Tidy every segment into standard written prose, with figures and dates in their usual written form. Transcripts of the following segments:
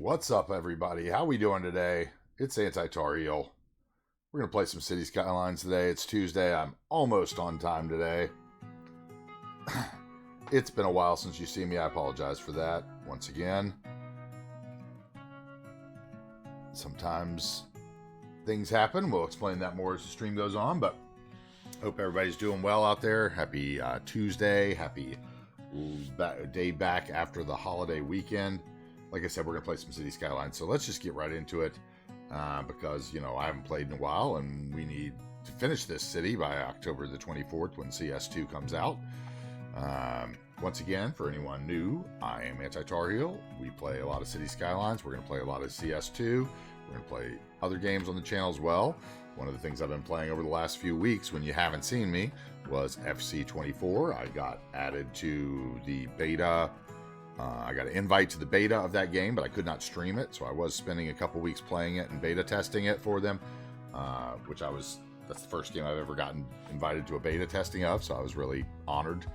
What's up, everybody? How we doing today? It's AntiTarheel. We're going to play some City Skylines today. It's Tuesday. I'm almost on time today. It's been a while since you see me. I apologize for that once again. Sometimes things happen. We'll explain that more as the stream goes on, but hope everybody's doing well out there. Happy Tuesday. Happy day back after the holiday weekend. Like I said, we're going to play some City Skylines, so let's just get right into it because, you know, I haven't played in a while, and we need to finish this city by October the 24th when CS2 comes out. Once again, for anyone new, I am AntiTarheel. We play a lot of City Skylines. We're going to play a lot of CS2. We're going to play other games on the channel as well. One of the things I've been playing over the last few weeks when you haven't seen me was FC24. I got added to the beta. I got an invite to the beta of that game, but I could not stream it, so I was spending a couple weeks playing it and beta testing it for them, that's the first game I've ever gotten invited to a beta testing of, so I was really honored,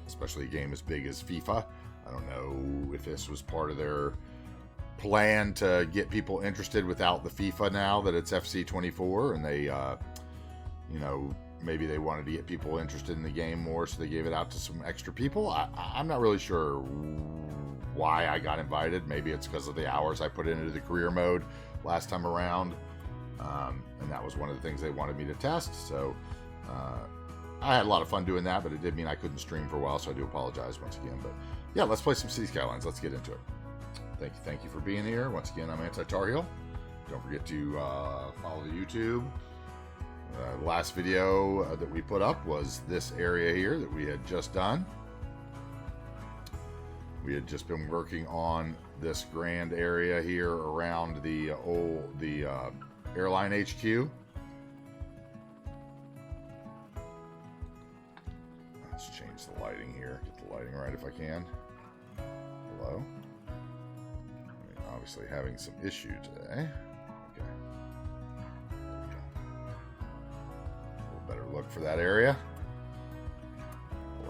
especially a game as big as FIFA. I don't know if this was part of their plan to get people interested without the FIFA now that it's FC24, and they, you know, maybe they wanted to get people interested in the game more, so they gave it out to some extra people. I'm not really sure why I got invited. Maybe it's because of the hours I put into the career mode last time around, and that was one of the things they wanted me to test. So I had a lot of fun doing that, but it did mean I couldn't stream for a while, so I do apologize once again. But yeah, let's play some City Skylines. Let's get into it. Thank you for being here. Once again, I'm AntiTarheel. Don't forget to follow the YouTube. The last video that we put up was this area here that we had just done. We had just been working on this grand area here around the airline HQ. Let's change the lighting here. Get the lighting right if I can. Hello. Obviously having some issue today. Okay. Better look for that area.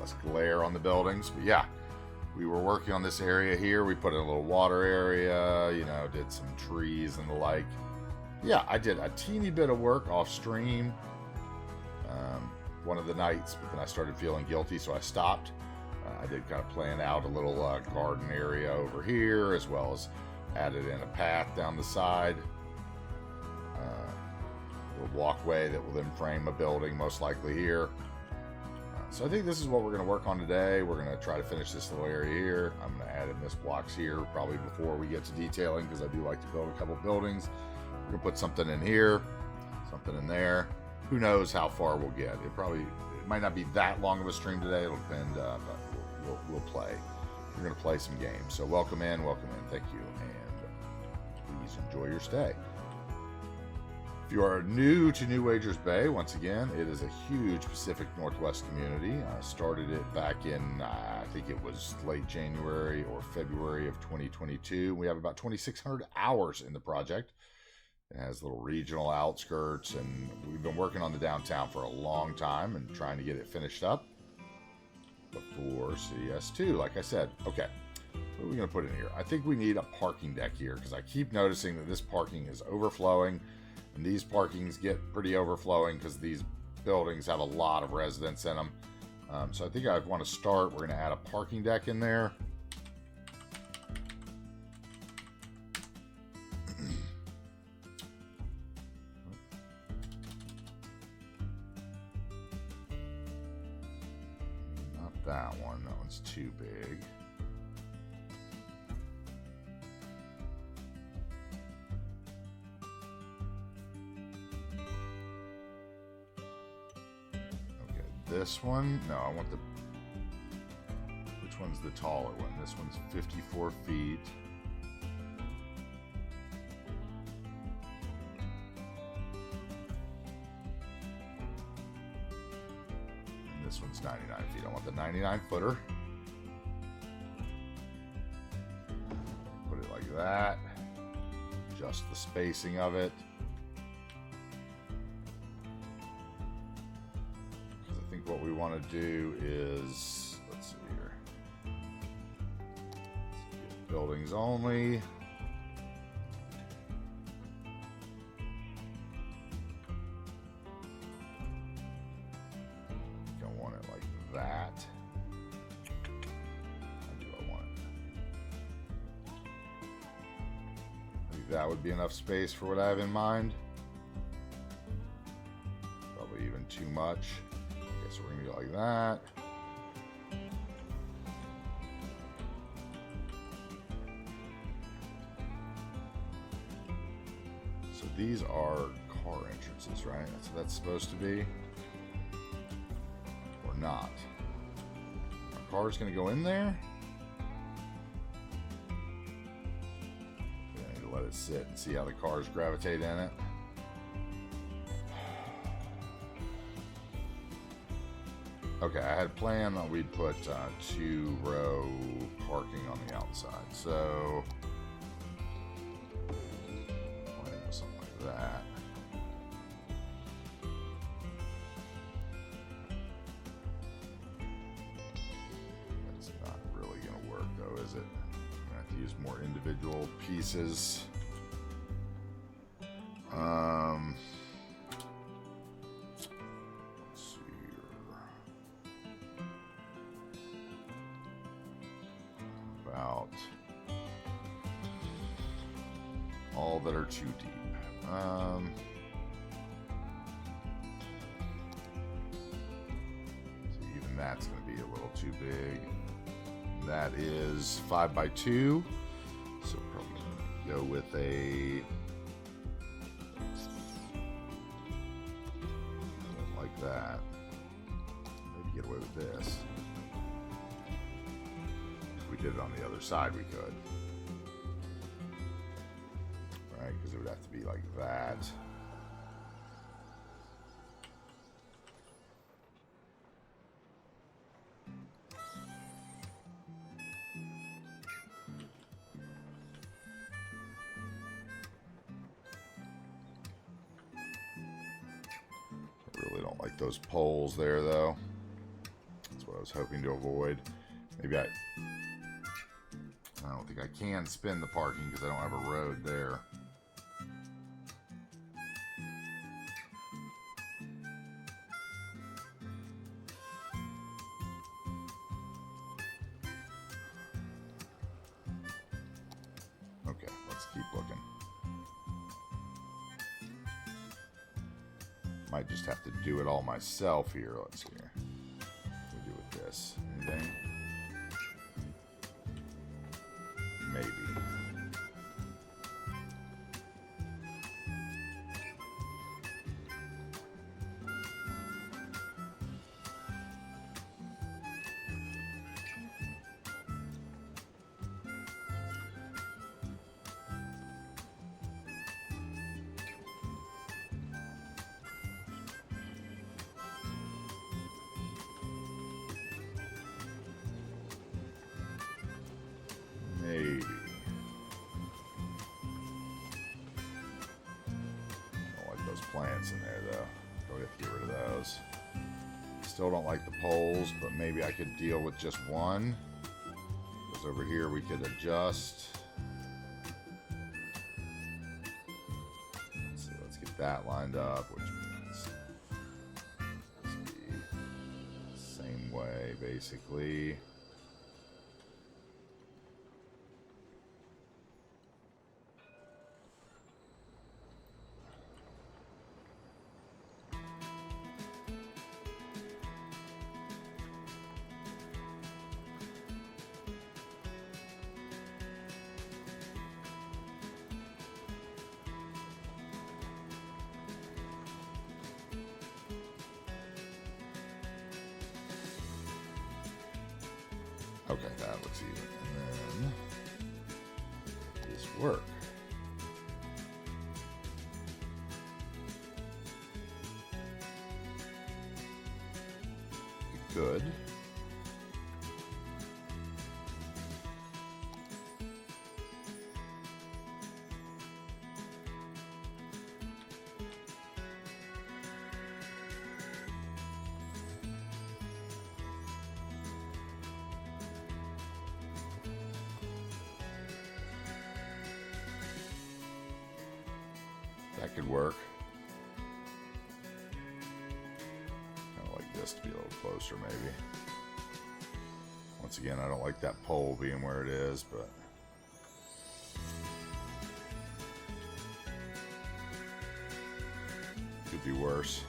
Less glare on the buildings. But yeah, we were working on this area here. We put in a little water area, you know, did some trees and the like. Yeah, I did a teeny bit of work off stream one of the nights, but then I started feeling guilty, so I stopped. I did kind of plan out a little garden area over here, as well as added in a path down the side. Walkway that will then frame a building, most likely here. So I think this is what we're going to work on today. We're going to try to finish this little area here. I'm going to add in this blocks here probably before we get to detailing, because I do like to build a couple buildings. We're going to put something in here, something in there. Who knows how far we'll get. It might not be that long of a stream today. It'll depend, but we'll play. We're going to play some games. So welcome in. Thank you, and please enjoy your stay. If you are new to New Wagers Bay, once again, it is a huge Pacific Northwest community. I started it back in, I think it was late January or February of 2022. We have about 2,600 hours in the project. It has little regional outskirts, and we've been working on the downtown for a long time and trying to get it finished up before CS2, like I said. Okay, what are we going to put in here? I think we need a parking deck here, because I keep noticing that this parking is overflowing. And these parkings get pretty overflowing because these buildings have a lot of residents in them. So I think I want to start. We're going to add a parking deck in there. Not that one. That one's too big. This one, no, I want which one's the taller one? This one's 54 feet. And this one's 99 feet. I want the 99 footer. Put it like that. Adjust the spacing of it. What we want to do is, let's see here, buildings only, want it like that. How do I want it? I think that would be enough space for what I have in mind. Probably even too much. Okay, so we're gonna go like that. So these are car entrances, right? That's what that's supposed to be. Or not. Our car's gonna go in there. I need to let it sit and see how the cars gravitate in it. Okay, I had planned that we'd put 2-row parking on the outside, so something like that. That's not really going to work, though, is it? I have to use more individual pieces. Let's see here. About all that are too deep. So even that's going to be a little too big. That is 5 by 2. So probably go with a like that. Maybe get away with this. If we did it on the other side, we could. Right, because it would have to be like that. I really don't like those poles there, though. That's what I was hoping to avoid. Maybe I don't think I can spin the parking because I don't have a road there. Okay, let's keep looking. Might just have to do it all myself here. Let's see here. What do we do with this? Anything? Maybe. Maybe. I don't like those plants in there, though. Probably have to get rid of those. Still don't like the poles, but maybe I could deal with just one. Because over here we could adjust. So let's get that lined up, which means let's be the same way, basically. Okay, that looks even. And then this work. It could. That could work. Kind of like this to be a little closer, maybe. Once again, I don't like that pole being where it is, but could be worse.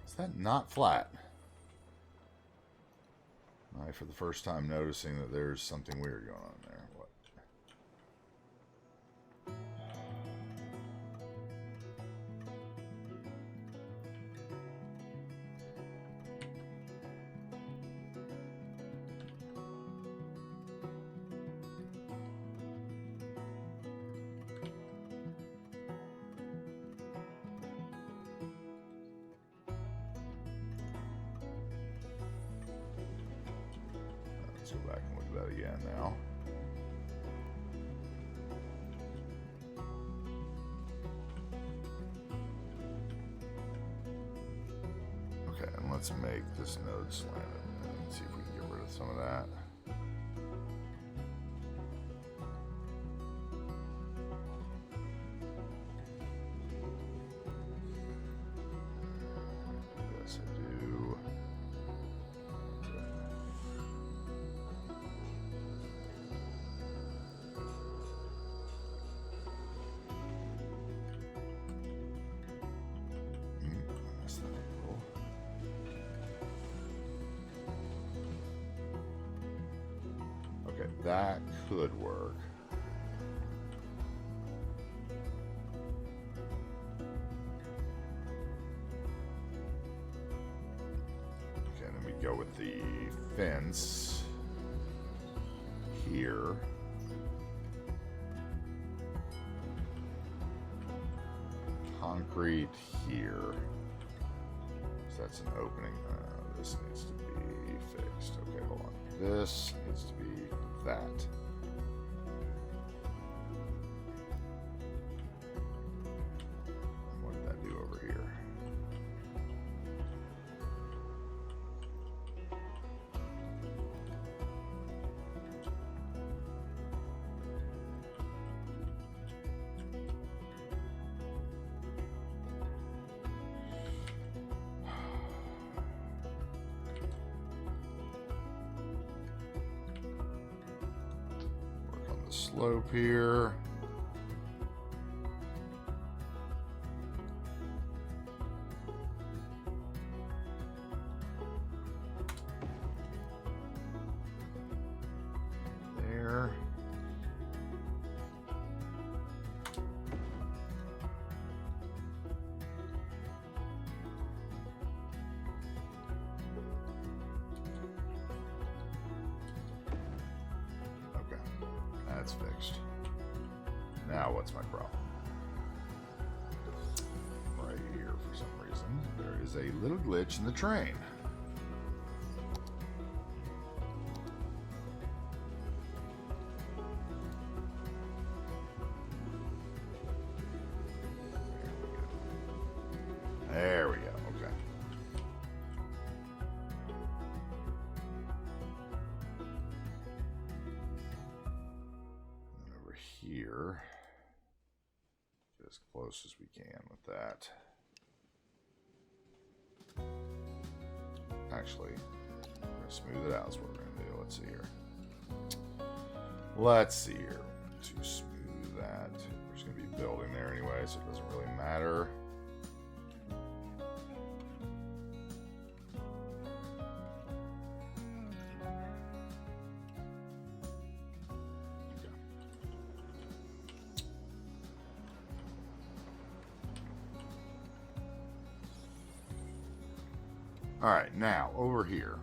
Is that not flat? For the first time noticing that there's something weird going on there. What? Let's go back and look at that again now. Okay, and let's make this node slanted and see if we can get rid of some of that. Yes, I do. Okay, that could work. Okay, then we go with the fence here. Concrete here. So that's an opening. This needs to be fixed. Okay, hold on. This needs to be that. And what did that do over here? Slope here. There. That's fixed. Now what's my problem? Right here, for some reason, there is a little glitch in the train. There we go. Okay. Here, get as close as we can with that. Actually, we're going to smooth it out is what we're going to do. Let's see here. Let's see here. To smooth that, there's going to be a building there anyway, so it doesn't really matter. All right, now over here,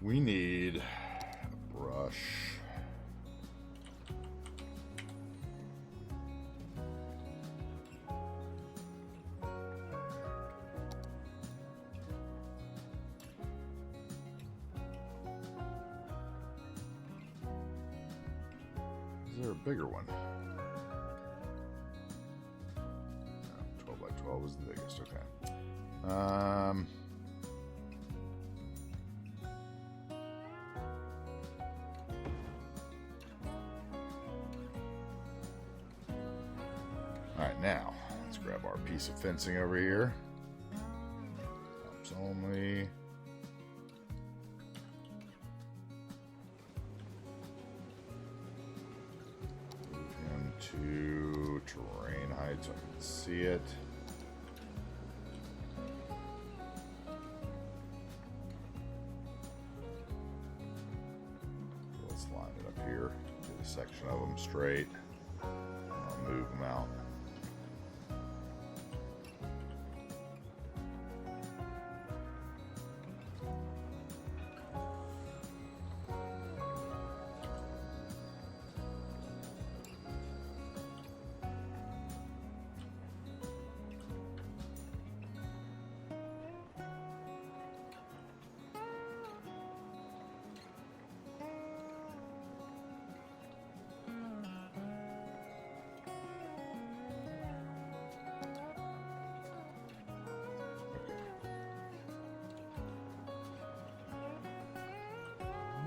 we need a brush. Is there a bigger one? 12 by 12 12 is the biggest. Okay. All right, now let's grab our piece of fencing over here. Tops only. To terrain height so I can see it. Let's line it up here. Get a section of them straight. I'll move them out.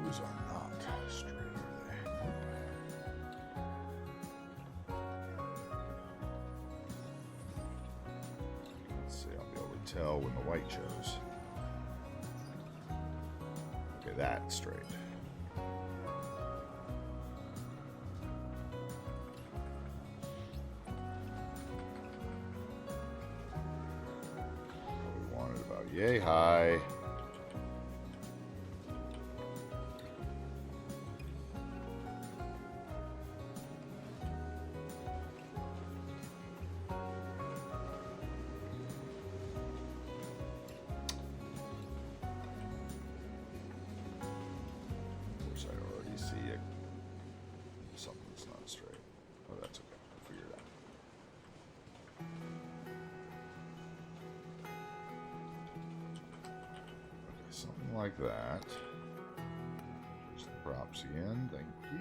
Those are not straight, are they? Let's see, I'll be able to tell when the white shows. Okay, that's straight. We want it about yay high. Something's not straight. Oh, that's okay. I'll figure it out. Okay, something like that. There's the props again. Thank you.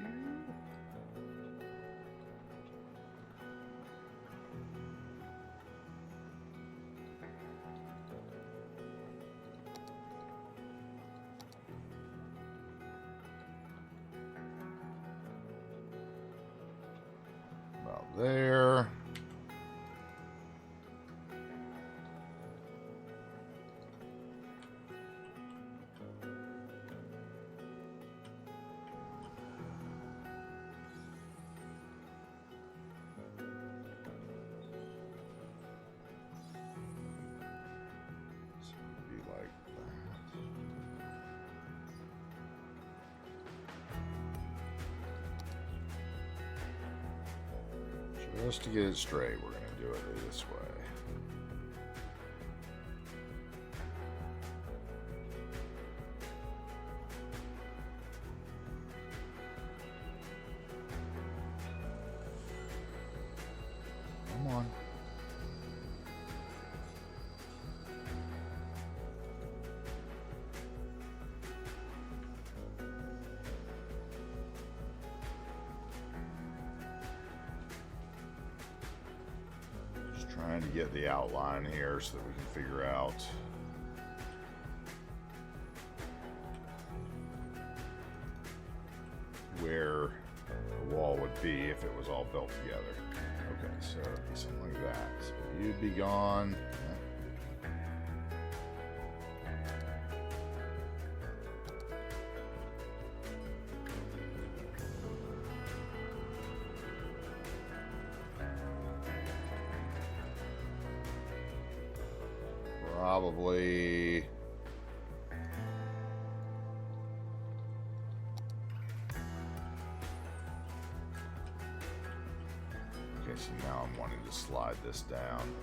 There. So it'd be like that. Just to get it straight, we're going to do it this way. Come on. Trying to get the outline here so that we can figure out where the wall would be if it was all built together. Okay, so it'd be something like that. So you'd be gone. Probably okay, so now I'm wanting to slide this down.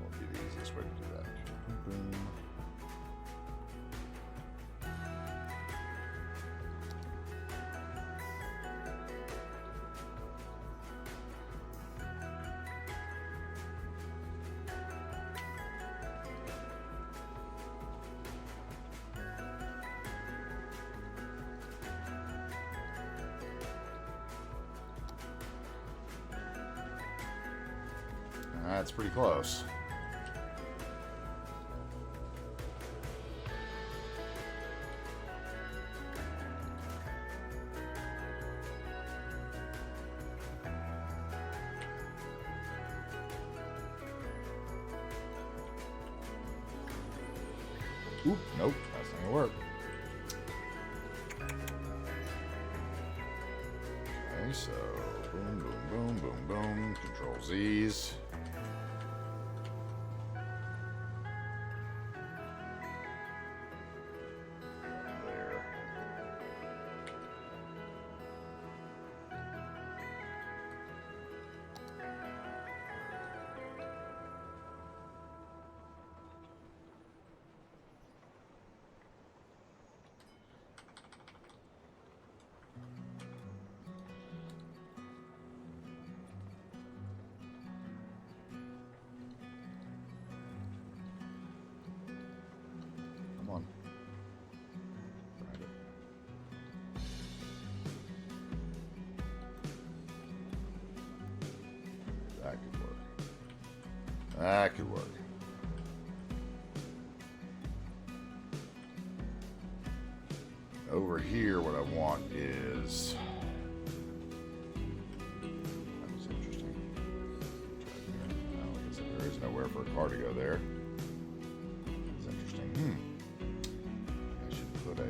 Won't be the easiest way to do that. Boom. That's pretty close. Oop, nope, that's not gonna work. Okay, so boom, boom, boom, boom, boom. Control Z's. There. Come on. Grab it. That could work. That could work. Over here, what I want is... That was interesting. Like I said, there is nowhere for a car to go there. That's interesting. I should put a...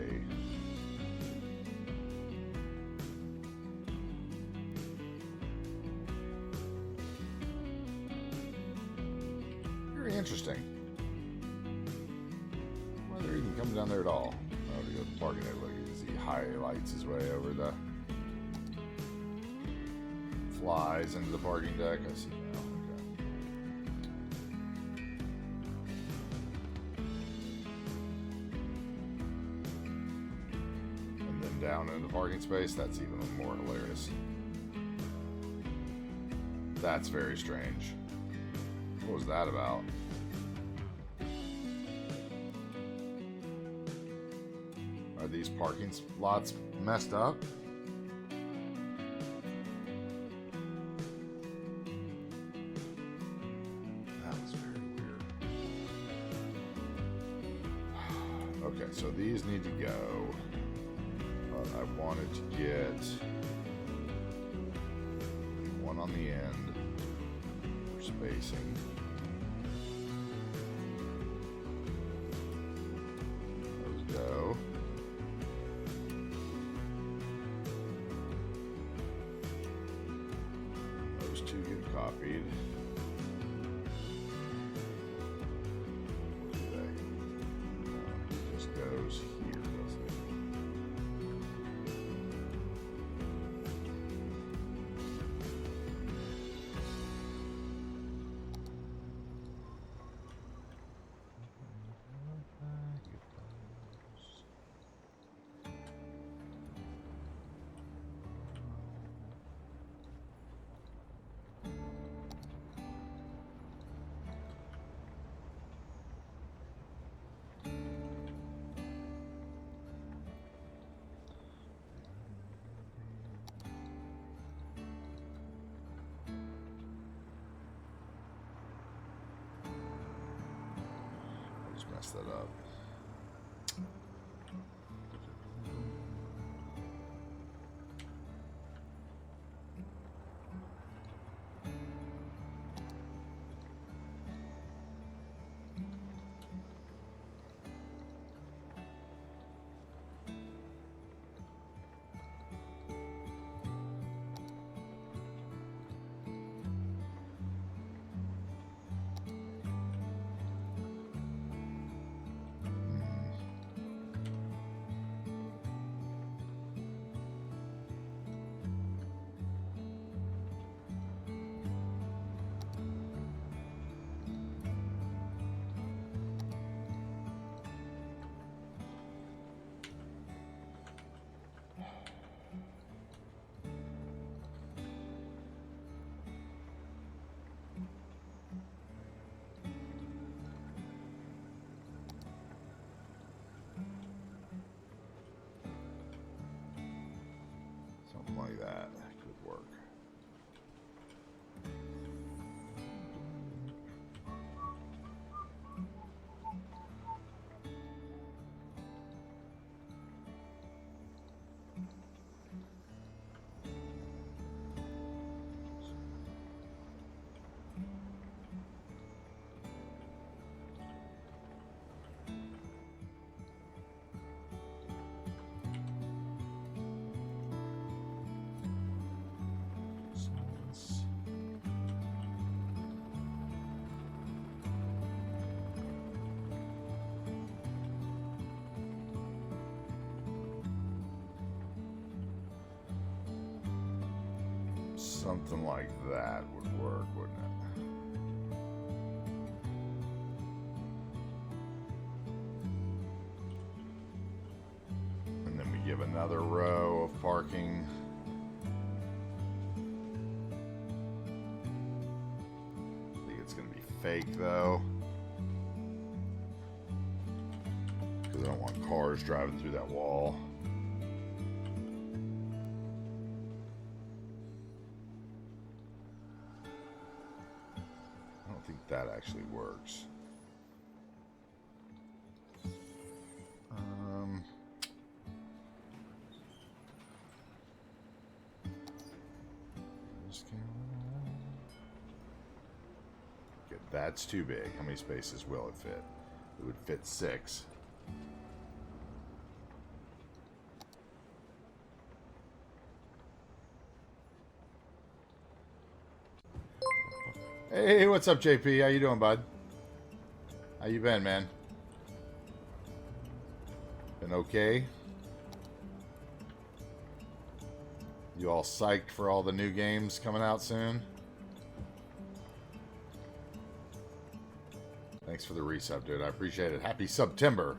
Very interesting. Why they're even coming down there at all. Oh, to go to the parking area. Look, you see highlights his way over the... Flies into the parking deck. I see now. And then down in the parking space, that's even more hilarious. That's very strange. What was that about? Are these parking lots messed up? That was very weird. Okay, so these need to go. But I wanted to get one on the end for spacing. Those go. Those two get copied. What do they? It just goes here, doesn't it? Just messed that up. Something like that could work. Something like that would work, wouldn't it? And then we give another row of parking. I think it's going to be fake, though. Because I don't want cars driving through that wall. That actually works. Okay, that's too big. How many spaces will it fit? It would fit 6. Hey, what's up, JP? How you doing, bud? How you been, man? Been okay? You all psyched for all the new games coming out soon? Thanks for the resub, dude. I appreciate it. Happy September.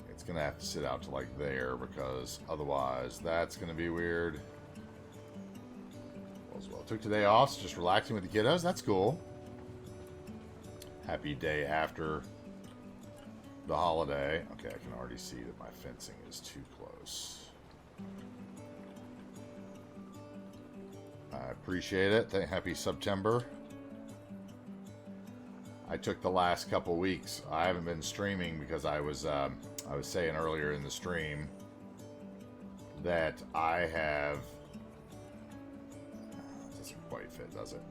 It's gonna have to sit out to like there because otherwise that's gonna be weird. Well, took today off, so just relaxing with the kiddos. That's cool. Happy day after the holiday. Okay, I can already see that my fencing is too close. I appreciate it. Happy September. I took the last couple weeks. I haven't been streaming because I was saying earlier in the stream that I have. Doesn't quite fit, does it?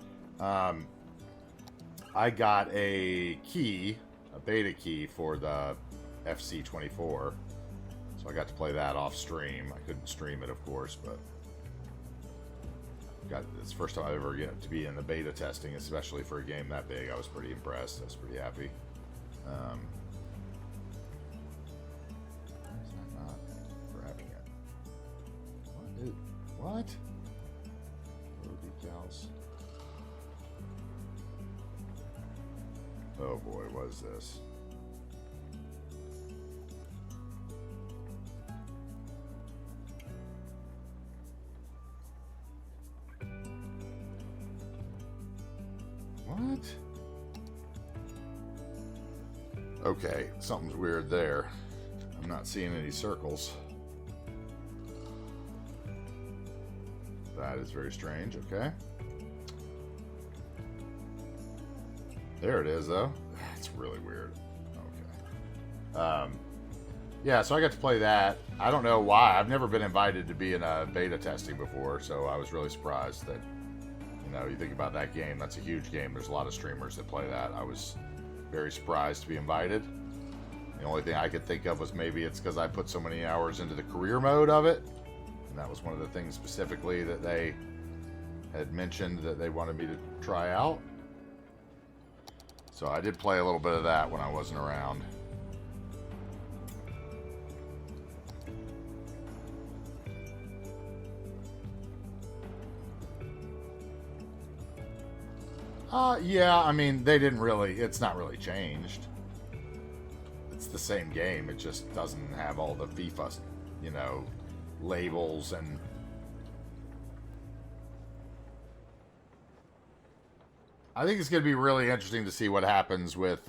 I got a key, a beta key for the FC24, so I got to play that off stream. I couldn't stream it, of course, but it's the first time I ever get to be in the beta testing, especially for a game that big. I was pretty impressed. I was pretty happy. Why is that not grabbing it? What? Decals. Oh boy, what is this? What? Okay, something's weird there. I'm not seeing any circles. That is very strange. Okay. There it is, though. That's really weird. Okay. Yeah, so I got to play that. I don't know why. I've never been invited to be in a beta testing before, so I was really surprised that, you know, you think about that game. That's a huge game. There's a lot of streamers that play that. I was very surprised to be invited. The only thing I could think of was maybe it's because I put so many hours into the career mode of it. And that was one of the things specifically that they had mentioned that they wanted me to try out. So I did play a little bit of that when I wasn't around. Yeah, I mean, they didn't really, it's not really changed. It's the same game, it just doesn't have all the FIFA, you know, labels and... I think it's going to be really interesting to see what happens with,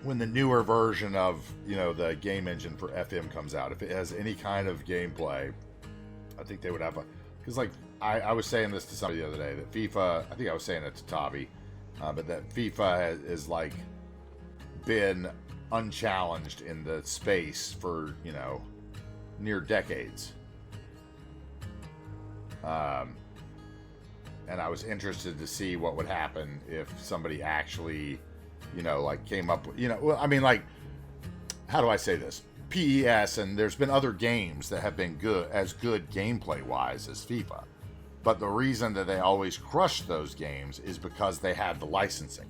when the newer version of, you know, the game engine for FM comes out. If it has any kind of gameplay, I think they would have a... Because, like, I was saying this to somebody the other day, that FIFA, I think I was saying it to Tavi, but that FIFA is like been unchallenged in the space for, you know, near decades. And I was interested to see what would happen if somebody actually, you know, like came up with, you know, well, I mean, like, how do I say this? PES, and there's been other games that have been good gameplay-wise as FIFA. But the reason that they always crushed those games is because they had the licensing.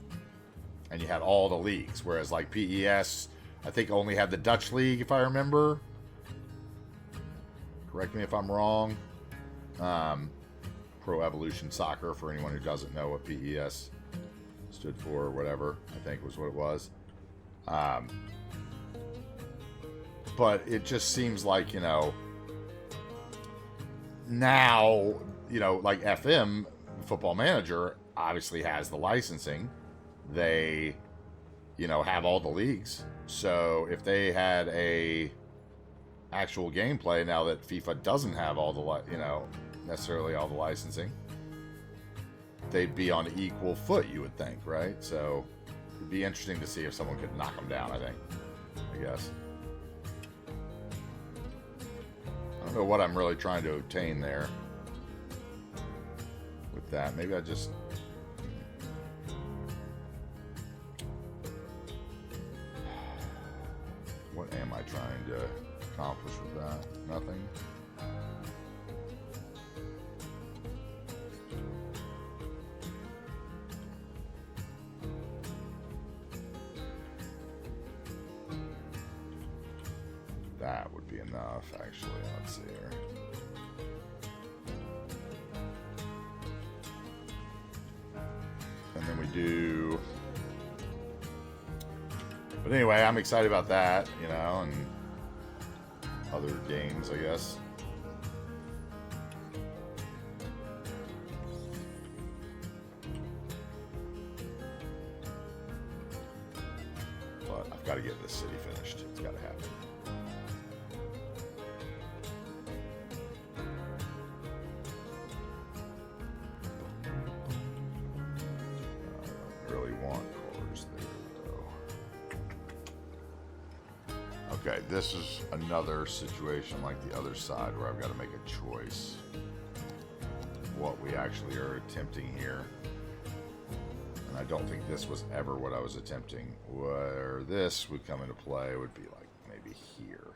And you had all the leagues. Whereas like PES I think only had the Dutch League, if I remember. Correct me if I'm wrong. Pro Evolution Soccer, for anyone who doesn't know what PES stood for or whatever, I think was what it was. But it just seems like, you know, now, you know, like FM, Football Manager, obviously has the licensing. They, you know, have all the leagues. So if they had a actual gameplay now that FIFA doesn't have all the, you know, necessarily all the licensing, they'd be on equal foot, you would think, right? So it'd be interesting to see if someone could knock them down, I guess. I don't know what I'm really trying to obtain there with that. Maybe I just... What am I trying to accomplish with that? Nothing. That would be enough, actually. Let's see here. And then we do... But anyway, I'm excited about that, you know, and other games, I guess. But I've got to get this city finished. It's got to happen. Okay, this is another situation like the other side where I've got to make a choice what we actually are attempting here. And I don't think this was ever what I was attempting. Where this would come into play would be like maybe here.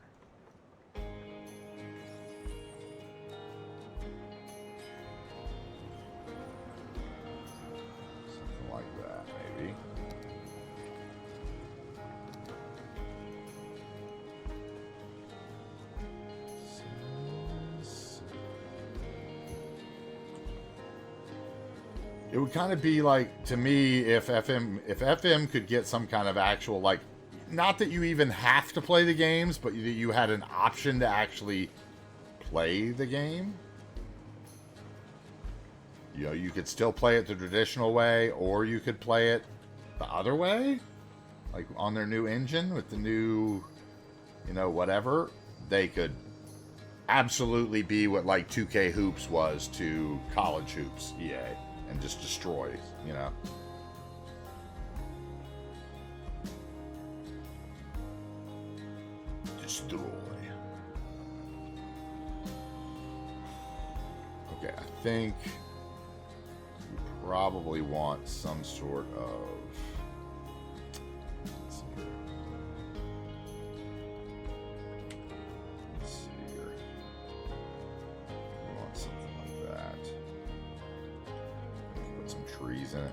Something like that, maybe. It would kind of be like, to me, if FM could get some kind of actual, like, not that you even have to play the games, but you had an option to actually play the game. You know, you could still play it the traditional way, or you could play it the other way, like on their new engine with the new, you know, whatever. They could absolutely be what like 2K Hoops was to college hoops, EA. And just destroy, you know. Destroy. Okay, I think we probably want some sort of... Let's see here. We want something like that. Some trees in it,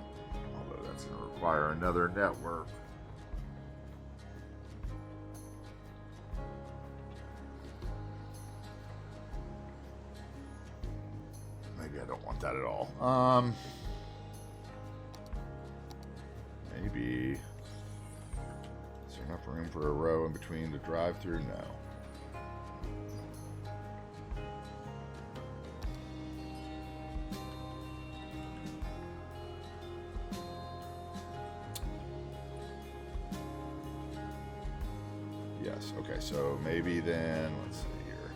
although that's going to require another network. Maybe I don't want that at all. Maybe is there enough room for a row in between the drive-through? No. Yes, okay, so maybe then, let's see here.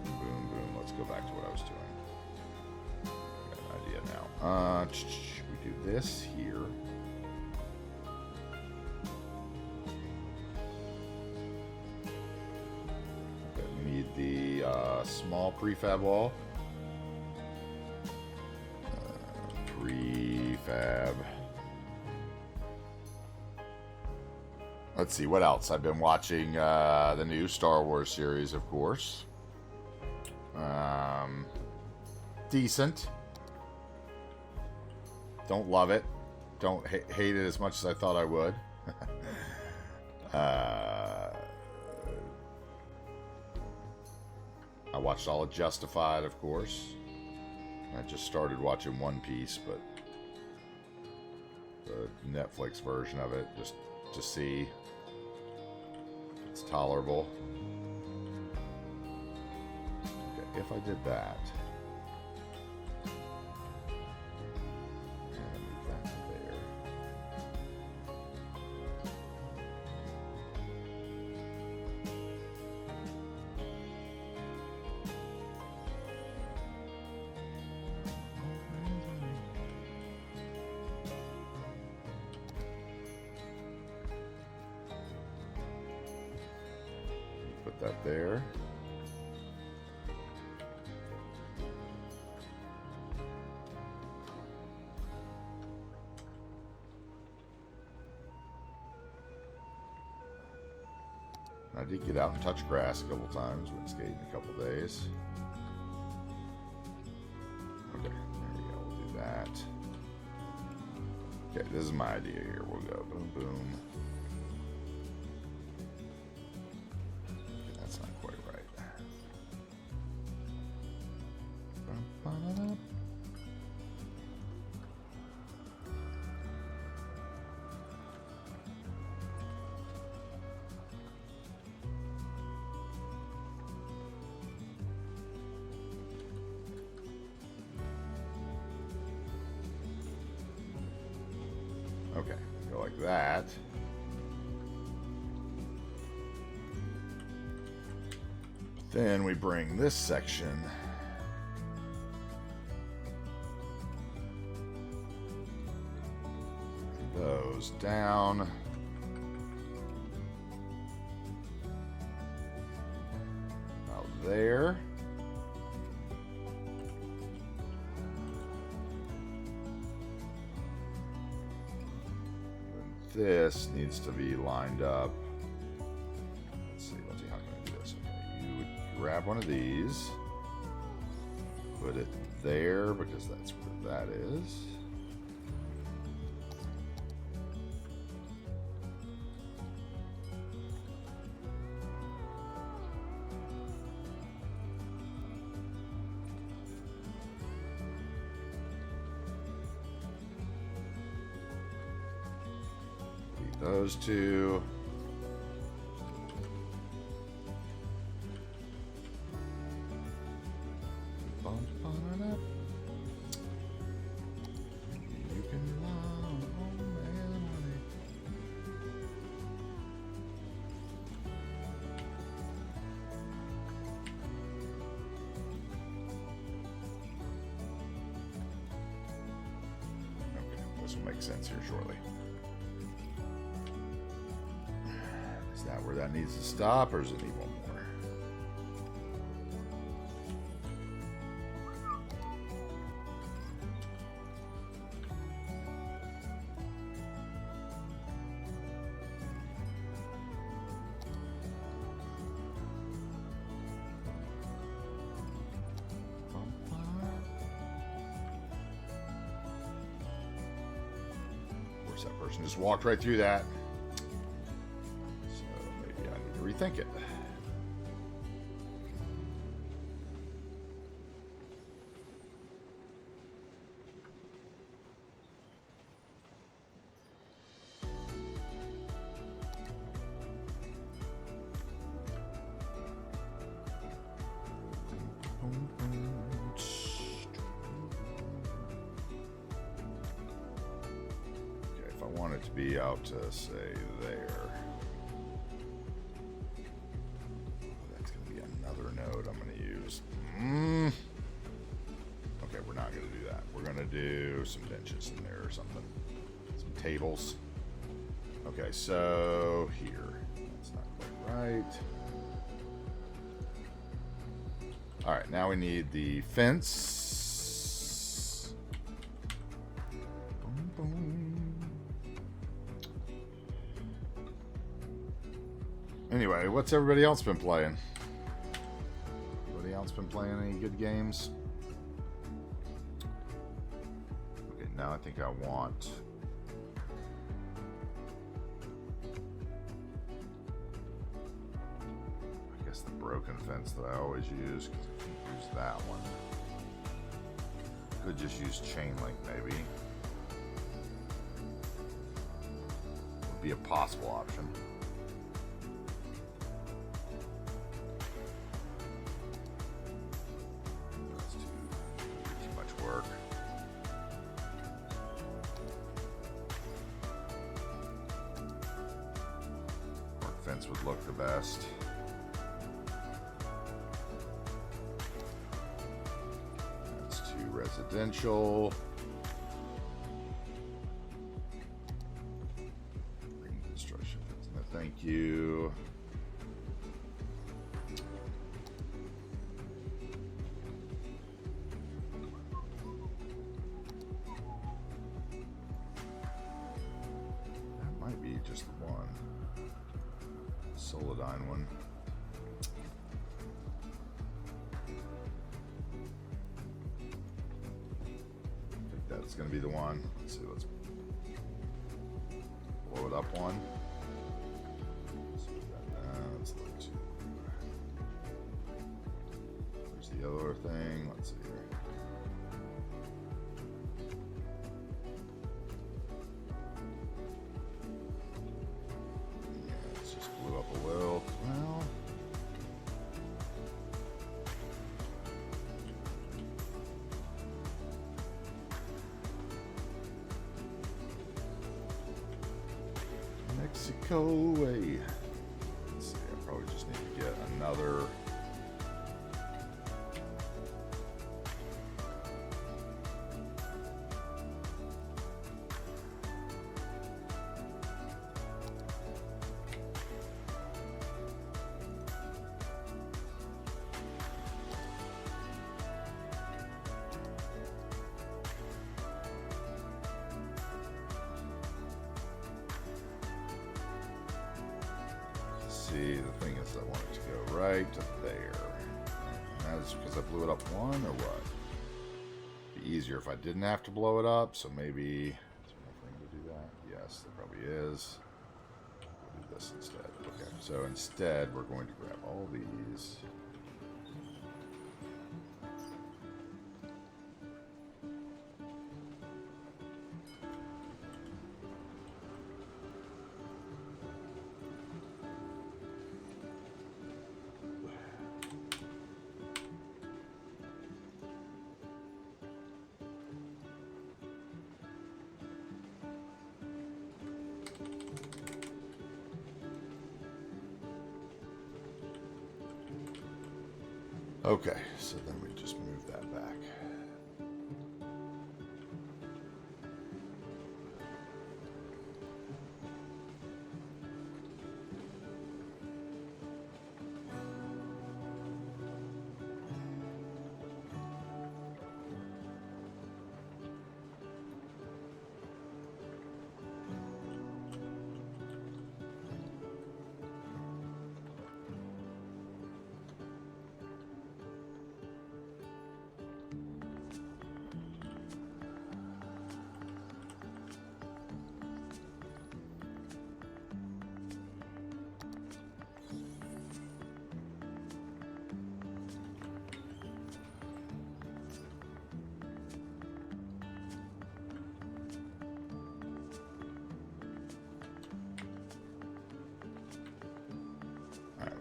Boom, boom, let's go back to what I was doing. Got an idea now. We do this here. Okay, we need the small prefab wall. Prefab. Let's see, what else? I've been watching the new Star Wars series, of course. Decent. Don't love it. Don't hate it as much as I thought I would. I watched all of Justified, of course. I just started watching One Piece, but the Netflix version of it, just to see if it's tolerable. Okay, if I did that, and move that to there. Put that there. I did get out and touch grass a couple times. Went skating a couple days. Okay, there we go. We'll do that. Okay, this is my idea here. We'll go boom, boom. Okay, that's not quite right. Okay, go like that. But then we bring this section those down. Out there. This needs to be lined up. Let's see, how can I do this? Okay, you would grab one of these, put it there because that's where that is. Those two. Bump on it up. You can lie on money. Okay, this will make sense here shortly. Is that where that needs to stop, or does it need one more? Of course, that person just walked right through that. Rethink it. Okay, if I want it to be out to say there. Node I'm going to use. Okay, we're not going to do that. We're going to do some benches in there or something. Some tables. Okay, so here. That's not quite right. Alright, now we need the fence. Boom, boom. Anyway, what's everybody else been playing? Else been playing any good games? Okay, now I think I want broken fence that I always use, because I can't use that one. Could just use chain link maybe. Would be a possible option. That's too much work. Work fence would look the best. Residential. Construction. Thank you. That might be just the one. Solidine one. That's going to be the one. Let's see, let's blow it up one. Let's look to. There's the other thing. Let's see here. Yeah, it's just blew up a little. Well. Mexico way. Let's see, I probably just need to get another. See, the thing is, I want it to go right to there. And that's because I blew it up one, or what? It'd be easier if I didn't have to blow it up. So maybe is there enough room to do that? Yes, there probably is. We'll do this instead. Okay, so instead we're going to grab all these. Okay, so then we just move that back.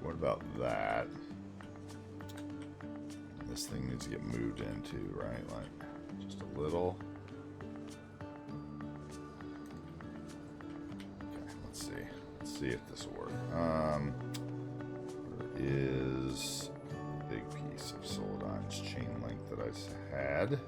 What about that? This thing needs to get moved into, right? Like, just a little. Okay, let's see. Let's see if this will work. There is a big piece of Solidine's chain link that I had.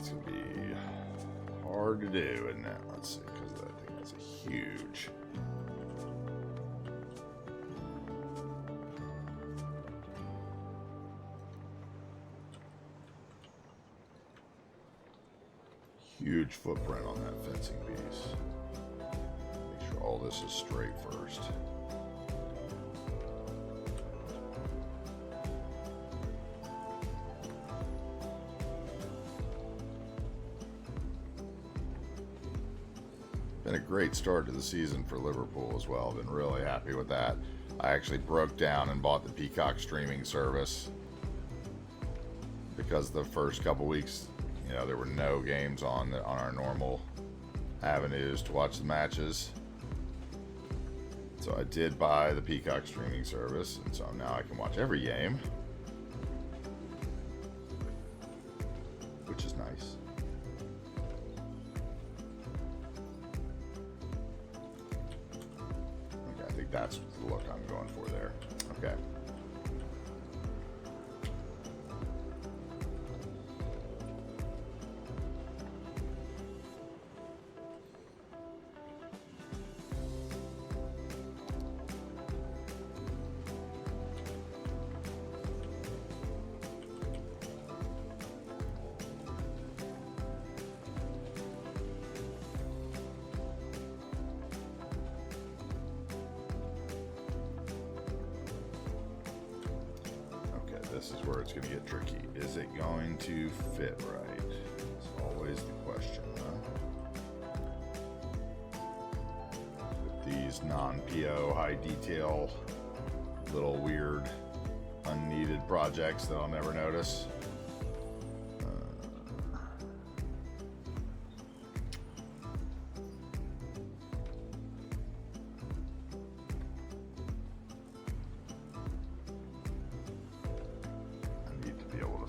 It's going to be hard to do, isn't it? Let's see, because I think that's a huge... huge footprint on that fencing piece. Make sure all this is straight first. Been a great start to the season for Liverpool as well. Been really happy with that. I actually broke down and bought the Peacock streaming service because the first couple weeks, you know, there were no games on our normal avenues to watch the matches. So I did buy the Peacock streaming service, and so now I can watch every game, which is nice. Okay, I think that's the look I'm going for there. Okay. This is where it's going to get tricky. Is it going to fit right? It's always the question, huh? With these non-PO, high detail, little weird, unneeded projects that I'll never notice.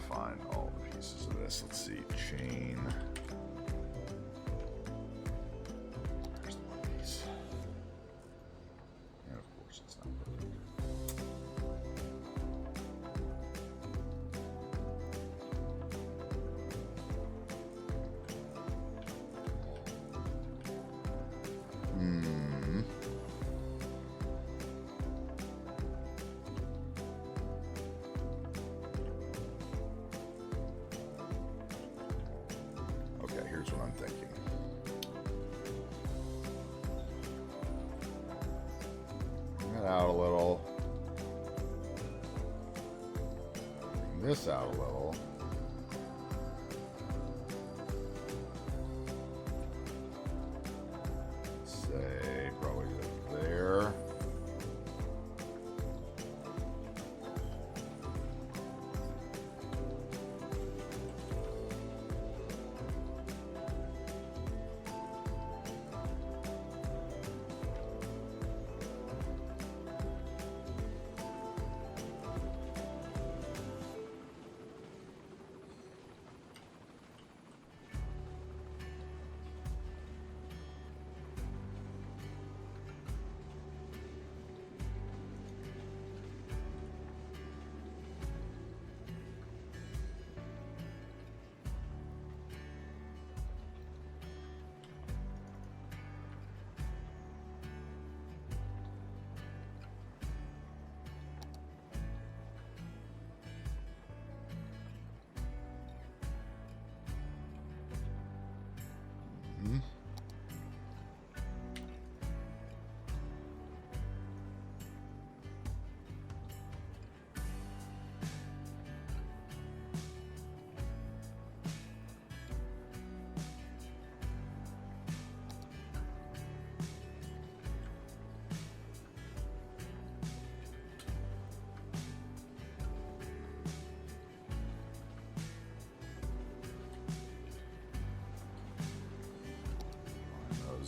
Find all the pieces of this. Let's see. Chain. There's the one piece. And of course, it's not perfect. Here's what I'm thinking. Bring that out a little. Bring this out a little. Say probably there.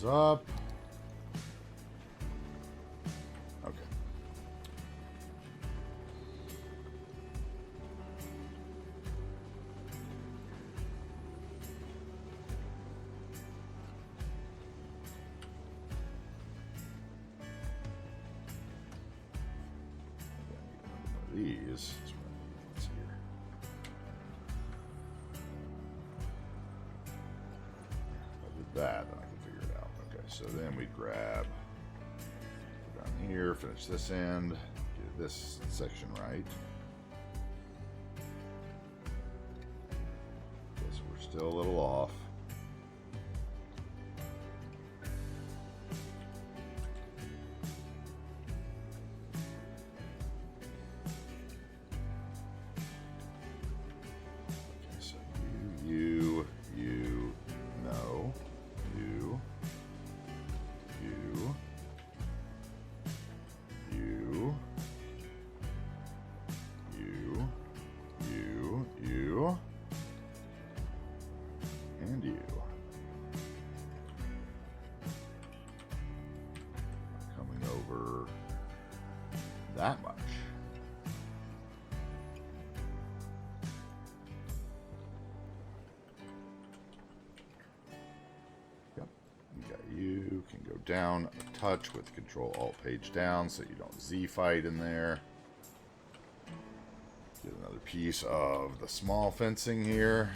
Up. Okay. These. that, then I can figure it out. Okay, so then we grab down here, finish this end, get this section right. Guess we're still a little off. That much. Yep. You can go down a touch with Control-Alt page down so you don't Z-fight in there. Get another piece of the small fencing here.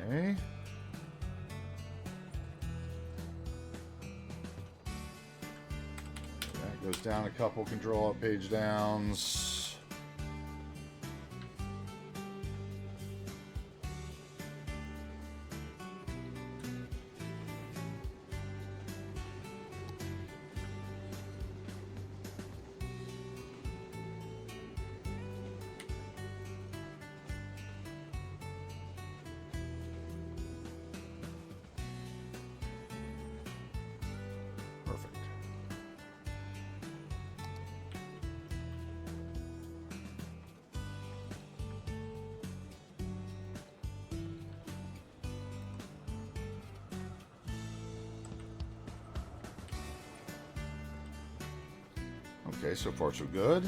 Okay. That goes down a couple Control-Alt page downs. Okay, so far so good.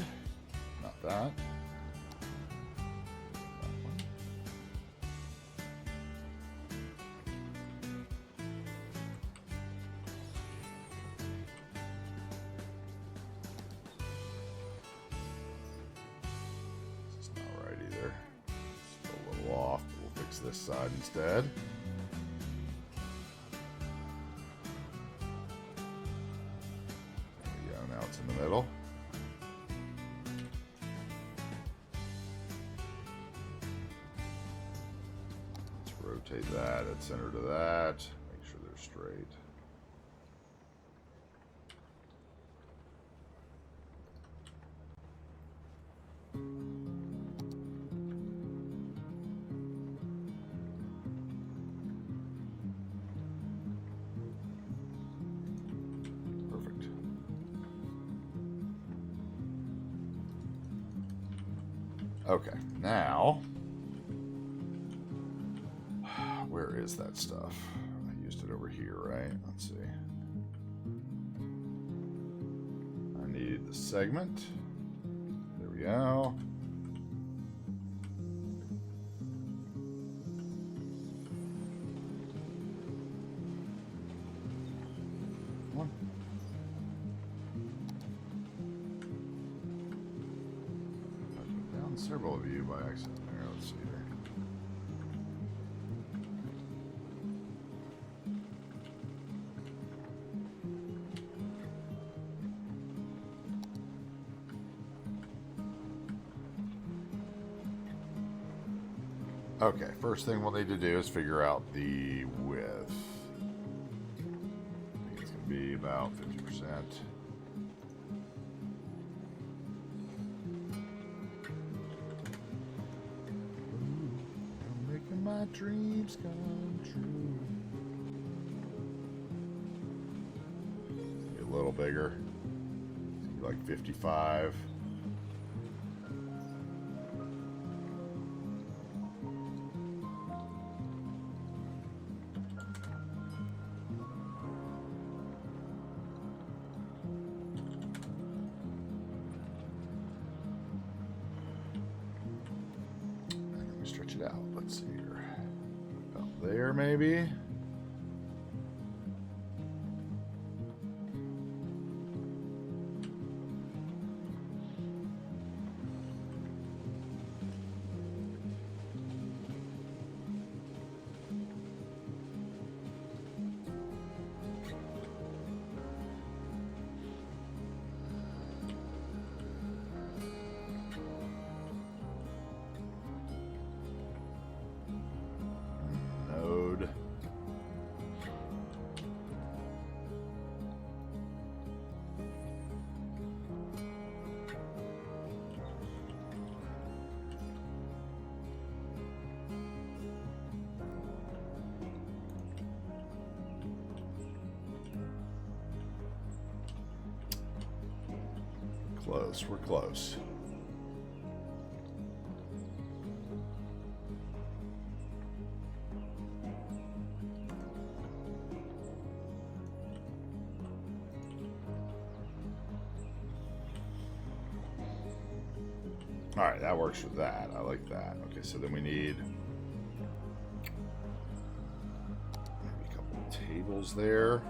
Not that. This is not right either. Still a little off, but we'll fix this side instead. There we go, now it's in the middle. Rotate that at center to that. Make sure they're straight. Perfect. Okay, now where is that stuff? I used it over here, right? Let's see. I need the segment. There we go. Come on. I put down several of you by accident there. Let's see here. Okay, first thing we'll need to do is figure out the width. I think it's going to be about 50%. Ooh, I'm making my dreams come true. little bigger. Like 55. Let me stretch it out. Let's see here. About there, maybe. Close, we're close. All right, that works for that. I like that. Okay, so then we need maybe a couple of tables there.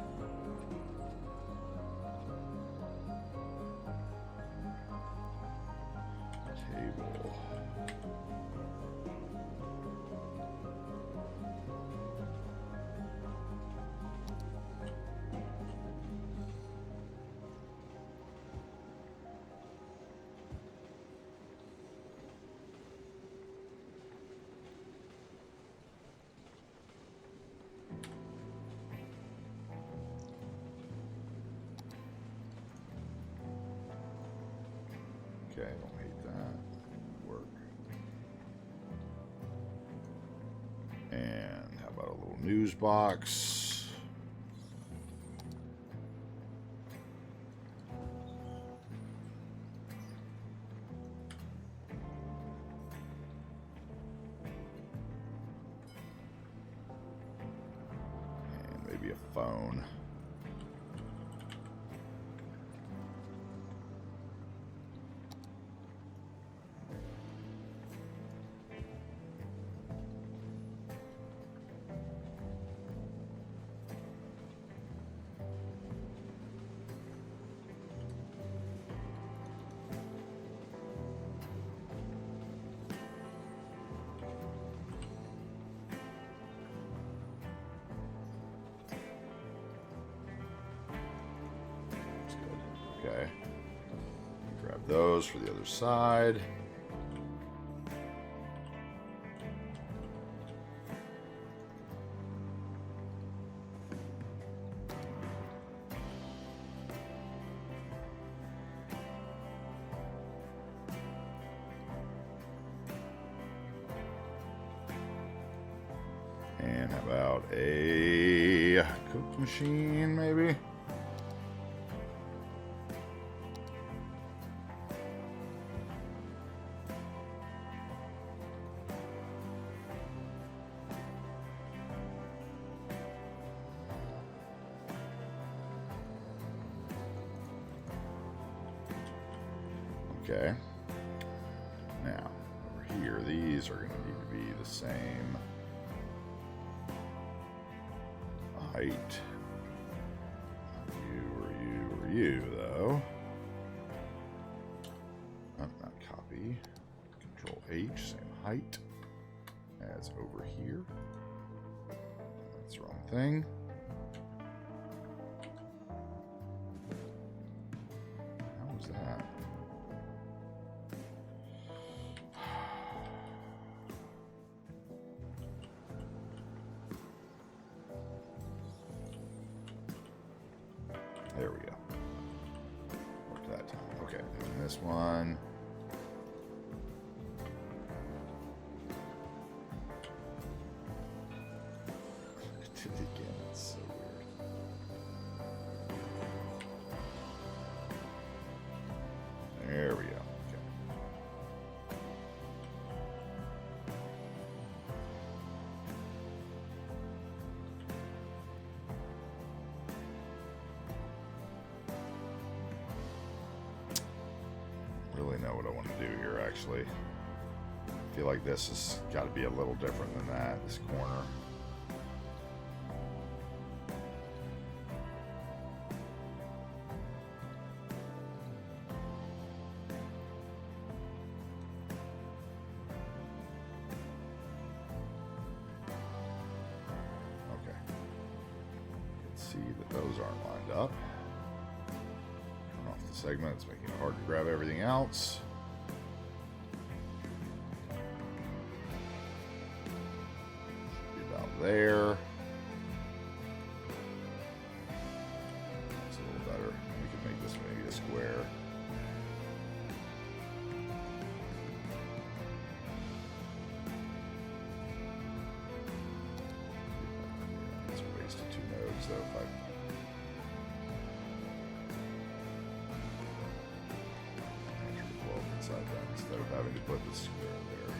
Okay, I don't hate that. Work. And how about a little news box? And maybe a phone. Okay, grab those for the other side. And how about a Coke machine, maybe? Okay. Now, over here, these are going to need to be the same height. You, though. Not copy. Control H, same height as over here. That's the wrong thing. How was that? There we go. Worked that time. Okay, and this one. I did it again. It's so weird. what I want to do here, actually. I feel like this has got to be a little different than that, this corner. Okay. You can see that those aren't lined up. Turn off the segment, it's making it hard to grab everything else. There. It's a little better. We can make this maybe a square. It's wasted 2 nodes though. If I enter the 12 inside that instead of having to put the square there.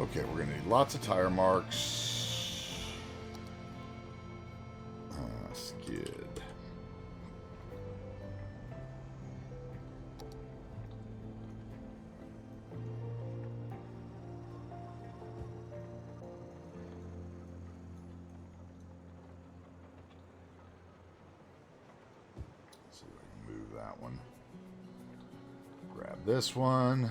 Okay, we're gonna need lots of tire marks. Skid. Let's see if I can move that one. Grab this one.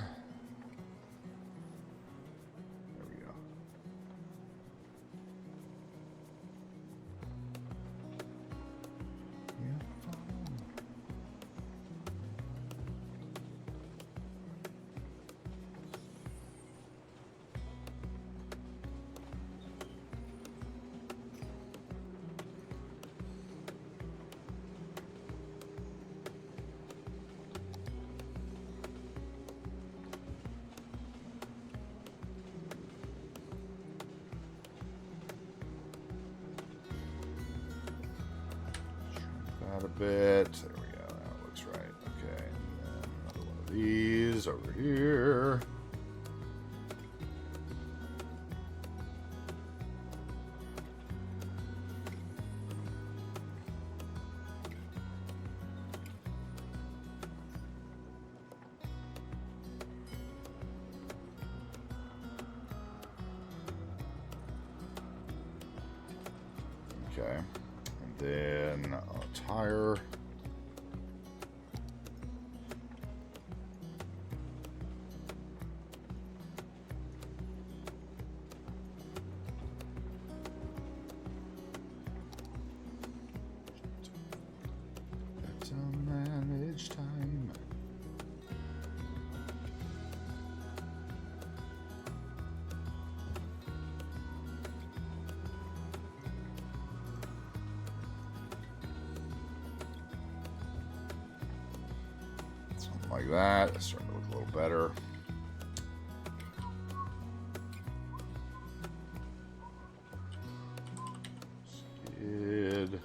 A bit. There we go. That looks right. Okay. And then another one of these over here. Okay. And then a tire. Let's manage time. Like that. It's starting to look a little better. Skid.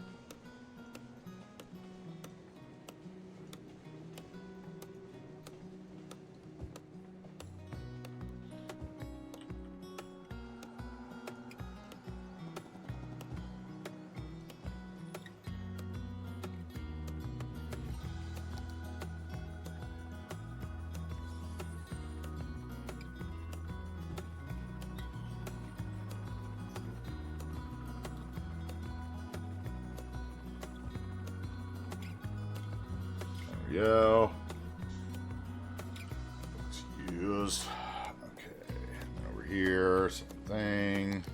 There we go. Excuse. Okay. And over here, same thing.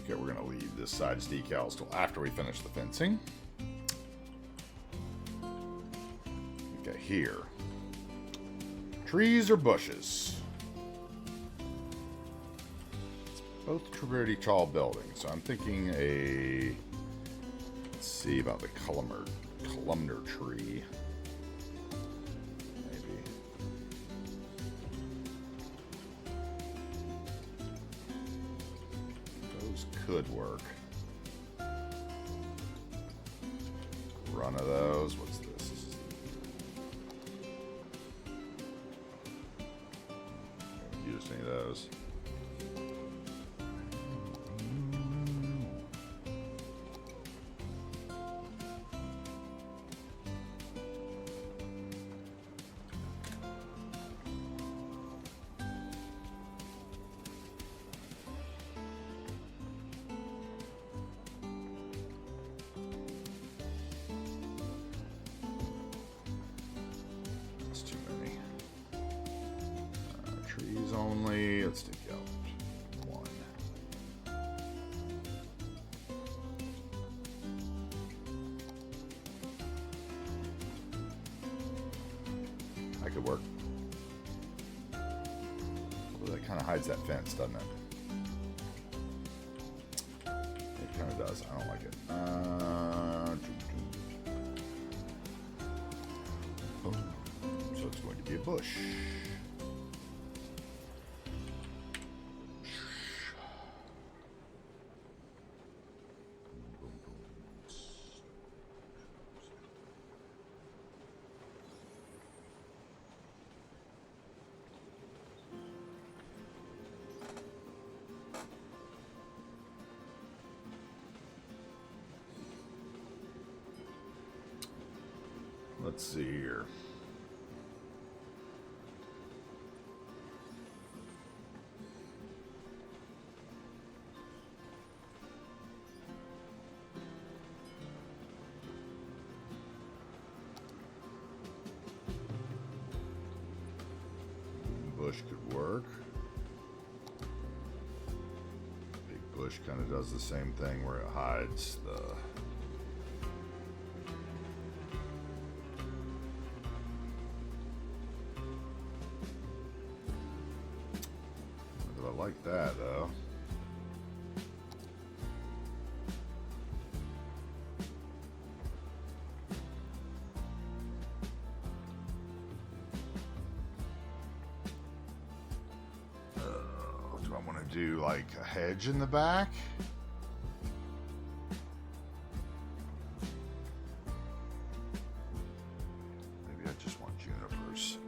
Okay, we're gonna leave this side's decals till after we finish the fencing. Okay, here. Trees or bushes? It's both pretty tall buildings, so I'm thinking a... Let's see about the columnar tree. Maybe. Those could work. Run of those. What's this? Haven't used any of those. Only, let's take out one. That could work. Well, that kind of hides that fence, doesn't it? It kind of does. I don't like it. So it's going to be a bush. Let's see here. Bush could work. Big bush kind of does the same thing where it hides the... I like that though. Do I want to do like a hedge in the back? Maybe I just want junipers.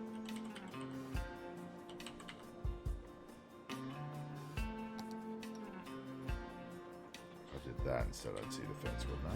That instead, I'd see the fence, wouldn't I?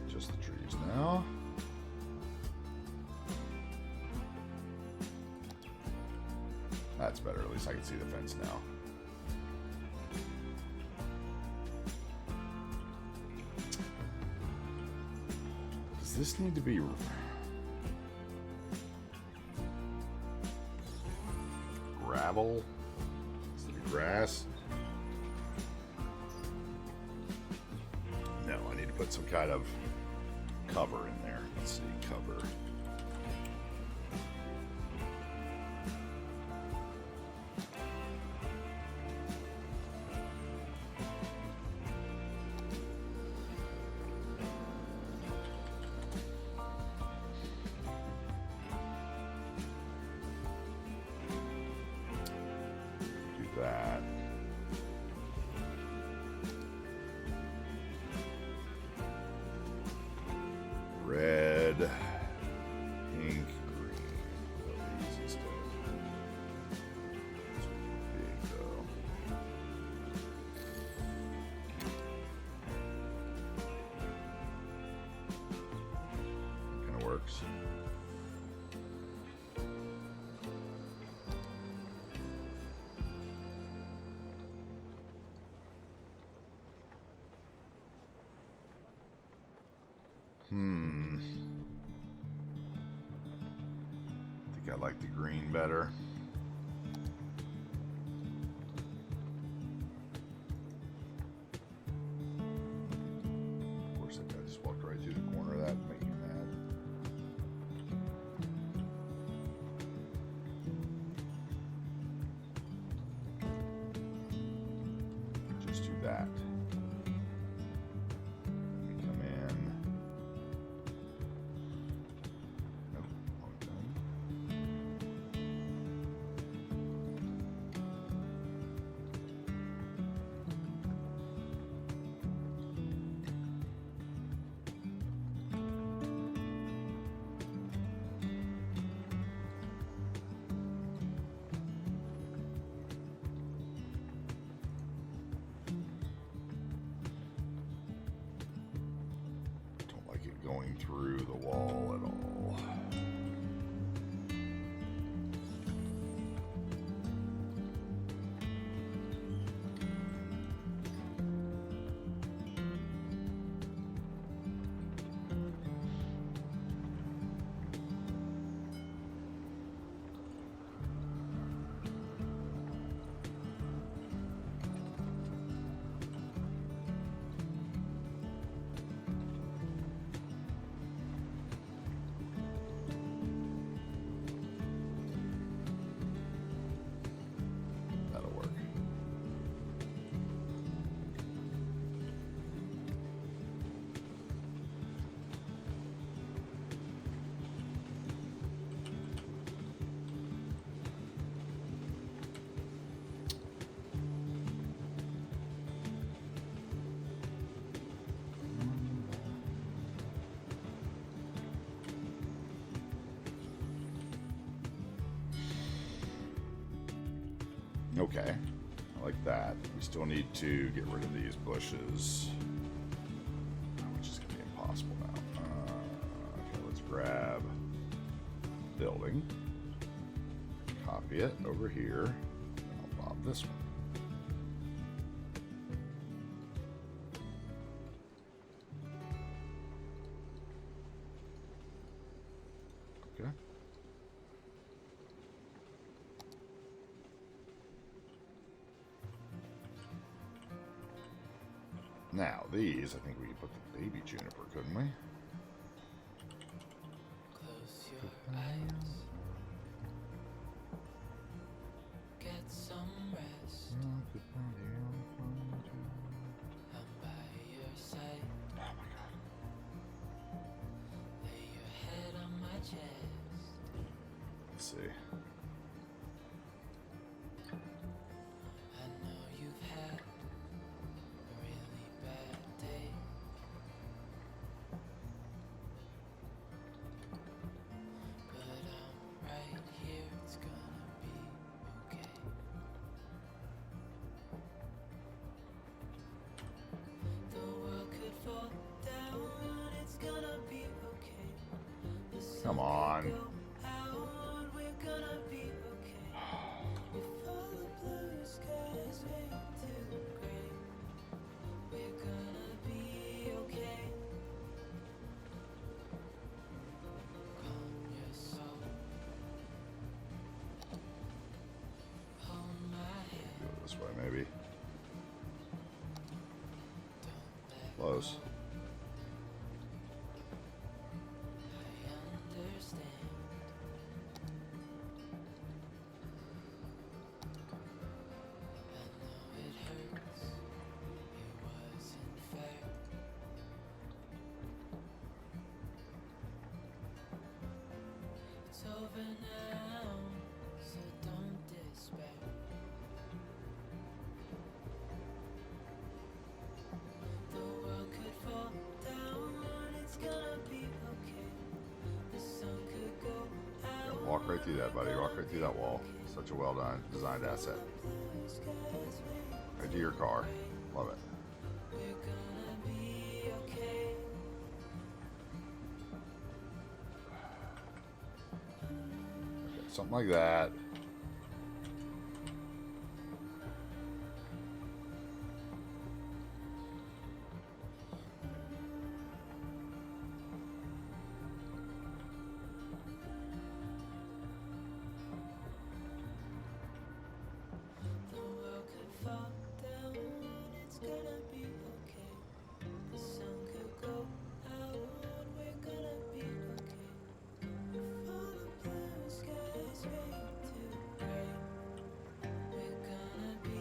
Just the trees now. That's better. At least I can see the fence now. Does this need to be gravel instead of grass? No, I need to put some kind of cover in there. Let's see, cover. Do that. Red, pink, green. These instead. Big though. works. I think I like the green better. Of course, that guy just walked right through the corner of that and made me mad. Just do that. Going through the wall at all. Okay, I like that. We still need to get rid of these bushes, which is going to be impossible now. Okay, let's grab building, copy it over here, and I'll pop this one. Okay. Now, these, I think we could put the baby juniper, couldn't we? Close your eyes. Get some rest. I'm by your side. Oh my god. Lay your head on my chest. Let's see. I know you've had a really bad day. But I'm right here, it's gonna be okay. The world could fall down, it's gonna be okay. The sun Come on. could go out, we're gonna be okay. If all the blue skies fade to gray, we're gonna be okay. Calm your soul. Hold my hand. Go this way, maybe. Don't let Close. I understand. I know it hurts. It wasn't fair. It's over now, so don't despair. The world could fall down, it's gonna be okay. The sun could go Yeah, out. walk right through that, buddy. Walk right through that wall. Such a well done, designed asset. Blue skies fade. Right to your car. Love it. We're gonna be okay. something like that. The world could fall down, it's gonna be okay. The sun could go out, we're gonna be okay. If all the blue skies fade to gray, we're gonna be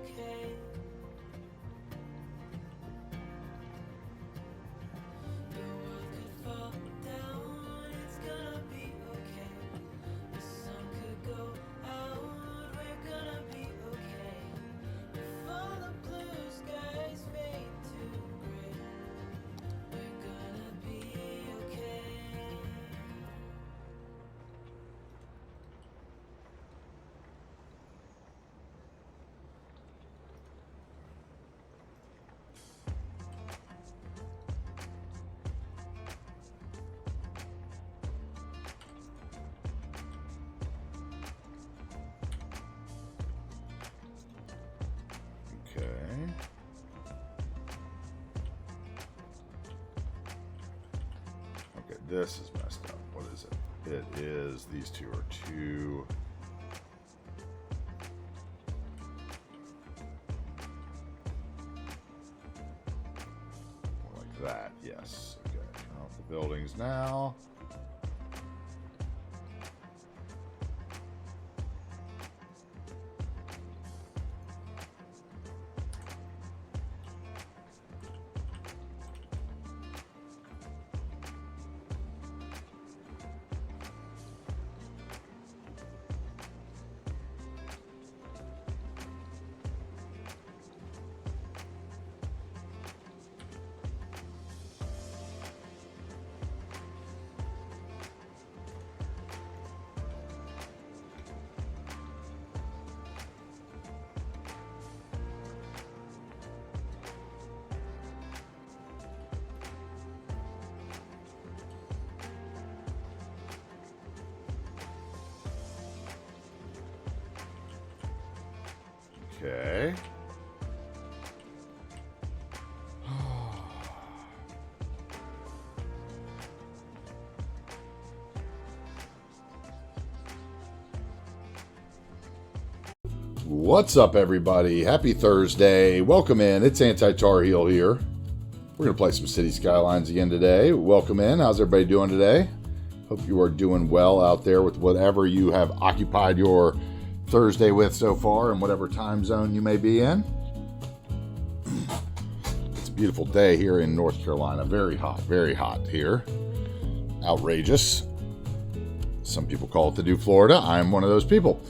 okay. The world could fall down, it's gonna be okay. The sun could go out, we're gonna be okay. If all the blue skies fade to gray, we're gonna be okay. Okay. Okay, this is messed up. What is it? It is, these two are two. More like that, yes. Okay, turn off the buildings now. Okay. What's up, everybody? Happy Thursday. Welcome in. It's AntiTarheel here. We're going to play some City Skylines again today. Welcome in. How's everybody doing today? Hope you are doing well out there with whatever you have occupied your Thursday with so far and whatever time zone you may be in. It's a beautiful day here in North Carolina. Very hot here. Outrageous. Some people call it the new Florida. I'm one of those people.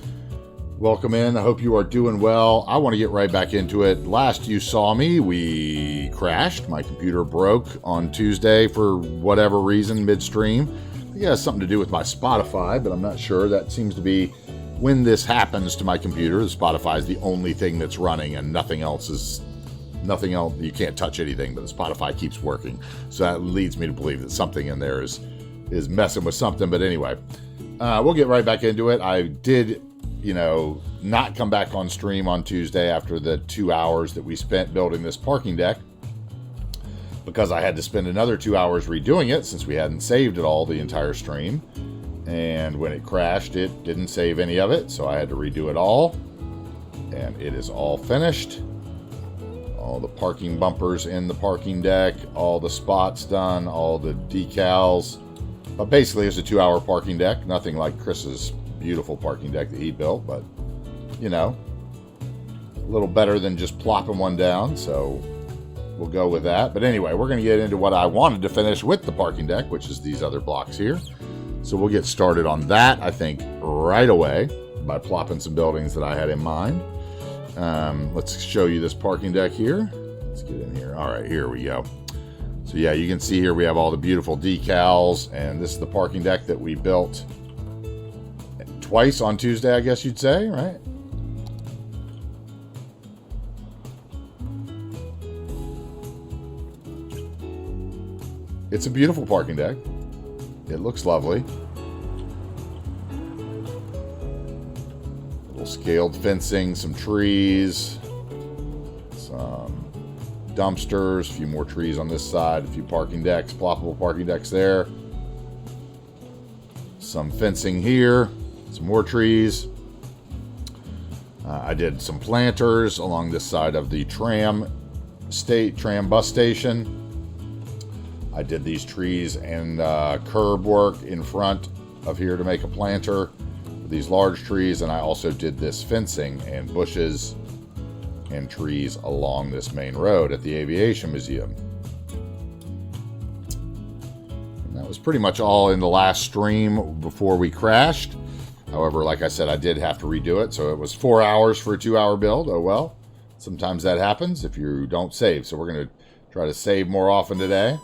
Welcome in. I hope you are doing well. I want to get right back into it. Last you saw me, we crashed. My computer broke on Tuesday for whatever reason midstream. I think it has something to do with my Spotify, but I'm not sure. That seems to be when this happens to my computer. The Spotify is the only thing that's running and nothing else. You can't touch anything, but the Spotify keeps working. So that leads me to believe that something in there is messing with something. But anyway, we'll get right back into it. I did, not come back on stream on Tuesday after the 2 hours that we spent building this parking deck, because I had to spend another 2 hours redoing it since we hadn't saved it all the entire stream. And when it crashed, it didn't save any of it, so I had to redo it all. And it is all finished. All the parking bumpers in the parking deck, all the spots done, all the decals. But basically, it's a 2 hour parking deck. Nothing like Chris's beautiful parking deck that he built, but, a little better than just plopping one down, so we'll go with that. But anyway, we're going to get into what I wanted to finish with the parking deck, which is these other blocks here. So we'll get started on that, I think, right away by plopping some buildings that I had in mind. Let's show you this parking deck here. Let's get in here. All right, here we go. So yeah, you can see here we have all the beautiful decals, and this is the parking deck that we built twice on Tuesday, I guess you'd say, right? It's a beautiful parking deck. It looks lovely. scaled fencing, some trees, some dumpsters, a few more trees on this side, a few parking decks, ploppable parking decks there. Some fencing here, some more trees. I did some planters along this side of the tram bus station. I did these trees and curb work in front of here to make a planter for these large trees, and I also did this fencing and bushes and trees along this main road at the Aviation Museum. And that was pretty much all in the last stream before we crashed. However, like I said, I did have to redo it, so it was 4 hours for a 2-hour build. Oh well, sometimes that happens if you don't save. So we're going to try to save more often today.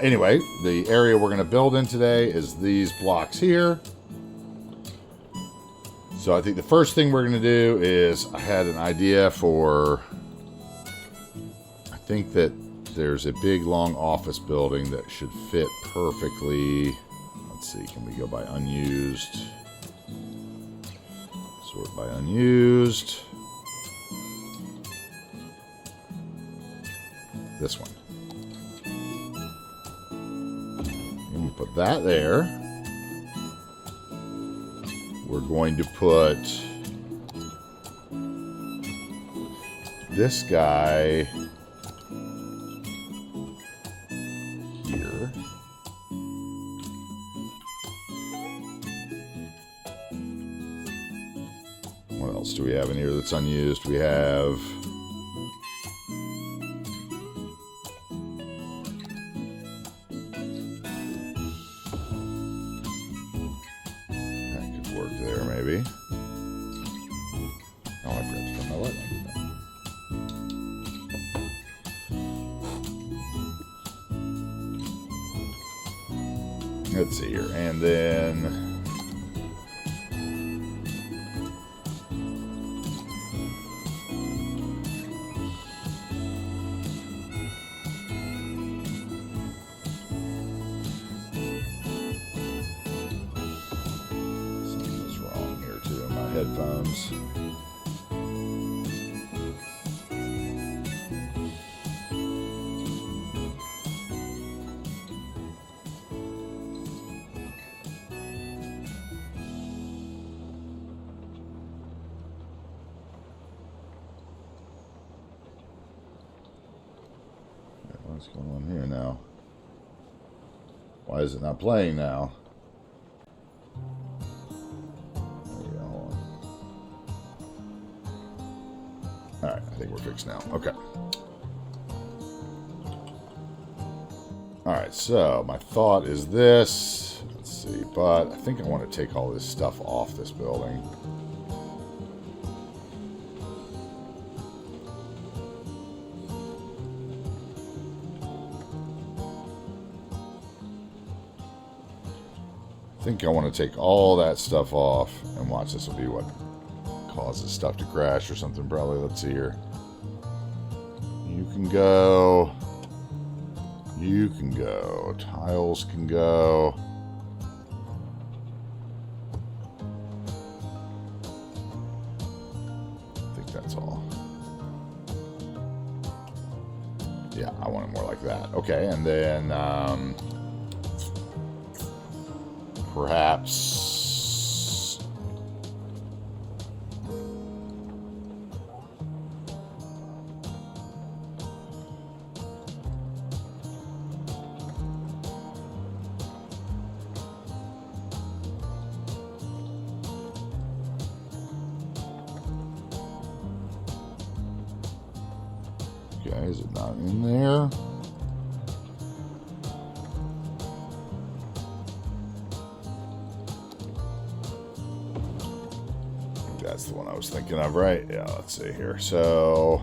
Anyway, the area we're going to build in today is these blocks here. So I think the first thing we're going to do is, I had an idea for, I think that there's a big long office building that should fit perfectly. Let's see, can we go by unused? Sort by unused. This one. And we put that there. We're going to put this guy here. What else do we have in here that's unused? We have maybe. Oh, I forgot to turn my light on. Let's see here. And then headphones. What's going on here now? Why is it not playing now? Alright, I think we're fixed now. Okay. Alright, so my thought is this. Let's see, but I think I want to take all this stuff off this building. I think I want to take all that stuff off, and watch, this will be what causes stuff to crash or something probably. Let's see here. You can go. You can go. Tiles can go. I think that's all. Yeah, I want it more like that. Okay, and then perhaps okay, is it not in there? That's the one I was thinking of, right? Yeah, let's see here. So,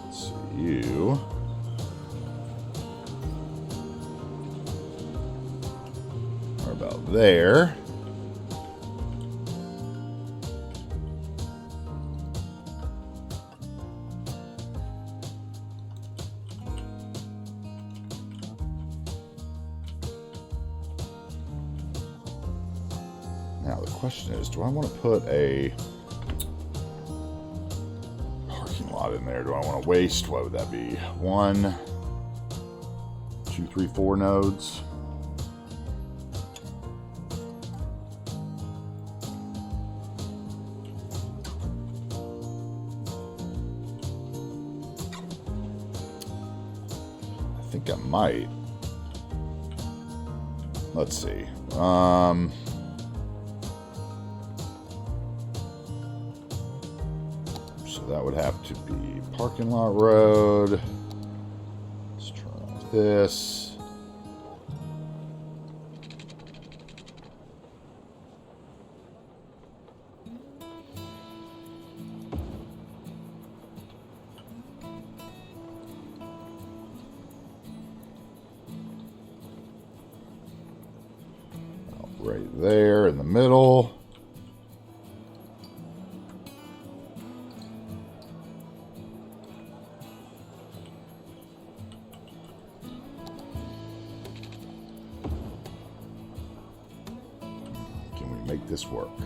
let's see, you are about there. Now the question is, do I want to put a parking lot in there? Do I want to waste, what would that be? 1, 2, 3, 4 nodes? I think I might. Let's see. So that would have to be parking lot road. Let's turn off this. Right there in the middle. Can we make this work? I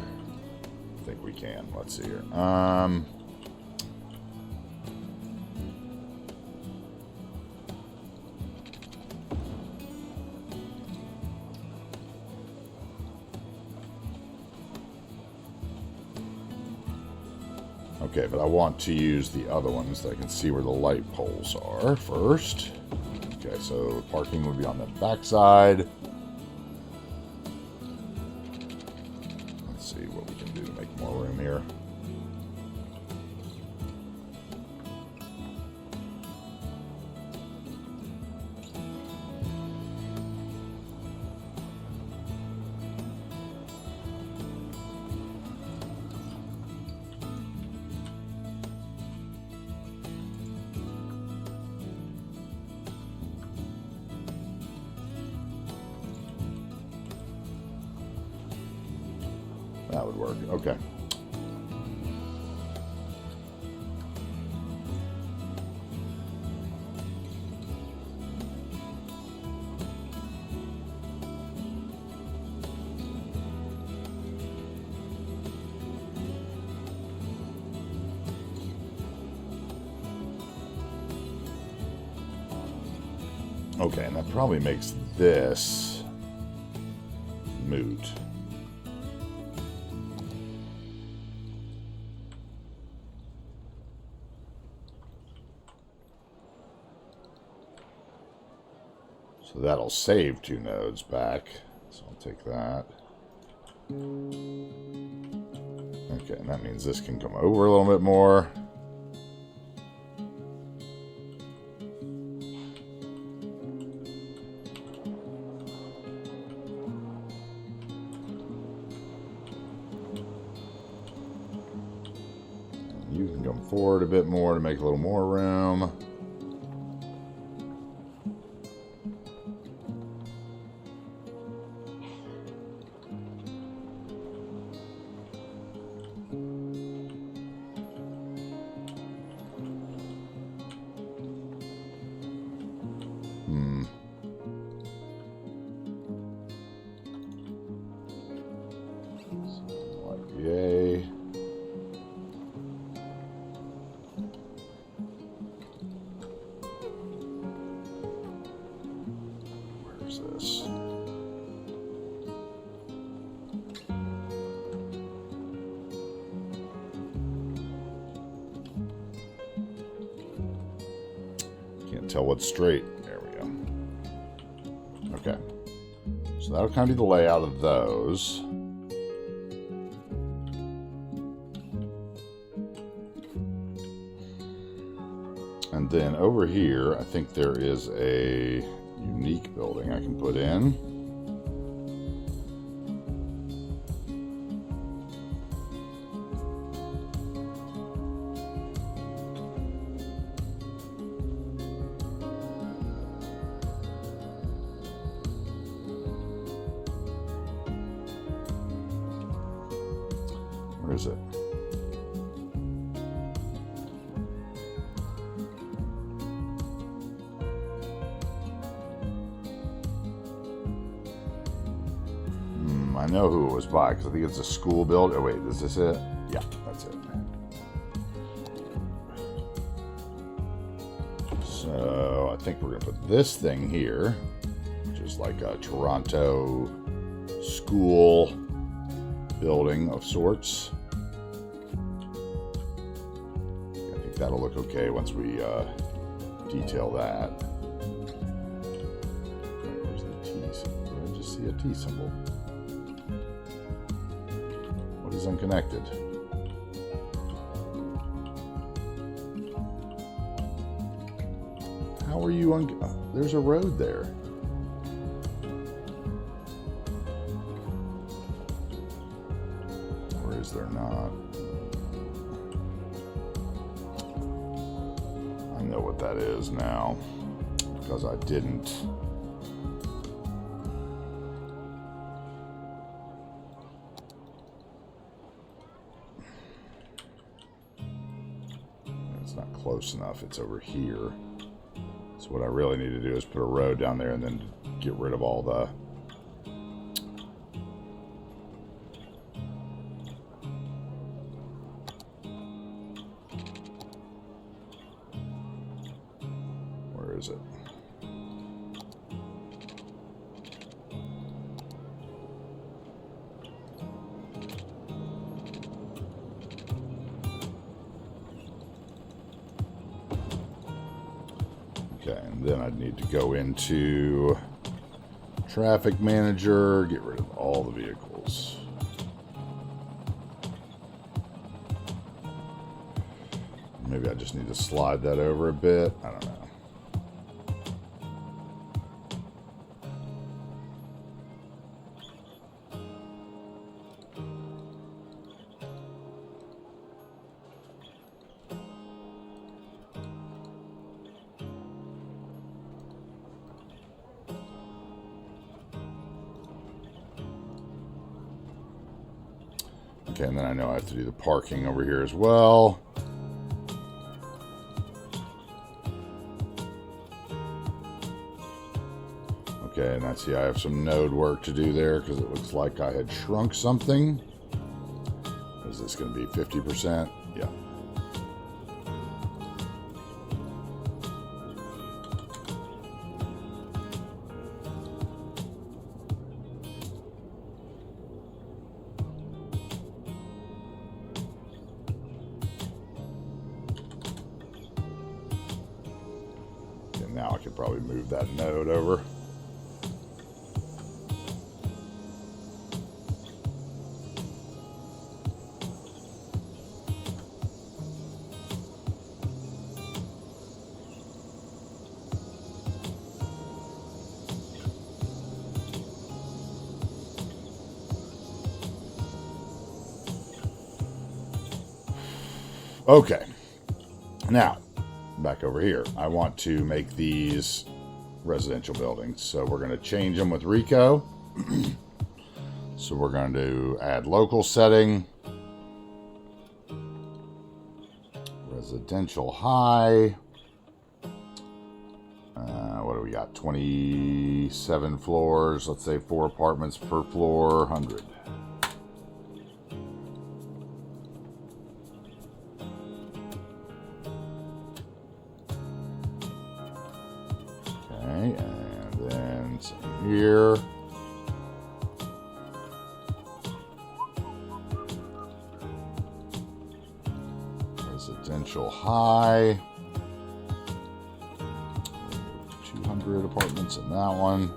think we can. Let's see here. Okay, but I want to use the other ones that I can see where the light poles are first. Okay, so parking would be on the back side. Let's see what we can do to make more room here. That would work. Okay. Okay, and that probably makes this moot. So that'll save 2 nodes back. So I'll take that. Okay, and that means this can come over a little bit more. And you can come forward a bit more to make a little more room. Yay. Where's this? Can't tell what's straight. There we go. Okay. So that'll kind of be the layout of those. And then over here, I think there is a unique building I can put in. Where is it? I know who it was by because I think it's a school build. Oh wait, is this it? Yeah, that's it. So I think we're gonna put this thing here, which is like a Toronto school building of sorts. I think that'll look okay once we detail that. Where's the T symbol? Did I just see a T symbol? What is unconnected? How are you there's a road there. Or is there not? I know what that is now because I didn't. It's not close enough. It's over here. So what I really need to do is put a road down there and then get rid of all the where is it? Okay, and then I'd need to go into traffic manager, get rid of all the vehicles. Maybe I just need to slide that over a bit. I don't know. Okay, and then I know I have to do the parking over here as well. Okay, and I see I have some node work to do there because it looks like I had shrunk something. Is this going to be 50%? Yeah. And now I could probably move that node over. Okay, now back over here. I want to make these residential buildings, so we're going to change them with Rico. So we're going to add local setting, residential high. What do we got? 27 floors. Let's say 4 apartments per floor, 100. And then here, residential high, 200 apartments in that one.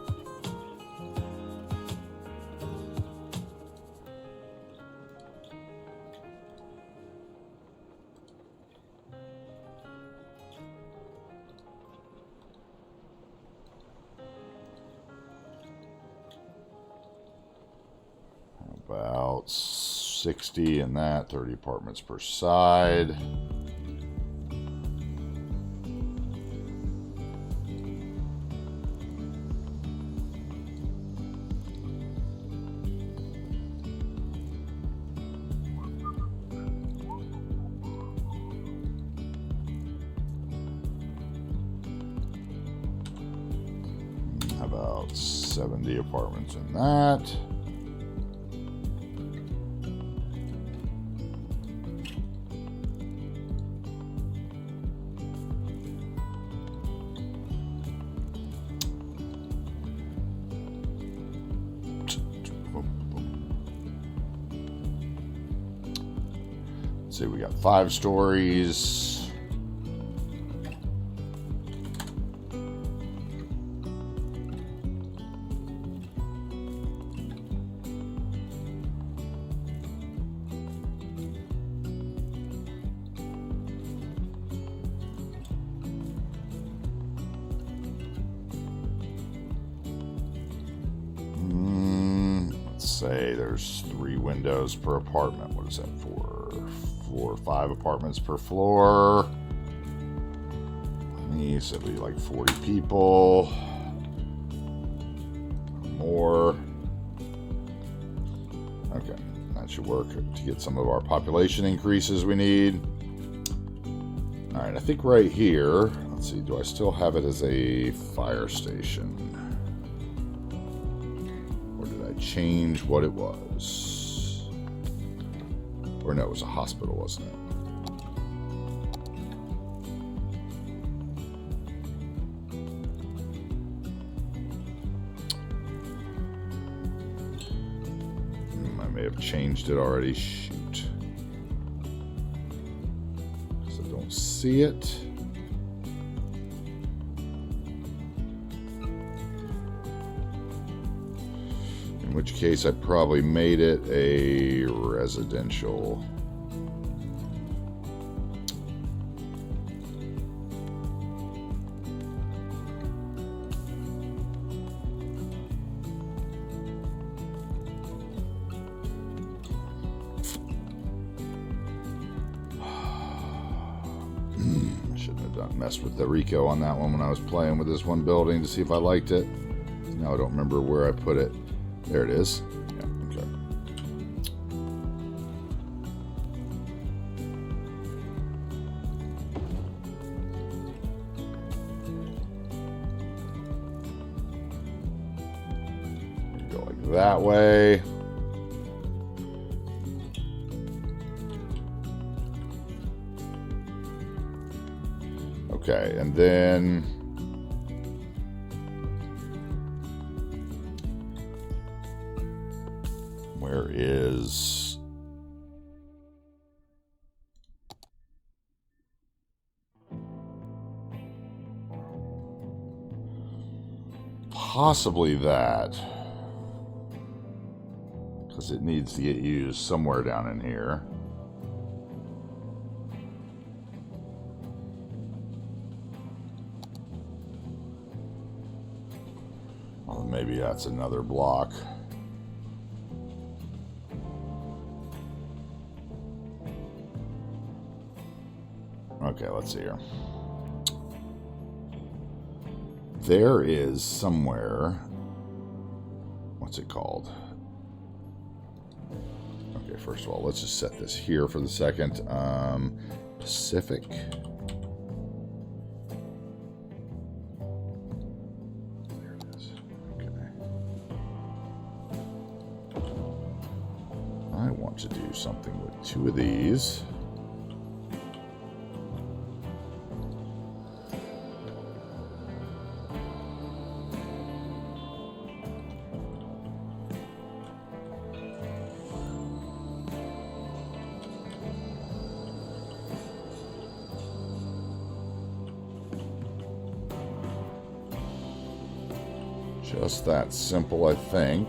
About 60 in that, 30 apartments per side. About 70 apartments in that. see, we got 5 stories. Say there's 3 windows per apartment. What is that for? 4 or 5 apartments per floor. These would be like 40 people. More. Okay, that should work to get some of our population increases we need. All right, I think right here, let's see, do I still have it as a fire station? Change what it was. Or no, it was a hospital, wasn't it? I may have changed it already. Shoot. So I don't see it. In which case I probably made it a residential. Shouldn't have messed with the Rico on that one when I was playing with this one building to see if I liked it. Now I don't remember where I put it. There it is. Yeah, okay. Go like that way. Okay, and then where is possibly that, because it needs to get used somewhere down in here. Well, maybe that's another block. Okay, let's see here. There is somewhere, what's it called? Okay, first of all, let's just set this here for the second. Pacific. There it is. Okay. I want to do something with 2 of these. Just that simple, I think.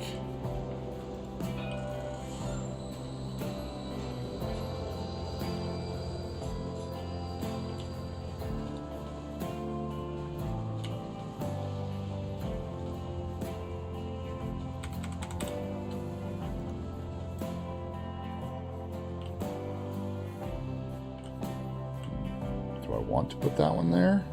Do I want to put that one there?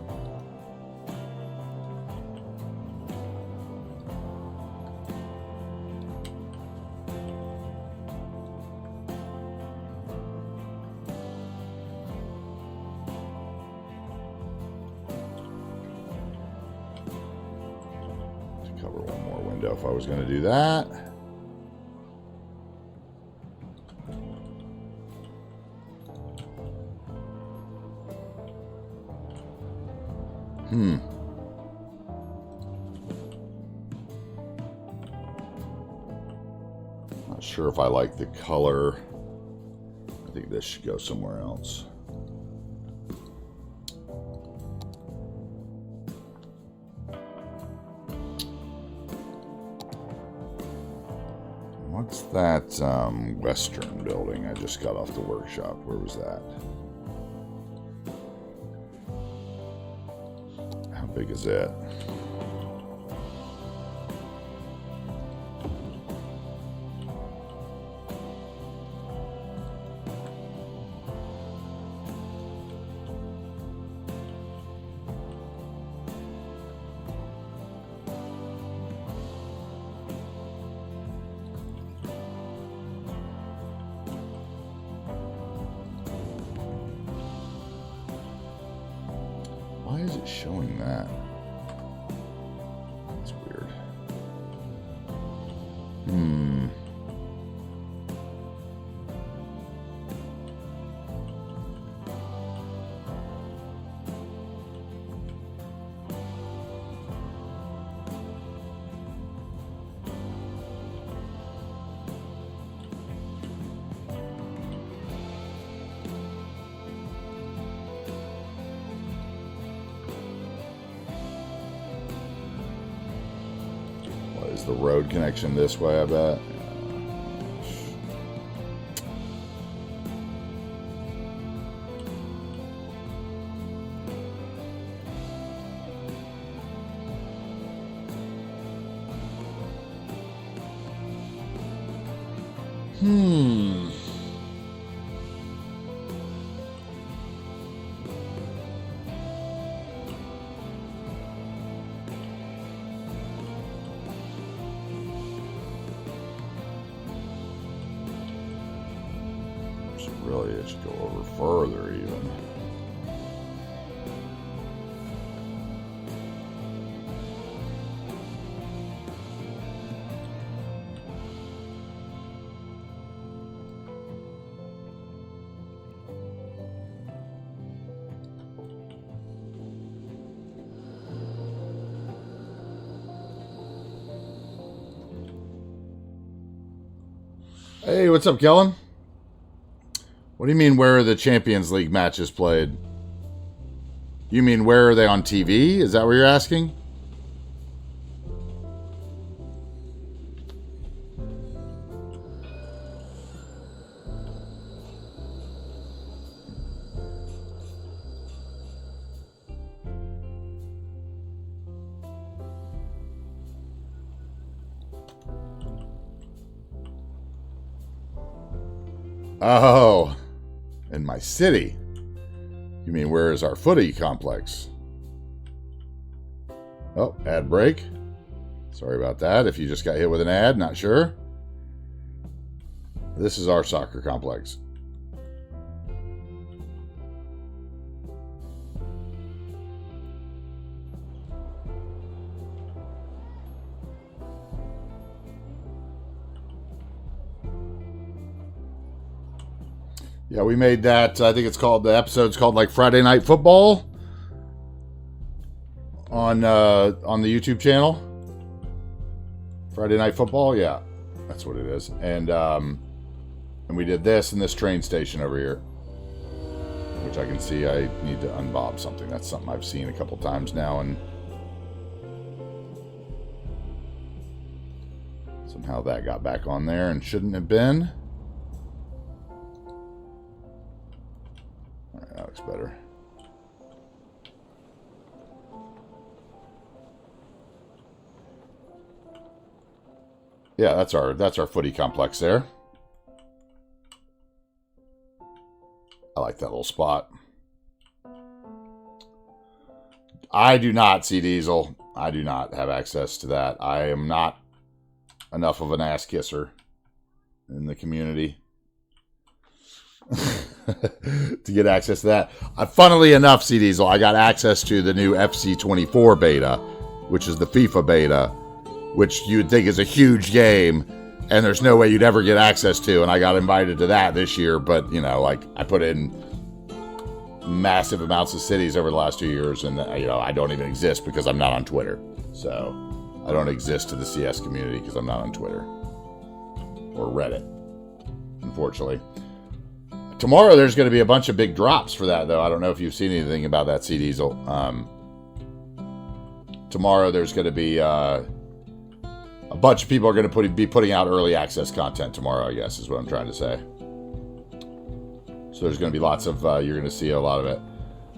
Cover one more window if I was going to do that. Not sure if I like the color I think this should go somewhere else. What's that western building I just got off the workshop? Where was that? How big is it? Why is it showing that? That's weird. Is the road connection this way, I bet? Really, it should go over further even. Hey, what's up, Kellen? What do you mean, where are the Champions League matches played? You mean, where are they on TV? Is that what you're asking? Oh, in my city. You mean, where is our footy complex? Oh, ad break. Sorry about that. If you just got hit with an ad, not sure. This is our soccer complex. Yeah, we made that. I think it's called, the episode's called like Friday Night Football on the YouTube channel. Friday Night Football, yeah, that's what it is. And we did this in this train station over here, which I can see I need to unbob something. That's something I've seen a couple times now, and somehow that got back on there and shouldn't have been. All right, that looks better. Yeah, that's our footy complex there. I like that little spot. I do not see Diesel. I do not have access to that. I am not enough of an ass kisser in the community to get access to that. Funnily enough, C Diesel, I got access to the new FC24 beta, which is the FIFA beta, which you would think is a huge game, and there's no way you'd ever get access to, and I got invited to that this year, but, you know, like, I put in massive amounts of cities over the last 2 years, and, you know, I don't even exist because I'm not on Twitter. So, I don't exist to the CS community because I'm not on Twitter. Or Reddit, unfortunately. Tomorrow there's going to be a bunch of big drops for that, though. I don't know if you've seen anything about that, C Diesel. Tomorrow there's going to be a bunch of people are going to be putting out early access content tomorrow, I guess, is what I'm trying to say. So there's going to be lots of, you're going to see a lot of it.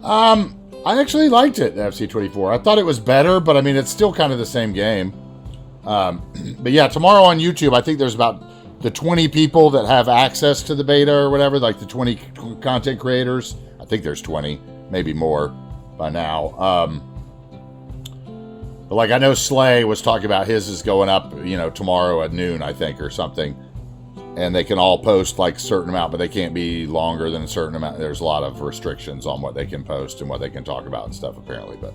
I actually liked it, FC24. I thought it was better, but I mean, it's still kind of the same game. But yeah, tomorrow on YouTube, I think there's about the 20 people that have access to the beta or whatever, like the 20 content creators. I think there's 20, maybe more by now. But like I know Slay was talking about his is going up, you know, tomorrow at noon, I think, or something. And they can all post like a certain amount, but they can't be longer than a certain amount. There's a lot of restrictions on what they can post and what they can talk about and stuff, apparently. But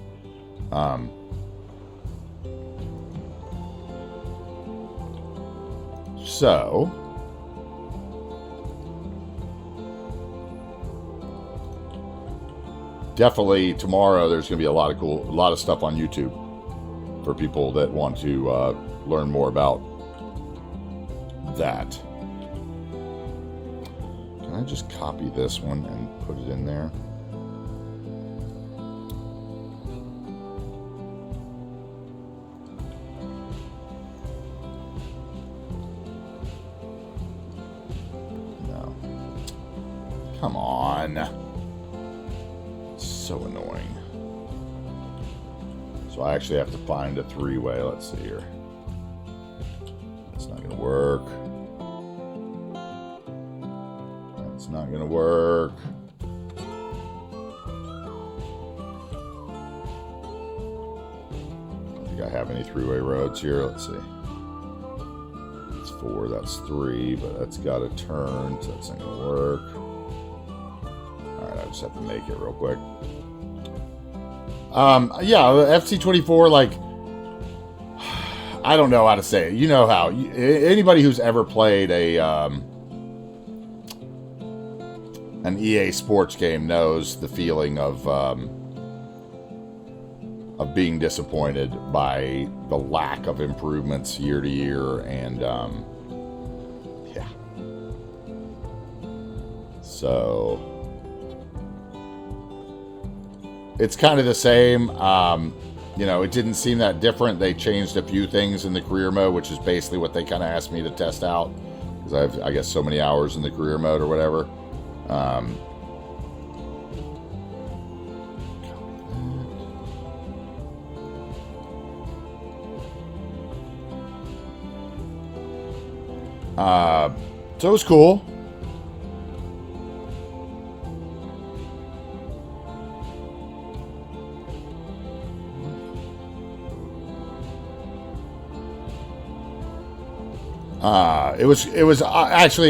so definitely tomorrow there's going to be a lot of stuff on YouTube for people that want to learn more about that. Can I just copy this one and put it in there? No. Come on. It's so annoying. So I actually have to find a three-way. Let's see here. It's not going to work. It's not going to work. I don't think I have any three-way roads here. Let's see. It's 4, that's 3, but that's got to turn, so that's not going to work. Alright, I just have to make it real quick. Yeah, FC24, like, I don't know how to say it. You know how. Anybody who's ever played an EA Sports game knows the feeling of being disappointed by the lack of improvements year to year, and yeah. So it's kind of the same. You know, it didn't seem that different. They changed a few things in the career mode, which is basically what they kind of asked me to test out, because I have, I guess, so many hours in the career mode or whatever. So it was cool. It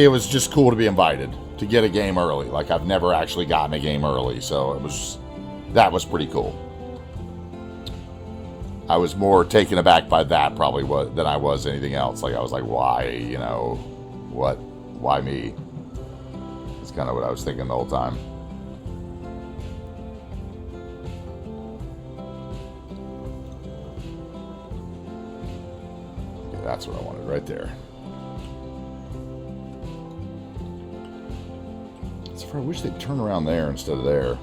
was just cool to be invited to get a game early. Like, I've never actually gotten a game early, so that was pretty cool. I was more taken aback by that probably than I was anything else. Like, I was like, why, you know, why me? That's kind of what I was thinking the whole time. Okay, that's what I wanted right there. I wish they'd turn around there instead of there.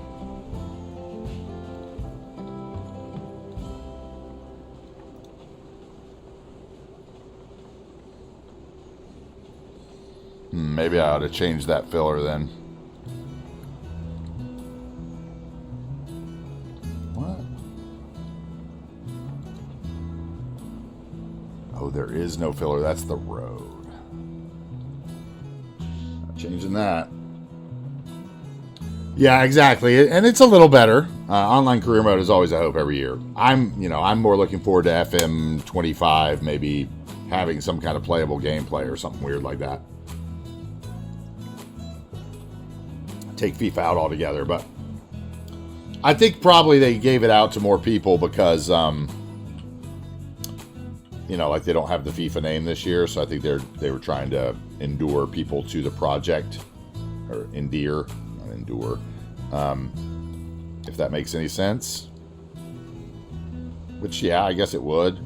Maybe I ought to change that filler then. What? Oh, there is no filler. That's the road. Not changing that. Yeah, exactly, and it's a little better. Online career mode is always a hope every year. I'm more looking forward to FM 25, maybe having some kind of playable gameplay or something weird like that. Take FIFA out altogether, but I think probably they gave it out to more people because, like they don't have the FIFA name this year, so I think they were trying to endure people to the project, or endear. Endure, if that makes any sense. Which, yeah, I guess it would.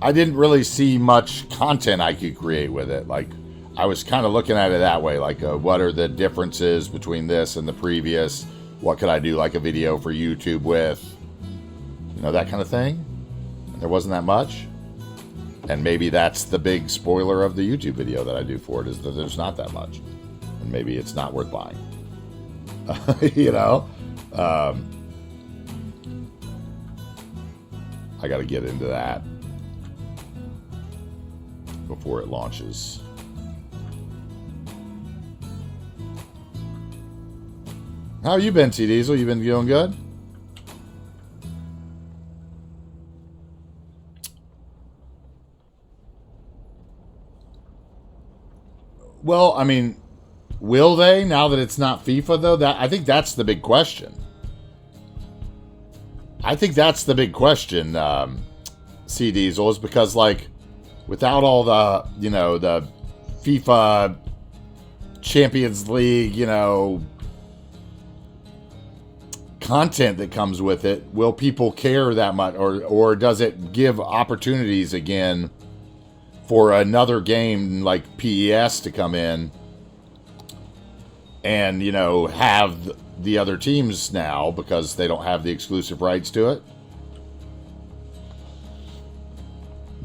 I didn't really see much content I could create with it. Like, I was kind of looking at it that way. Like, what are the differences between this and the previous? What could I do, like a video for YouTube with? You know, that kind of thing. There wasn't that much. And maybe that's the big spoiler of the YouTube video that I do for it, is that there's not that much. And maybe it's not worth buying. You know? I got to get into that before it launches. How you been, T Diesel? You been doing good? Well, I mean, will they, now that it's not FIFA, though? I think that's the big question. I think that's the big question, C Diesel, is because, like, without all the, you know, the FIFA Champions League, you know, content that comes with it, will people care that much, or does it give opportunities again for another game like PES to come in and, you know, have the other teams now because they don't have the exclusive rights to it?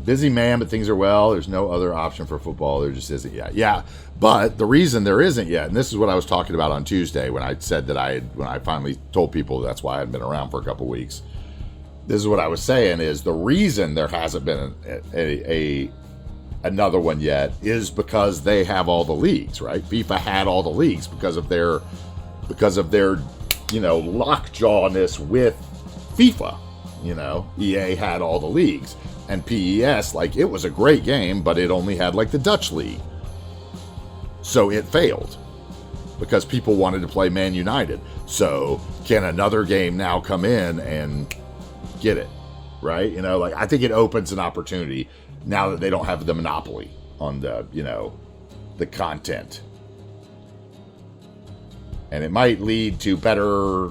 Busy man, but things are well. There's no other option for football. There just isn't yet. Yeah, but the reason there isn't yet, and this is what I was talking about on Tuesday when I said that when I finally told people that's why I hadn't been around for a couple weeks. This is what I was saying, is the reason there hasn't been another one yet is because they have all the leagues, right? FIFA had all the leagues because of their, you know, lockjawedness with FIFA. You know, EA had all the leagues. And PES, like, it was a great game, but it only had, like, the Dutch league. So it failed. Because people wanted to play Man United. So, can another game now come in and get it? Right? You know, like, I think it opens an opportunity now that they don't have the monopoly on the, you know, the content. And it might lead to better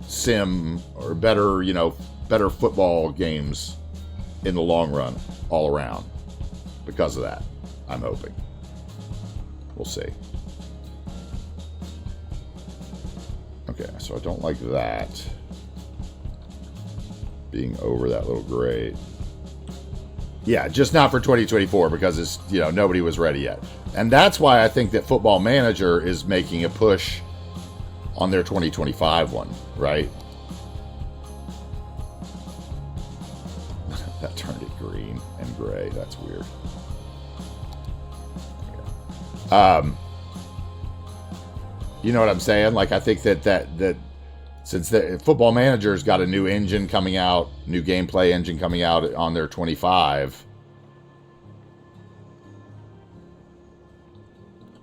sim or better, you know, better football games in the long run, all around, because of that. I'm hoping. We'll see. Okay, so I don't like that being over that little grade. Yeah, just not for 2024 because it's, you know, nobody was ready yet. And that's why I think that Football Manager is making a push on their 2025 one, right? That turned it green and gray. That's weird. You know what I'm saying? Like, I think that since the Football Manager's got a new engine coming out, new gameplay engine coming out on their 25,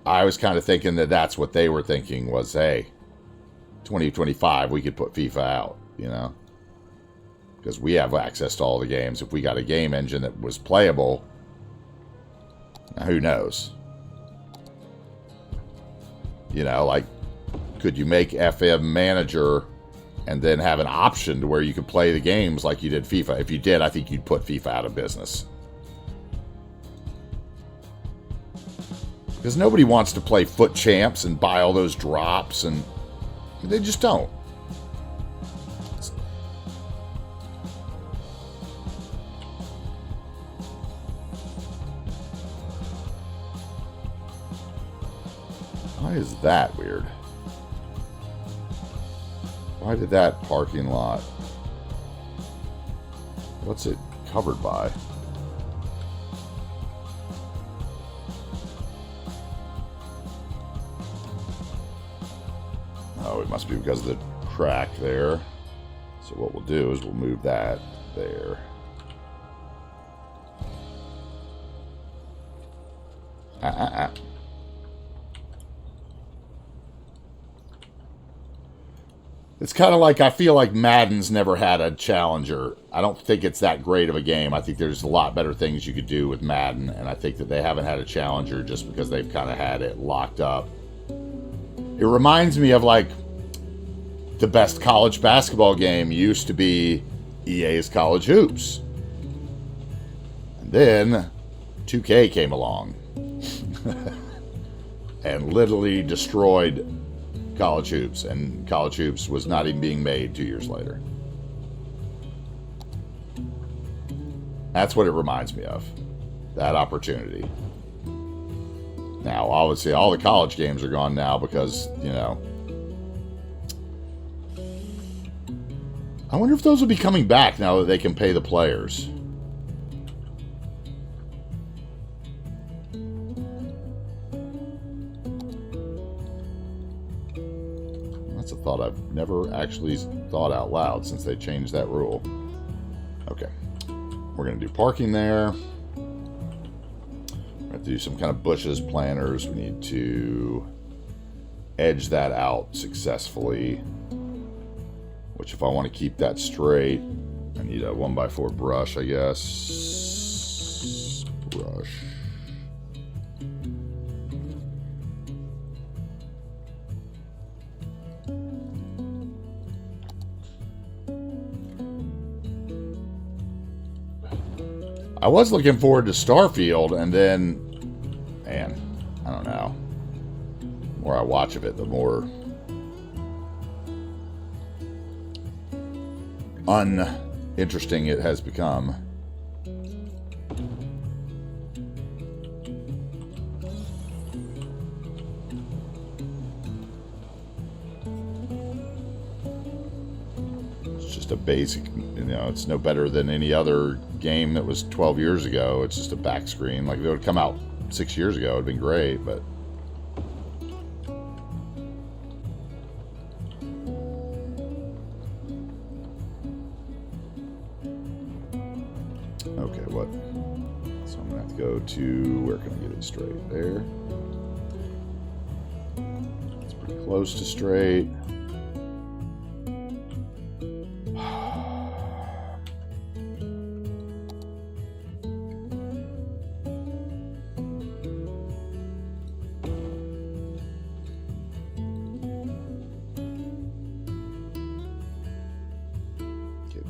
I was kind of thinking that that's what they were thinking was, hey, 2025, we could put FIFA out, you know? Because we have access to all the games. If we got a game engine that was playable, who knows? You know, like, could you make FM Manager and then have an option to where you could play the games like you did FIFA? If you did, I think you'd put FIFA out of business. Because nobody wants to play Foot Champs and buy all those drops, and they just don't. Why is that weird? Why did that parking lot? What's it covered by? Oh, it must be because of the crack there. So what we'll do is we'll move that there. It's kind of like, I feel like Madden's never had a challenger. I don't think it's that great of a game. I think there's a lot better things you could do with Madden, and I think that they haven't had a challenger just because they've kind of had it locked up. It reminds me of, like, the best college basketball game used to be EA's College Hoops. And then 2K came along and literally destroyed college hoops, and college hoops was not even being made 2 years later. That's what it reminds me of, that opportunity. Now, obviously, all the college games are gone now because, you know, I wonder if those will be coming back now that they can pay the players. That's a thought I've never actually thought out loud since they changed that rule. Okay. We're going to do parking there. We have to do some kind of bushes, planters. We need to edge that out successfully. Which, if I want to keep that straight, I need a 1x4 brush, I guess. Brush. I was looking forward to Starfield, and then, man, I don't know. The more I watch of it, the more uninteresting it has become. It's just a basic, you know, it's no better than any other game that was 12 years ago. It's just a back screen. Like, if it would come out 6 years ago, it would have been great, but okay, what? So I'm gonna have to go to, where can I get it straight? There. It's pretty close to straight.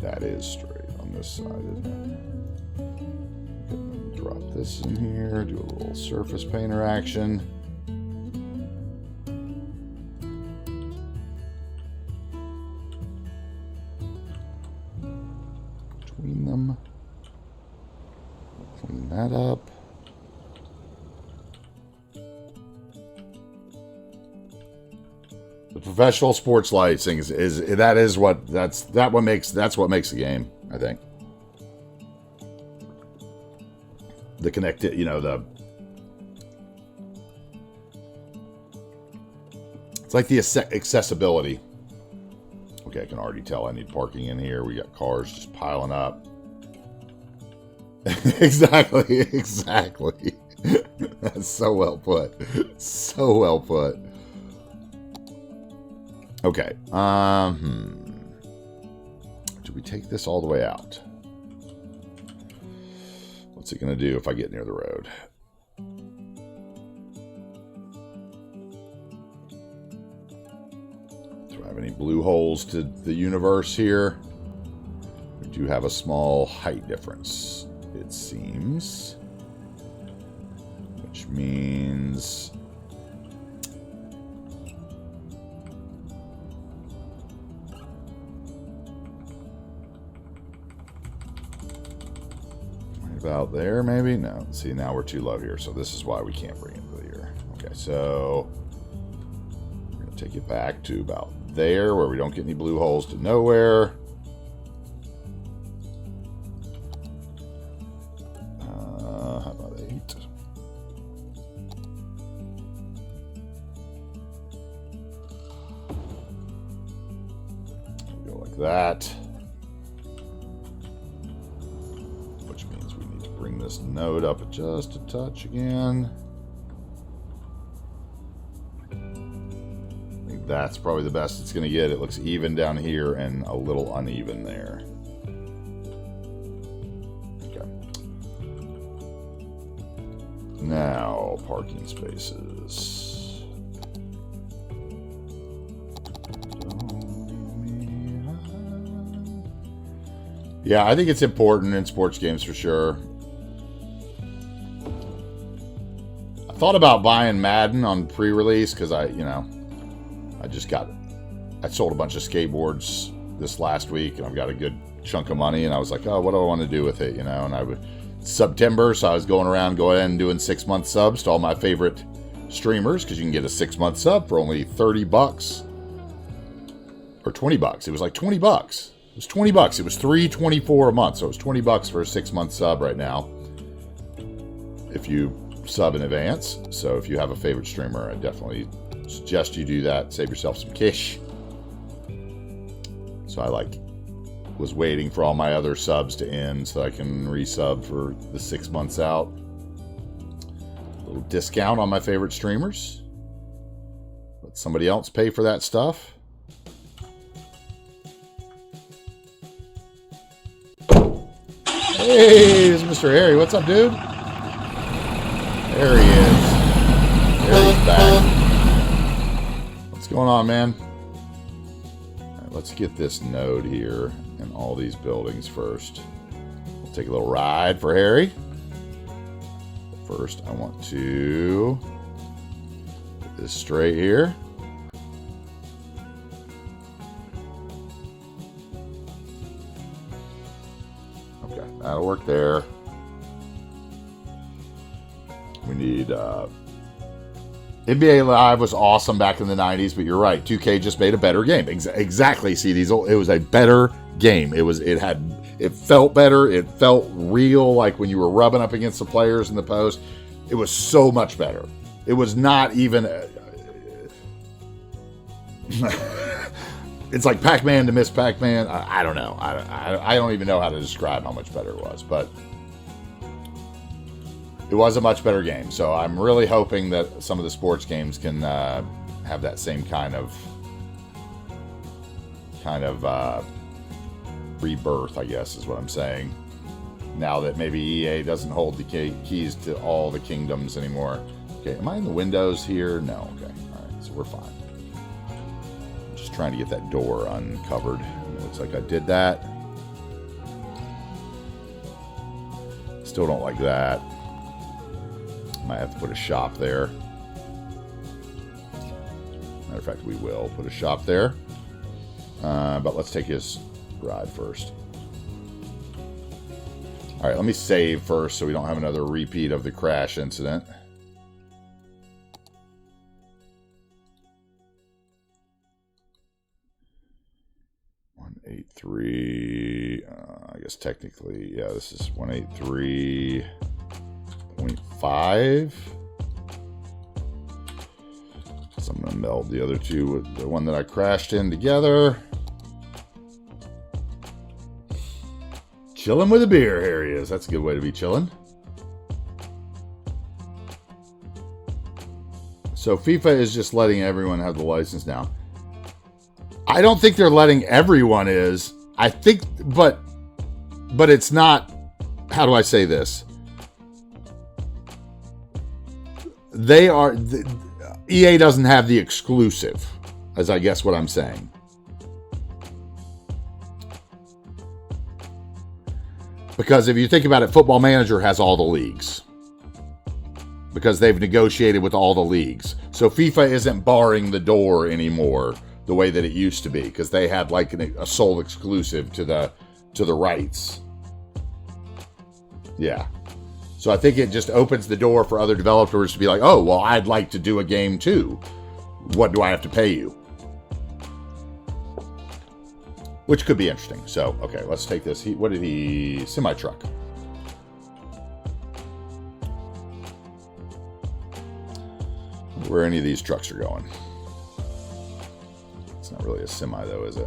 That is straight on this side, isn't it? Okay, drop this in here, do a little surface painter action. Between them. Clean that up. The professional sports licensing that's what makes the game, I think. The connected, you know, it's like the accessibility. Okay, I can already tell I need parking in here. We got cars just piling up. Exactly. That's so well put. So well put. Okay. Do we take this all the way out? What's it going to do if I get near the road? Do I have any blue holes to the universe here? We do have a small height difference, it seems. Which means about there, maybe? No. See, now we're too low here, so this is why we can't bring it to here. Okay, so we're going to take it back to about there, where we don't get any blue holes to nowhere. How about 8? We'll go like that. Bring this node up just a touch again. I think that's probably the best it's going to get. It looks even down here and a little uneven there. Okay. Now, parking spaces. Yeah, I think it's important in sports games for sure. thought about buying Madden on pre-release because I sold a bunch of skateboards this last week and I've got a good chunk of money and I was like, oh, what do I want to do with it? And September, so I was going around and doing 6-month subs to all my favorite streamers because you can get a 6-month sub for only $30 or $20. It was like $20. It was $20. It was $3.24 a month, so it was $20 for a 6-month sub right now if you sub in advance. So if you have a favorite streamer, I definitely suggest you do that. Save yourself some cash. So I was waiting for all my other subs to end so I can resub for the 6 months out. A little discount on my favorite streamers. Let somebody else pay for that stuff. Hey, this is Mr. Harry. What's up, dude? There he is. Harry's back. What's going on, man? All right, let's get this node here and all these buildings first. We'll take a little ride for Harry. First, I want to get this straight here. Okay, that'll work there. We need NBA Live was awesome back in the 90s, but you're right. 2K just made a better game. Exactly, see these. It was a better game. It felt better. It felt real, like when you were rubbing up against the players in the post. It was so much better. It was not even. It's like Pac-Man to Miss Pac-Man. I don't know. I don't even know how to describe how much better it was, but it was a much better game. So I'm really hoping that some of the sports games can have that same kind of rebirth, I guess is what I'm saying. Now that maybe EA doesn't hold the keys to all the kingdoms anymore. Okay, am I in the windows here? No. Okay, all right, so we're fine. I'm just trying to get that door uncovered. It looks like I did that. Still don't like that. Might have to put a shop there. Matter of fact, we will put a shop there. But let's take his ride first. All right, let me save first so we don't have another repeat of the crash incident. .183. I guess technically, yeah, this is 183.5. So I'm going to meld the other two with the one that I crashed in together. Chilling with a beer, here he is. That's a good way to be chilling. So FIFA is just letting everyone have the license now. I don't think they're letting everyone is. I think, but it's not, how do I say this? They are, EA doesn't have the exclusive, as I guess what I'm saying. Because if you think about it, Football Manager has all the leagues. Because they've negotiated with all the leagues. So FIFA isn't barring the door anymore the way that it used to be. Because they had like a sole exclusive to the rights. Yeah. So I think it just opens the door for other developers to be like, oh, well, I'd like to do a game too. What do I have to pay you? Which could be interesting. So, okay, let's take this. What did he... Semi-truck. Where any of these trucks are going. It's not really a semi, though, is it?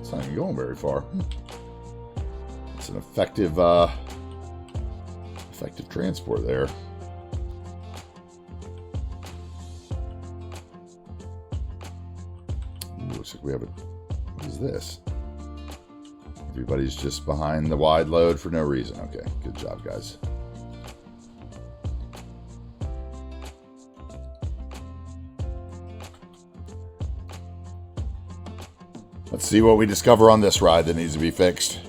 It's not even going very far. It's an effective transport there. Looks like we have a... What is this? Everybody's just behind the wide load for no reason. Okay, good job, guys. Let's see what we discover on this ride that needs to be fixed.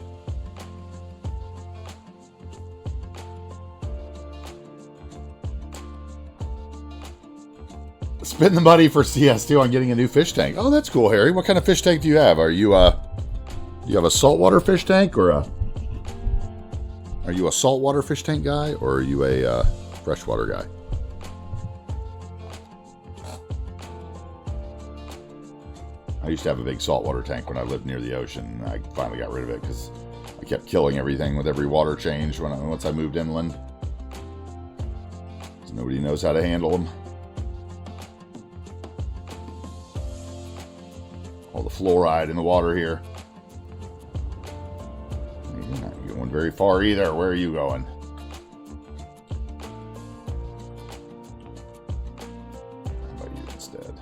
Spend the money for CS2 on getting a new fish tank. Oh, that's cool, Harry. What kind of fish tank do you have? Are you you have a saltwater fish tank, or are you a saltwater fish tank guy, or are you a freshwater guy? I used to have a big saltwater tank when I lived near the ocean. I finally got rid of it because I kept killing everything with every water change once I moved inland. Nobody knows how to handle them. All the fluoride in the water here. You're not going very far either. Where are you going? How about you instead?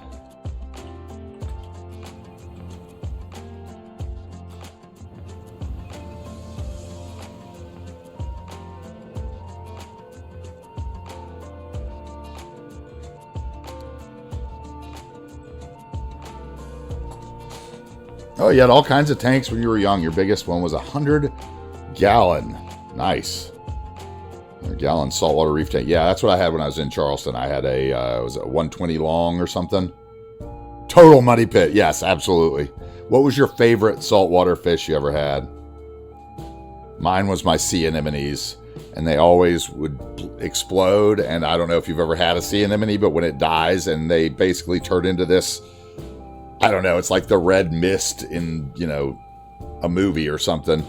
Oh, you had all kinds of tanks when you were young. Your biggest one was 100-gallon. Nice. 100-gallon saltwater reef tank. Yeah, that's what I had when I was in Charleston. I had a, was it 120 long or something? Total money pit. Yes, absolutely. What was your favorite saltwater fish you ever had? Mine was my sea anemones. And they always would explode. And I don't know if you've ever had a sea anemone, but when it dies and they basically turn into this, I don't know, it's like the red mist in, you know, a movie or something.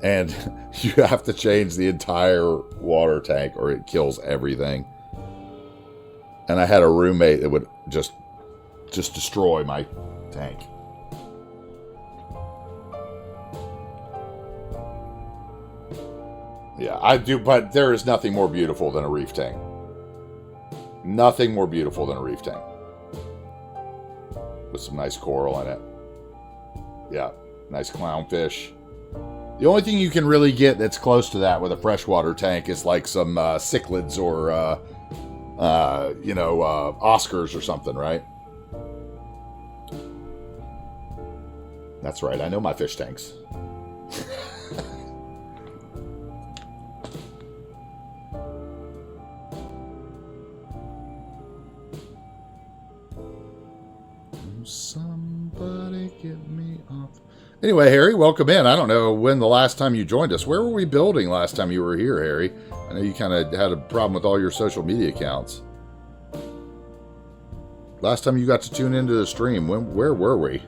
And you have to change the entire water tank or it kills everything. And I had a roommate that would just destroy my tank. Yeah, I do, but there is nothing more beautiful than a reef tank. Nothing more beautiful than a reef tank. With some nice coral in it. Yeah, nice clownfish. The only thing you can really get that's close to that with a freshwater tank is like some cichlids or, Oscars or something, right? That's right, I know my fish tanks. Somebody get me off. Anyway, Harry, welcome in. I don't know when the last time you joined us. Where were we building last time you were here, Harry? I know you kind of had a problem with all your social media accounts. Last time you got to tune into the stream, where were we?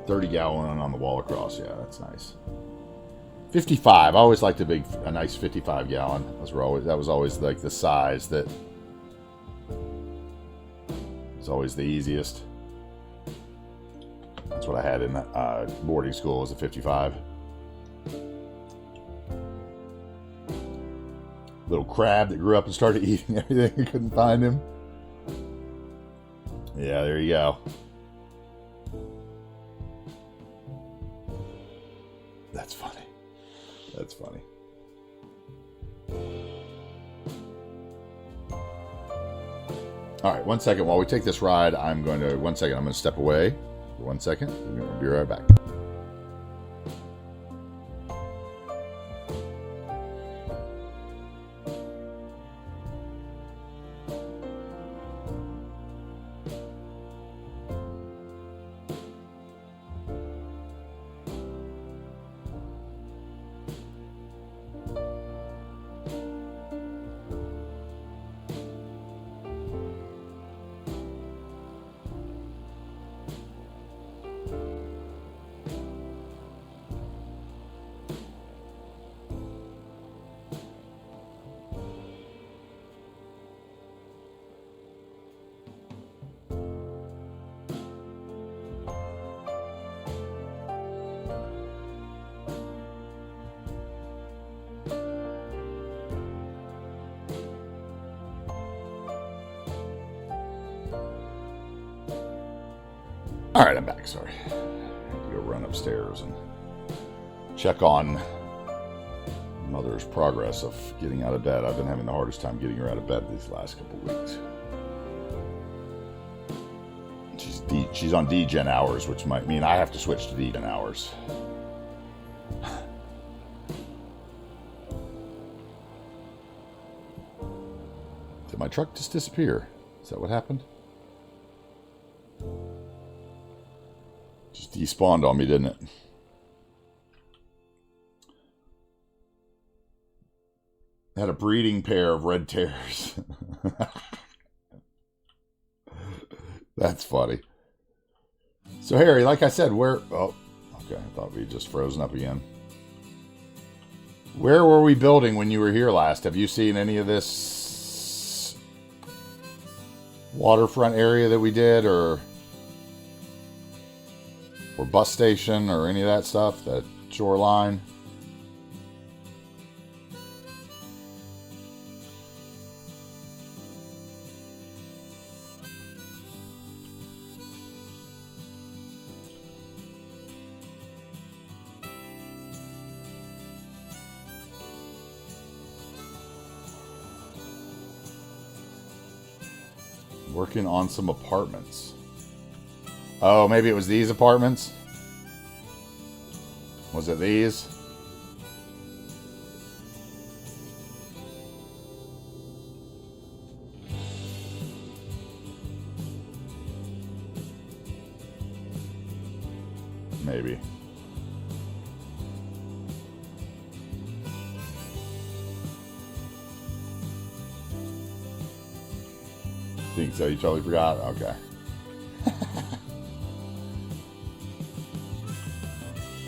30-gallon on the wall across. Yeah, that's nice. 55. I always liked a nice 55-gallon. That was always like the size that. It's always the easiest. That's what I had in boarding school, was a 55. Little crab that grew up and started eating everything. You couldn't find him. Yeah, there you go. That's funny. That's funny. All right, 1 second. While we take this ride, I'm going to step away for 1 second. I'm going to be right back. All right, I'm back. Sorry. I have to go run upstairs and check on Mother's progress of getting out of bed. I've been having the hardest time getting her out of bed these last couple of weeks. She's on D-Gen hours, which might mean I have to switch to D-Gen hours. Did my truck just disappear? Is that what happened? Just despawned on me, didn't it? Had a breeding pair of red tears. That's funny. So, Harry, like I said, where... Oh, okay. I thought we just frozen up again. Where were we building when you were here last? Have you seen any of this waterfront area that we did, or bus station, or any of that stuff? That shoreline? Working on some apartments. Oh, maybe it was these apartments? Was it these? Maybe. Think so? You totally forgot? Okay.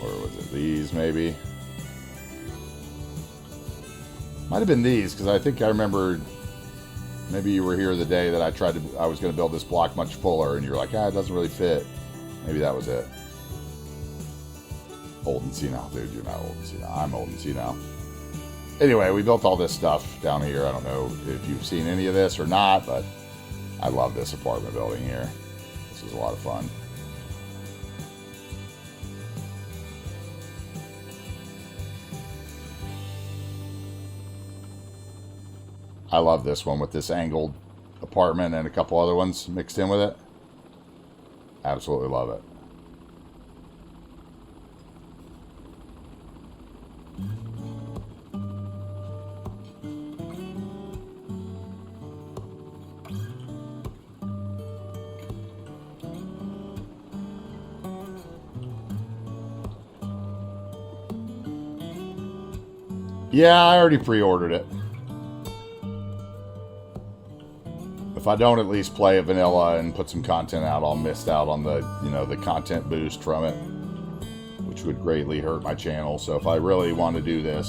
Or was it these, maybe? Might have been these, because I think I remember maybe you were here the day that I was going to build this block much fuller, and you were like, it doesn't really fit. Maybe that was it. Old and senile, dude. You're not old and senile. I'm old and senile. Anyway, we built all this stuff down here. I don't know if you've seen any of this or not, but I love this apartment building here. This is a lot of fun. I love this one with this angled apartment and a couple other ones mixed in with it. Absolutely love it. Yeah, I already pre-ordered it. If I don't at least play it vanilla and put some content out, I'll miss out on the, the content boost from it, which would greatly hurt my channel. So if I really want to do this,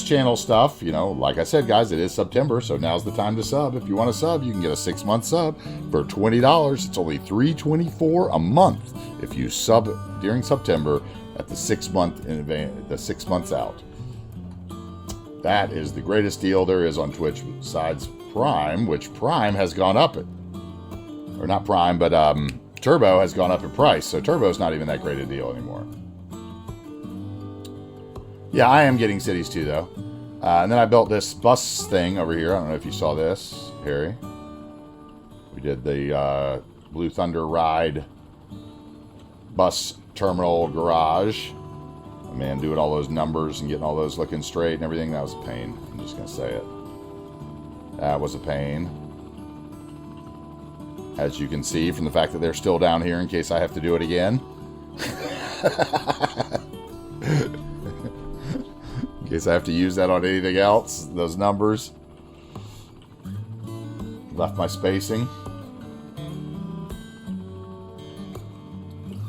channel stuff, like I said, guys, it is September, so now's the time to sub. If you want to sub, you can get a 6-month sub for $20. It's only $3.24 a month if you sub during September at the 6 months out. That is the greatest deal there is on Twitch besides Prime, which Prime has gone up or not Prime, but Turbo has gone up in price, so Turbo's not even that great a deal anymore. Yeah, I am getting cities too, though. And then I built this bus thing over here. I don't know if you saw this, Harry. We did the Blue Thunder Ride bus terminal garage. Oh, man, doing all those numbers and getting all those looking straight and everything, that was a pain. I'm just going to say it. That was a pain. As you can see from the fact that they're still down here in case I have to do it again. In case I have to use that on anything else, those numbers. Left my spacing.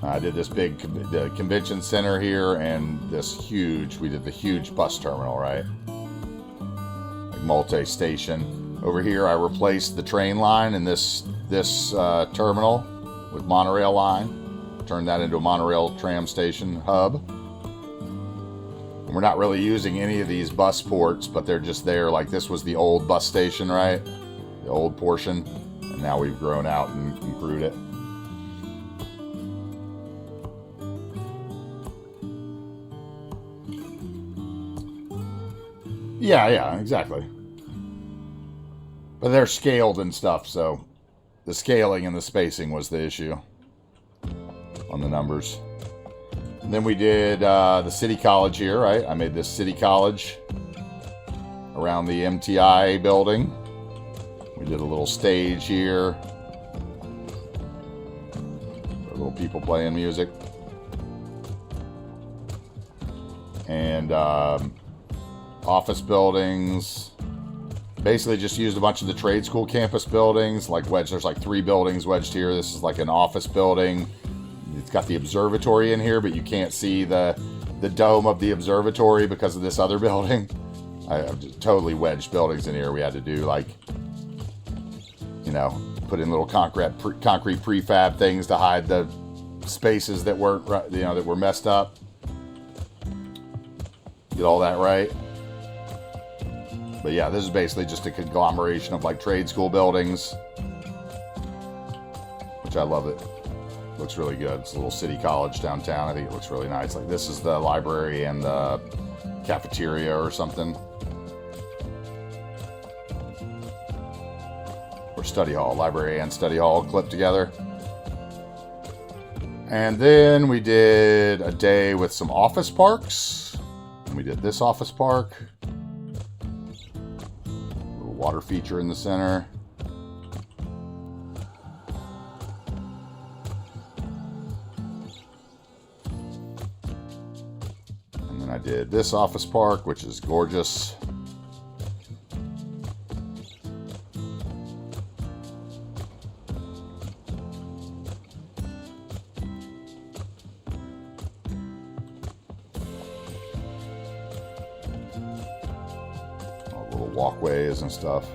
I did this big convention center here and we did the huge bus terminal, right? Like multi-station. Over here I replaced the train line in this terminal with monorail line. Turned that into a monorail tram station hub. And we're not really using any of these bus ports, but they're just there. Like this was the old bus station, right? The old portion. And now we've grown out and improved it. Yeah, exactly. But they're scaled and stuff, so the scaling and the spacing was the issue on the numbers. And then we did the City College here, right? I made this City College around the MTI building. We did a little stage here. Little people playing music. And office buildings. Basically just used a bunch of the trade school campus buildings, like wedged. There's like 3 buildings wedged here. This is like an office building. It's got the observatory in here, but you can't see the dome of the observatory because of this other building. I've just totally wedged buildings in here. We had to do like, you know, put in little concrete prefab things to hide the spaces that weren't, you know, that were messed up. Get all that right. But yeah, this is basically just a conglomeration of like trade school buildings, which I love it. Looks really good. It's a little city college downtown. I think it looks really nice. Like this is the library and the cafeteria or something. Or study hall. Library and study hall clipped together. And then we did a day with some office parks. And we did this office park. Water feature in the center. And then I did this office park, which is gorgeous. Walkways and stuff.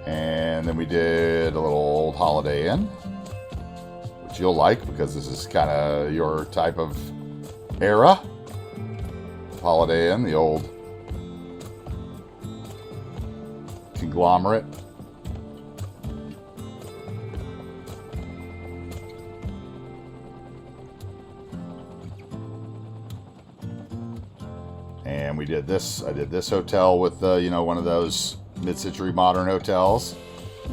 And then we did a little old Holiday Inn, which you'll like because this is kind of your type of era. Holiday Inn, the old conglomerate. And we did this. I did this hotel with, you know, one of those mid-century modern hotels.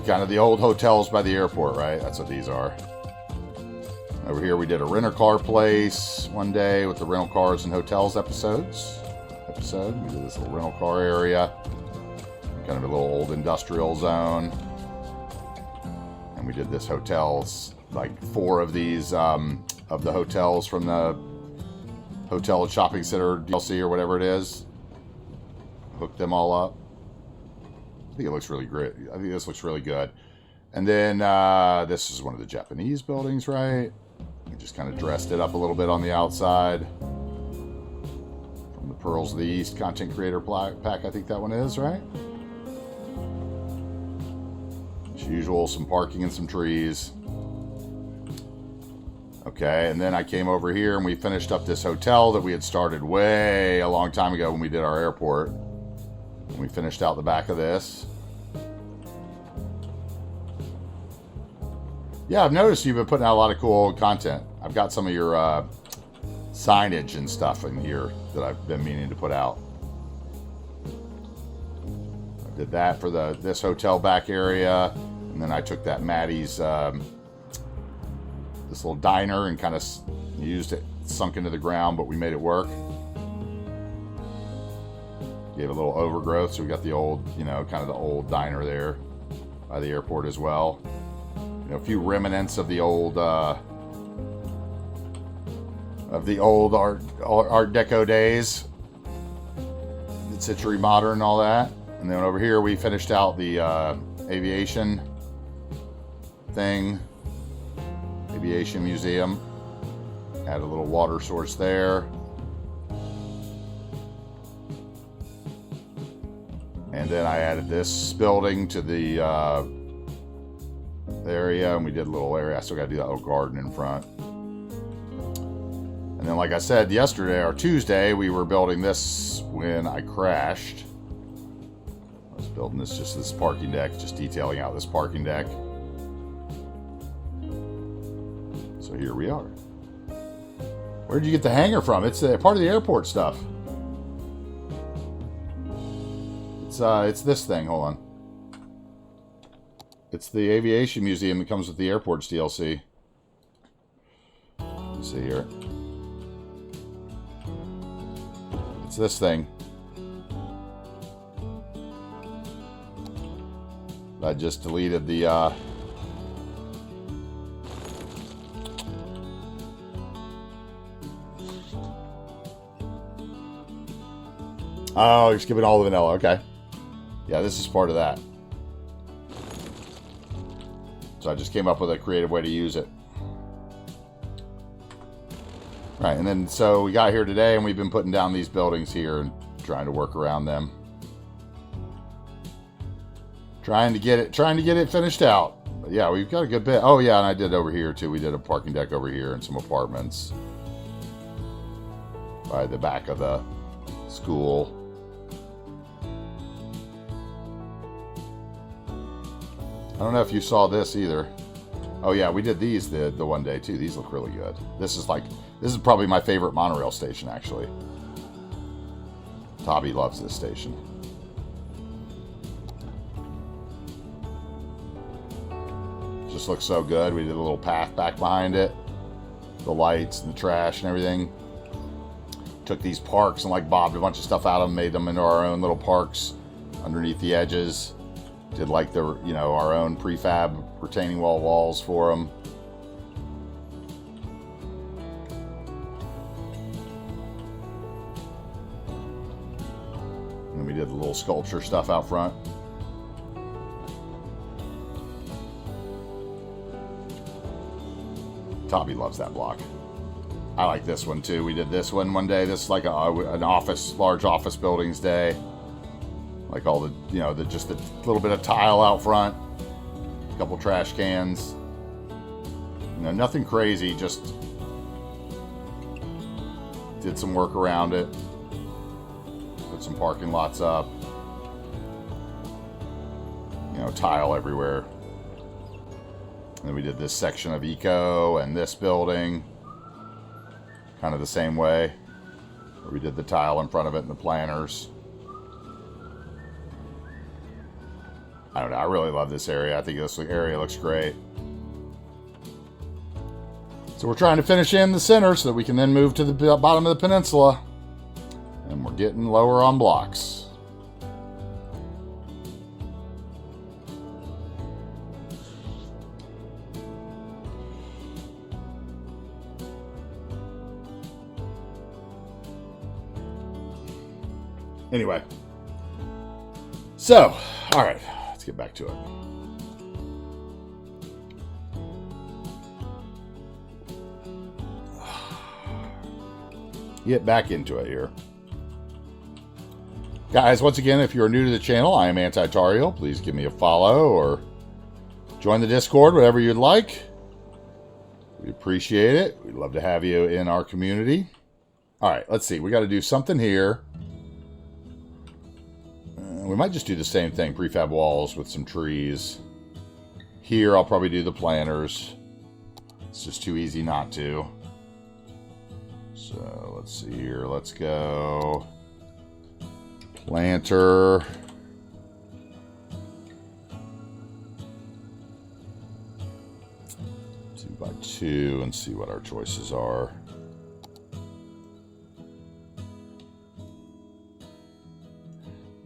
Kind of the old hotels by the airport, right? That's what these are. Over here we did a rental car place one day with the rental cars and hotels episode. We did this little rental car area. Kind of a little old industrial zone. And we did this hotels, like 4 of these, of the hotels from the Hotel Shopping Center DLC or whatever it is. Hooked them all up. I think it looks really great. I think this looks really good. And then this is one of the Japanese buildings, right? We just kind of dressed it up a little bit on the outside. From the Pearls of the East content creator pack, I think that one is, right? As usual, some parking and some trees. Okay, and then I came over here and we finished up this hotel that we had started way a long time ago when we did our airport. And we finished out the back of this. Yeah, I've noticed you've been putting out a lot of cool content. I've got some of your signage and stuff in here that I've been meaning to put out. I did that for this hotel back area. And then I took that Maddie's... this little diner and kind of used it, sunk into the ground, but we made it work. Gave a little overgrowth, so we got the old, you know, kind of the old diner there by the airport as well. You know, a few remnants of the old Art Deco days, mid-century modern, and all that. And then over here we finished out the aviation thing. Aviation Museum. Had a little water source there. And then I added this building to the area, and we did a little area. I still got to do that little garden in front. And then, like I said yesterday or Tuesday, we were building this when I crashed. I was building this parking deck, just detailing out this parking deck. So here we are. Where'd you get the hanger from? It's part of the airport stuff. It's this thing. Hold on. It's the aviation museum that comes with the airports DLC. Let's see here. It's this thing. I just deleted the oh, you're skipping all the vanilla. Okay. Yeah, this is part of that. So I just came up with a creative way to use it. Right, and then so we got here today and we've been putting down these buildings here and trying to work around them. Trying to get it finished out. But yeah, we've got a good bit. Oh yeah, and I did over here too. We did a parking deck over here and some apartments by the back of the school. I don't know if you saw this either. Oh yeah, we did these the one day too. These look really good. This is probably my favorite monorail station actually. Tabby loves this station. Just looks so good. We did a little path back behind it. The lights and the trash and everything. Took these parks and like bobbed a bunch of stuff out of them, made them into our own little parks underneath the edges. Did like the, our own prefab retaining wall walls for them. And then we did the little sculpture stuff out front. Tabby loves that block. I like this one too. We did this one day. This is like an large office buildings day. Like all the, just a little bit of tile out front. A couple trash cans. Nothing crazy. Just did some work around it. Put some parking lots up. Tile everywhere. And then we did this section of eco and this building. Kind of the same way. Where we did the tile in front of it and the planters. I don't know. I really love this area. I think this area looks great. So we're trying to finish in the center so that we can then move to the bottom of the peninsula. And we're getting lower on blocks. Anyway. So, all right. Let's get back to it. Get back into it here. Guys, once again, if you're new to the channel, I am AntiTarheel. Please give me a follow or join the Discord, whatever you'd like. We appreciate it. We'd love to have you in our community. All right, let's see. We got to do something here. We might just do the same thing, prefab walls with some trees. Here, I'll probably do the planters. It's just too easy not to. So, let's see here. Let's go planter. Two by two and see what our choices are.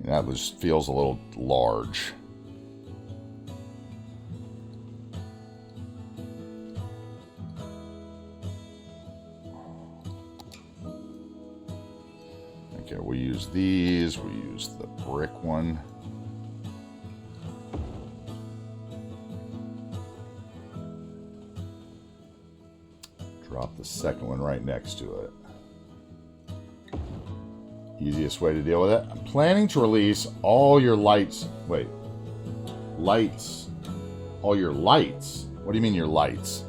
That just feels a little large. Okay, we use these. We use the brick one. Drop the second one right next to it. Easiest way to deal with it. I'm planning to release all your lights. Wait. Lights. All your lights? What do you mean your lights?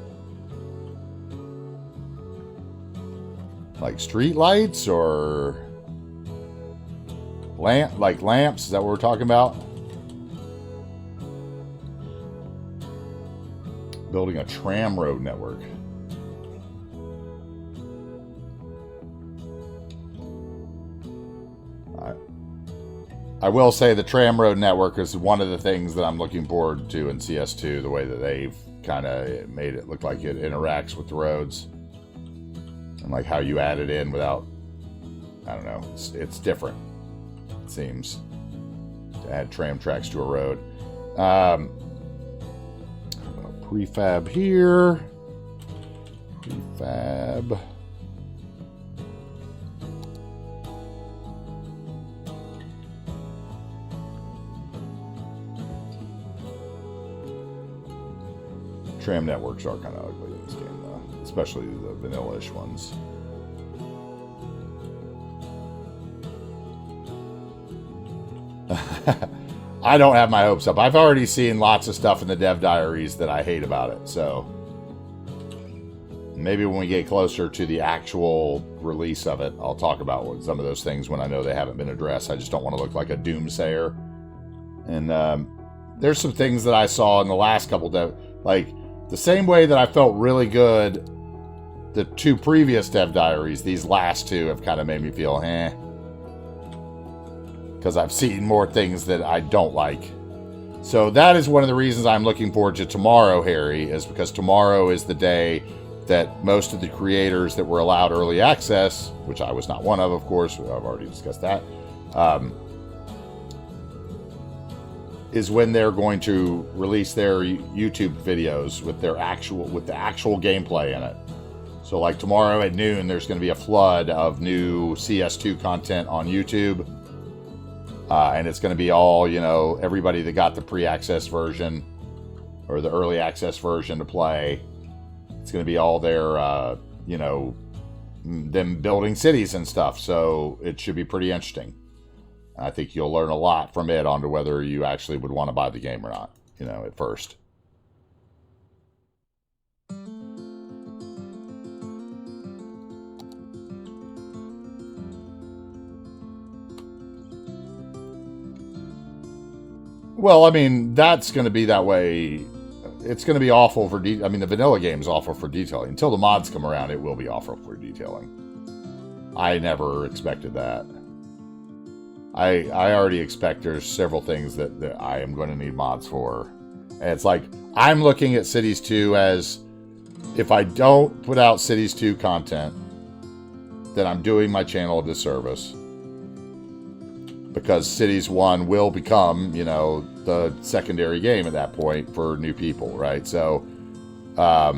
Like street lights or like lamps? Is that what we're talking about? Building a tram road network. I will say the tram road network is one of the things that I'm looking forward to in CS2, the way that they've kind of made it look like it interacts with the roads. And like how you add it in without, I don't know, it's different, it seems, to add tram tracks to a road. Prefab here. Prefab. Tram networks are kind of ugly in this game, though, especially the vanilla-ish ones. I don't have my hopes up. I've already seen lots of stuff in the dev diaries that I hate about it, so maybe when we get closer to the actual release of it, I'll talk about some of those things when I know they haven't been addressed. I just don't want to look like a doomsayer. And there's some things that I saw in the last couple dev, like the same way that I felt really good the 2 previous dev diaries, these last 2 have kind of made me feel because I've seen more things that I don't like. So that is one of the reasons I'm looking forward to tomorrow, Harry, is because tomorrow is the day that most of the creators that were allowed early access, which I was not one of course, I've already discussed that, is when they're going to release their YouTube videos with the actual gameplay in it. So like tomorrow at noon, there's going to be a flood of new CS2 content on YouTube. And it's going to be all, you know, everybody that got the pre-access version or the early access version to play. It's going to be all their, you know, them building cities and stuff. So it should be pretty interesting. I think you'll learn a lot from it onto whether you actually would want to buy the game or not, you know, at first. Well, I mean, that's going to be that way. It's going to be awful for I mean, the vanilla game is awful for detailing. Until the mods come around, it will be awful for detailing. I never expected that. I already expect there's several things that I am going to need mods for. And it's like, I'm looking at Cities 2 as, if I don't put out Cities 2 content, then I'm doing my channel a disservice. Because Cities 1 will become, you know, the secondary game at that point for new people, right? So, I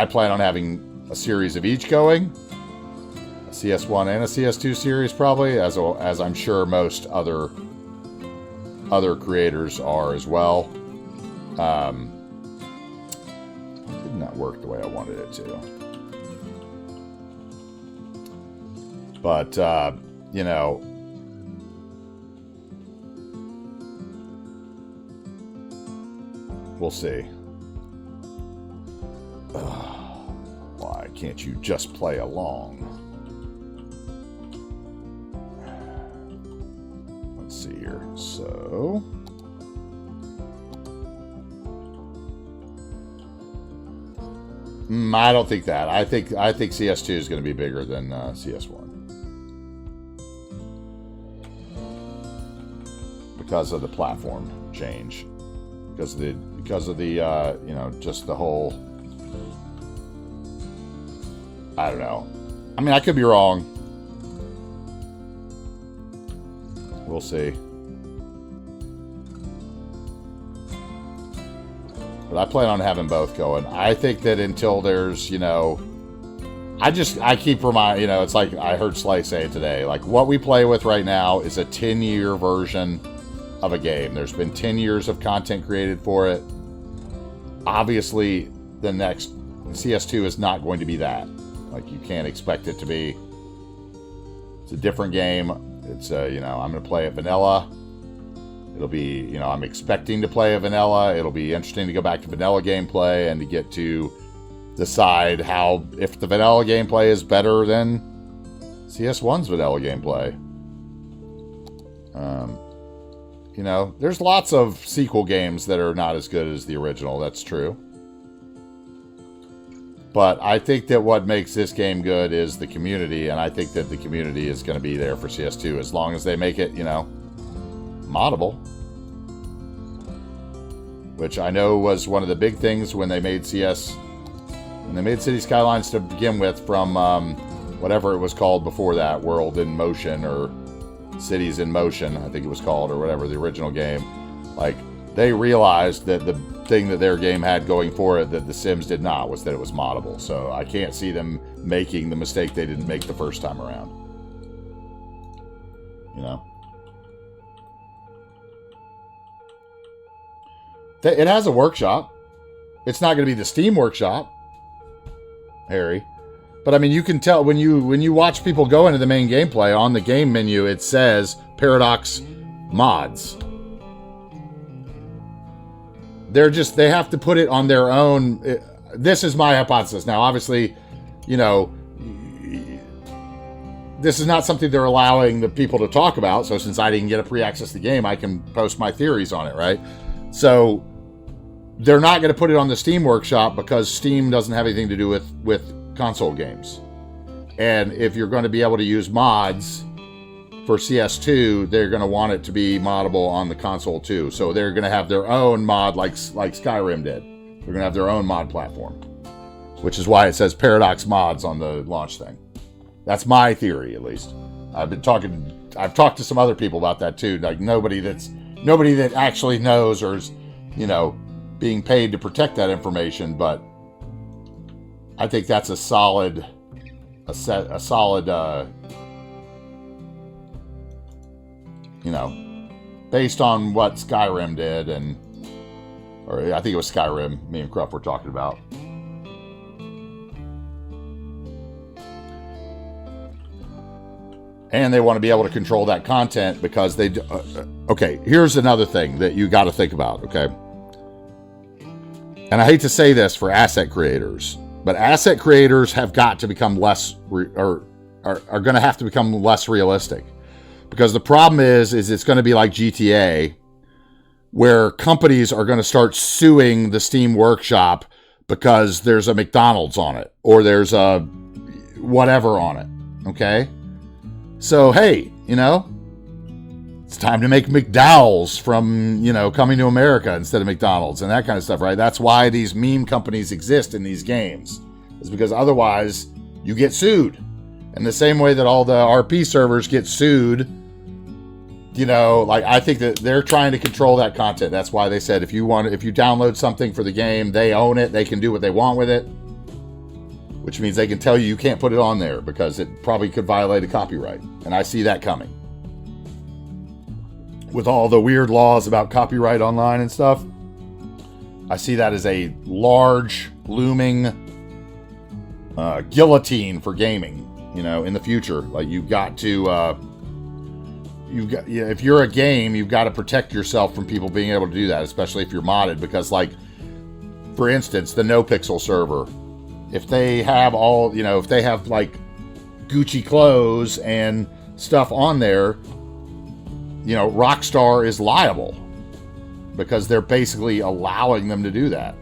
plan on having a series of each going. A CS1 and a CS2 series, probably, as I'm sure most other creators are as well. It did not work the way I wanted it to. But, you know, we'll see. Why can't you just play along? Let's see here. So, I don't think that. I think CS2 is going to be bigger than CS1. Because of the platform change, because of the you know, just the whole, I don't know. I mean, I could be wrong. We'll see. But I plan on having both going. I think that until there's, you know, I keep reminding, you know, it's like I heard Slay say today, like what we play with right now is a 10-year version of a game. There's been 10 years of content created for it. Obviously, the next CS2 is not going to be that. Like, you can't expect it to be. It's a different game. It's, you know, I'm going to play it vanilla. It'll be, you know, I'm expecting to play a vanilla. It'll be interesting to go back to vanilla gameplay and to get to decide if the vanilla gameplay is better than CS1's vanilla gameplay. You know, there's lots of sequel games that are not as good as the original. That's true. But I think that what makes this game good is the community, and I think that the community is going to be there for CS2 as long as they make it, moddable. Which I know was one of the big things when they made when they made City Skylines to begin with from whatever it was called before that, World in Motion or Cities in Motion, I think it was called, or whatever, the original game. Like, they realized that the thing that their game had going for it that The Sims did not was that it was moddable. So I can't see them making the mistake they didn't make the first time around. It has a workshop. It's not going to be the Steam workshop, Harry. But I mean, you can tell when you watch people go into the main gameplay, on the game menu it says Paradox Mods. They have to put it on their own. This is my hypothesis. Now, obviously, this is not something they're allowing the people to talk about. So since I didn't get a pre-access to the game, I can post my theories on it, right? So they're not going to put it on the Steam workshop because Steam doesn't have anything to do with console games. And if you're going to be able to use mods for CS2, they're going to want it to be moddable on the console too. So they're going to have their own mod like Skyrim did. They're going to have their own mod platform, which is why it says Paradox Mods on the launch thing. That's my theory, at least. I've talked to some other people about that too. Like nobody that actually knows or is, being paid to protect that information, but I think that's a solid based on what Skyrim did, or I think it was Skyrim me and Krupp were talking about. And they want to be able to control that content because they do, okay, here's another thing that you got to think about, okay? And I hate to say this for asset creators, but asset creators have got to become less, are going to have to become less realistic. Because the problem is it's going to be like GTA, where companies are going to start suing the Steam Workshop because there's a McDonald's on it, or there's a whatever on it, okay? So, hey, it's time to make McDowell's from, Coming to America instead of McDonald's and that kind of stuff, right? That's why these meme companies exist in these games. Is because otherwise you get sued. In the same way that all the RP servers get sued, I think that they're trying to control that content. That's why they said if you download something for the game, they own it, they can do what they want with it. Which means they can tell you can't put it on there because it probably could violate a copyright. And I see that coming. With all the weird laws about copyright online and stuff, I see that as a large, looming guillotine for gaming, in the future. Like, you've got to, if you're a game, you've got to protect yourself from people being able to do that, especially if you're modded. Because, like, for instance, the NoPixel server, if they have if they have like Gucci clothes and stuff on there, Rockstar is liable because they're basically allowing them to do that.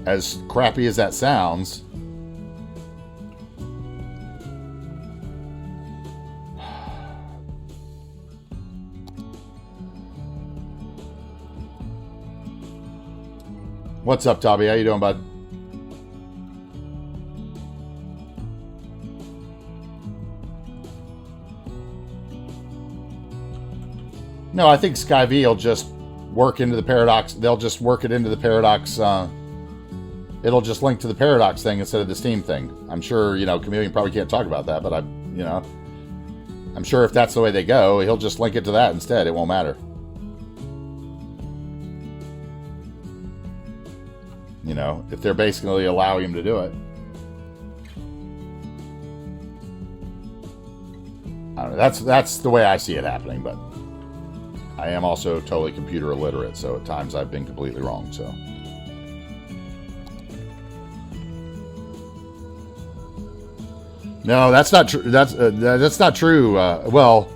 As crappy as that sounds, what's up, Tobby? How you doing, bud? No, I think Sky-V will just work into the Paradox. They'll just work it into the Paradox. It'll just link to the Paradox thing instead of the Steam thing. I'm sure, Chameleon probably can't talk about that, but I'm sure if that's the way they go, he'll just link it to that instead. It won't matter. If they're basically allowing him to do it. I don't know. That's the way I see it happening, but I am also totally computer illiterate, so at times I've been completely wrong, so. No, that's not true. That's not true. Well,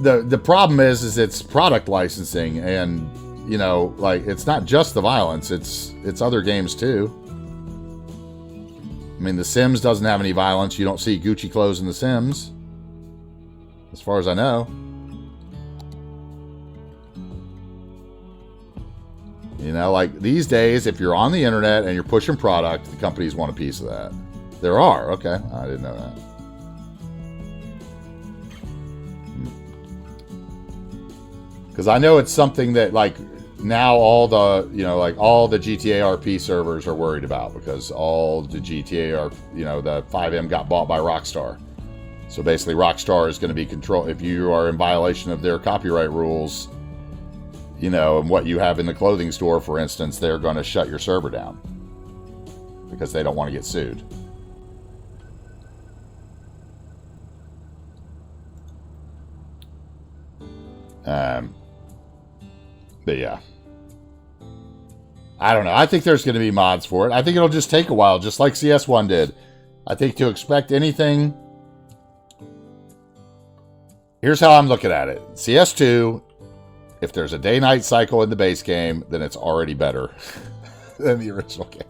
the problem is it's product licensing, and you know, like, it's not just the violence, it's other games too. I mean, The Sims doesn't have any violence. You don't see Gucci clothes in The Sims, as far as I know. You know, like, these days, if you're on the internet and you're pushing product, the companies want a piece of that. There are. Okay. I didn't know that. Because I know it's something that, like, now all the, you know, like, all the GTA RP servers are worried about, because all the GTA are, you know, the 5M got bought by Rockstar. So basically Rockstar is going to be control. If you are in violation of their copyright rules, you know, and what you have in the clothing store, for instance, they're going to shut your server down because they don't want to get sued. But yeah, I don't know. I think there's going to be mods for it. I think it'll just take a while, just like CS1 did. I think to expect anything... Here's how I'm looking at it. CS2, if there's a day-night cycle in the base game, then it's already better than the original game.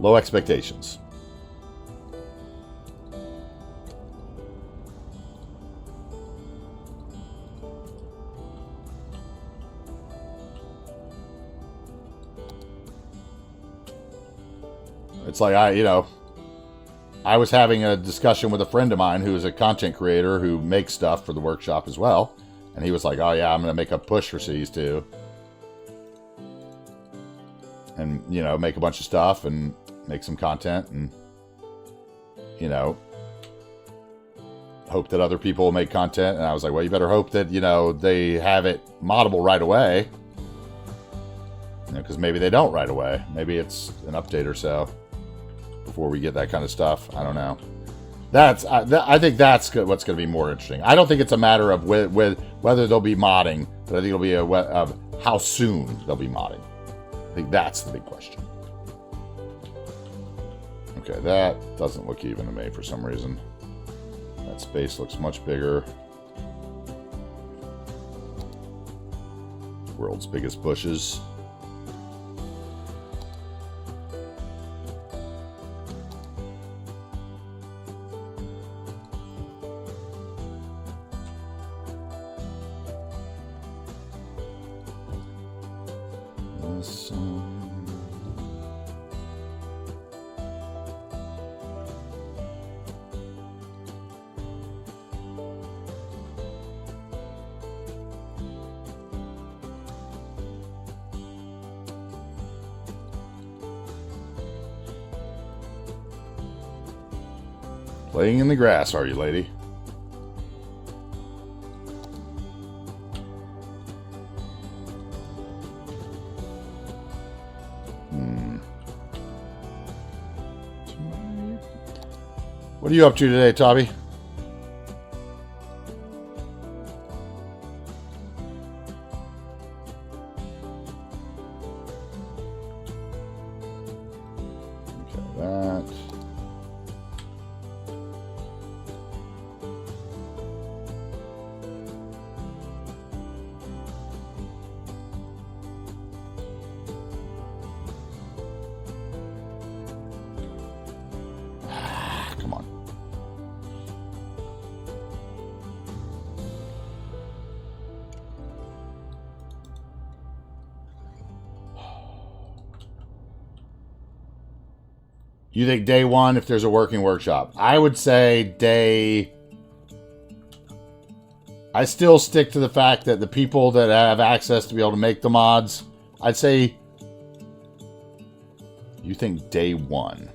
Low expectations. It's like, I was having a discussion with a friend of mine who is a content creator who makes stuff for the workshop as well. And he was like, oh yeah, I'm going to make a push for Cities 2. And, you know, make a bunch of stuff and make some content and, you know, hope that other people will make content. And I was like, well, you better hope that, you know, they have it moddable right away. You know, because maybe they don't right away. Maybe it's an update or so before we get that kind of stuff. I don't know. I think that's what's going to be more interesting. I don't think it's a matter of whether they'll be modding, but I think it'll be of how soon they'll be modding. I think that's the big question. Okay, that doesn't look even to me for some reason. That space looks much bigger. World's biggest bushes. Laying in the grass, are you, lady? What are you up to today, Tobby? You think day one if there's a working workshop? I would say I still stick to the fact that the people that have access to be able to make the mods, I'd say you think day one.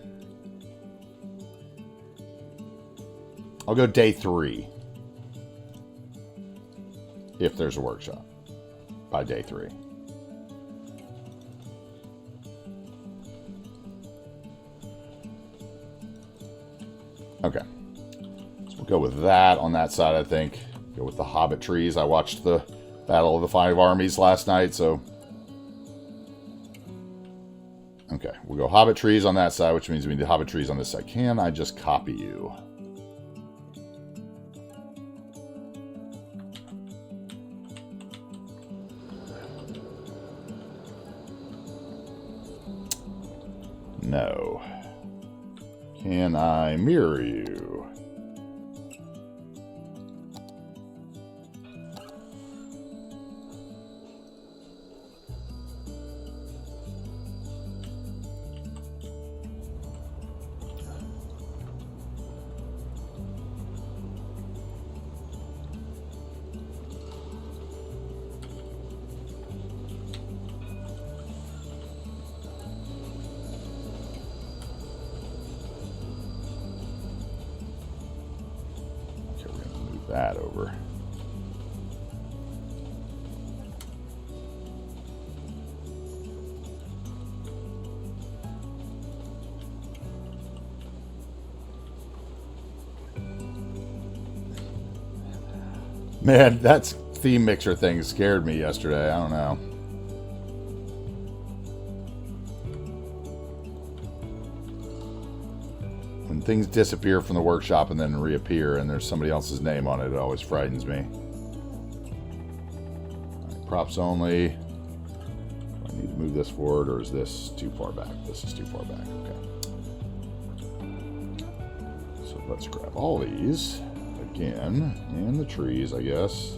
I'll go day 3 if there's a workshop by day 3. Okay, so we'll go with that on that side, I think. Go with the Hobbit trees. I watched the Battle of the Five Armies last night, so... Okay, we'll go Hobbit trees on that side, which means we need Hobbit trees on this side. Can I just copy you? No. Can I mirror you? That over. Man, that theme mixer thing scared me yesterday. I don't know. When things disappear from the workshop and then reappear and there's somebody else's name on it, it always frightens me. Right, props only. Do I need to move this forward, or is this too far back? This is too far back. Okay. So let's grab all these again, and the trees, I guess.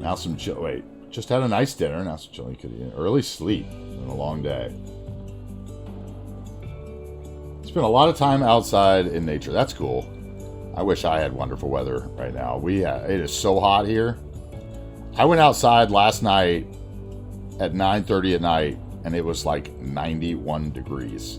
Now some chill. Wait, just had a nice dinner. Now some chili. Could eat early sleep. Been a long day. Spent a lot of time outside in nature. That's cool. I wish I had wonderful weather right now. It is so hot here. I went outside last night at 9:30 at night, and it was like 91 degrees.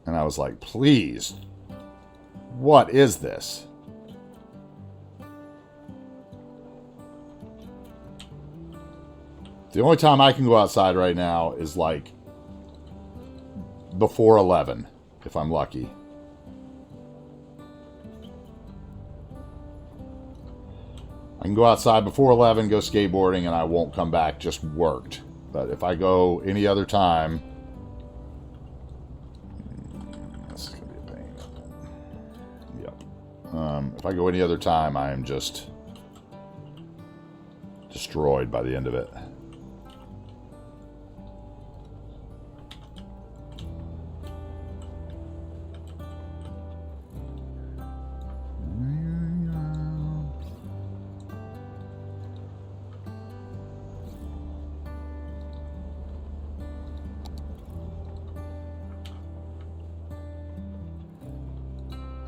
And I was like, please, what is this? The only time I can go outside right now is like before 11, if I'm lucky. I can go outside before 11, go skateboarding, and I won't come back just worked. But if I go any other time... This is going to be a pain. Yep. If I go any other time, I am just destroyed by the end of it.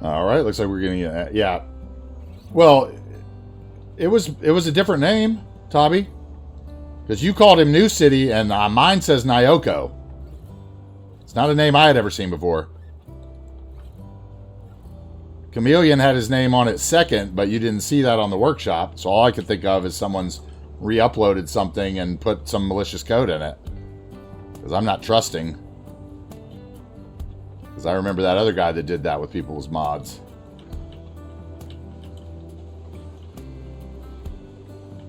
All right, looks like we're getting yeah. Well, it was a different name, Tobby, because you called him New City, and mine says Nyoko. It's not a name I had ever seen before. Chameleon had his name on it second, but you didn't see that on the workshop. So all I could think of is someone's re-uploaded something and put some malicious code in it, because I'm not trusting. Because I remember that other guy that did that with people's mods.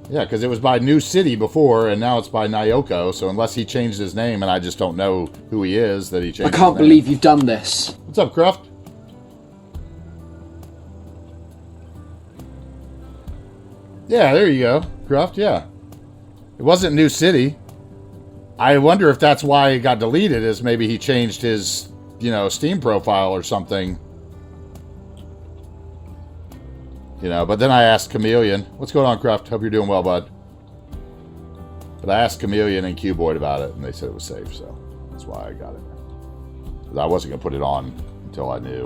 Yeah, because it was by New City before, and now it's by Nyoko. So unless he changed his name, and I just don't know who he is, that he changed. I can't believe you've done this. What's up, Cruft? Yeah, there you go, Cruft. Yeah, it wasn't New City. I wonder if that's why it got deleted. Is maybe he changed his, Steam profile or something. But then I asked Chameleon, what's going on, Cruft? Hope you're doing well, bud. But I asked Chameleon and Cuboid about it, and they said it was safe, so that's why I got it. Because I wasn't going to put it on until I knew.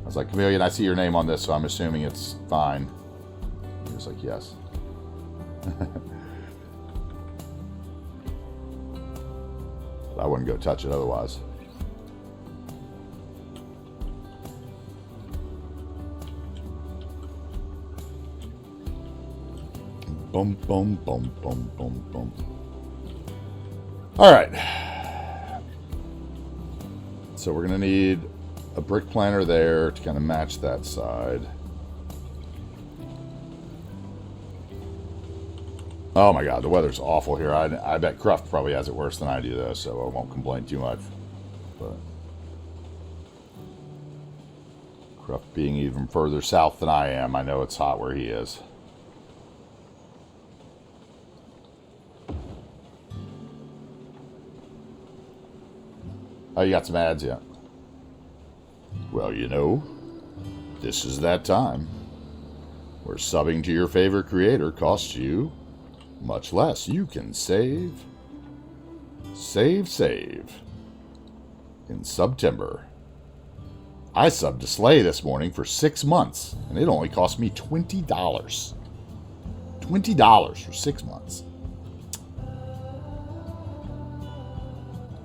I was like, Chameleon, I see your name on this, so I'm assuming it's fine. He was like, yes. But I wouldn't go touch it otherwise. Boom, boom, boom, boom, boom, boom. All right. So we're going to need a brick planter there to kind of match that side. Oh my God, the weather's awful here. I bet Cruft probably has it worse than I do, though, so I won't complain too much. But Cruft being even further south than I am, I know it's hot where he is. Oh, you got some ads yet? Well, you know, this is that time where subbing to your favorite creator costs you much less. You can save in September. I subbed to Slay this morning for 6 months, and it only cost me $20. $20 for 6 months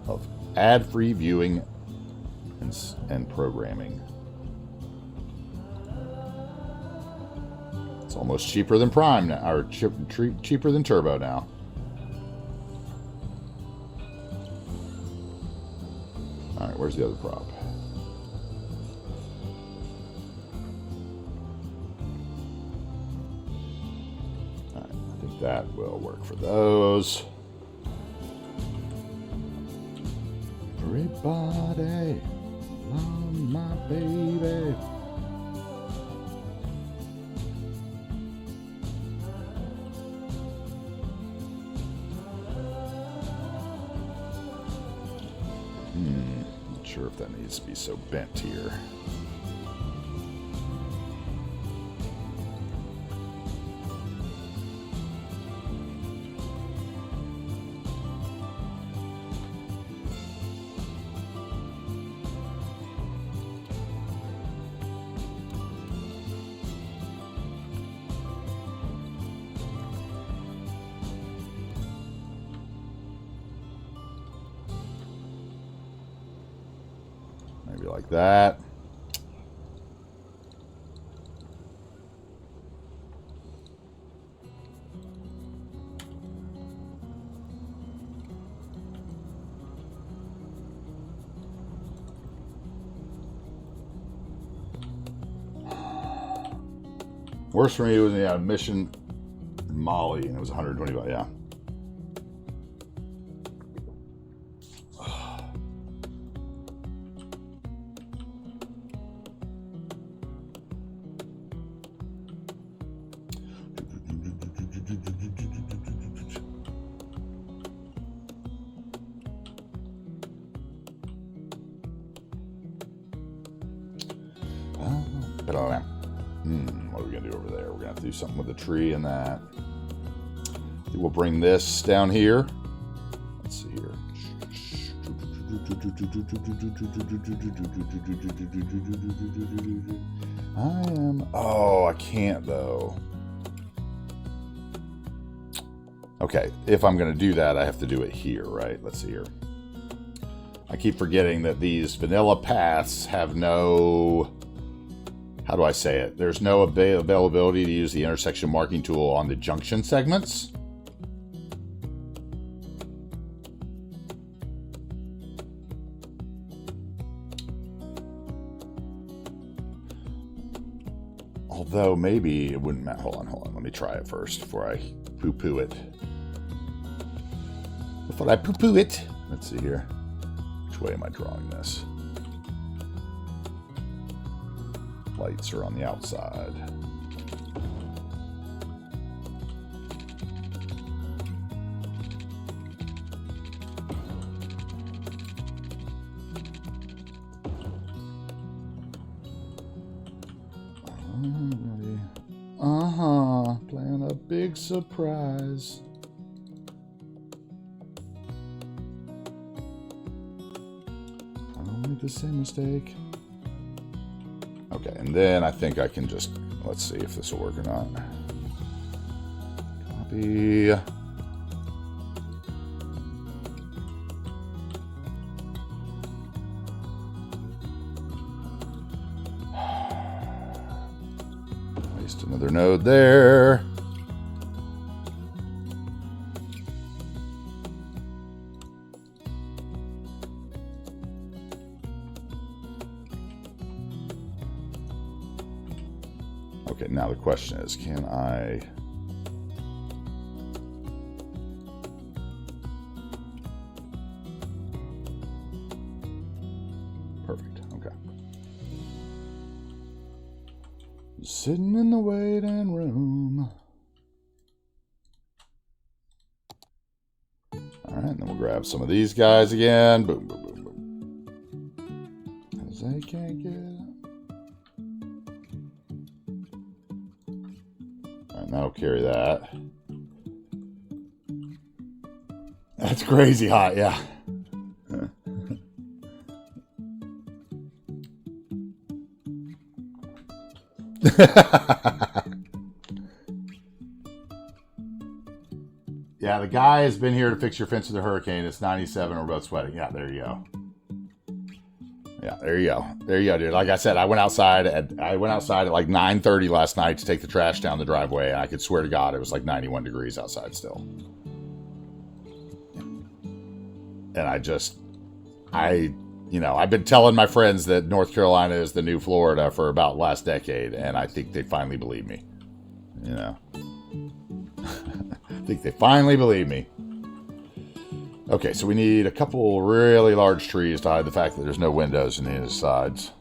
of ad-free viewing and programming. It's almost cheaper than Prime now, or cheaper than Turbo now. All right, where's the other prop? All right, I think that will work for those. Everybody love my baby. Not sure if that needs to be so bent here. Maybe like that. Worst for me was Mission in Mali, and it was 125. Yeah. What are we going to do over there? We're going to have to do something with the tree and that. We'll bring this down here. Let's see here. Oh, I can't though. Okay, if I'm going to do that, I have to do it here, right? Let's see here. I keep forgetting that these vanilla paths have no... How do I say it? There's no availability to use the intersection marking tool on the junction segments. Although maybe it wouldn't matter. Hold on. Let me try it first before I poo-poo it. Before I poo-poo it. Let's see here. Which way am I drawing this? Lights are on the outside. Plan a big surprise. I don't make the same mistake. Okay, and then I think I can just, let's see if this will work or not. Copy. Paste another node there. Okay, now the question is, can I... Perfect, okay. Sitting in the waiting room. Alright, and then we'll grab some of these guys again. Boom, boom, boom, boom. Because they can't get it. Alright, that'll carry that. That's crazy hot, yeah. Yeah, the guy has been here to fix your fence with a hurricane. It's 97. We're both sweating. Yeah, there you go. Yeah, there you go. There you go, dude. Like I said, I went outside at like 9:30 last night to take the trash down the driveway, and I could swear to God it was like 91 degrees outside still. And I've been telling my friends that North Carolina is the new Florida for about last decade, and I think they finally believe me. You know. I think they finally believe me. Okay, so we need a couple really large trees to hide the fact that there's no windows in his sides.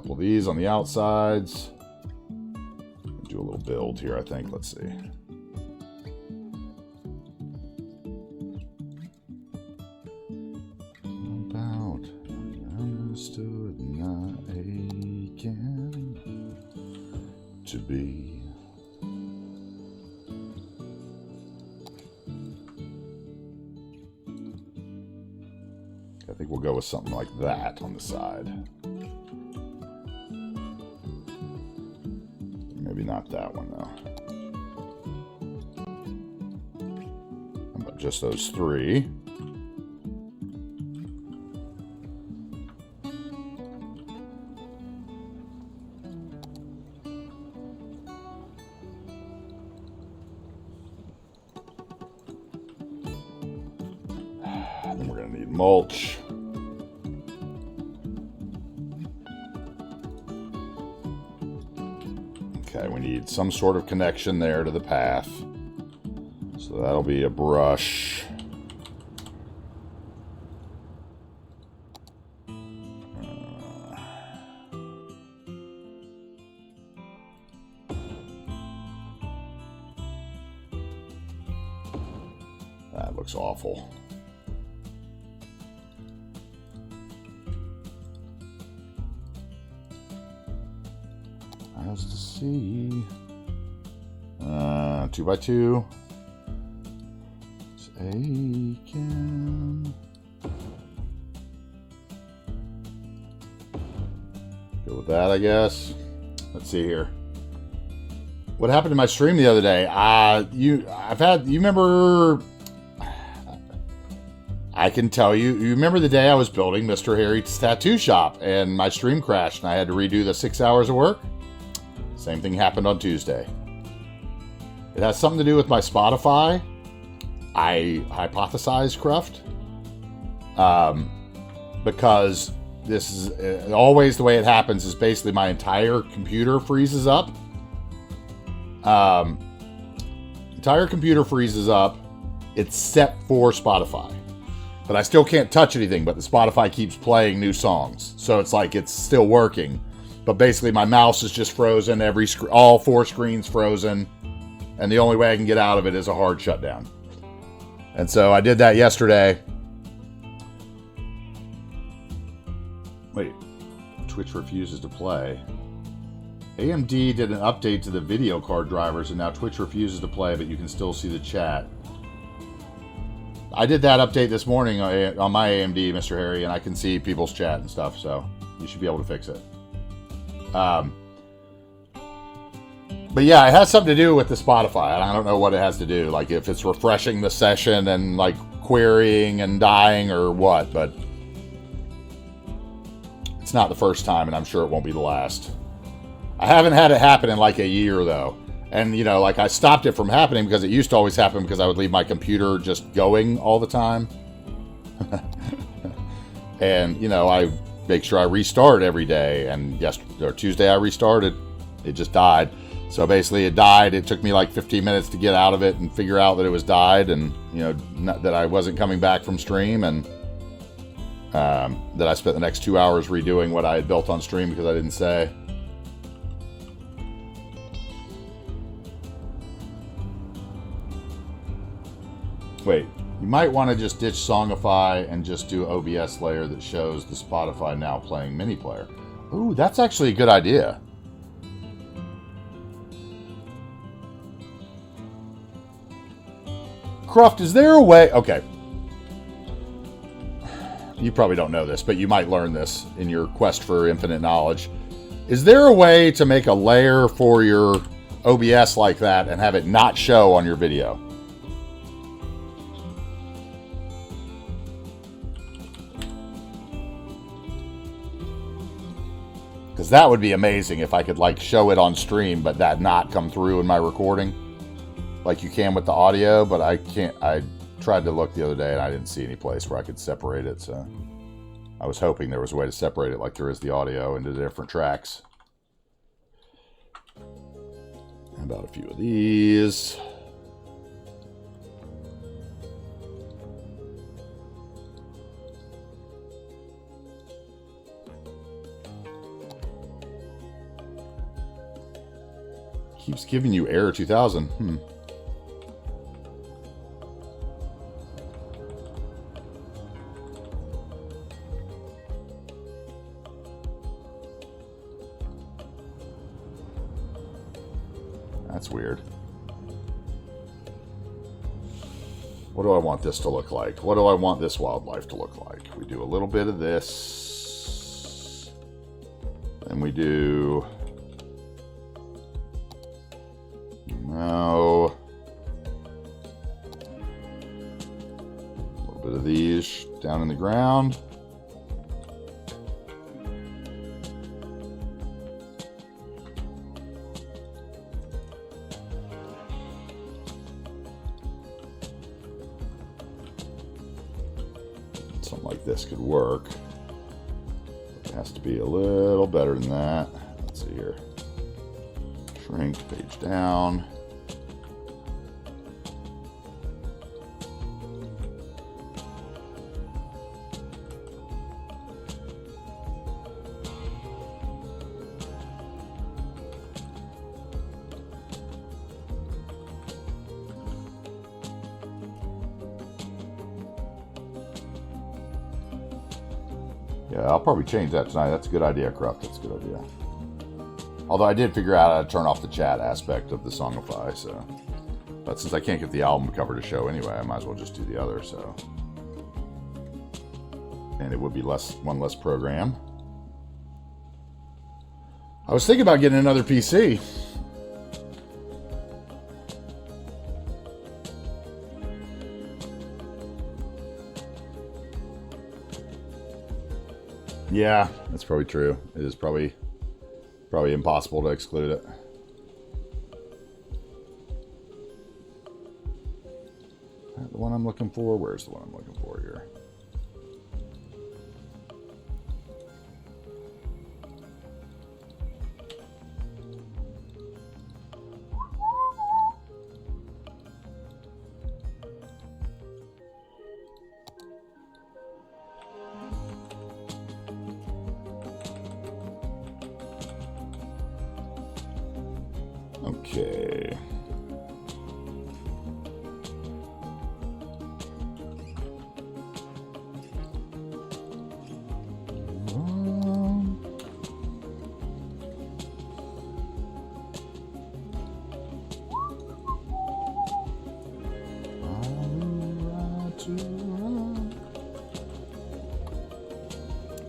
Of these on the outsides. Do a little build here, I think. Let's see. About understood, not aching to be. I think we'll go with something like that on the side. Maybe not that one, though. How about just those three? And then we're going to need mulch. Okay, we need some sort of connection there to the path. So that'll be a brush. That looks awful. To see 2x2. It's aching. Go with that, I guess. Let's see here. What happened to my stream the other day? You remember? I can tell you. You remember the day I was building Mr. Harry's tattoo shop and my stream crashed and I had to redo the 6 hours of work? Same thing happened on Tuesday. It has something to do with my Spotify. I hypothesized, Cruft. Because this is always the way it happens is basically my entire computer freezes up. Entire computer freezes up. It's set for Spotify. But I still can't touch anything, but the Spotify keeps playing new songs. So it's like it's still working. But basically, my mouse is just frozen. All four screens frozen, and the only way I can get out of it is a hard shutdown. And so I did that yesterday. Wait, Twitch refuses to play. AMD did an update to the video card drivers, and now Twitch refuses to play, but you can still see the chat. I did that update this morning on my AMD, Mr. Harry, and I can see people's chat and stuff. So you should be able to fix it. But yeah, it has something to do with the Spotify. I don't know what it has to do. Like if it's refreshing the session and like querying and dying or what, but it's not the first time, and I'm sure it won't be the last. I haven't had it happen in like a year though. And you know, like I stopped it from happening because it used to always happen because I would leave my computer just going all the time. And you know, I make sure I restart every day, and Tuesday I restarted. It just died. So basically it died. It took me like 15 minutes to get out of it and figure out that it was died, and you know, that I wasn't coming back from stream, and that I spent the next 2 hours redoing what I had built on stream because I didn't say. Wait, you might want to just ditch Songify and just do OBS layer that shows the Spotify now playing mini player. Ooh, that's actually a good idea. Croft, is there a way... Okay. You probably don't know this, but you might learn this in your quest for infinite knowledge. Is there a way to make a layer for your OBS like that and have it not show on your video? Because that would be amazing if I could like show it on stream, but that not come through in my recording, like you can with the audio. But I can't. I tried to look the other day and I didn't see any place where I could separate it. So I was hoping there was a way to separate it like there is the audio into the different tracks. How about a few of these? Keeps giving you error 2000. That's weird. What do I want this to look like? What do I want this wildlife to look like? We do a little bit of this. And we do... No. A little bit of these down in the ground. Something like this could work. It has to be a little better than that. Let's see here. Shrink, page down. Yeah, I'll probably change that tonight. That's a good idea, Cruft. That's a good idea. Although I did figure out how to turn off the chat aspect of the Songify, so... But since I can't get the album cover to show anyway, I might as well just do the other, so... And it would be one less program. I was thinking about getting another PC. Yeah, that's probably true. It is probably impossible to exclude it. Is that the one I'm looking for? Where's the one I'm looking for here? Okay.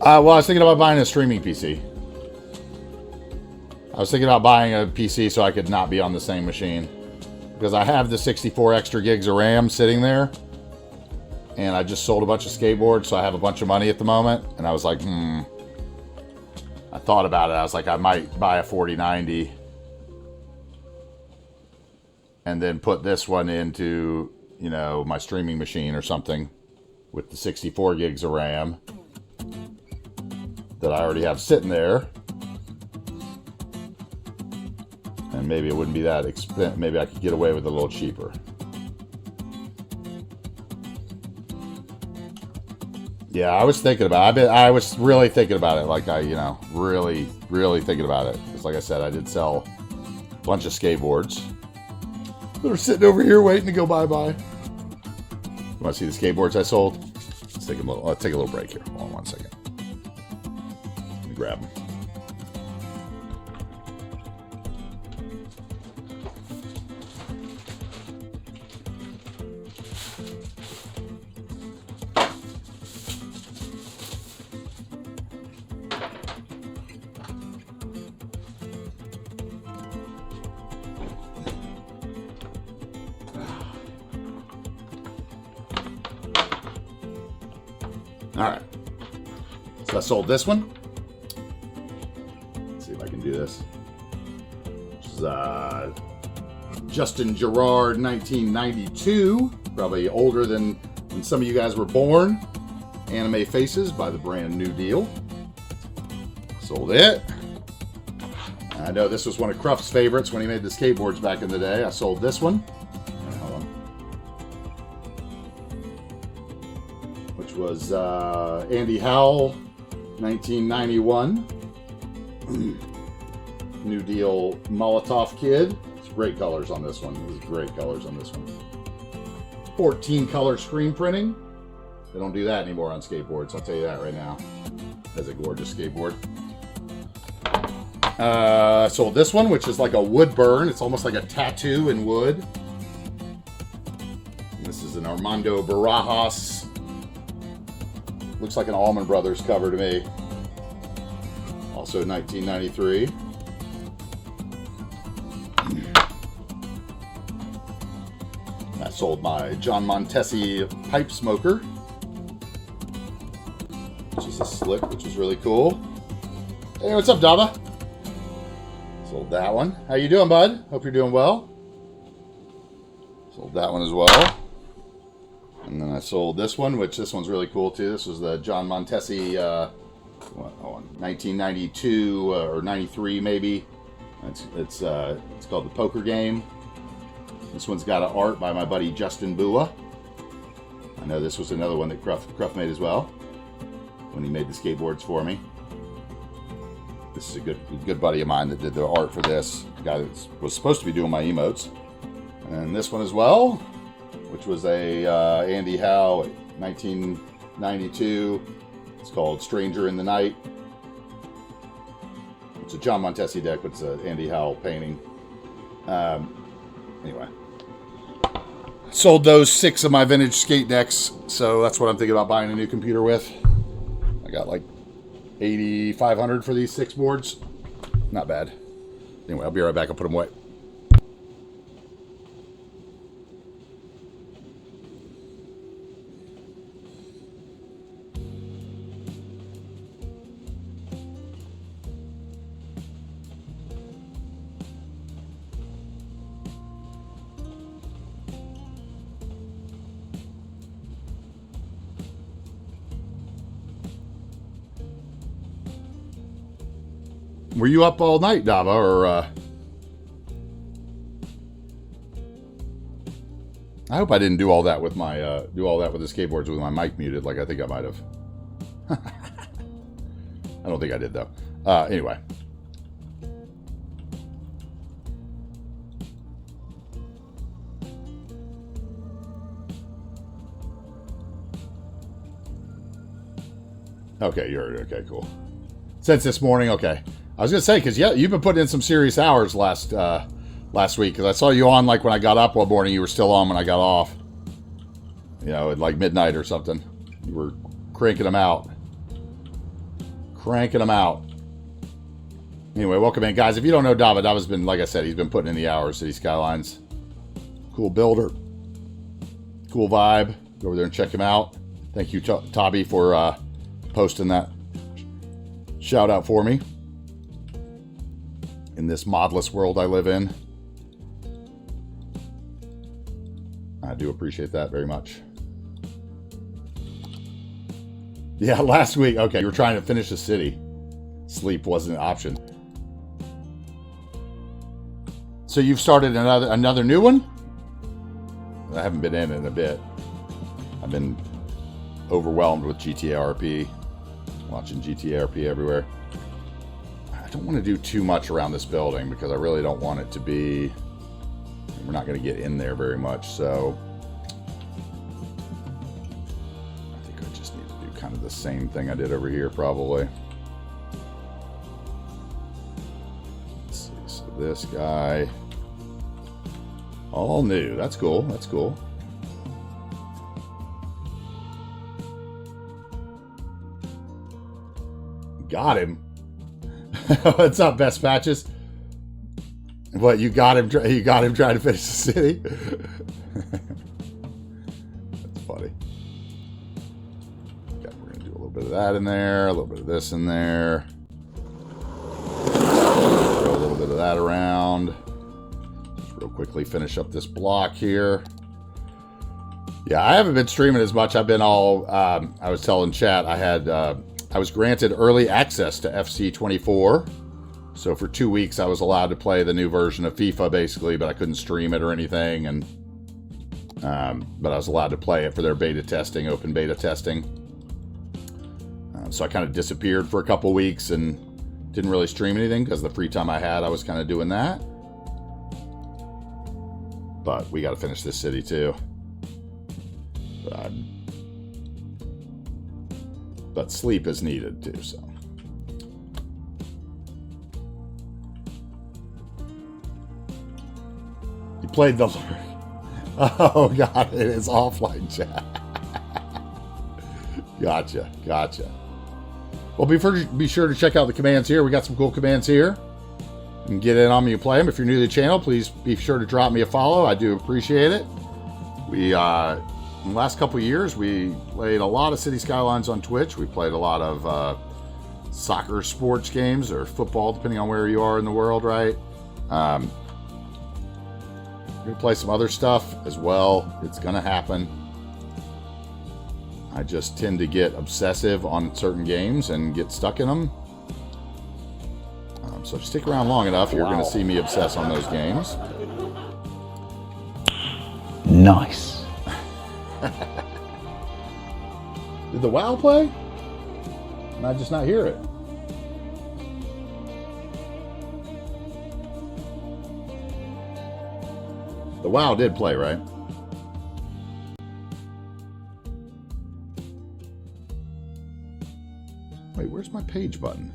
Well, I was thinking about buying a streaming PC. I was thinking about buying a PC so I could not be on the same machine. Because I have the 64 extra gigs of RAM sitting there. And I just sold a bunch of skateboards, so I have a bunch of money at the moment. And I was like, I thought about it. I was like, I might buy a 4090. And then put this one into, you know, my streaming machine or something. With the 64 gigs of RAM. That I already have sitting there. And maybe it wouldn't be that expensive. Maybe I could get away with it a little cheaper. Yeah, I was thinking about it. I was really thinking about it. Like really, really thinking about it. Because like I said, I did sell a bunch of skateboards. They're sitting over here waiting to go bye-bye. You want to see the skateboards I sold? Let's take a little break here. Hold on 1 second. Let me grab them. Alright, so I sold this one. Let's see if I can do this. This is Justin Gerard 1992. Probably older than when some of you guys were born. Anime Faces by the brand New Deal. Sold it. I know this was one of Cruft's favorites when he made the skateboards back in the day. I sold this one. Was Andy Howell, 1991. New Deal Molotov Kid. It's great colors on this one. There's great colors on this one. 14 color screen printing. They don't do that anymore on skateboards, I'll tell you that right now. That's a gorgeous skateboard. I sold this one, which is like a wood burn. It's almost like a tattoo in wood. And this is an Armando Barajas. Looks like an Allman Brothers cover to me. Also 1993. I sold my John Montesi pipe smoker, which is a slick, which is really cool. Hey, what's up, Dava? Sold that one. How you doing, bud? Hope you're doing well. Sold that one as well. And then I sold this one, which this one's really cool too. This was the John Montesi, 1992 or 93 maybe. It's called The Poker Game. This one's got an art by my buddy Justin Bua. I know this was another one that Cruft made as well when he made the skateboards for me. This is a good buddy of mine that did the art for this. The guy that was supposed to be doing my emotes. And this one as well, which was a Andy Howe 1992. It's called Stranger in the Night. It's a John Montesi deck, but it's an Andy Howe painting. Anyway. Sold those 6 of my vintage skate decks, so that's what I'm thinking about buying a new computer with. I got like $8,500 for these 6 boards. Not bad. Anyway, I'll be right back. I'll put them away. Were you up all night, Dava, or I hope I didn't do all that with my the skateboards with my mic muted, like I think I might have. I don't think I did though. Anyway. Okay, you're okay, cool. Since this morning, okay. I was gonna say, because yeah, you've been putting in some serious hours last week, because I saw you on like when I got up one morning. You were still on when I got off. You know, at like midnight or something. You were cranking them out. Anyway, welcome in, guys. If you don't know Dava, Dava's been, like I said, he's been putting in the hours. City Skylines. Cool builder. Cool vibe. Go over there and check him out. Thank you, Tabby, for posting that shout out for me in this modless world I live in. I do appreciate that very much. Yeah, last week. Okay, you were trying to finish the city. Sleep wasn't an option. So you've started another new one? I haven't been in a bit. I've been overwhelmed with GTA RP. Watching GTA RP everywhere. I don't want to do too much around this building because I really don't want it to be... We're not going to get in there very much, so... I think I just need to do kind of the same thing I did over here, probably. Let's see, so this guy... All new. That's cool. That's cool. Got him. What's up, Best Patches? What, you got him? You got him trying to finish the city? That's funny. Okay, we're gonna do a little bit of that in there, a little bit of this in there. Throw a little bit of that around. Real quickly finish up this block here. Yeah, I haven't been streaming as much. I've been all, I was telling chat, I was granted early access to FC 24. So for 2 weeks, I was allowed to play the new version of FIFA, basically, but I couldn't stream it or anything. And but I was allowed to play it for their beta testing, open beta testing. So I kind of disappeared for a couple weeks and didn't really stream anything because the free time I had, I was kind of doing that. But we got to finish this city too. But sleep is needed too, so. You played the... Oh, God, it is offline chat. Gotcha, gotcha. Well, be sure to check out the commands here. We got some cool commands here. You can get in on me and play them. If you're new to the channel, please be sure to drop me a follow. I do appreciate it. We, in the last couple of years, we played a lot of City Skylines on Twitch. We played a lot of soccer sports games or football, depending on where you are in the world, right? We're going to play some other stuff as well. It's going to happen. I just tend to get obsessive on certain games and get stuck in them. So if you stick around long enough, you're going to see me obsess on those games. Nice. Did the WoW play? Did I just not hear it? The WoW did play, right? Wait, where's my page button?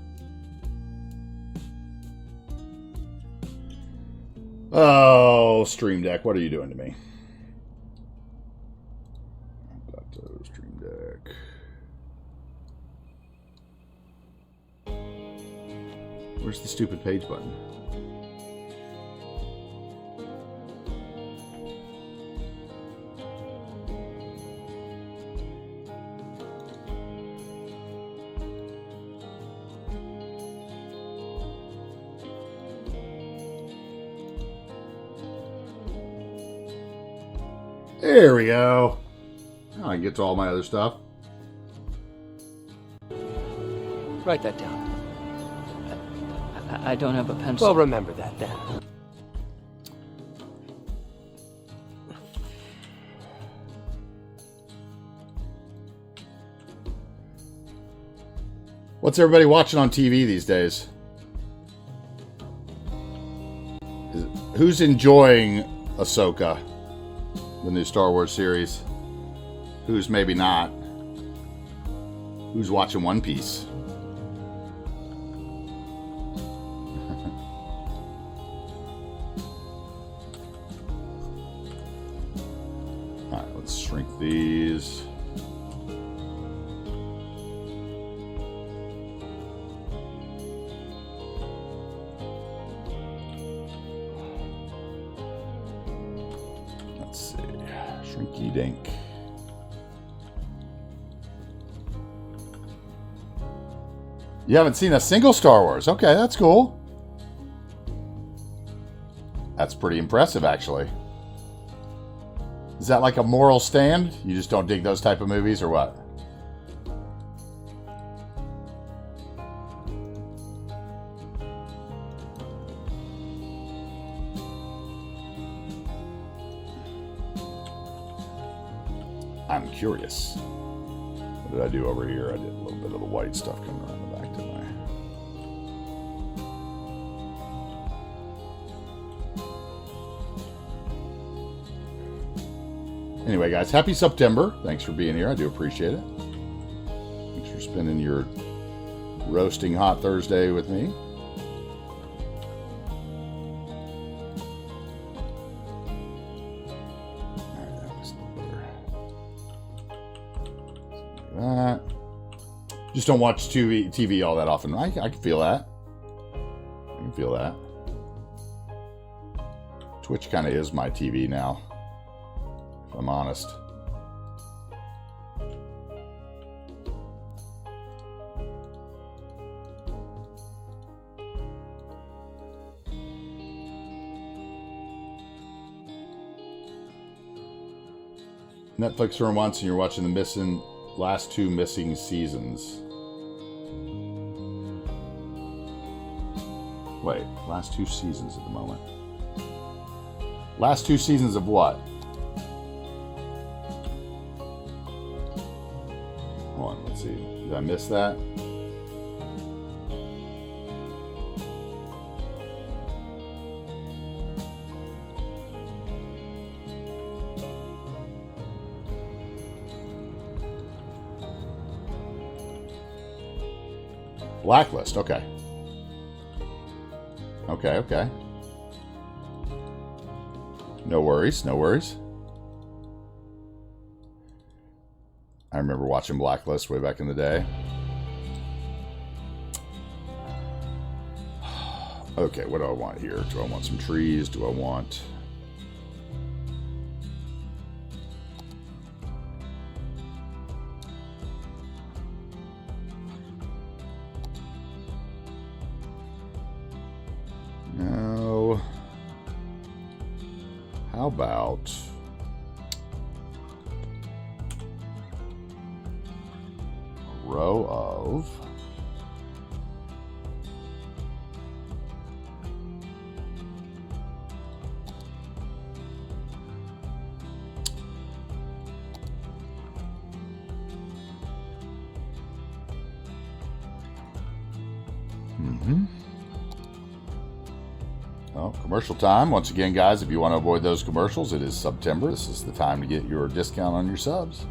Oh, Stream Deck, what are you doing to me? Stream Deck. Where's the stupid page button? There we go. Now I can get to all my other stuff. Write that down. I don't have a pencil. Well, remember that then. What's everybody watching on TV these days? Who's enjoying Ahsoka, the new Star Wars series? Who's maybe not? Who's watching One Piece? Alright, let's shrink these. Let's see. Shrinky Dink. You haven't seen a single Star Wars. Okay, that's cool. That's pretty impressive, actually. Is that like a moral stand? You just don't dig those type of movies, or what? I'm curious. What did I do over here? I did a little bit of the white stuff coming around the back, didn't I? Anyway, guys, happy September. Thanks for being here. I do appreciate it. Thanks for spending your roasting hot Thursday with me. All right, that was a little better. That. Just don't watch TV all that often. I can feel that. I can feel that. Twitch kind of is my TV now, if I'm honest. Netflix for once and you're watching the last two missing seasons. Wait, last two seasons at the moment. Last two seasons of what? Hold on, let's see. Did I miss that? Blacklist, okay. Okay. No worries, no worries. I remember watching Blacklist way back in the day. Okay, what do I want here? Do I want some trees? Do I want... No. How about... a row of... Well, commercial time. Once again, guys, if you want to avoid those commercials, it is September. This is the time to get your discount on your subs.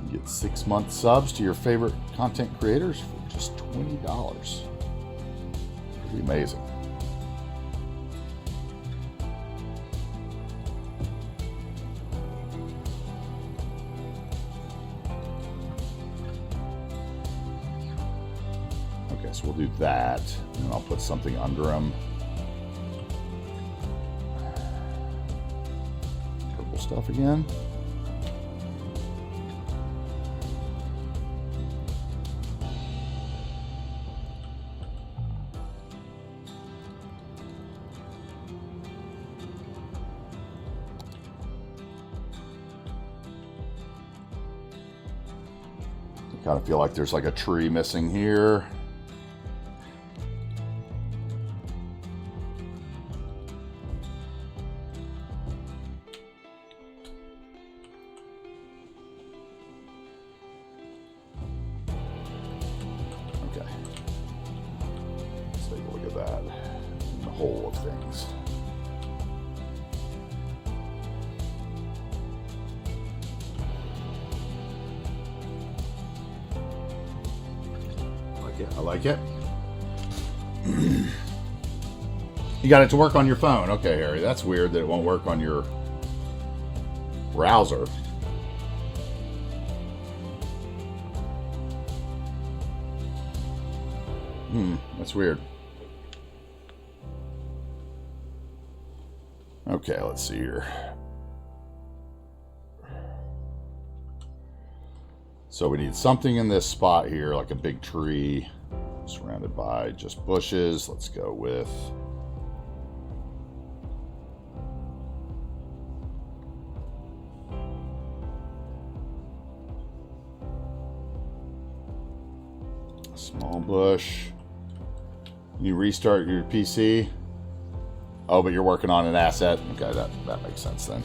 You get 6-month subs to your favorite content creators for just $20. Pretty amazing. Okay, so we'll do that, and I'll put something under them. Stuff again. I kind of feel like there's like a tree missing here. I like it. You got it to work on your phone. Okay, Harry. That's weird that it won't work on your browser. That's weird. Okay, let's see here. So we need something in this spot here, like a big tree surrounded by just bushes. Let's go with a small bush. You restart your PC. Oh, but you're working on an asset. Okay, that makes sense then.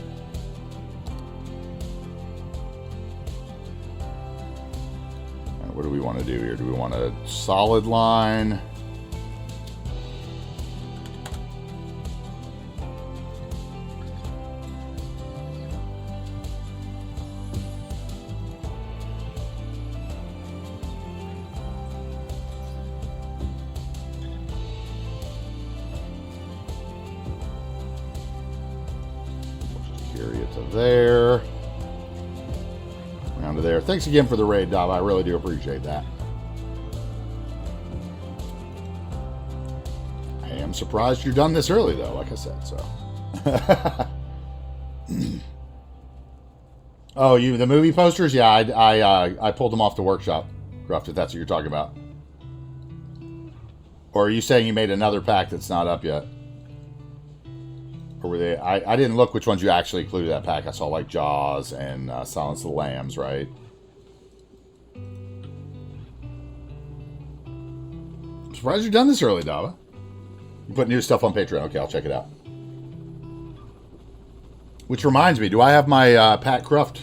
What do we want to do here? Do we want a solid line? We'll just carry it to there. Down to there. Thanks again for the raid, Dava. I really do appreciate that. I am surprised you're done this early, though, like I said, so. Oh, the movie posters? Yeah, I pulled them off the workshop, Gruff, if that's what you're talking about. Or are you saying you made another pack that's not up yet? Or were they? I didn't look which ones you actually included that pack. I saw like Jaws and Silence of the Lambs, right? I'm surprised you've done this early, Dava. You put new stuff on Patreon. Okay, I'll check it out. Which reminds me, do I have my Pat Cruft?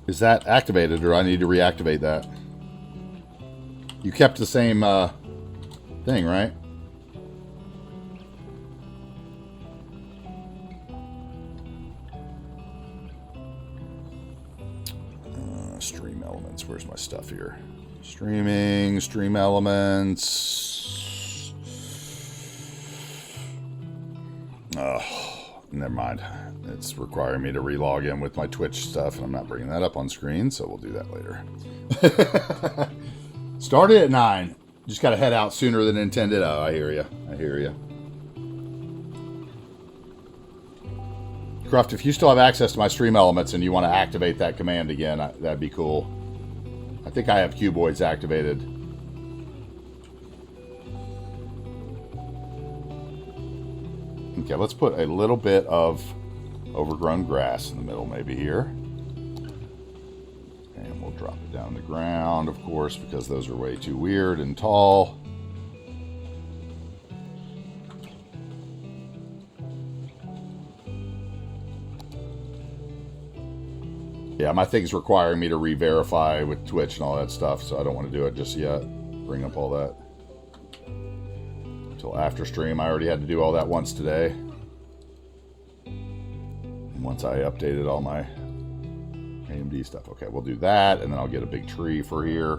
Is that activated, or I need to reactivate that? You kept the same thing, right? Stream elements. Where's my stuff here? Streaming, stream elements. Oh, never mind. It's requiring me to re-log in with my Twitch stuff, and I'm not bringing that up on screen, so we'll do that later. Started at 9. Just got to head out sooner than intended. Oh, I hear you. I hear you. Cruft, if you still have access to my stream elements and you want to activate that command again, that'd be cool. I think I have cuboids activated. Okay, let's put a little bit of overgrown grass in the middle maybe here. And we'll drop it down the ground, of course, because those are way too weird and tall. Yeah, my thing's requiring me to re-verify with Twitch and all that stuff, so I don't want to do it just yet. Bring up all that until after stream. I already had to do all that once today. And once I updated all my AMD stuff. Okay, we'll do that, and then I'll get a big tree for here.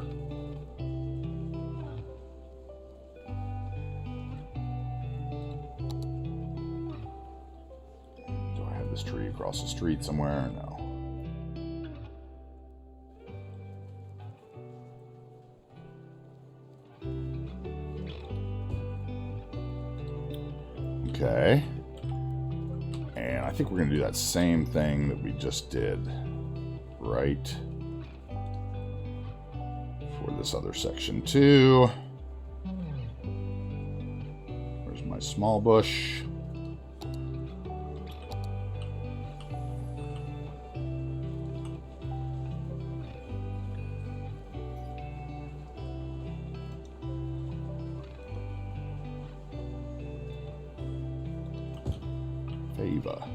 Do I have this tree across the street somewhere? No. Okay. And I think we're going to do that same thing that we just did, right? For this other section too. Where's my small bush? Ava.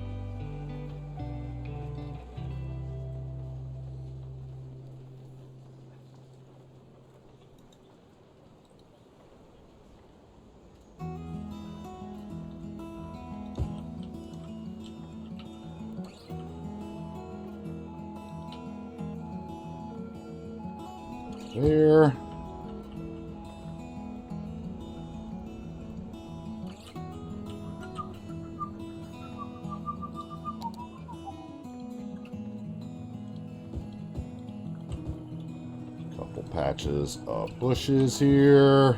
There. Couple patches of bushes here.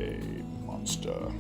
a monster.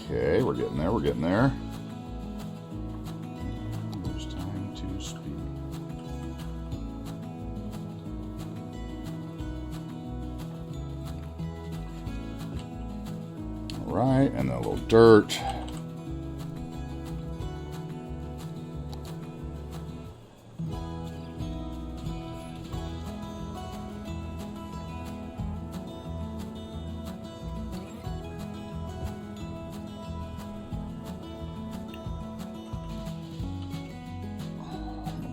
Okay, we're getting there, we're getting there. There's time to speak. All right, and a little dirt.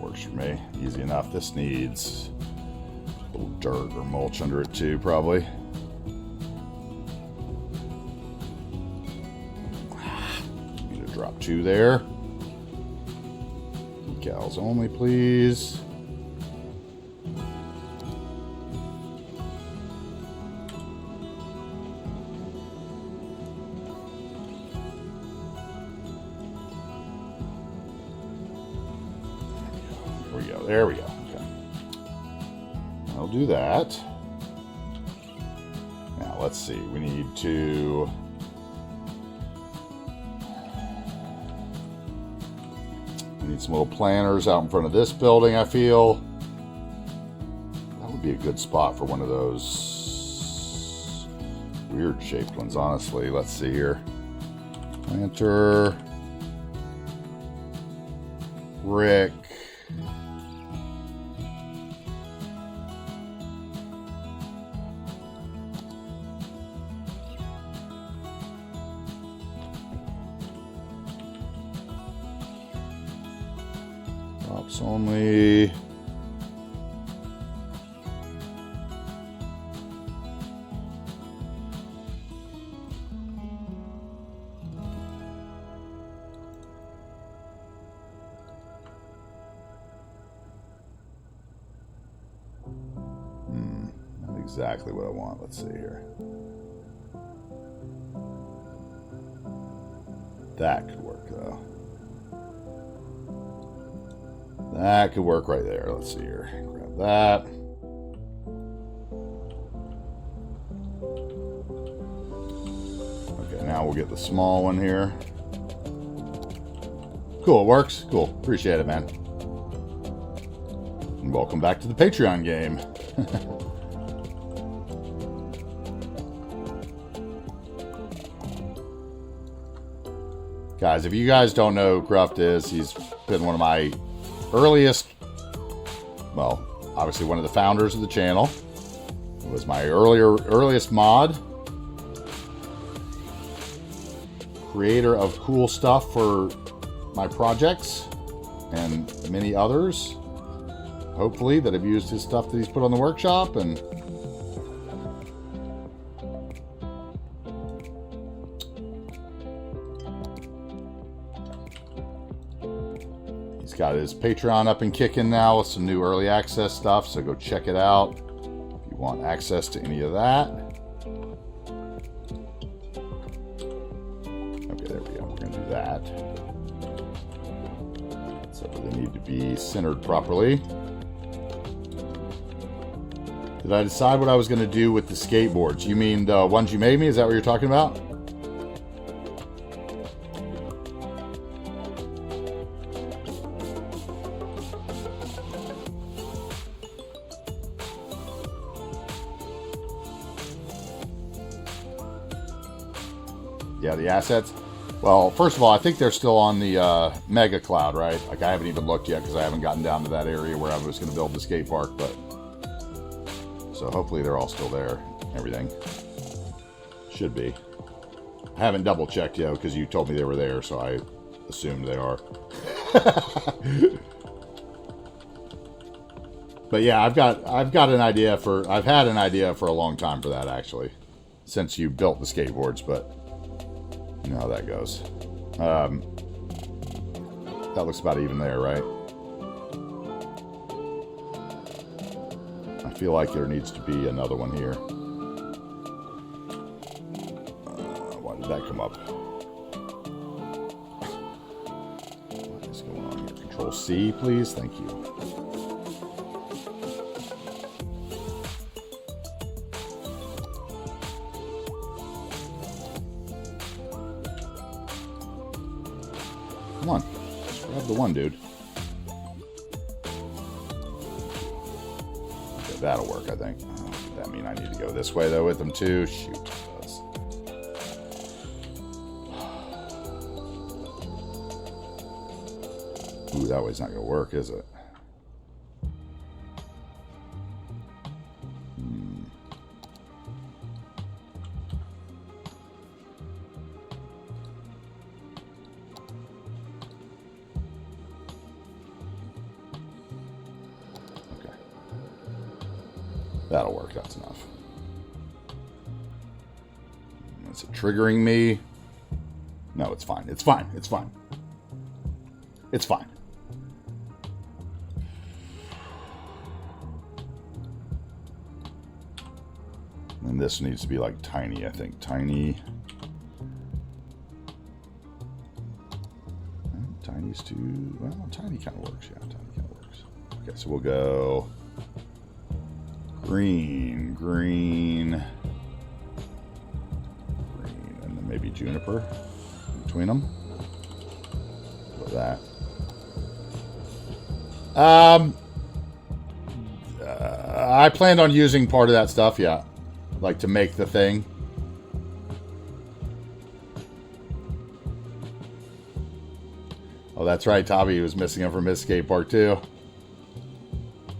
Works for me. Easy enough. This needs a little dirt or mulch under it too, probably. Need to drop 2 there. Decals only, please. There we go. Okay. I'll do that. Now let's see. We need to some little planters out in front of this building, I feel. That would be a good spot for one of those weird shaped ones, honestly. Let's see here. Planter. Brick. Drops only. Not exactly what I want. Let's see here. That could work though. That could work right there. Let's see here. Grab that. Okay, now we'll get the small one here. Cool, it works. Cool. Appreciate it, man. And welcome back to the Patreon game. Guys, if you guys don't know who Cruft is, he's been one of my earliest, well, obviously one of the founders of the channel. It was my earliest mod. Creator of cool stuff for my projects and many others. Hopefully that have used his stuff that he's put on the workshop, and he's got his Patreon up and kicking now with some new early access stuff, so go check it out if you want access to any of that. Okay, there we go. We're going to do that. So they need to be centered properly. Did I decide what I was going to do with the skateboards? You mean the ones you made me? Is that what you're talking about? Yeah, the assets. Well, first of all, I think they're still on the Mega Cloud, right? Like, I haven't even looked yet because I haven't gotten down to that area where I was going to build the skate park, but so hopefully they're all still there. Everything should be. haven't double checked yet because you told me they were there, so I assumed they are. But yeah, I've had an idea for a long time for that, actually, since you built the skateboards, but you know how that goes. That looks about even there, right? I feel like there needs to be another one here. Why did that come up? What is going on here? Control C, please. Thank you. Come on. Just grab the one, dude. Okay, that'll work, I think. Oh, does that mean I need to go this way, though, with them, too? Shoot. It does. Ooh, that way's not going to work, is it? That'll work. That's enough. Is it triggering me? No, it's fine. It's fine. It's fine. It's fine. And this needs to be like tiny, I think. Tiny. Tiny's too... Well, tiny kind of works. Yeah, tiny kind of works. Okay, so we'll go... Green, green, green, and then maybe juniper between them. Look at that. I planned on using part of that stuff, yeah, like to make the thing. Oh, that's right, Tabby was missing him from his skate park too.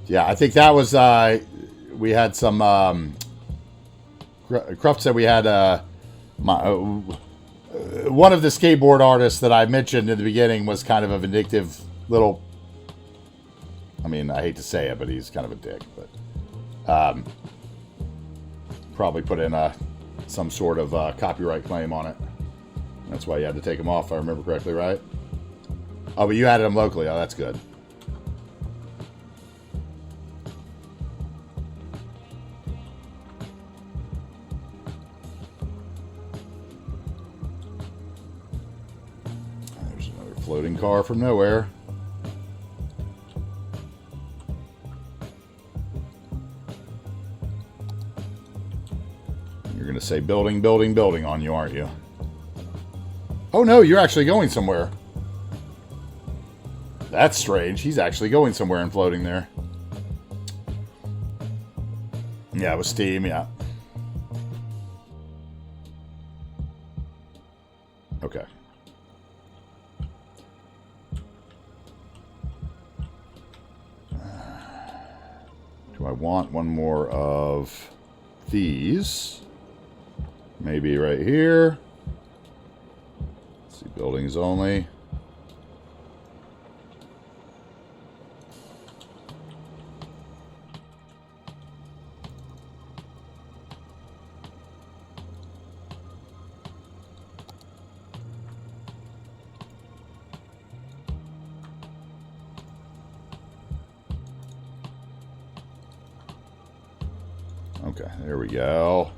Yeah, I think that was. We had some, Cruft said we had, one of the skateboard artists that I mentioned in the beginning was kind of a vindictive little, I mean, I hate to say it, but he's kind of a dick, but, probably put in some sort of copyright claim on it. That's why you had to take him off, if I remember correctly, right? Oh, but you added him locally. Oh, that's good. Floating car from nowhere. You're going to say building, building, building on you, aren't you? Oh no, you're actually going somewhere. That's strange. He's actually going somewhere and floating there. Yeah, it was steam, yeah. Okay. Do I want one more of these? Maybe right here. Let's see, buildings only. Okay, there we go.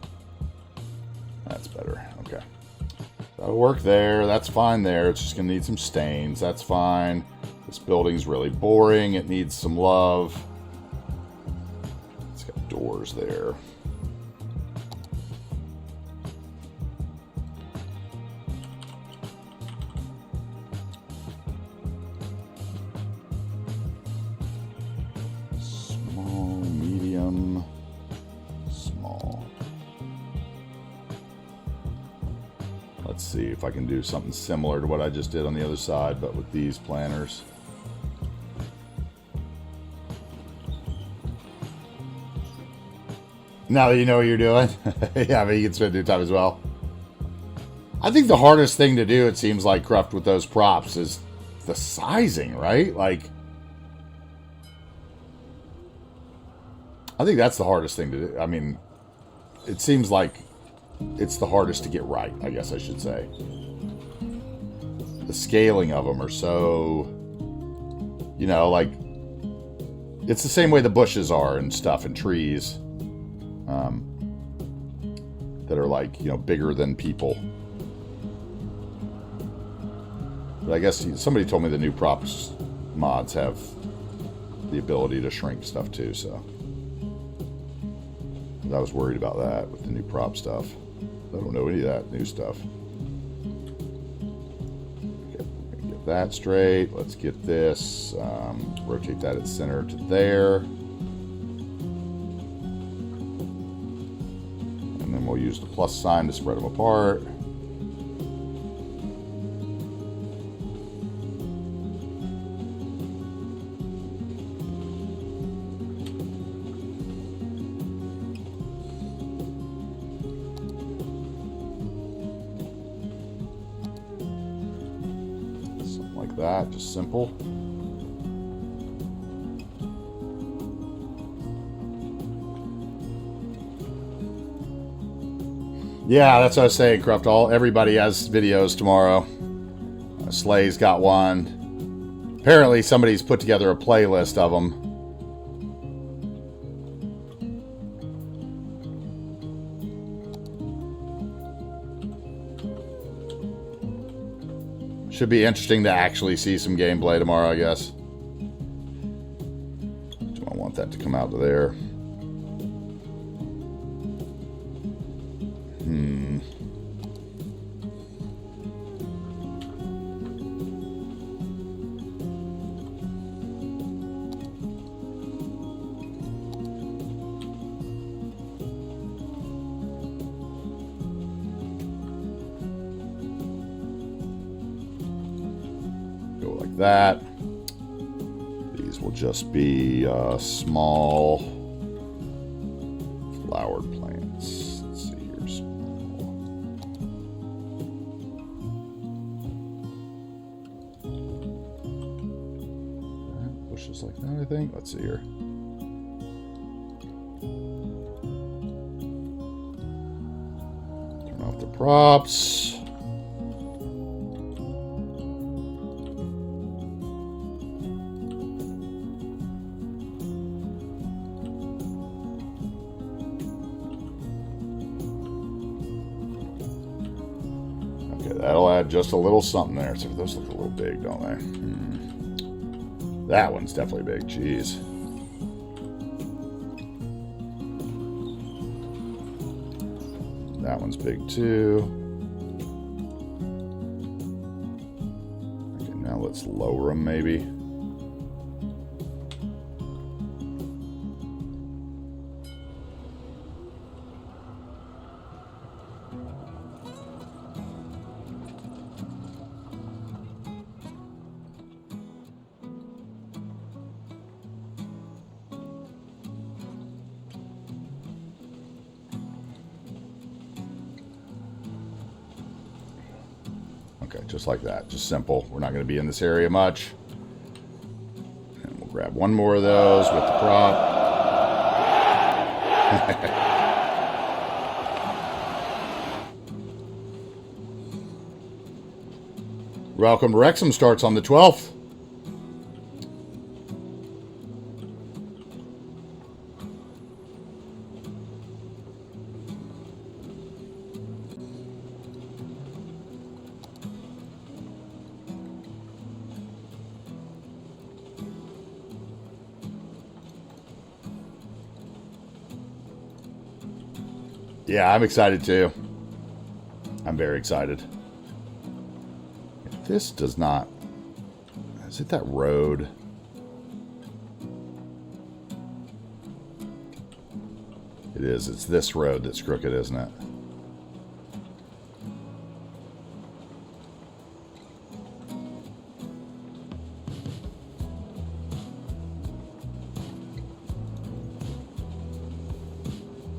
That's better. Okay. That'll work there. That's fine there. It's just going to need some stains. That's fine. This building's really boring. It needs some love. It's got doors there. Small, medium. Small. Let's see if I can do something similar to what I just did on the other side, but with these planners. Now that you know what you're doing. Yeah, but you can spend your time as well. I think the hardest thing to do, it seems like, Cruft, with those props is the sizing, right? Like, I think that's the hardest thing to do. I mean, it seems like it's the hardest to get right, I guess I should say. The scaling of them are so, you know, like, it's the same way the bushes are and stuff and trees that are like, you know, bigger than people. But I guess somebody told me the new props mods have the ability to shrink stuff too, so I was worried about that with the new prop stuff. I don't know any of that new stuff. Okay, get that straight. Let's get this. Rotate that at center to there. And then we'll use the plus sign to spread them apart. That just simple. Yeah, that's what I was saying, Cruft. Everybody has videos tomorrow. Slay's got one. Apparently somebody's put together a playlist of them. Should be interesting to actually see some gameplay tomorrow, I guess. Do I want that to come out to there? That. These will just be small flowered plants. Let's see here. Small. Bushes like that, I think. Let's see here. Turn off the props. That'll add just a little something there. So those look a little big, don't they? That one's definitely big. Jeez. That one's big too. Okay, now let's lower them maybe. Okay, just like that. Just simple. We're not going to be in this area much. And we'll grab one more of those with the prop. Welcome to Wrexham starts on the 12th. Yeah, I'm excited too. I'm very excited. If this does not... Is it that road? It is. It's this road that's crooked, isn't it?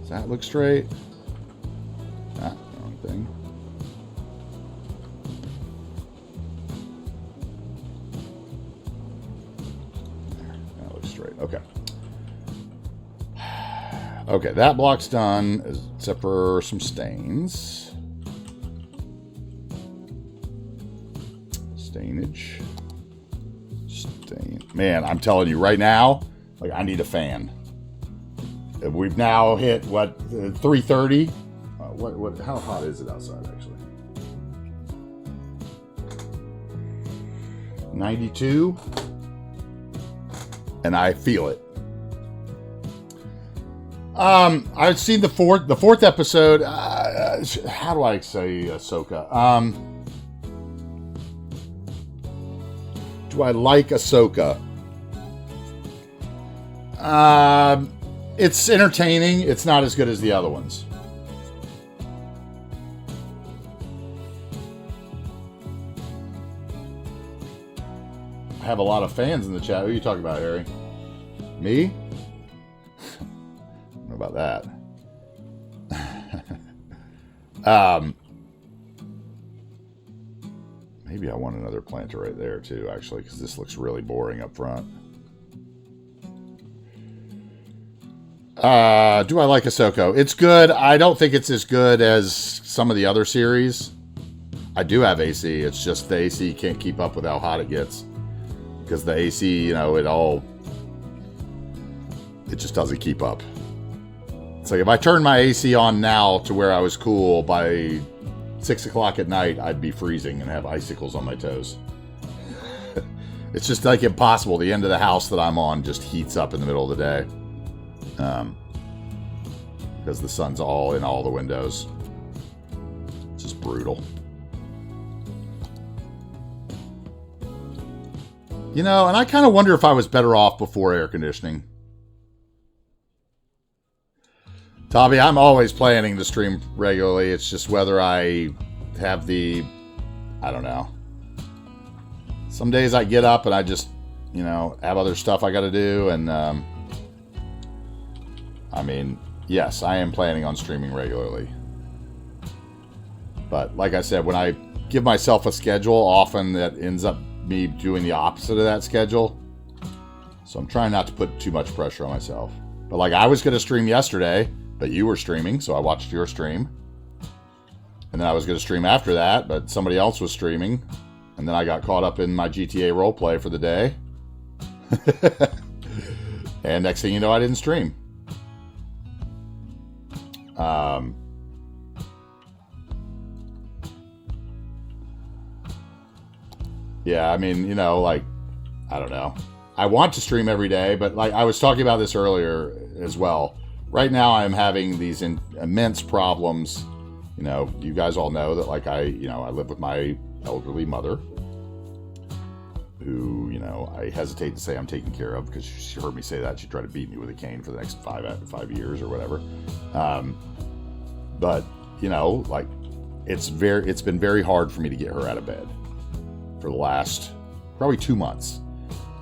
Does that look straight? Wrong thing. right. Okay. Okay, that block's done, except for some stains. Stainage. Stain. Man, I'm telling you right now, like, I need a fan. We've now hit, what, 3:30? How hot is it outside, actually? 92. And I feel it. I've seen the fourth episode. How do I say Ahsoka? Do I like Ahsoka? It's entertaining. It's not as good as the other ones. I have a lot of fans in the chat. Who are you talking about, Harry? Me? I don't know about that. Maybe I want another planter right there too, actually, because this looks really boring up front. Do I like Ahsoka? It's good. I don't think it's as good as some of the other series. I do have AC. It's just the AC can't keep up with how hot it gets. Because the AC, you know, it just doesn't keep up. It's like if I turned my AC on now to where I was cool, by 6 o'clock at night, I'd be freezing and have icicles on my toes. It's just like impossible. The end of the house that I'm on just heats up in the middle of the day. Because the sun's all in all the windows. It's just brutal. You know, and I kind of wonder if I was better off before air conditioning. Tommy, I'm always planning to stream regularly. It's just whether I have I don't know. Some days I get up and I just, you know, have other stuff I got to do. And, I mean, yes, I am planning on streaming regularly. But like I said, when I give myself a schedule, often that ends up me doing the opposite of that schedule. So I'm trying not to put too much pressure on myself. But like I was going to stream yesterday, but you were streaming, so I watched your stream. And then I was going to stream after that, but somebody else was streaming. And then I got caught up in my GTA roleplay for the day. And next thing you know, I didn't stream. Yeah, I mean, you know, like, I don't know. I want to stream every day, but like I was talking about this earlier as well. Right now I'm having these immense problems. You know, you guys all know that like I live with my elderly mother who, you know, I hesitate to say I'm taking care of because she heard me say that. She'd try to beat me with a cane for the next 5 years or whatever. But, you know, like it's been very hard for me to get her out of bed for the last probably 2 months.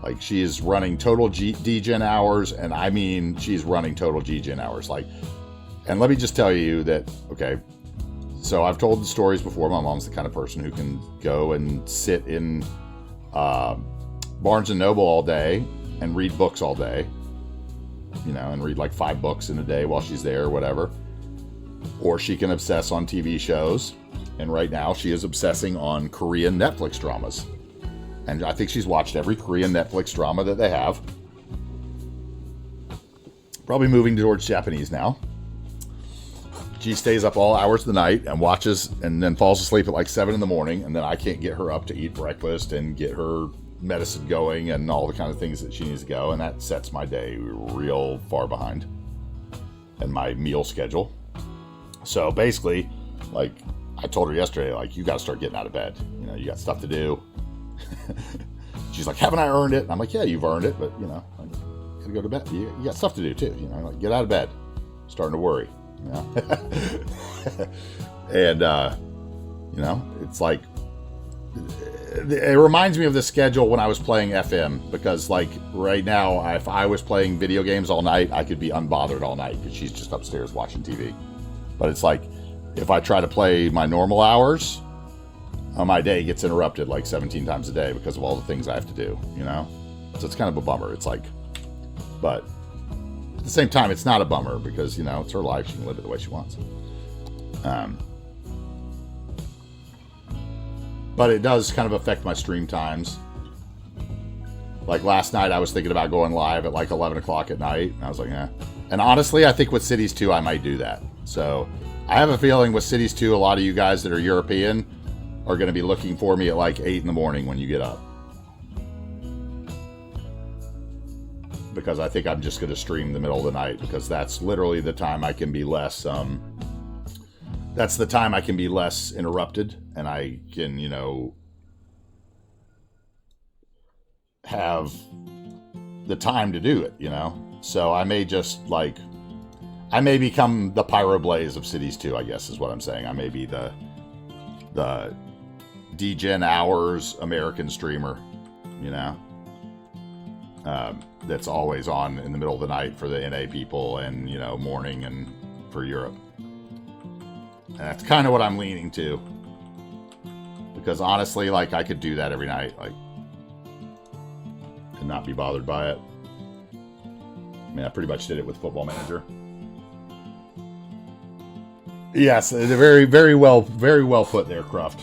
Like she is running total degen hours, and I mean she's running total degen hours. Like, and let me just tell you that, okay, so I've told the stories before. My mom's the kind of person who can go and sit in Barnes and Noble all day and read books all day, you know, and read like 5 books in a day while she's there or whatever. Or she can obsess on TV shows. And right now she is obsessing on Korean Netflix dramas. And I think she's watched every Korean Netflix drama that they have. Probably moving towards Japanese now. She stays up all hours of the night and watches and then falls asleep at like 7 in the morning. And then I can't get her up to eat breakfast and get her medicine going and all the kind of things that she needs to go. And that sets my day real far behind. And my meal schedule. So basically, like I told her yesterday, like, you got to start getting out of bed. You know, you got stuff to do. She's like, haven't I earned it? And I'm like, yeah, you've earned it, but, you know, I gotta go to bed. You got stuff to do, too. You know, like, get out of bed. Starting to worry. You know? And, you know, it's like, it reminds me of the schedule when I was playing FM, because, like, right now, if I was playing video games all night, I could be unbothered all night because she's just upstairs watching TV. But it's like, if I try to play my normal hours, my day gets interrupted like 17 times a day because of all the things I have to do, you know? So it's kind of a bummer. It's like, But at the same time, it's not a bummer because, you know, it's her life. She can live it the way she wants. But it does kind of affect my stream times. Like last night, I was thinking about going live at like 11 o'clock at night. And I was like, eh. And honestly, I think with Cities 2, I might do that. So I have a feeling with Cities 2, a lot of you guys that are European are going to be looking for me at like 8 in the morning when you get up. Because I think I'm just going to stream the middle of the night because that's literally the time I can be less, that's the time I can be less interrupted and I can, you know, have the time to do it, you know? So I may just like, I may become the Pyroblaze of Cities 2, I guess is what I'm saying. I may be the DGen Hours American streamer, you know? That's always on in the middle of the night for the NA people and, you know, morning and for Europe. And that's kind of what I'm leaning to. Because honestly, like, I could do that every night, like, and not be bothered by it. I mean, I pretty much did it with Football Manager. Yes, very, very well put there, Cruft.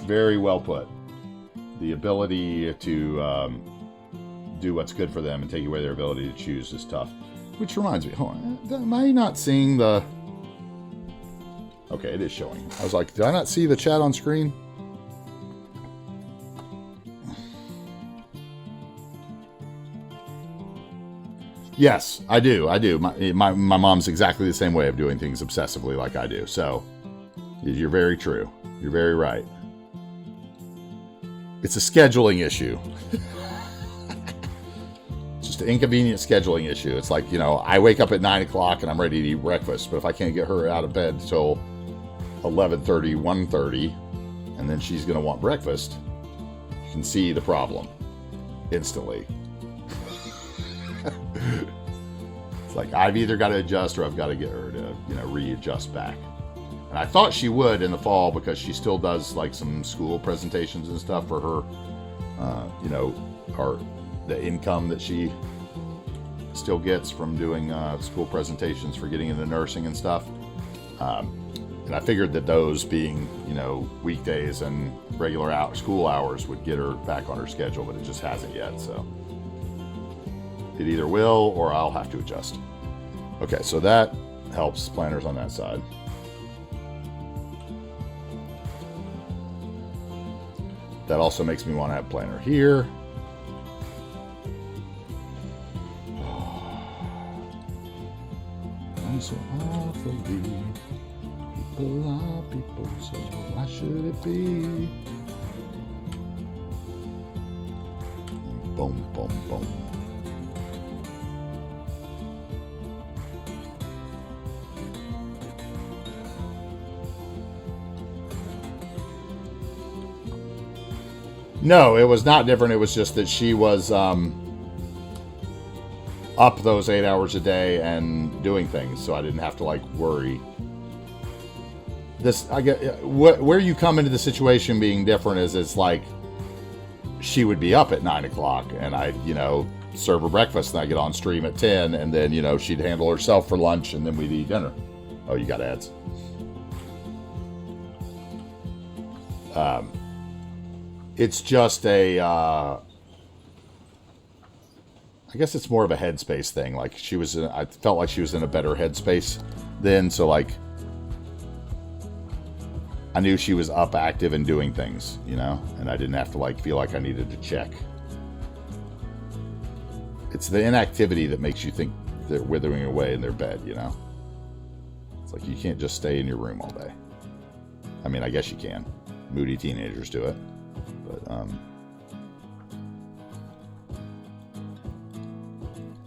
Very well put. The ability to do what's good for them and take away their ability to choose is tough. Which reminds me, hold on, am I not seeing the... Okay, it is showing. I was like, did I not see the chat on screen? Yes, I do. My mom's exactly the same way of doing things obsessively like I do. So, you're very true. You're very right. It's a scheduling issue. Just an inconvenient scheduling issue. It's like, you know, I wake up at 9 o'clock and I'm ready to eat breakfast, but if I can't get her out of bed till 11:30, 1:30, and then she's going to want breakfast, you can see the problem instantly. It's like I've either got to adjust or I've got to get her to, you know, readjust back. And I thought she would in the fall because she still does like some school presentations and stuff for her, you know, the income that she still gets from doing school presentations for getting into nursing and stuff. And I figured that those being, you know, weekdays and regular school hours would get her back on her schedule, but it just hasn't yet. So it either will or I'll have to adjust. Okay, so that helps planners on that side. That also makes me want to have planner here. I'm so awfully people are people, so why should it be? Boom, boom, boom. No, it was not different. It was just that she was up those 8 hours a day and doing things, so I didn't have to like worry. This, I get where you come into the situation being different is it's like she would be up at 9 o'clock and I'd, you know, serve her breakfast and I get on stream at 10 and then, you know, she'd handle herself for lunch and then we'd eat dinner. Oh, you got ads. It's just a, I guess it's more of a headspace thing. Like I felt like she was in a better headspace then. So like, I knew she was up, active, and doing things, you know, and I didn't have to like feel like I needed to check. It's the inactivity that makes you think they're withering away in their bed, you know. It's like you can't just stay in your room all day. I mean, I guess you can. Moody teenagers do it. But,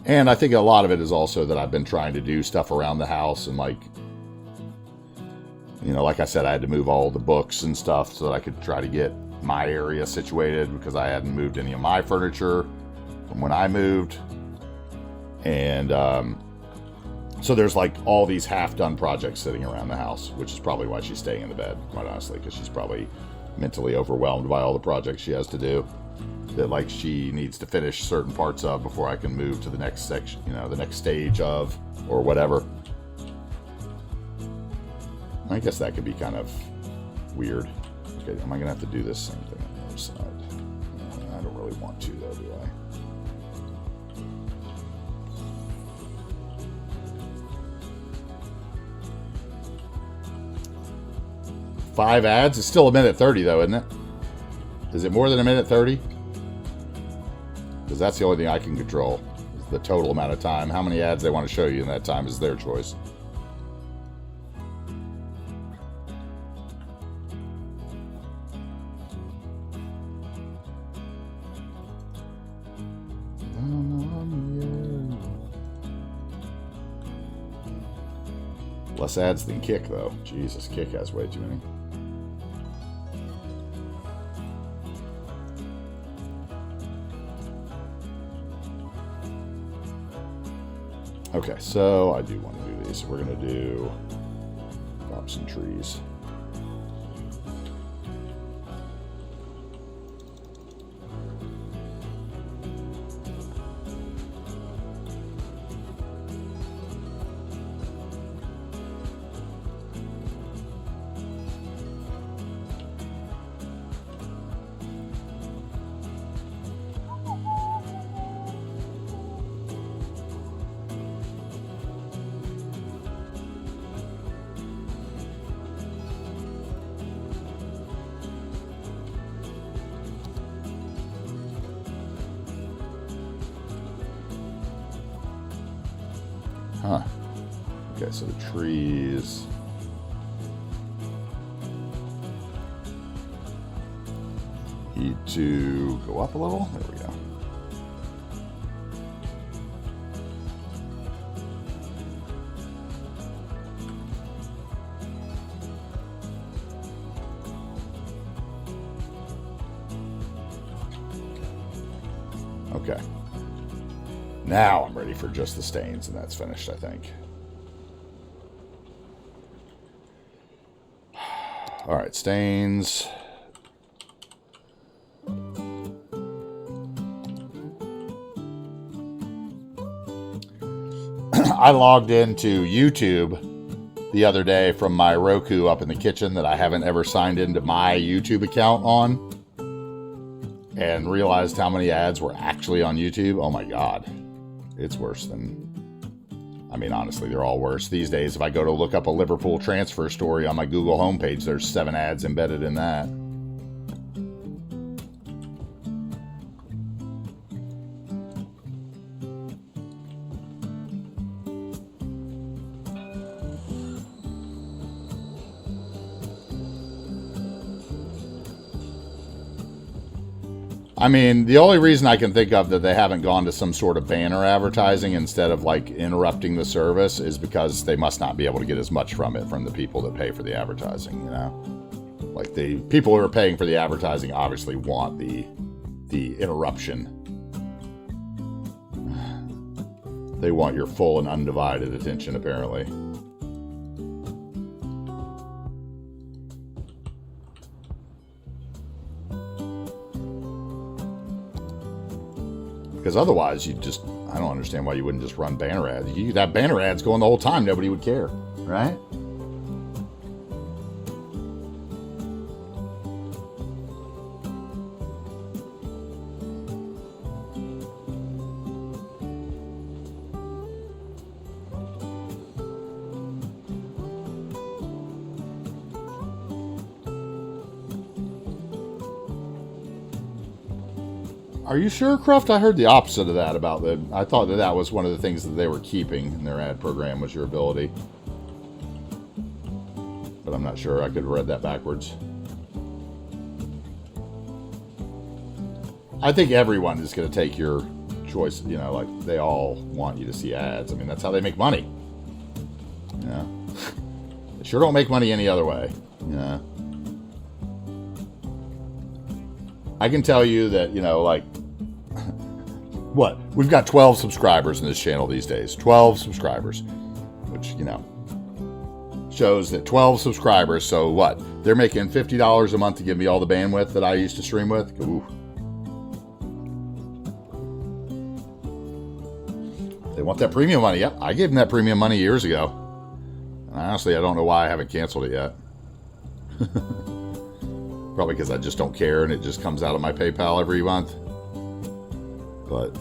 and I think a lot of it is also that I've been trying to do stuff around the house and like, you know, like I said, I had to move all the books and stuff so that I could try to get my area situated because I hadn't moved any of my furniture from when I moved. And so there's like all these half-done projects sitting around the house, which is probably why she's staying in the bed, quite honestly, because she's probably mentally overwhelmed by all the projects she has to do. That like she needs to finish certain parts of before I can move to the next section, you know, the next stage of, or whatever. I guess that could be kind of weird. Okay, am I gonna have to do this same thing on the other side? I don't really want to though, do I? 5 ads? It's still 1:30 though, isn't it? Is it more than 1:30? Because that's the only thing I can control. Is the total amount of time. How many ads they want to show you in that time is their choice. Less ads than Kick, though. Jesus, Kick has way too many. Okay, so I do want to do these. We're going to do crops and trees. Huh. Okay, so the trees. Need to go up a little. There we go. Okay. Now I'm ready for just the stains, and that's finished, I think. All right, stains. I logged into YouTube the other day from my Roku up in the kitchen that I haven't ever signed into my YouTube account on, and realized how many ads were actually on YouTube. Oh my God. It's worse than, I mean, honestly, they're all worse. These days, if I go to look up a Liverpool transfer story on my Google homepage, there's 7 ads embedded in that. I mean, the only reason I can think of that they haven't gone to some sort of banner advertising instead of like interrupting the service is because they must not be able to get as much from it from the people that pay for the advertising, you know? Like the people who are paying for the advertising obviously want the interruption. They want your full and undivided attention, apparently. Because otherwise, I don't understand why you wouldn't just run banner ads. You could have banner ads going the whole time. Nobody would care, right? Are you sure, Cruft? I heard the opposite of that about the... I thought that was one of the things that they were keeping in their ad program was your ability. But I'm not sure. I could have read that backwards. I think everyone is going to take your choice. You know, like, they all want you to see ads. I mean, that's how they make money. You know? They sure don't make money any other way. You know? I can tell you that, you know, like, what? We've got 12 subscribers in this channel these days. 12 subscribers. Which, you know, shows that 12 subscribers, so what? They're making $50 a month to give me all the bandwidth that I used to stream with? Ooh. They want that premium money. Yep, I gave them that premium money years ago. And honestly, I don't know why I haven't canceled it yet. Probably because I just don't care and it just comes out of my PayPal every month. But,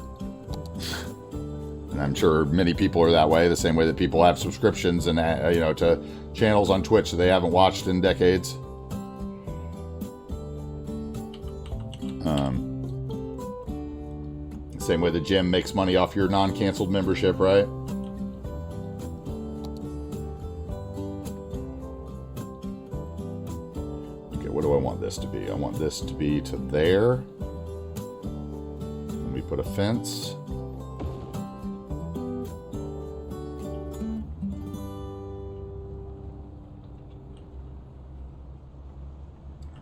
and I'm sure many people are that way, the same way that people have subscriptions and, you know, to channels on Twitch that they haven't watched in decades. Same way the gym makes money off your non-canceled membership, right? Okay, what do I want this to be? I want this to be to there. Let me put a fence.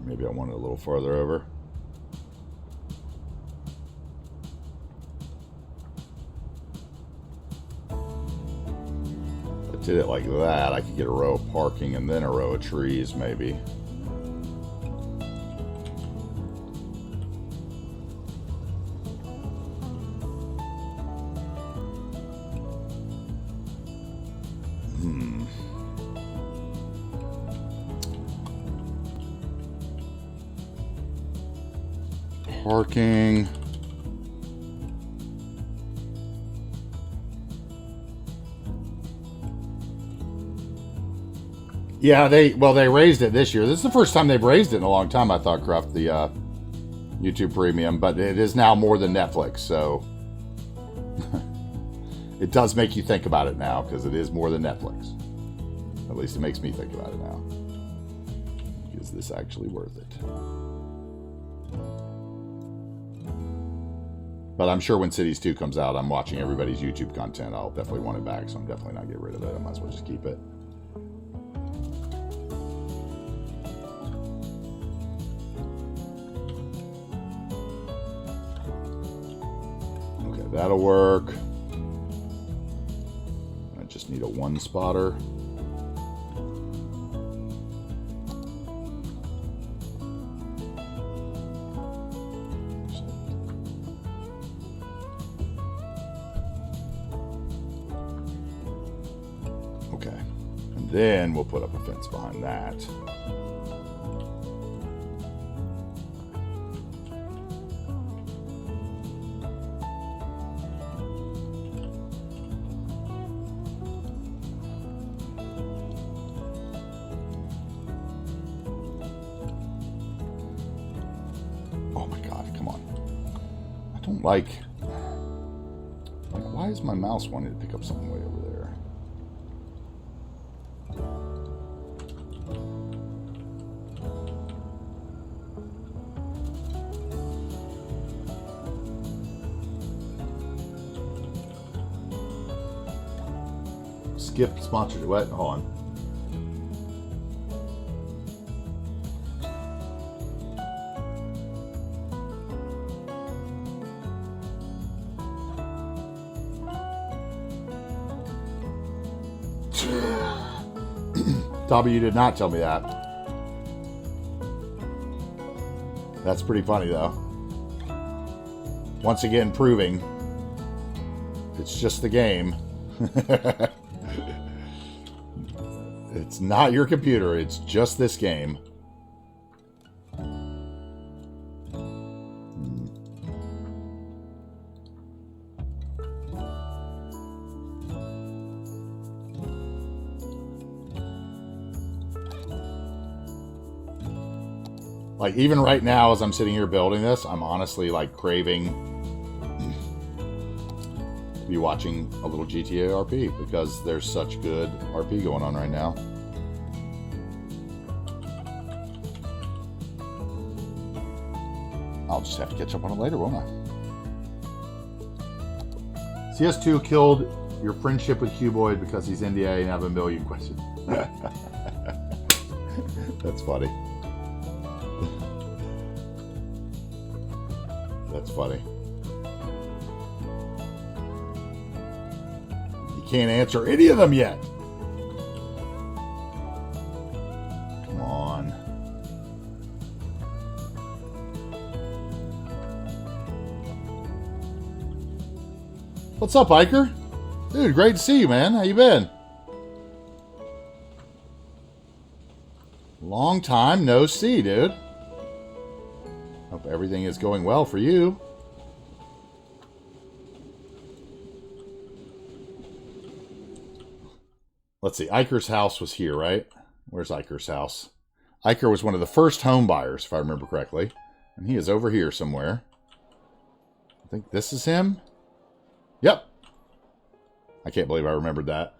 Maybe I want it a little farther over. Did it like that, I could get a row of parking and then a row of trees, maybe. Parking. Yeah, they raised it this year. This is the first time they've raised it in a long time, I thought, Cruft, the YouTube Premium, but it is now more than Netflix, so it does make you think about it now, because it is more than Netflix. At least it makes me think about it now. Is this actually worth it? But I'm sure when Cities 2 comes out, I'm watching everybody's YouTube content. I'll definitely want it back, so I'm definitely not getting rid of it. I might as well just keep it. That'll work. I just need a one spotter. Okay. And then we'll put up a fence behind that. Like, why is my mouse wanting to pick up something way over there? Skip sponsored. What? Hold on. W did not tell me that. That's pretty funny, though. Once again, proving it's just the game. It's not your computer. It's just this game. Like, even right now, as I'm sitting here building this, I'm honestly, like, craving to be watching a little GTA RP, because there's such good RP going on right now. I'll just have to catch up on it later, won't I? CS2 killed your friendship with Cuboid because he's NDA and have a million questions. That's funny. That's funny. You can't answer any of them yet. What's up, Iker? Dude, great to see you, man. How you been? Long time no see, dude. Hope everything is going well for you. Let's see. Iker's house was here, right? Where's Iker's house? Iker was one of the first home buyers, if I remember correctly. And he is over here somewhere. I think this is him. Yep. I can't believe I remembered that.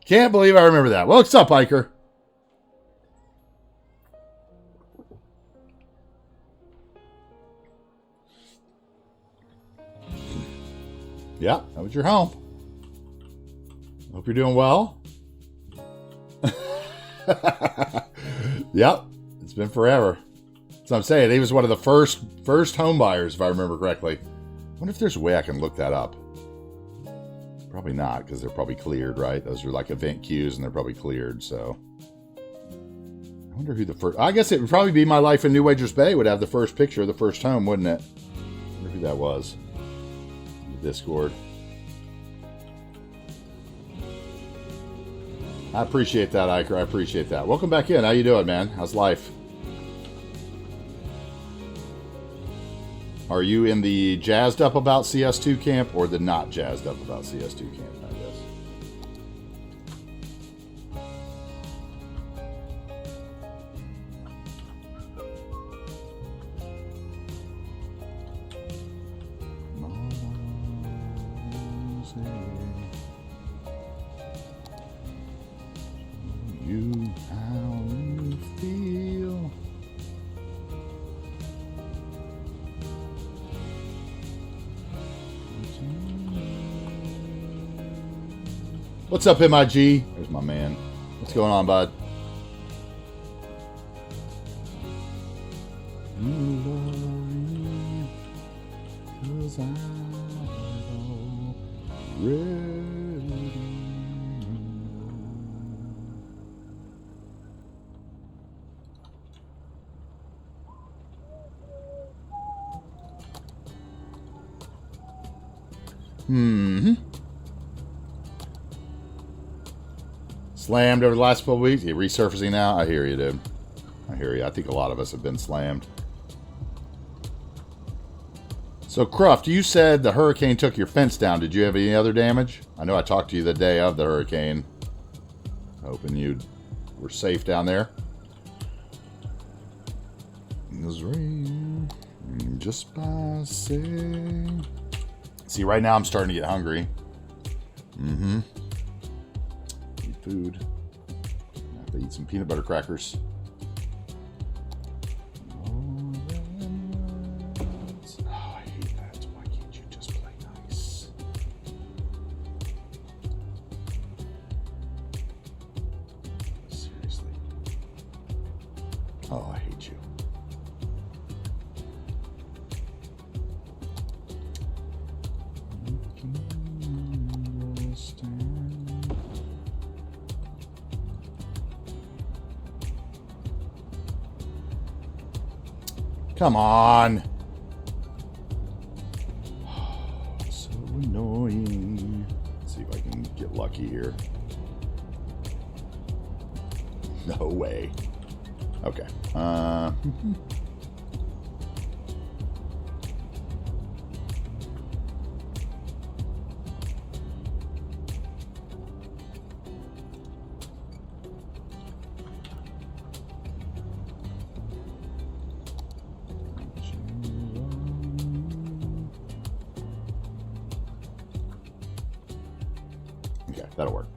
Can't believe I remember that. Well, what's up, Iker? Yeah, that was your home. Hope you're doing well. Yep, it's been forever. So I'm saying he was one of the first home buyers, if I remember correctly. I wonder if there's a way I can look that up. Probably not, because they're probably cleared, right? Those are like event queues, and they're probably cleared. So I wonder who the first. I guess it would probably be My Life in New Wagers Bay would have the first picture of the first home, wouldn't it? I wonder who that was. The Discord. I appreciate that, Iker. I appreciate that. Welcome back in. How you doing, man? How's life? Are you in the jazzed up about CS2 camp or the not jazzed up about CS2 camp, I guess? You, how you feel. What's up, MIG? There's my man. What's going on, bud? You love me 'cause I'm already. Slammed over the last couple of weeks. You resurfacing now? I hear you, dude. I hear you. I think a lot of us have been slammed. So, Cruft, you said the hurricane took your fence down. Did you have any other damage? I know I talked to you the day of the hurricane. Hoping you were safe down there. It was rain just by saying. See, right now I'm starting to get hungry. Mm-hmm. Need food. I have to eat some peanut butter crackers. Oh, I hate that. Why can't you just play nice? Seriously. Oh, I hate you. Come on. So annoying. Let's see if I can get lucky here. No way. Okay. That'll work.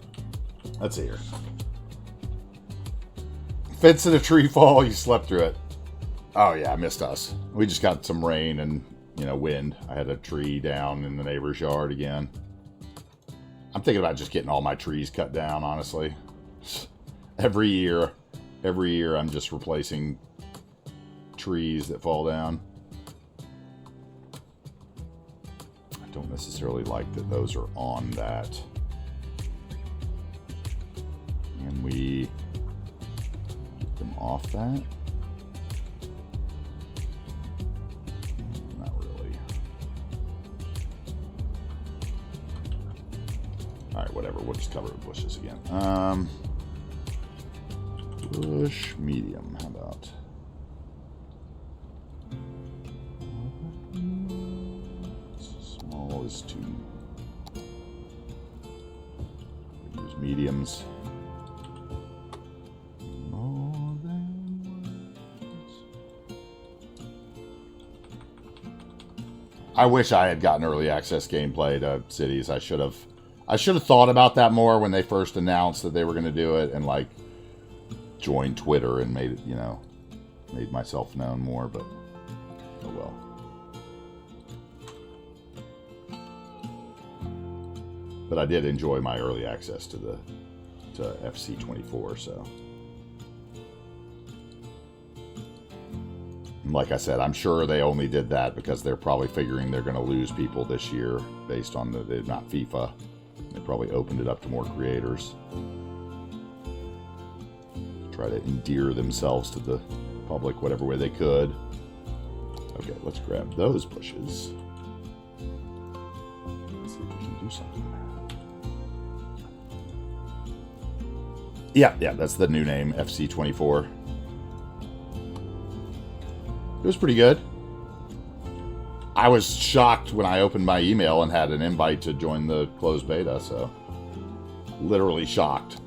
Let's see here. Fence in a tree fall, you slept through it. Oh yeah, I missed us. We just got some rain and, wind. I had a tree down in the neighbor's yard again. I'm thinking about just getting all my trees cut down, honestly. Every year I'm just replacing trees that fall down. I don't necessarily like that those are on that. Can we get them off that? Not really. Alright, whatever. We'll just cover it with bushes again. Bush medium. How about? Small is 2. Use mediums. More than words. I wish I had gotten early access gameplay to Cities. I should have thought about that more when they first announced that they were going to do it, and like joined Twitter and made it, you know, made myself known more. But oh well. But I did enjoy my early access to FC24, so. And like I said, I'm sure they only did that because they're probably figuring they're going to lose people this year based on the not FIFA. They probably opened it up to more creators. Try to endear themselves to the public whatever way they could. Okay, let's grab those bushes. Let's see if we can do something. Yeah, that's the new name, FC24. It was pretty good. I was shocked when I opened my email and had an invite to join the closed beta, so literally shocked.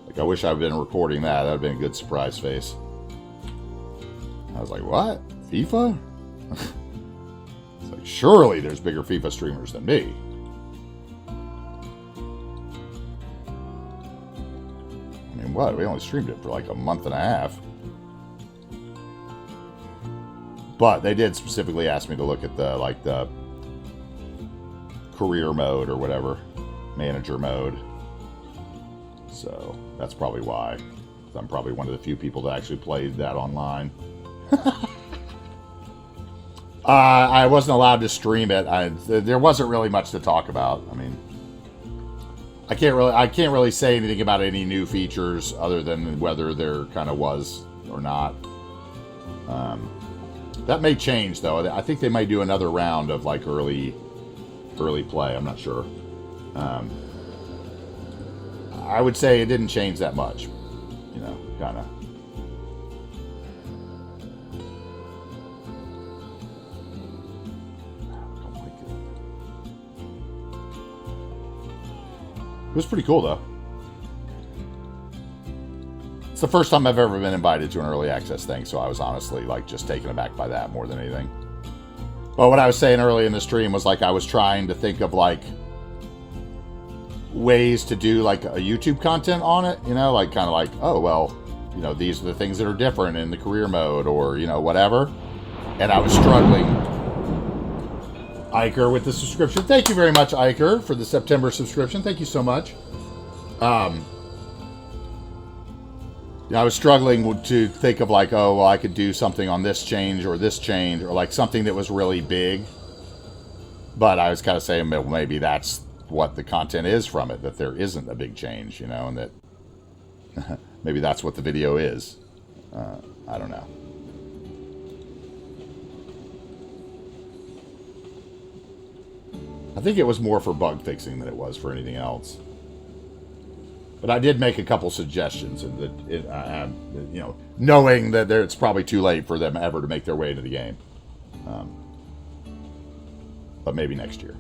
Like, I wish I'd been recording that. That would have been a good surprise face. I was like, what? FIFA? It's like, surely there's bigger FIFA streamers than me. I mean, what? We only streamed it for like a month and a half. But they did specifically ask me to look at the career mode or whatever, manager mode. So that's probably why. I'm probably one of the few people that actually played that online. I wasn't allowed to stream it. There wasn't really much to talk about. I mean, I can't really say anything about any new features other than whether there kind of was or not. That may change, though. I think they might do another round of like early play. I'm not sure. I would say it didn't change that much. You know, kind of. Don't like it. It was pretty cool, though. It's the first time I've ever been invited to an early access thing, so I was honestly like just taken aback by that more than anything. But what I was saying early in the stream was like I was trying to think of like ways to do like a YouTube content on it, you know, like kind of like, oh, well, you know, these are the things that are different in the career mode or, you know, whatever. And I was struggling. Iker with the subscription. Thank you very much, Iker, for the September subscription. Thank you so much. I was struggling to think of like, oh, well, I could do something on this change or like something that was really big. But I was kind of saying, well, maybe that's what the content is from it, that there isn't a big change, you know, and that maybe that's what the video is. I don't know. I think it was more for bug fixing than it was for anything else. But I did make a couple suggestions, and that you know, knowing that it's probably too late for them ever to make their way into the game. But maybe next year,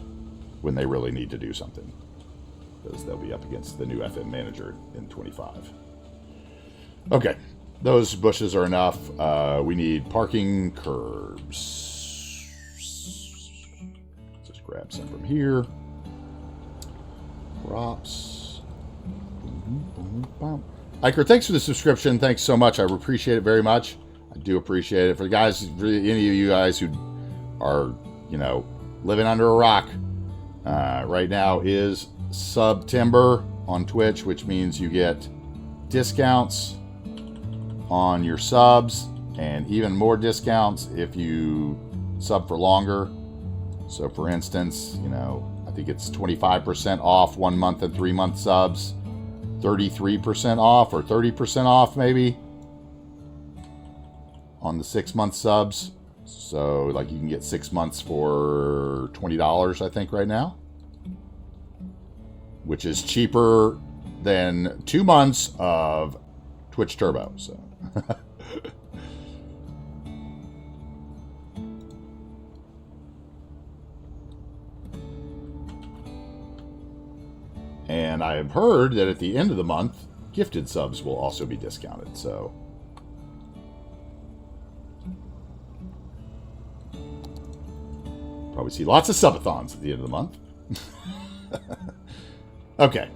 when they really need to do something, because they'll be up against the new FM manager in 25. Okay, those bushes are enough. We need parking curbs. Just grab some from here. Props. Iker, thanks for the subscription. Thanks so much. I appreciate it very much. I do appreciate it. For the guys, for any of you guys who are, you know, living under a rock, right now is September on Twitch, which means you get discounts on your subs and even more discounts if you sub for longer. So, for instance, you know, I think it's 25% off 1 month and 3 month subs. 33% off or 30% off maybe on the 6 month subs. So like you can get 6 months for $20, I think, right now. which is cheaper than 2 months of Twitch Turbo. So. And I have heard that at the end of the month, gifted subs will also be discounted. So, probably see lots of subathons at the end of the month. Okay.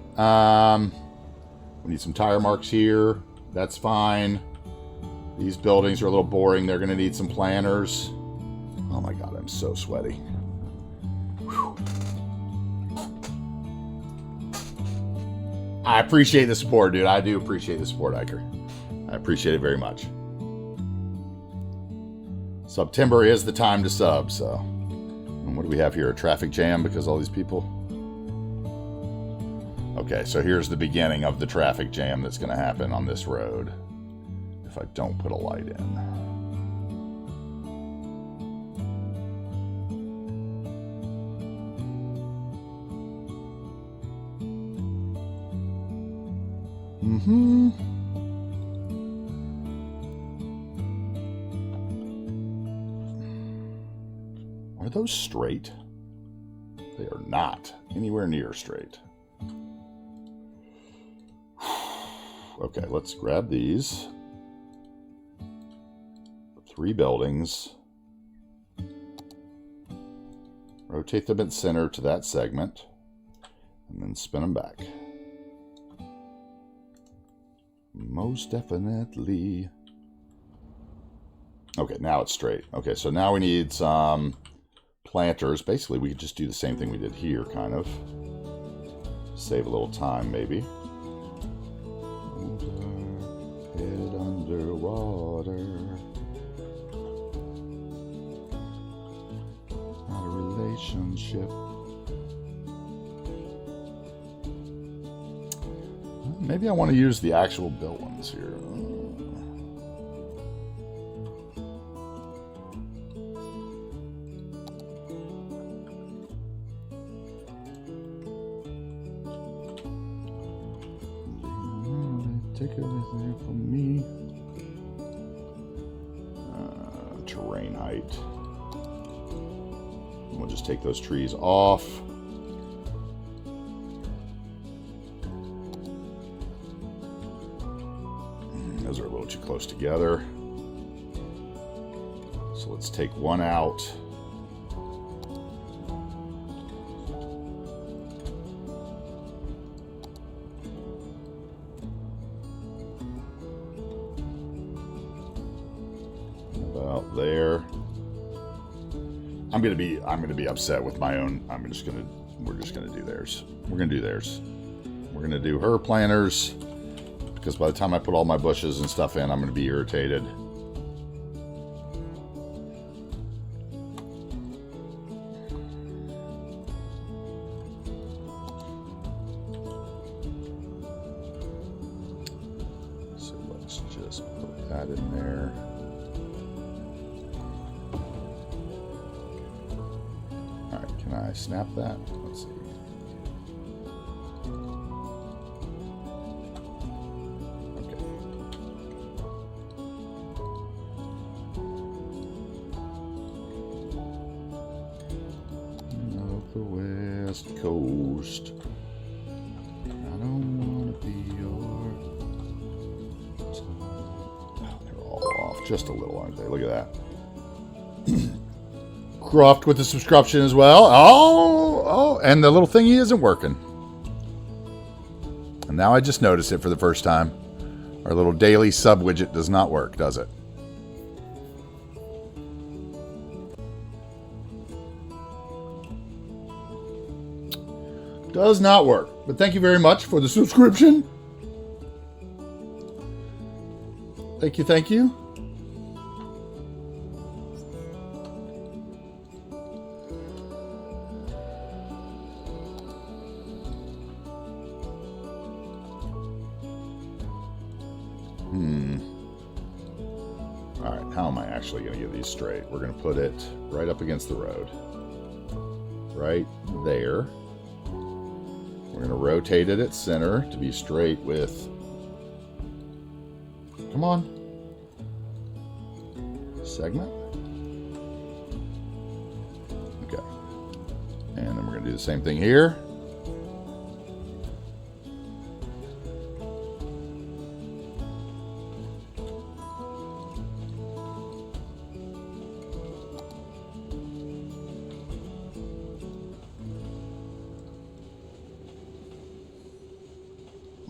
We need some tire marks here. That's fine. These buildings are a little boring. They're going to need some planters. Oh my god, I'm so sweaty. Whew. I appreciate the support, dude. I do appreciate the support, Iker. I appreciate it very much. September is the time to sub, so. And what do we have here? A traffic jam because all these people? Okay, so here's the beginning of the traffic jam that's going to happen on this road if I don't put a light in. Are those straight? They are not anywhere near straight. Okay, let's grab these. 3 buildings. Rotate them at center to that segment. And then spin them back. Most definitely. Okay, now it's straight. Okay, so now we need some planters. Basically, we could just do the same thing we did here, kind of. Save a little time, maybe. Head underwater. Not a relationship. Maybe I want to use the actual built ones here. Take everything from me. Terrain height. We'll just take those trees off. Those are a little too close together. So let's take one out. About there. I'm gonna be upset with my own. We're just gonna do theirs. We're gonna do theirs. We're gonna do her planters. Because by the time I put all my bushes and stuff in, I'm going to be irritated. So let's just put that in there. All right, can I snap that? Let's see. Coast. I don't want to be your time. Oh, they're all off just a little, aren't they? Look at that. Croft with the subscription as well. Oh, and the little thingy isn't working. And now I just noticed it for the first time. Our little daily sub widget does not work, does it? Does not work. But thank you very much for the subscription. Thank you, thank you. Alright, how am I actually going to get these straight? We're going to put it right up against the road. Right there. We're going to rotate it at center to be straight with... Come on. Segment. Okay. And then we're going to do the same thing here.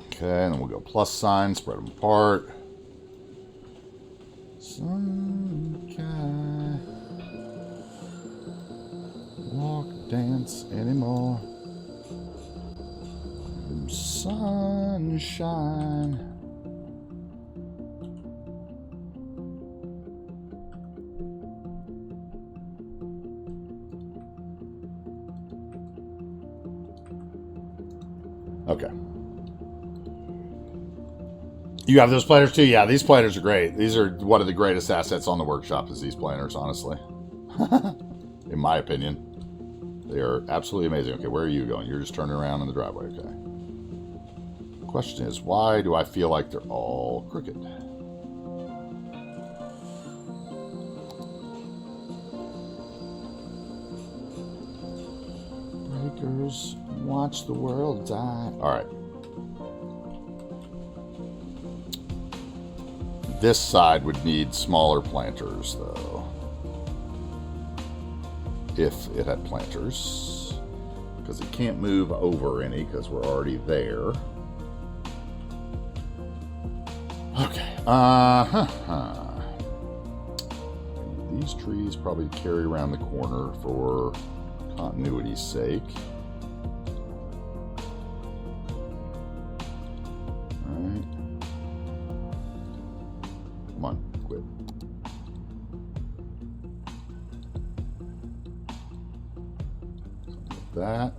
Okay, and then we'll go plus sign, spread them apart. Sun walk, dance anymore. Sunshine. Okay. You have those planners too? Yeah, these planners are great. These are one of the greatest assets on the workshop is these planners, honestly. In my opinion. They are absolutely amazing. Okay, where are you going? You're just turning around in the driveway, okay. The question is, why do I feel like they're all crooked? Breakers, watch the world die. Alright. This side would need smaller planters, though. If it had planters. Because it can't move over any, because we're already there. Okay. These trees probably carry around the corner for continuity's sake. Alright. Come on, quit. Something like that.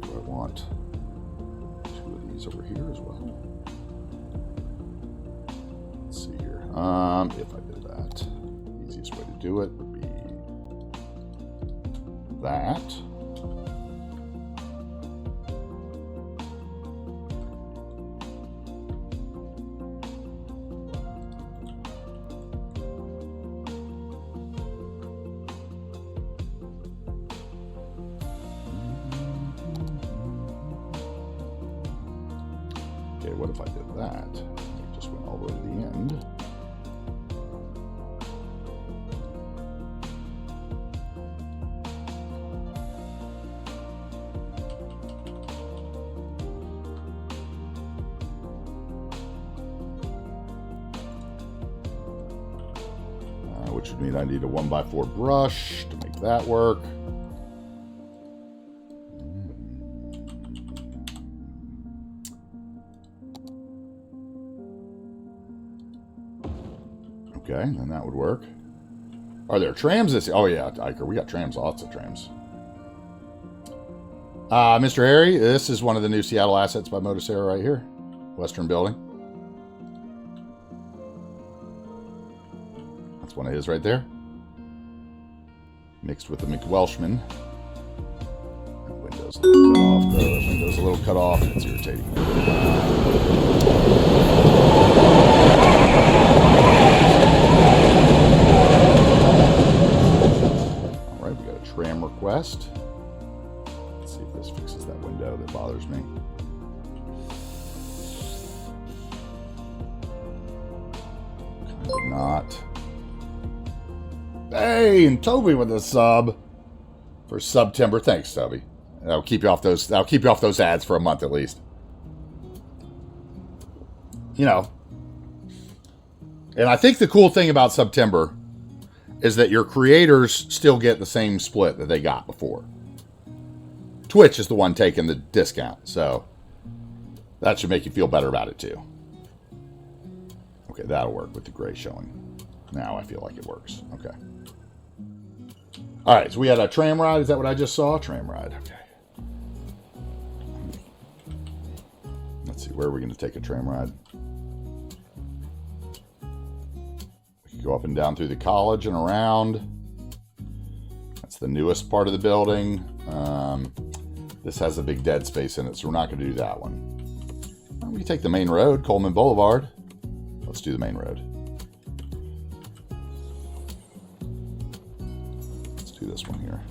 Do I want two of these over here as well? Let's see here. If I did that, the easiest way to do it would be that. Okay, what if I did that? It just went all the way to the end. Which would mean I need a 1x4 brush to make that work. Okay, then that would work. Are there trams this? Oh yeah, Iker, we got trams, lots of trams. Mr. Harry, this is one of the new Seattle assets by Motocera right here. Western Building. That's one of his right there. Mixed with the McWelshman. That window's a little cut off. The window's a little cut off. It's irritating. Alright, we got a tram request. Let's see if this fixes that window that bothers me. Kind of not. Hey, and Toby with a sub for September. Thanks, Toby. I'll keep you off those. I'll keep you off those ads for a month at least. You know. And I think the cool thing about September is that your creators still get the same split that they got before. Twitch is the one taking the discount, so that should make you feel better about it too. Okay, that'll work with the gray showing. Now I feel like it works. Okay. All right, so we had a tram ride. Is that what I just saw? Tram ride. Okay. Let's see, where are we going to take a tram ride? We could go up and down through the college and around. the newest part of the building. This has a big dead space in it, so we're not going to do that one. We can take the main road, Coleman Boulevard. Let's do the main road. Let's do this one here.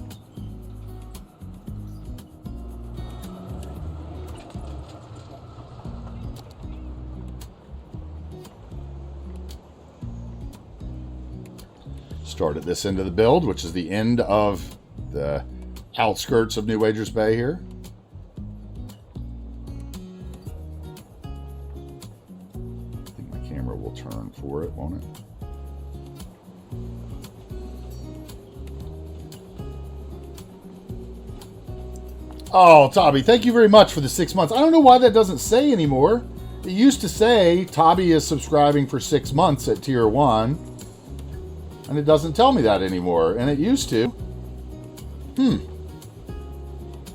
Start at this end of the build, which is the end of the outskirts of New Wagers Bay here. I think my camera will turn for it, won't it? Oh, Tobby, thank you very much for the 6 months. I don't know why that doesn't say anymore. It used to say Tobby is subscribing for 6 months at tier 1. And it doesn't tell me that anymore. And it used to.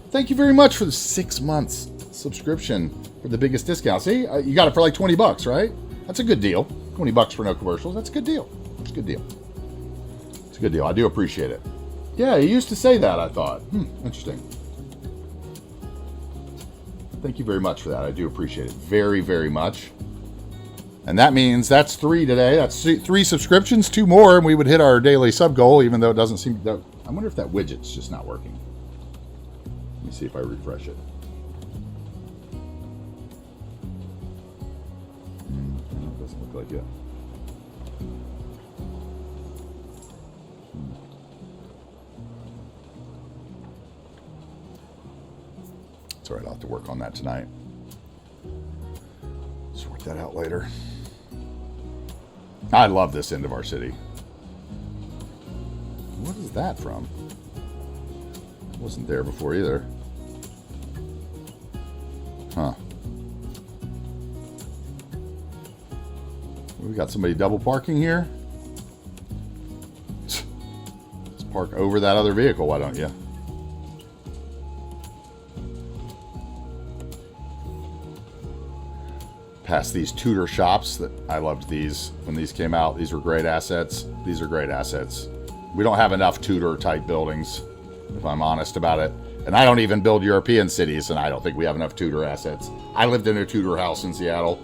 Thank you very much for the 6 months subscription for the biggest discount. See, you got it for like $20, right? That's a good deal. $20 for no commercials. That's a good deal. It's a good deal. It's a good deal. I do appreciate it. Yeah, he used to say that, I thought. Interesting. Thank you very much for that. I do appreciate it very, very much. And that means that's 3 today. That's 3 subscriptions, 2 more, and we would hit our daily sub goal, even though it doesn't seem... I wonder if that widget's just not working. Let me see if I refresh it. It doesn't look like it. It's all right, I'll have to work on that tonight. Sort that out later. I love this end of our city. What is that from? It wasn't there before either. Huh. We got somebody double parking here. Let's park over that other vehicle, why don't you? Past these Tudor shops that I loved these when these came out. These were great assets. These are great assets. We don't have enough Tudor type buildings, if I'm honest about it. And I don't even build European cities, and I don't think we have enough Tudor assets. I lived in a Tudor house in Seattle.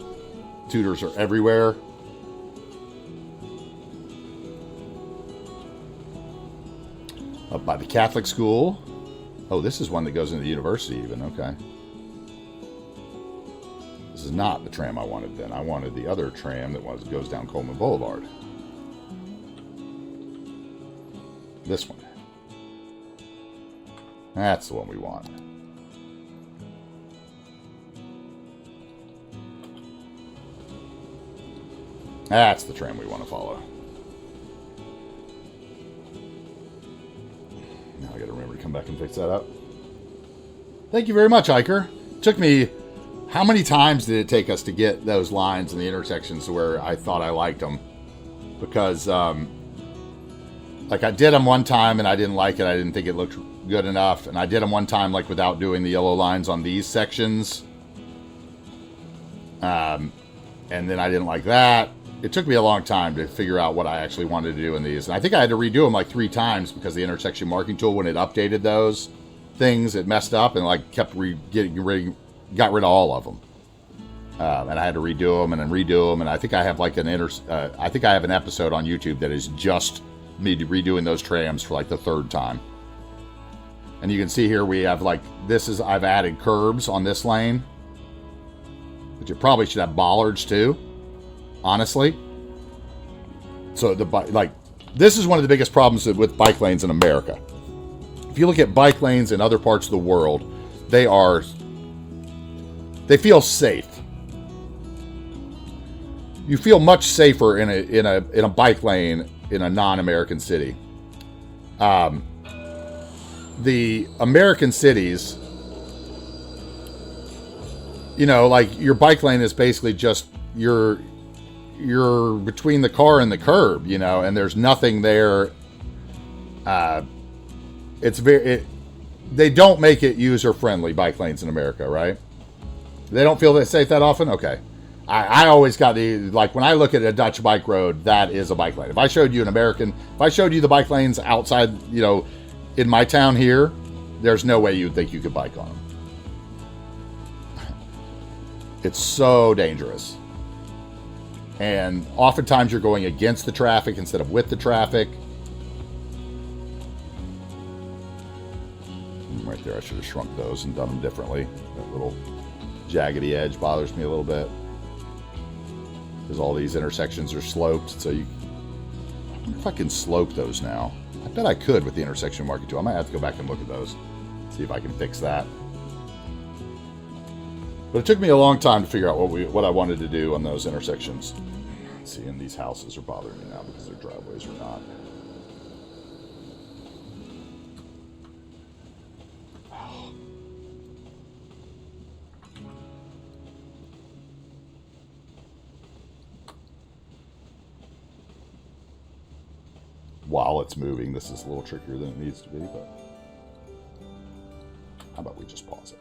Tudors are everywhere. Up by the Catholic school. Oh, this is one that goes into the university even. Okay. This is not the tram I wanted then. I wanted the other tram that goes down Coleman Boulevard. This one. That's the one we want. That's the tram we want to follow. Now I gotta remember to come back and fix that up. Thank you very much, Iker. Took me... How many times did it take us to get those lines in the intersections to where I thought I liked them? Because, like, I did them one time and I didn't like it. I didn't think it looked good enough. And I did them one time, like, without doing the yellow lines on these sections. And then I didn't like that. It took me a long time to figure out what I actually wanted to do in these. And I think I had to redo them, like, 3 times because the intersection marking tool, when it updated those things, it messed up and, like, kept got rid of all of them, and I had to redo them and then redo them. And I think I have like I think I have an episode on YouTube that is just me redoing those trams for like the 3rd time. And you can see here we have like I've added curbs on this lane, but you probably should have bollards too, honestly. So this is one of the biggest problems with bike lanes in America. If you look at bike lanes in other parts of the world, they feel safe. You feel much safer in a bike lane in a non-American city. The American cities, you know, like your bike lane is basically just you're between the car and the curb, you know, and there's nothing there. They don't make it user friendly, bike lanes in America, right? They don't feel safe that often? Okay. I always got like when I look at a Dutch bike road, that is a bike lane. If I showed you the bike lanes outside, you know, in my town here, there's no way you'd think you could bike on them. It's so dangerous. And oftentimes you're going against the traffic instead of with the traffic. Right there, I should have shrunk those and done them differently. That little jaggedy edge bothers me a little bit. Because all these intersections are sloped, so I wonder if I can slope those now. I bet I could with the intersection marker tool. I might have to go back and look at those, see if I can fix that. But it took me a long time to figure out what I wanted to do on those intersections. See, and these houses are bothering me now because their driveways are not. While it's moving, this is a little trickier than it needs to be, but how about we just pause it?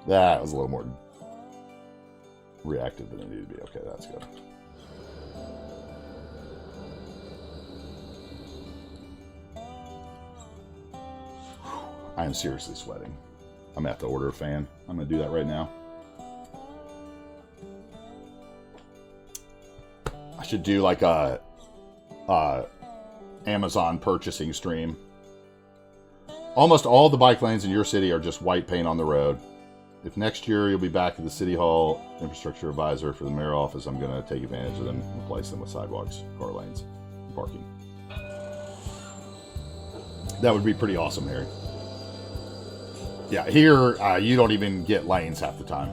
That was a little more reactive than it needed to be. Okay, that's good. I am seriously sweating. I'm gonna have to order a fan. I'm gonna do that right now. I should do like a Amazon purchasing stream. Almost all the bike lanes in your city are just white paint on the road. If next year you'll be back at the City Hall infrastructure advisor for the mayor office, I'm going to take advantage of them and replace them with sidewalks, car lanes, and parking. That would be pretty awesome, Harry. Yeah, here you don't even get lanes half the time.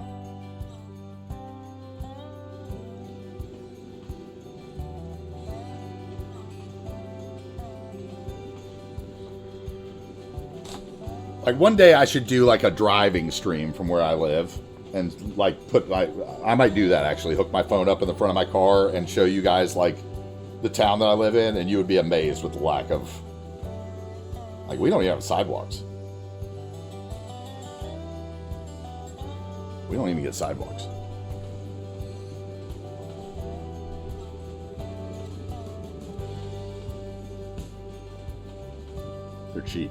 Like one day I should do like a driving stream from where I live and like I might do that actually, hook my phone up in the front of my car and show you guys like the town that I live in, and you would be amazed with the lack of, like, we don't even have sidewalks. We don't even get sidewalks. They're cheap.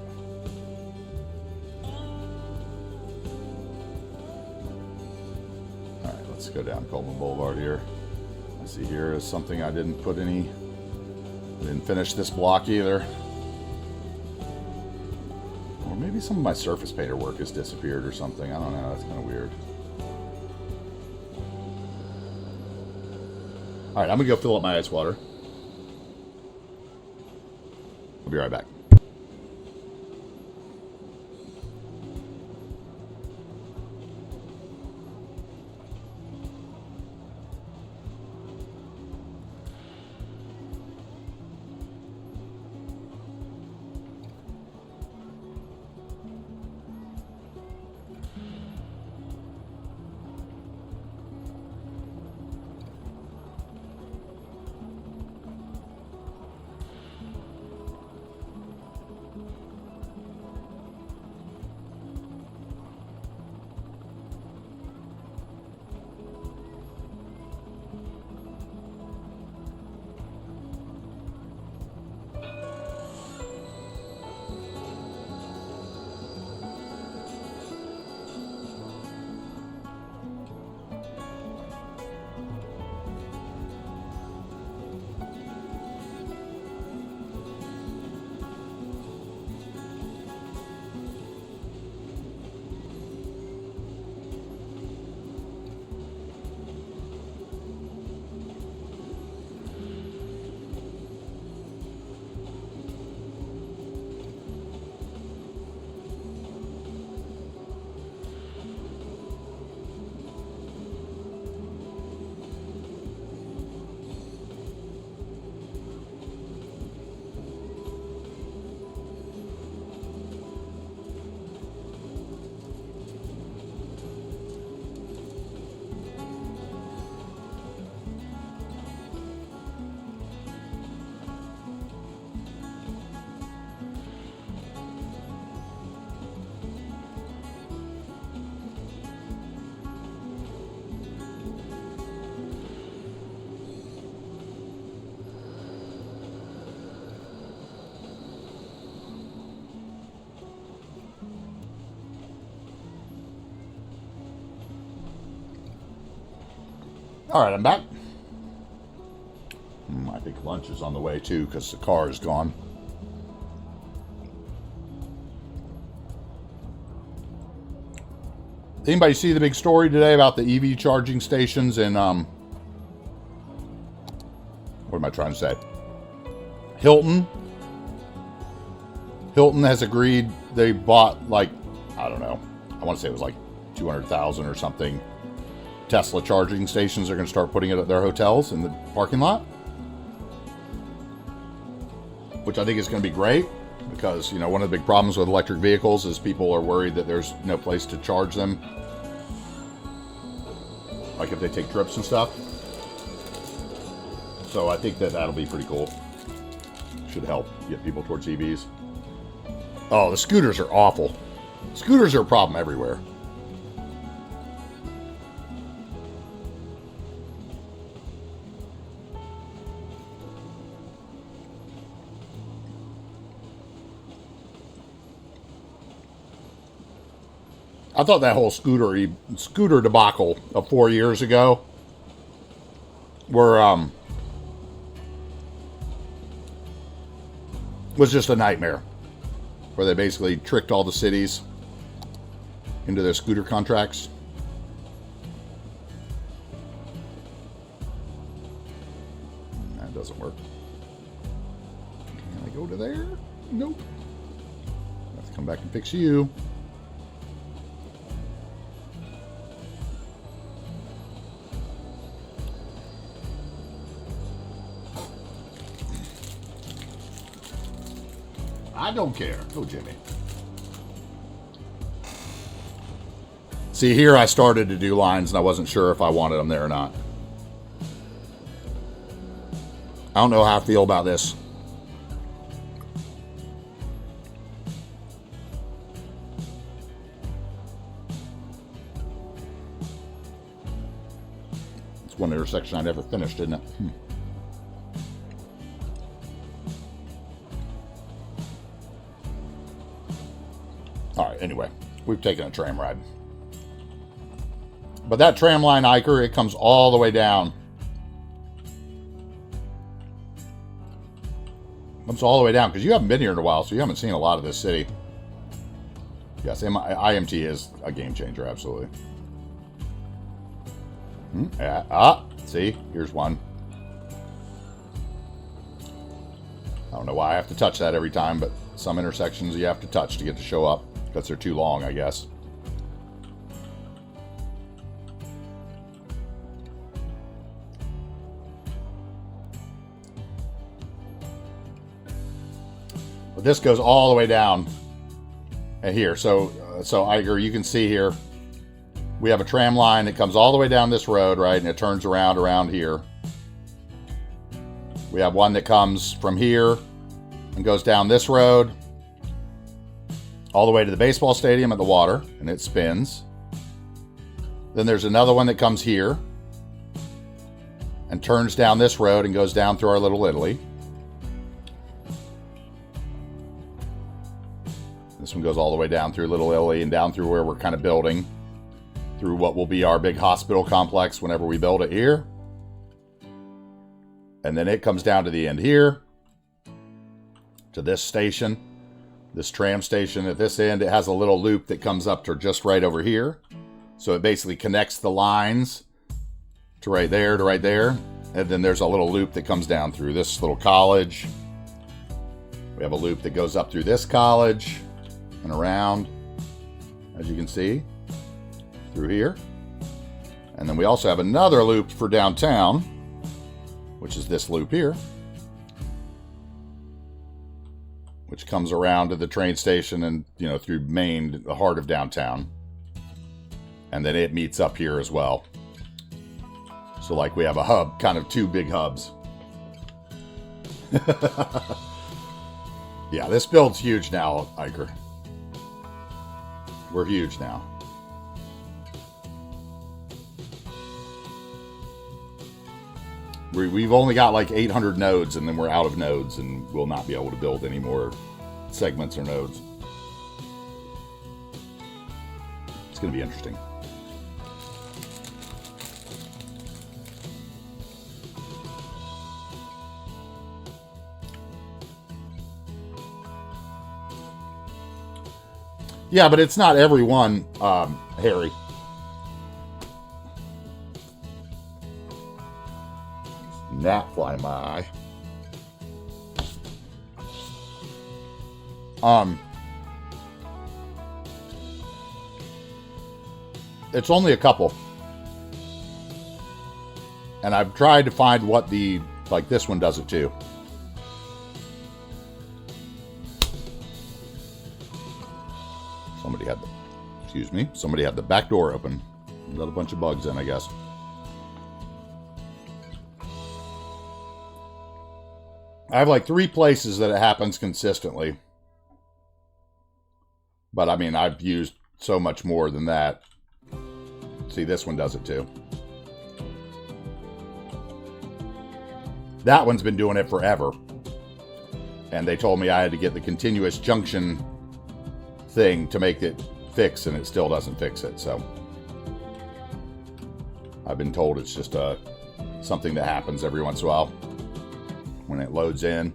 Let's go down Coleman Boulevard here. I see here is something I didn't finish this block either. Or maybe some of my surface painter work has disappeared or something. I don't know. That's kind of weird. All right, I'm gonna go fill up my ice water. I'll be right back. All right, I'm back. I think lunch is on the way too because the car is gone. Anybody see the big story today about the EV charging stations in, what am I trying to say? Hilton. Hilton has agreed. They bought like, I don't know. I want to say it was like 200,000 or something. Tesla charging stations are going to start putting it at their hotels in the parking lot. Which I think is going to be great. Because, you know, one of the big problems with electric vehicles is people are worried that there's no place to charge them. Like if they take trips and stuff. So I think that that'll be pretty cool. Should help get people towards EVs. Oh, the scooters are awful. Scooters are a problem everywhere. I thought that whole scooter debacle of 4 years ago was just a nightmare, where they basically tricked all the cities into their scooter contracts. That doesn't work. Can I go to there? Nope. I have to come back and fix you. I don't care. Go, Jimmy. See, here I started to do lines and I wasn't sure if I wanted them there or not. I don't know how I feel about this. It's one intersection I never finished, isn't it? All right, anyway, we've taken a tram ride. But that tram line, Iker, it comes all the way down. Comes all the way down, because you haven't been here in a while, so you haven't seen a lot of this city. Yes, IMT is a game changer, absolutely. See, here's one. I don't know why I have to touch that every time, but some intersections you have to touch to get to show up. Because they're too long, I guess. But this goes all the way down here. So Iger, you can see here, we have a tram line that comes all the way down this road, right? And it turns around here. We have one that comes from here and goes down this road all the way to the baseball stadium at the water, and it spins. Then there's another one that comes here and turns down this road and goes down through our little Italy. This one goes all the way down through Little Italy and down through where we're kind of building, through what will be our big hospital complex whenever we build it here. And then it comes down to the end here, to this station. This tram station at this end, it has a little loop that comes up to just right over here. So it basically connects the lines to right there to right there. And then there's a little loop that comes down through this little college. We have a loop that goes up through this college and around, as you can see, through here. And then we also have another loop for downtown, which is this loop here, which comes around to the train station and, you know, through Maine, the heart of downtown. And then it meets up here as well. So like we have a hub, kind of two big hubs. Yeah, this build's huge now, Iker. We're huge now. We've only got like 800 nodes, and then we're out of nodes, and we'll not be able to build any more segments or nodes. It's going to be interesting. Yeah, but it's not every one, Harry. Gnat fly in my eye. It's only a couple. And I've tried to find what the, like this one does it too. Somebody had the, excuse me, somebody had the back door open. Let a bunch of bugs in, I guess. I have like 3 places that it happens consistently. But I mean, I've used so much more than that. See, this one does it too. That one's been doing it forever. And they told me I had to get the continuous junction thing to make it fix, and it still doesn't fix it. So I've been told it's just something that happens every once in a while when it loads in.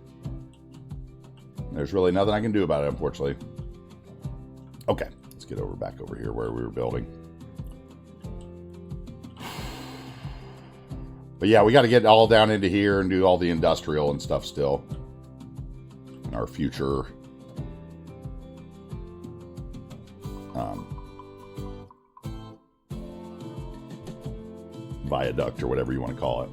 There's really nothing I can do about it, unfortunately. Okay, let's get back over here where we were building. But yeah, we got to get all down into here and do all the industrial and stuff still. In our future viaduct or whatever you want to call it.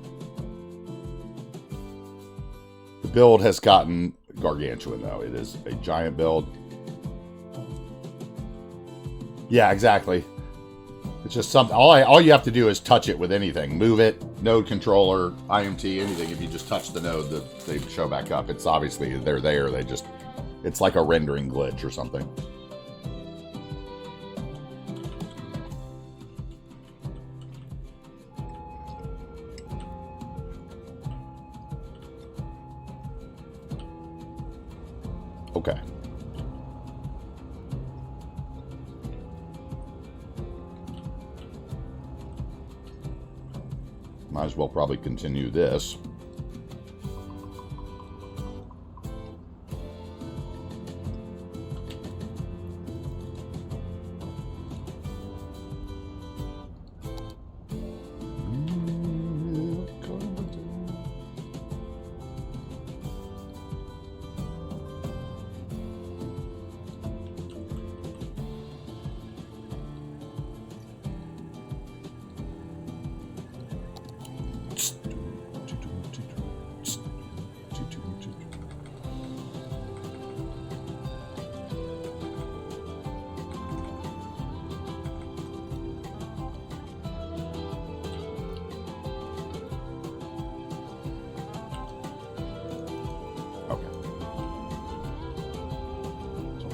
The build has gotten gargantuan though. It is a giant build. Yeah, exactly. It's just something. All you have to do is touch it with anything. Move it, node controller, IMT, anything. If you just touch the node, they show back up. It's obviously they're there. It's like a rendering glitch or something. Okay. Might as well probably continue this.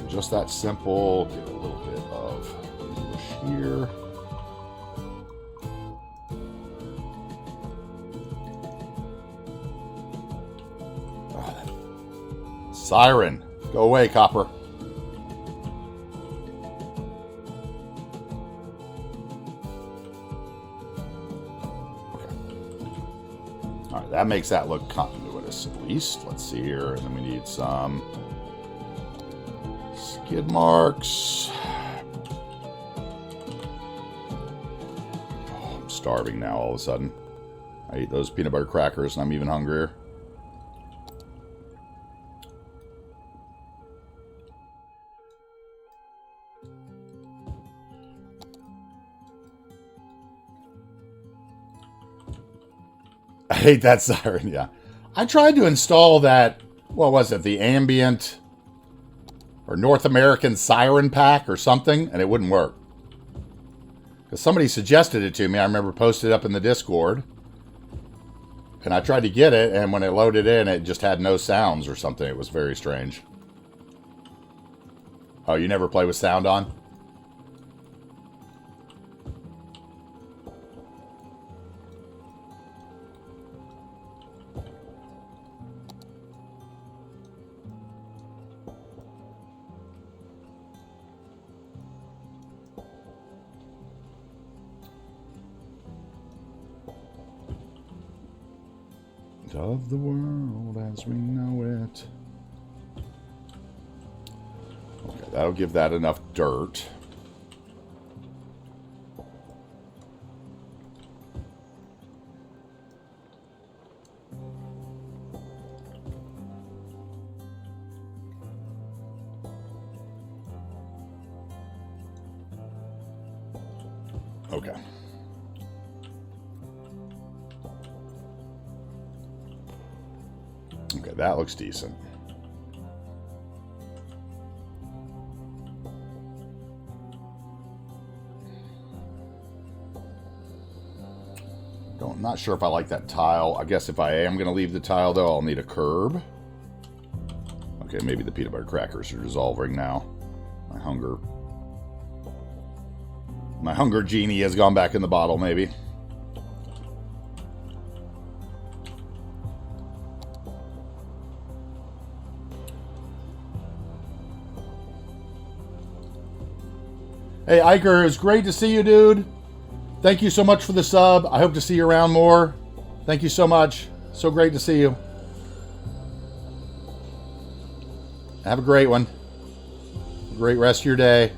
Just that simple. Get a little bit of English here. Siren, go away, copper. Okay. All right, that makes that look continuous at least. Let's see here, and then we need some skid marks. Oh, I'm starving now all of a sudden. I ate those peanut butter crackers and I'm even hungrier. I hate that siren, yeah. I tried to install that, what was it, the ambient or North American siren pack or something, and it wouldn't work. Because somebody suggested it to me. I remember posted it up in the Discord. And I tried to get it, and when it loaded in, it just had no sounds or something. It was very strange. Oh, you never play with sound on? Of the world as we know it. Okay, That'll give that enough dirt. Okay. Okay, that looks decent. Not sure if I like that tile. I guess if I am going to leave the tile, though, I'll need a curb. Okay, maybe the peanut butter crackers are dissolving now. My hunger genie has gone back in the bottle, maybe. Hey, Iker, it's great to see you, dude. Thank you so much for the sub. I hope to see you around more. Thank you so much. So great to see you. Have a great one. Great rest of your day.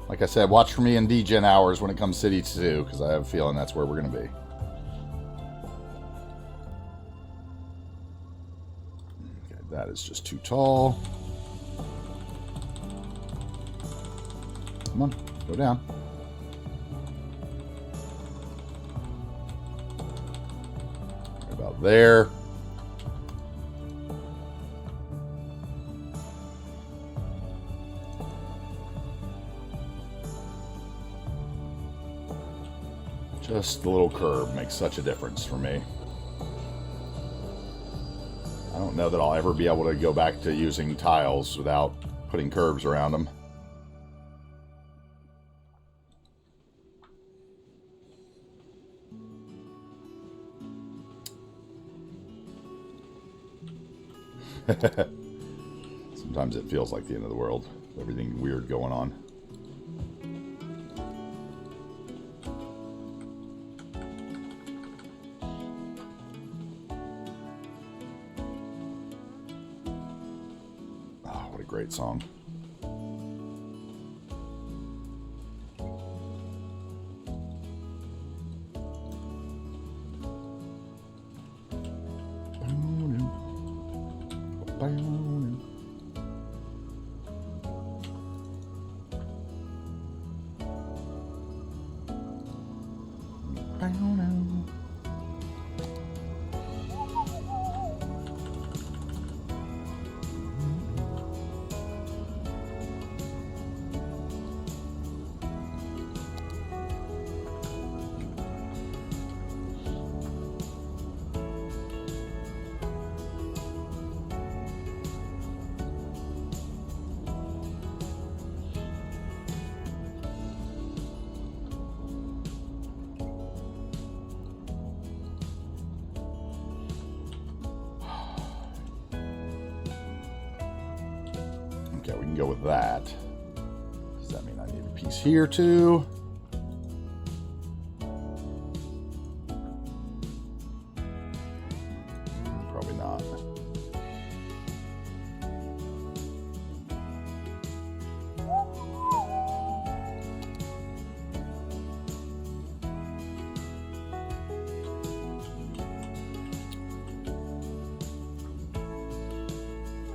Like I said, watch for me in DGen hours when it comes City 2, because I have a feeling that's where we're going to be. Okay, that is just too tall. Come on, go down. About there. Just the little curb makes such a difference for me. I don't know that I'll ever be able to go back to using tiles without putting curbs around them. Sometimes it feels like the end of the world. Everything weird going on. Oh, what a great song. Okay, we can go with that. Does that mean I need a piece here too? Probably not.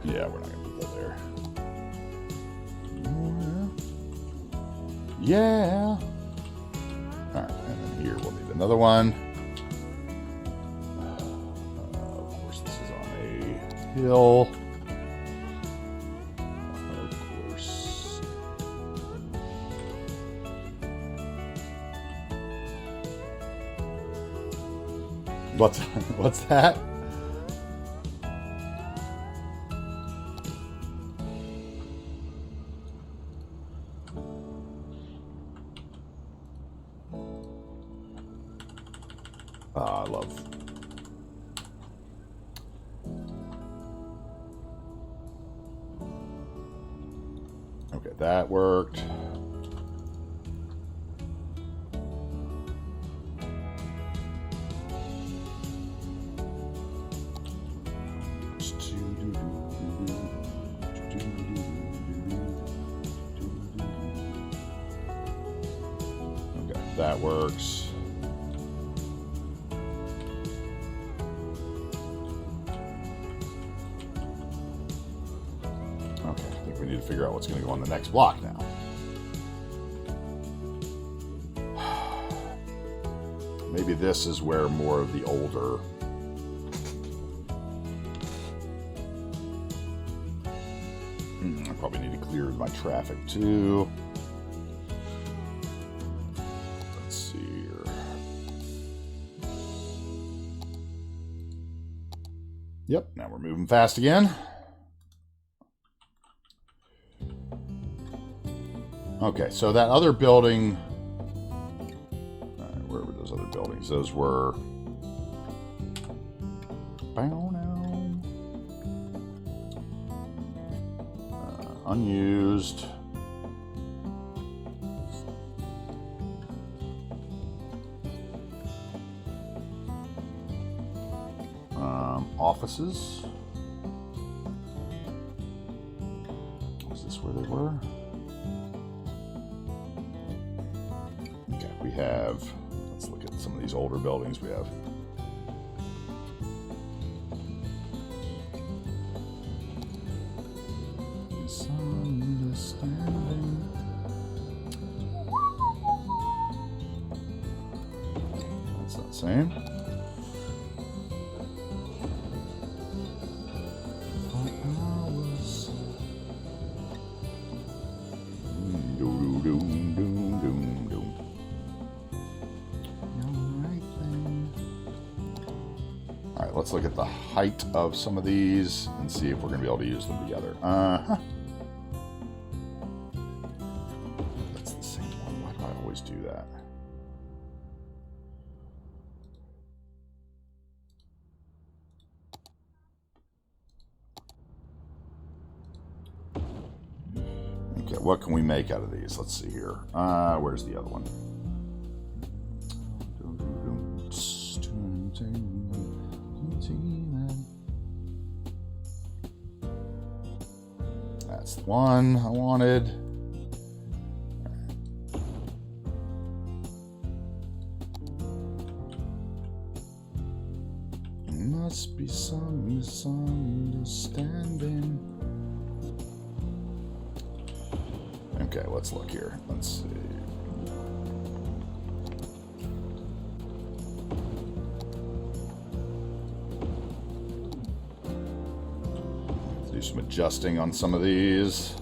Yeah, we're not gonna put that there. Yeah. All right, and then here we'll need another one. Of course, this is on a hill. Of course. What's that? I love. Okay, that worked. that works. Okay, I think we need to figure out what's going to go on the next block now. Maybe this is where more of the older... I probably need to clear my traffic too. Let's see here. Yep, now we're moving fast again. Okay, so that other building... where were those other buildings? Those were... unused. Offices. Was this where they were? Okay, we have... let's look at some of these older buildings we have. That's not the same. Alright, let's look at the height of some of these and see if we're going to be able to use them together. That's the same one. Why do I always do that? Okay, what can we make out of these? Let's see here. Where's the other one? That's the one I wanted. Must be some misunderstanding. Okay, let's look here. Let's see. Do some adjusting on some of these.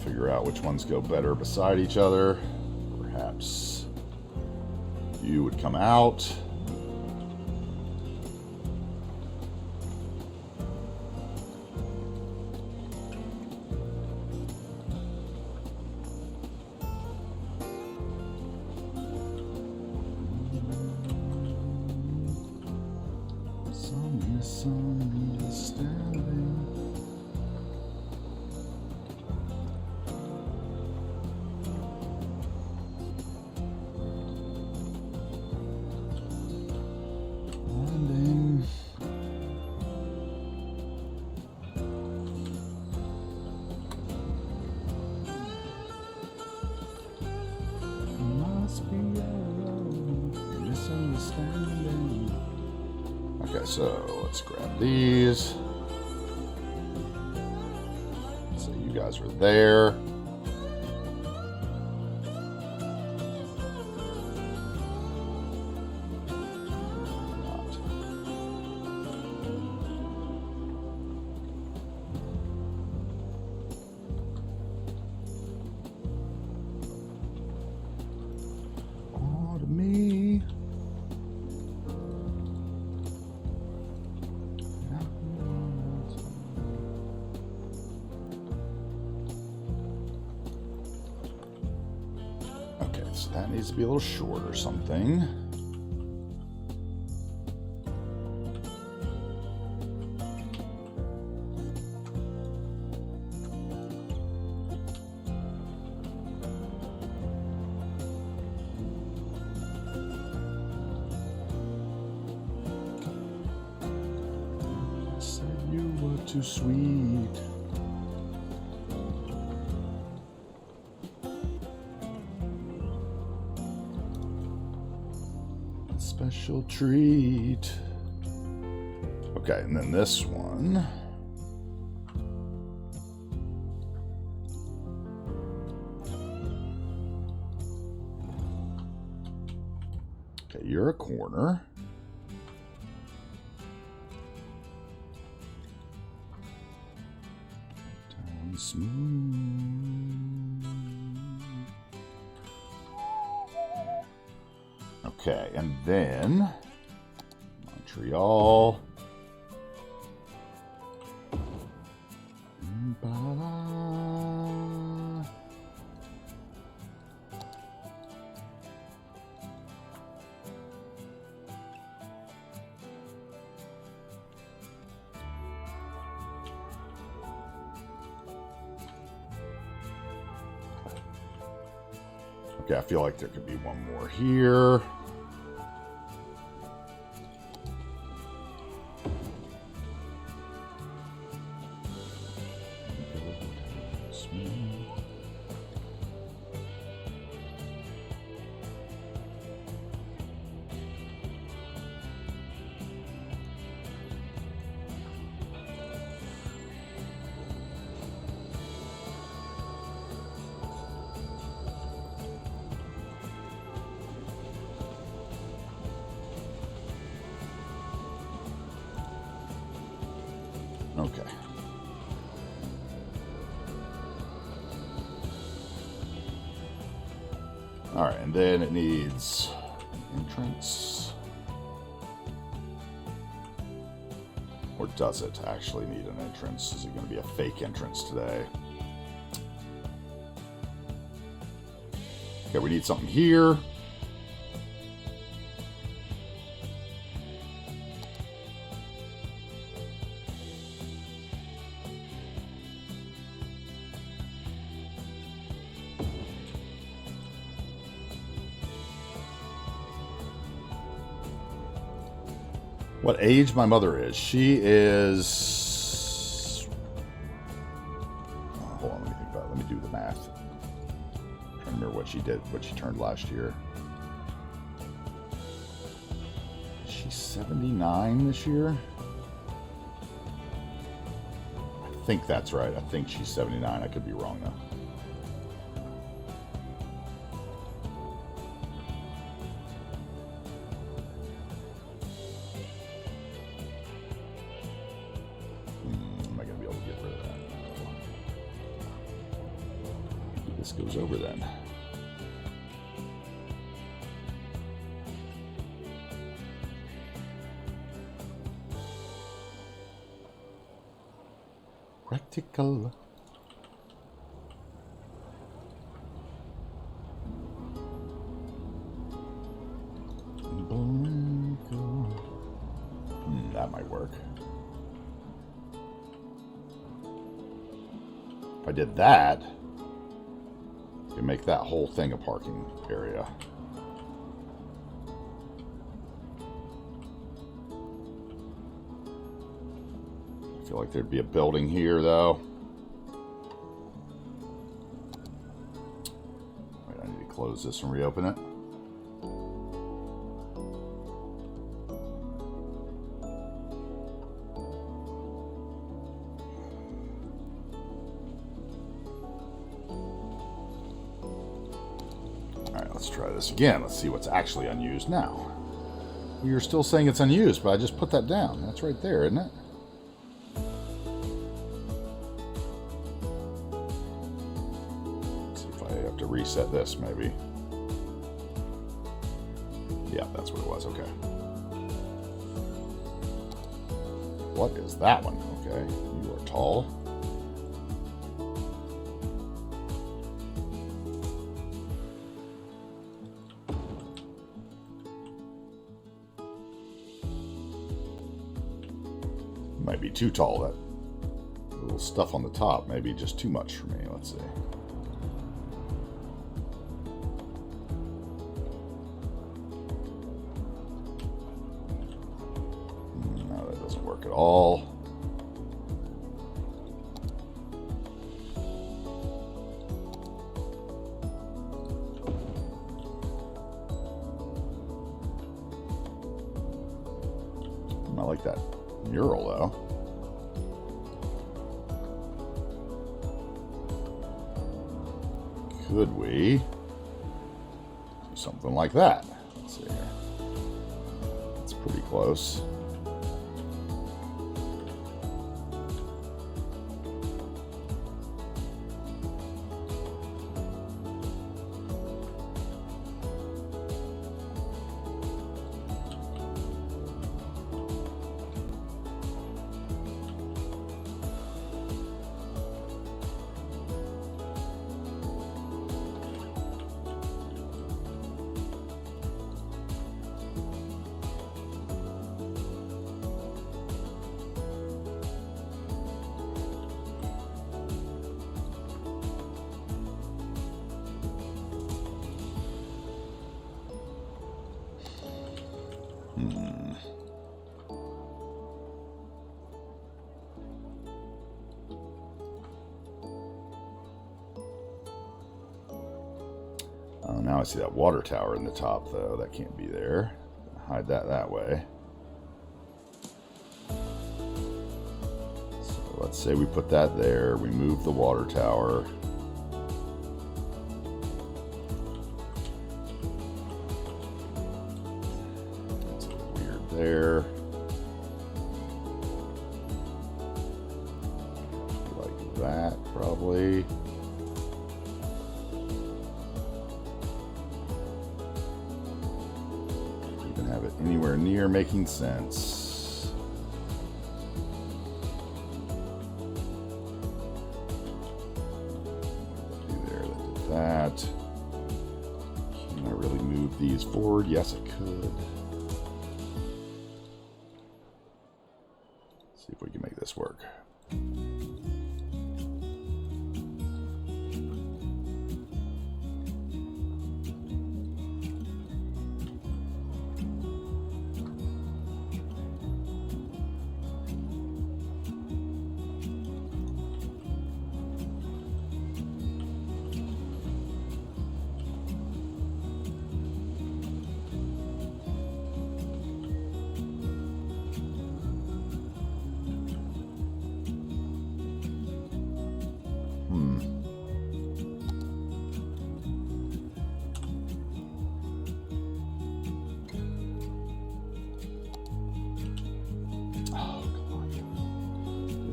Figure out which ones go better beside each other. Perhaps you would come out. Misunderstanding. Landing. Must be a misunderstanding. Okay, so let's grab these. So you guys are there. Not. All to me. So that needs to be a little short or something. I said you were too sweet. Special treat. Okay, and then this one. Okay, you're a corner. Down smooth. Okay, and then Montreal. Okay, I feel like there could be one more here. Okay. All right, and then it needs an entrance. Or does it actually need an entrance? Is it going to be a fake entrance today? Okay, we need something here. What age my mother is? She is... hold on, let me think about it. Let me do the math. I'm trying to remember what she did, what she turned last year. She's 79 this year? I think that's right. I think she's 79. I could be wrong, though. This goes over then. Practical. That might work. If I did that, you make that whole thing a parking area. I feel like there'd be a building here, though. Wait, I need to close this and reopen it. Let's try this again. Let's see what's actually unused now. You're still saying it's unused, but I just put that down. That's right there, isn't it? Let's see if I have to reset this, maybe. Yeah, that's what it was. Okay. What is that one? Okay. You are tall. Might be too tall. That little stuff on the top may be just too much for me. Let's see. No, that doesn't work at all. like that mural, though. Could we do something like that? Let's see here. It's pretty close. Oh, now I see that water tower in the top, though. That can't be there. Hide that way. So let's say we put that there. We move the water tower. That's a little weird there. Like that, probably. Have it anywhere near making sense. There, that did that. Can I really move these forward? Yes, I could. See if we can make this work.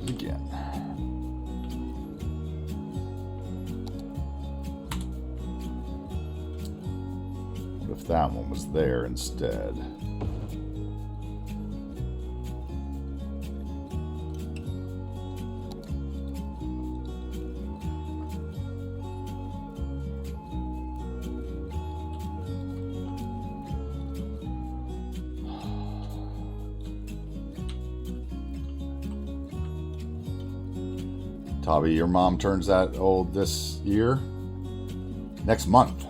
Again. What if that one was there instead? Tabby, your mom turns that old this year? Next month.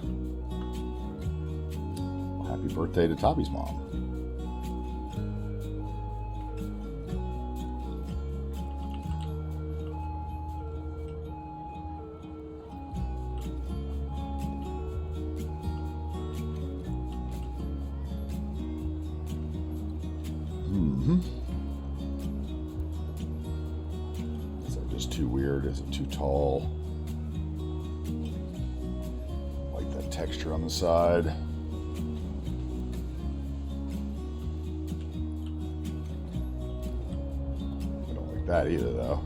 Well, happy birthday to Tabby's mom. Too weird? Is it too tall? Like that texture on the side. I don't like that either, though.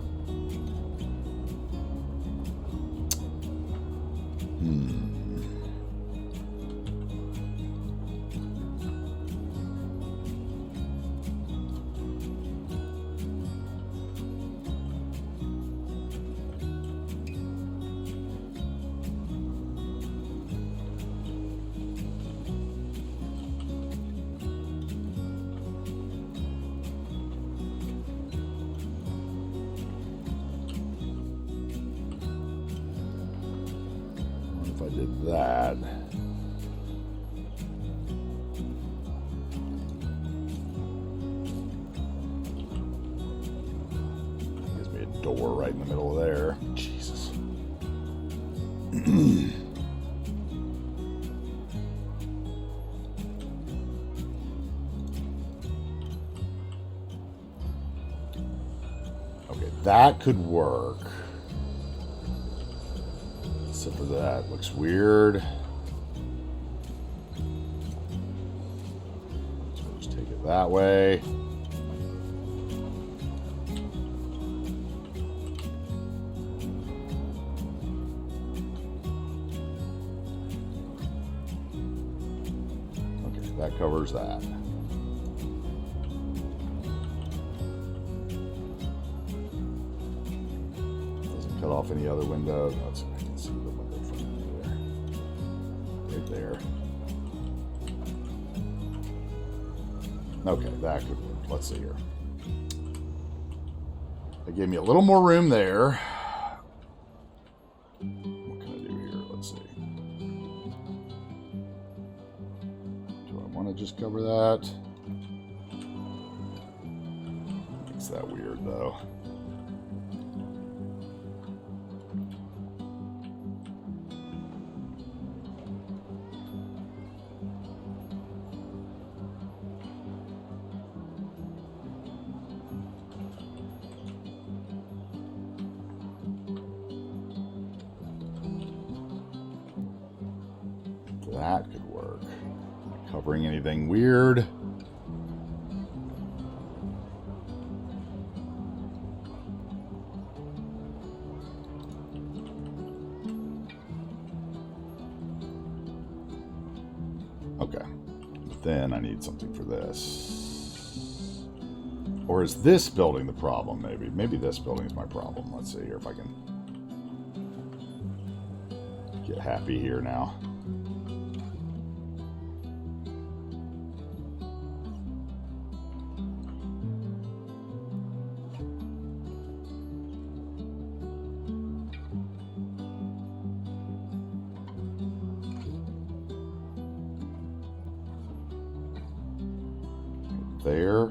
If I did that, gives me a door right in the middle of there. Jesus. that could work. Except for that, looks weird. So we'll just take it that way. Okay, that covers that. Cut off any other window. Let's see if I can see the window from there. Right there. Okay, that could work. Let's see here. They gave me a little more room there. What can I do here? Let's see. Do I want to just cover that? Makes that weird though. That could work. Not covering anything weird. Okay. Then I need something for this. Or is this building the problem, maybe? Maybe this building is my problem. Let's see here if I can get happy here now. There.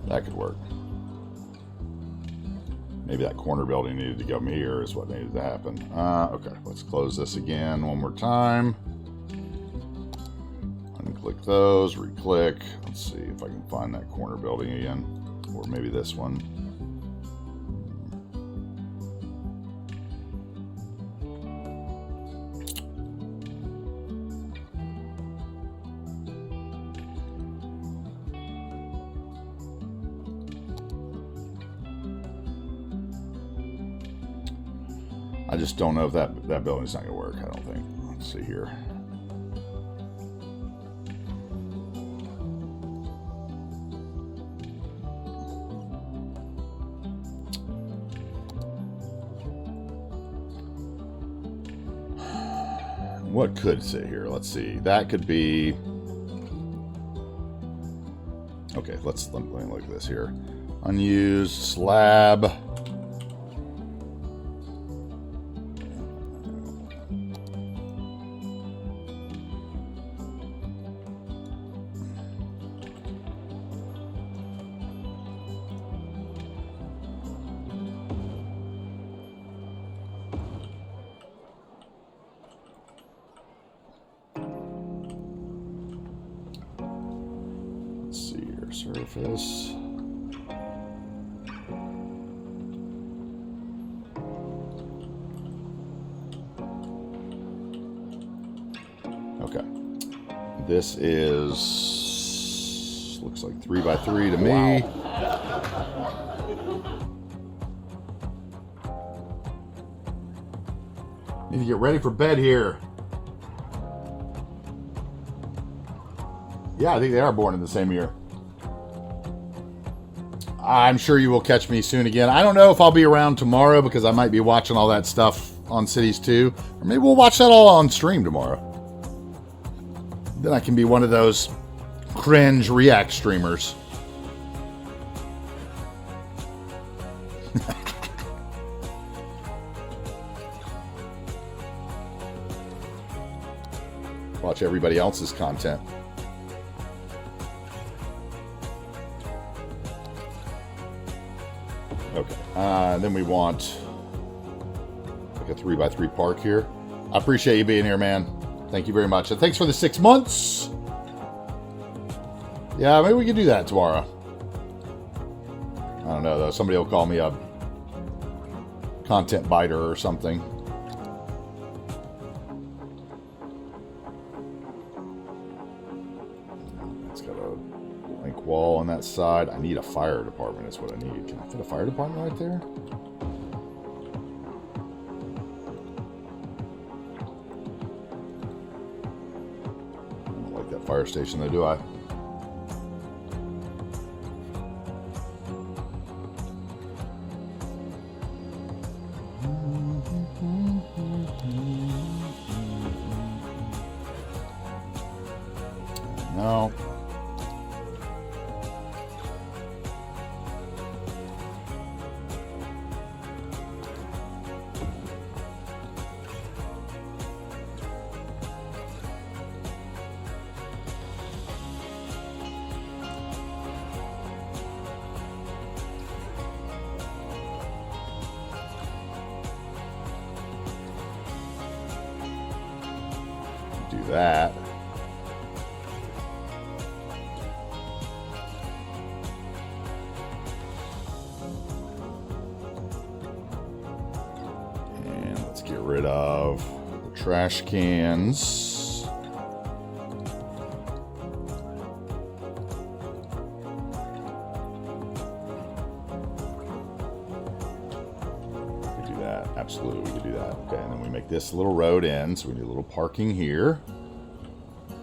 That could work. Maybe that corner building needed to come here is what needed to happen. Okay, let's close this again one more time. Unclick those, re-click. Let's see if I can find that corner building again. Or maybe this one. I just don't know if that building's not going to work. I don't think. Let's see here. What could sit here? Let's see. That could be. Okay, let me look at this here. Unused slab. Surface. Okay. This is looks like 3x3 to me. Need to get ready for bed here. Yeah, I think they are born in the same year. I'm sure you will catch me soon again. I don't know if I'll be around tomorrow because I might be watching all that stuff on Cities 2. Or maybe we'll watch that all on stream tomorrow. Then I can be one of those cringe react streamers. watch everybody else's content. Okay, then we want like a 3x3 park here. I appreciate you being here, man. Thank you very much. And thanks for the 6 months. Yeah, maybe we can do that tomorrow. I don't know, though. Somebody will call me a content biter or something. It's got a blank wall on that side. I need a fire department is what I need. Can I fit a fire department right there? I don't like that fire station though, do I? No. Do that. And let's get rid of the trash cans. We could do that. Absolutely, we could do that. Okay, and then we make this little road in, so we need a little parking here.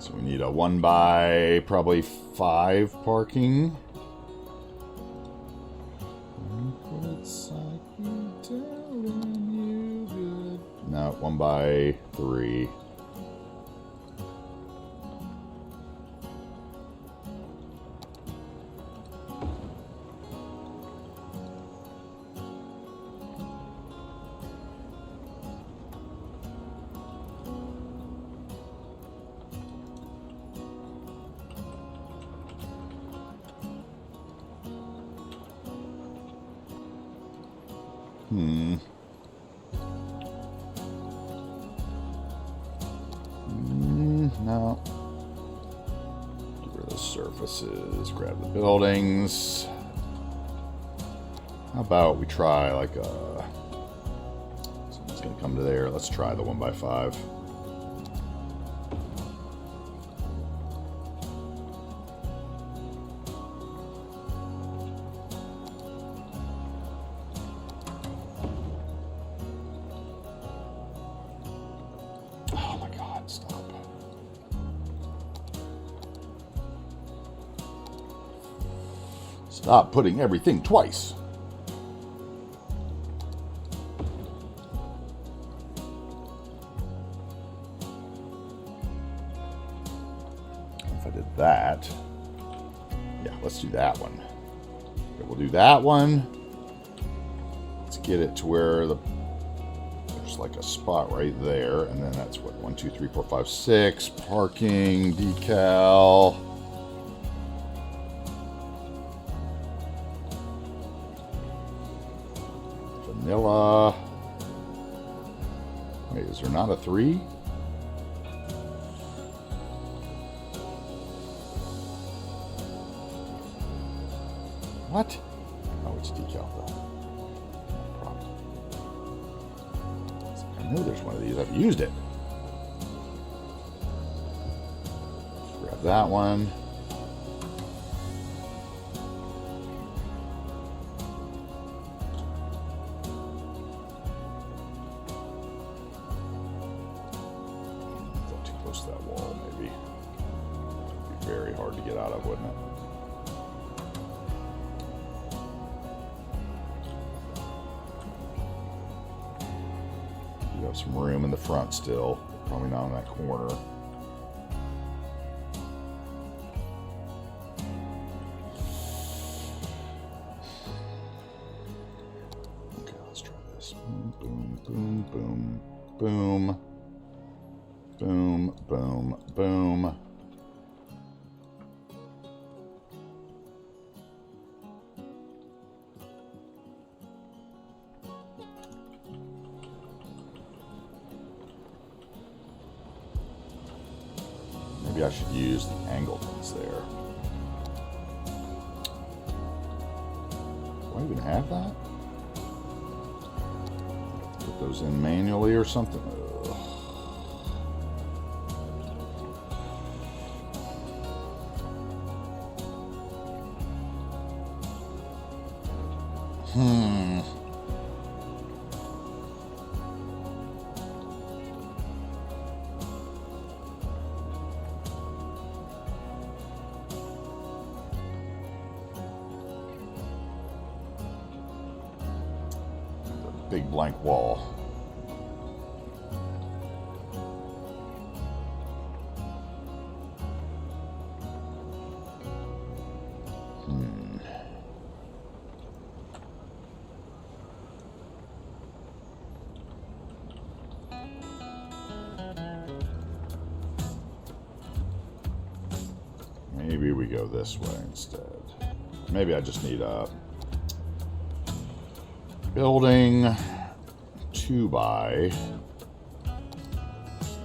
So we need a 1 by probably 5 parking. No, 1 by 3. No. Get rid of the surfaces, grab the buildings. How about we try like a... Someone's gonna come to there. Let's try the 1 by 5. Oh my God, stop. Stop putting everything twice. If I did that, yeah, let's do that one. Okay, we'll do that one. Let's get it to where there's like a spot right there, and then that's what 1, 2, 3, 4, 5, 6 parking decal. Vanilla. Wait, is there not a 3? What? Oh, it's decal though. Problem. I know there's one of these. I've used it. Grab that one. Too close to that wall, maybe. It'd be very hard to get out of, wouldn't it? You have some room in the front still, probably not in that corner. Okay, let's try this. Boom, boom, boom, boom. Boom, boom, boom. Maybe I should use the angled ones there. Do I even have that? Put those in manually or something? Ugh. Big blank wall. Maybe we go this way instead. Maybe I just need a building 2 by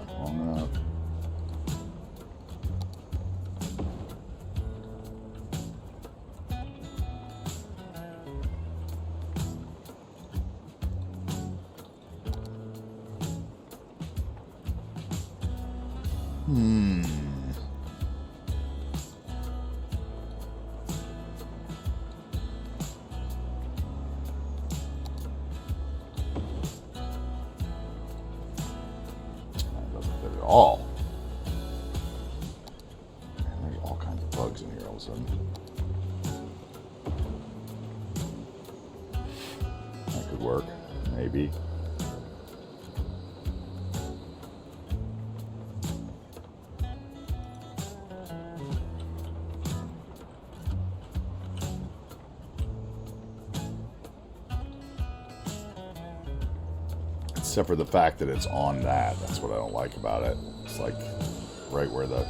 long enough. All. Man, there's all kinds of bugs in here all of a sudden. That could work, maybe. Except for the fact that it's on that. That's what I don't like about it. It's like right where the...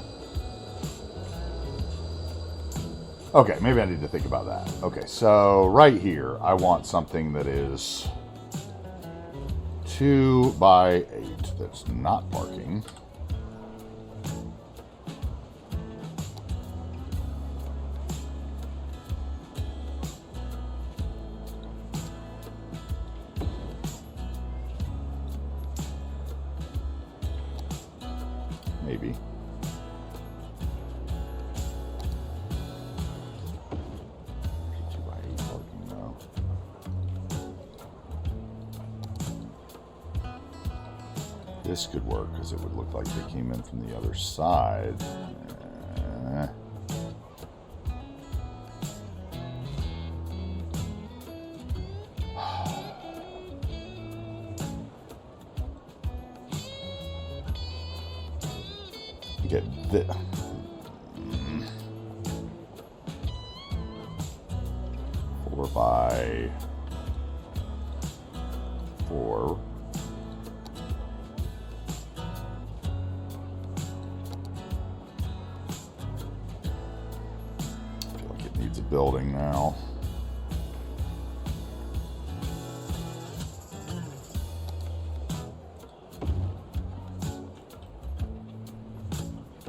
Okay, maybe I need to think about that. Okay, so right here, I want something that is 2 by 8. That's not parking. Maybe. 2 by 8 parking now. This could work because it would look like they came in from the other side. Get this. 4 by 4. I feel like it needs a building now.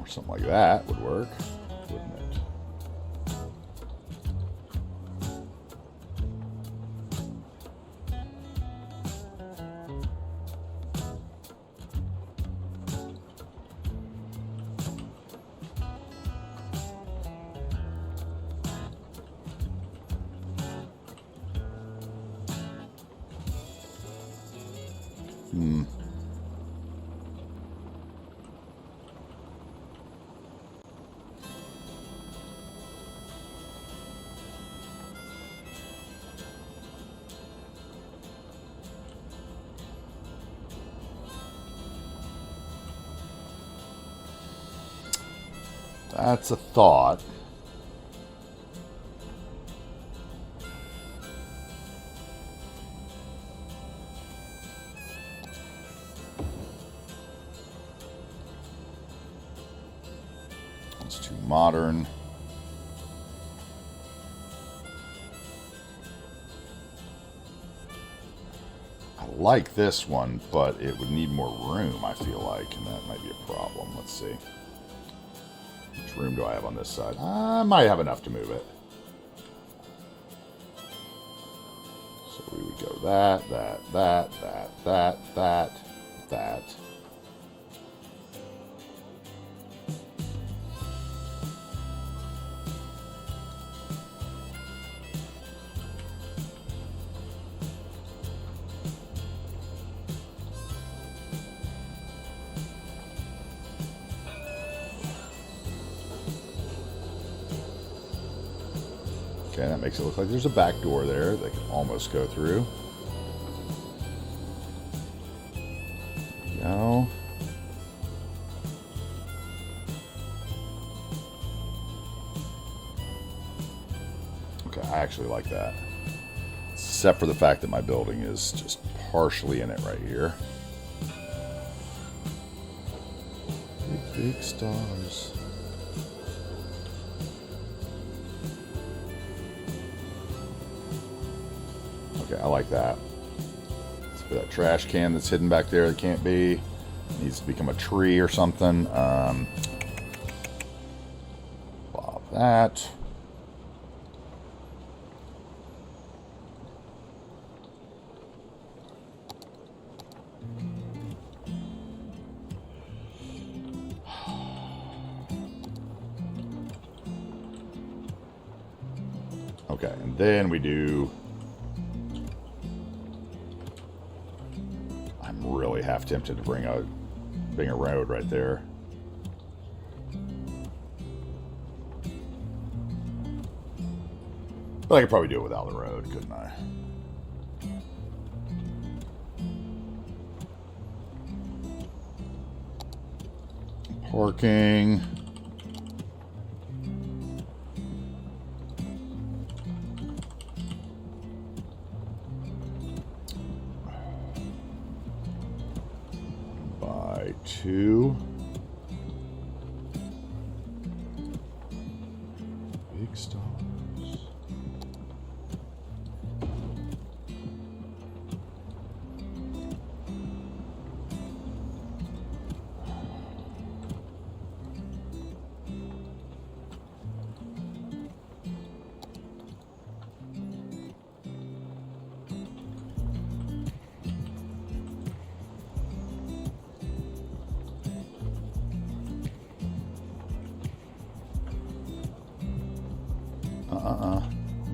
Something like that would work, wouldn't it? That's a thought. It's too modern. I like this one, but it would need more room, I feel like, and that might be a problem. Let's see. How much room do I have on this side? I might have enough to move it. So we would go that. Okay, that makes it look like there's a back door there that can almost go through. There we go. Okay, I actually like that. Except for the fact that my building is just partially in it right here. Big stars. Okay, I like that. So that trash can that's hidden back there that can't be. Needs to become a tree or something. Pop that. Okay, and then we do... I'm really half tempted to bring a road right there. But I could probably do it without the road, couldn't I? Parking. By 2. Big stars.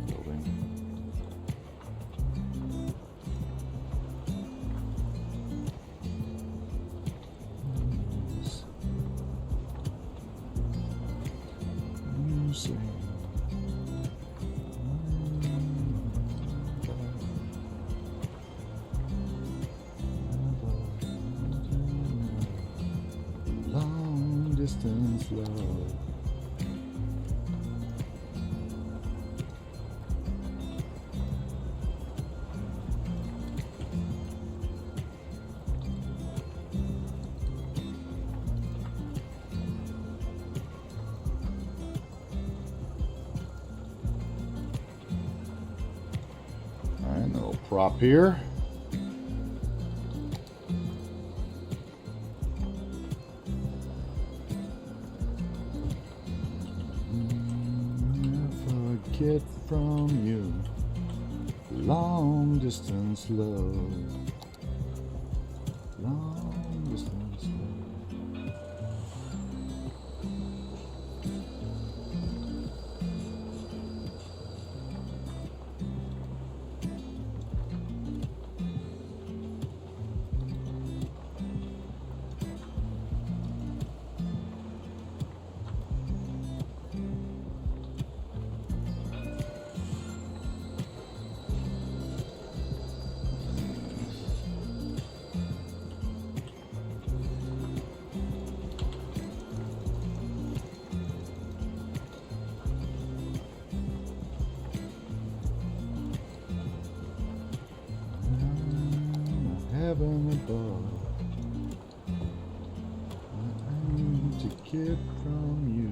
Building. Music. Long distance love. And a little prop here. Never get from you long distance love. Long distance love. Heaven above, I aim to get from you.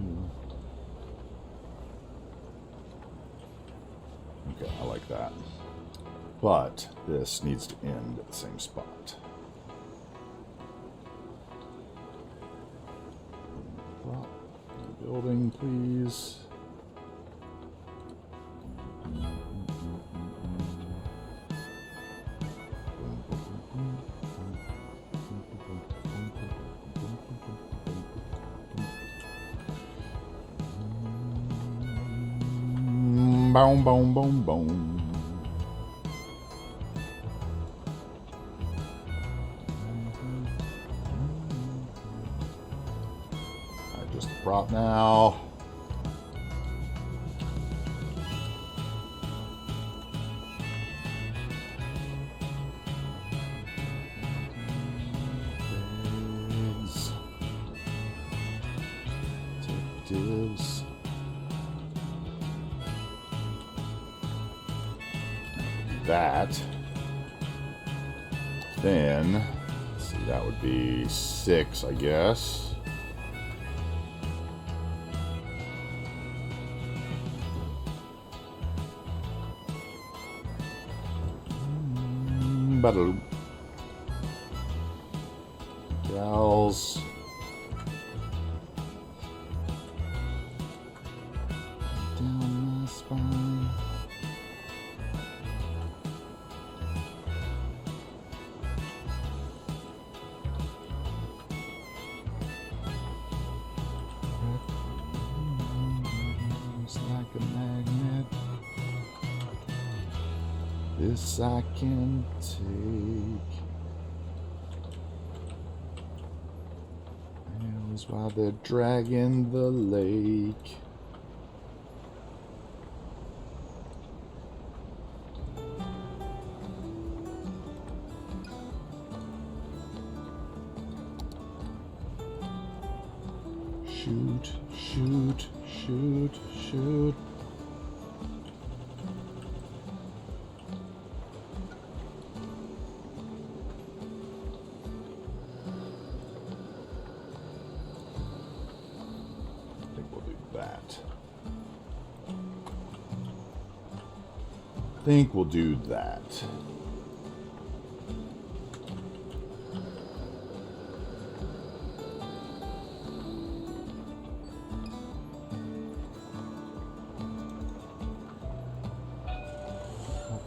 that. But this needs to end at the same spot. Drop the building, please. Boom, boom, boom, boom. Just the prop now. Eggs. Detectives. That. Then, let's see, that would be 6, I guess. Badaloo. Gals. Down my spine. It's like a magnet. This I can take. That was why they're dragging the lake. Shoot, shoot, shoot, shoot. I think we'll do that. I think we'll do that.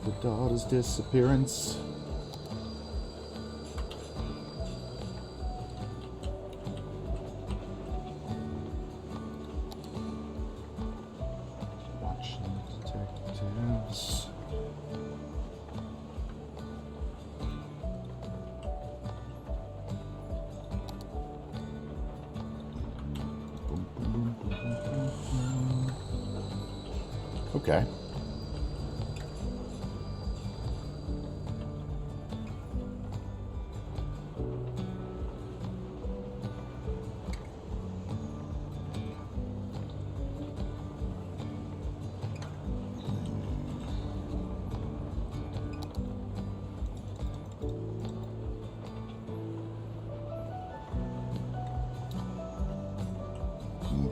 The daughter's disappearance. Watching detectives. Boom, boom, boom, boom, boom, boom, boom. Okay.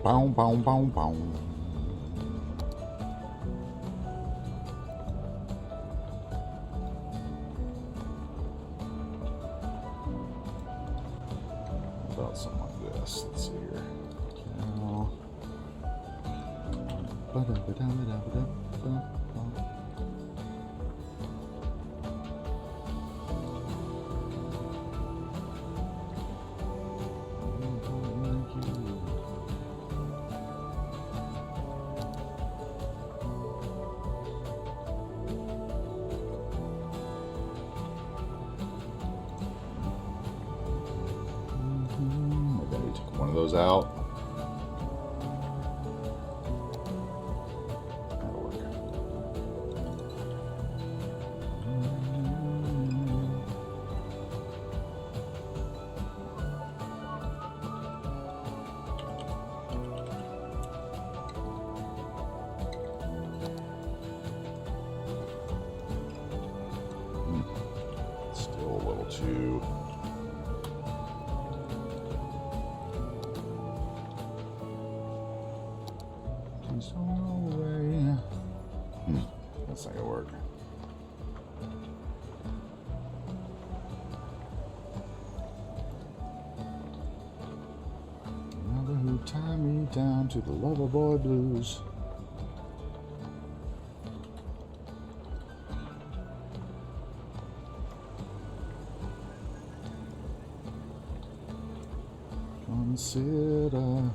Bow, bow, bow, bow. About something like this. Let's see here. Cow. Ba-da-ba-da-ba-da-ba-da-ba-da. One of those out. That'll work. Still a little too. That's not gonna work. Mother who tied me down to the lover boy blues. Consider.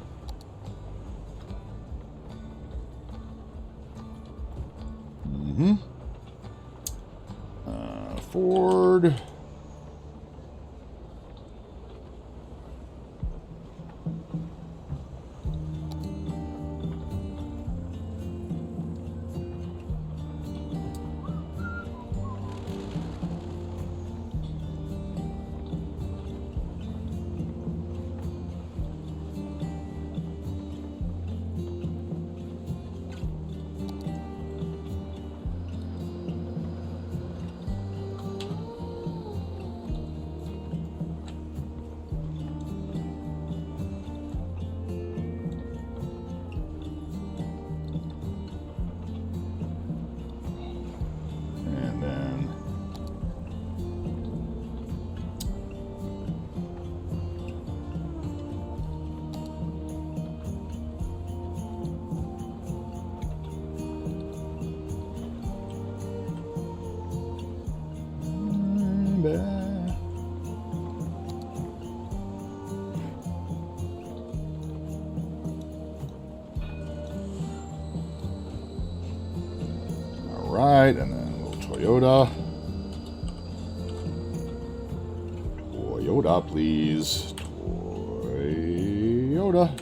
Ford. And then all right, and then a little Toyota. Toyota, please. Toyota.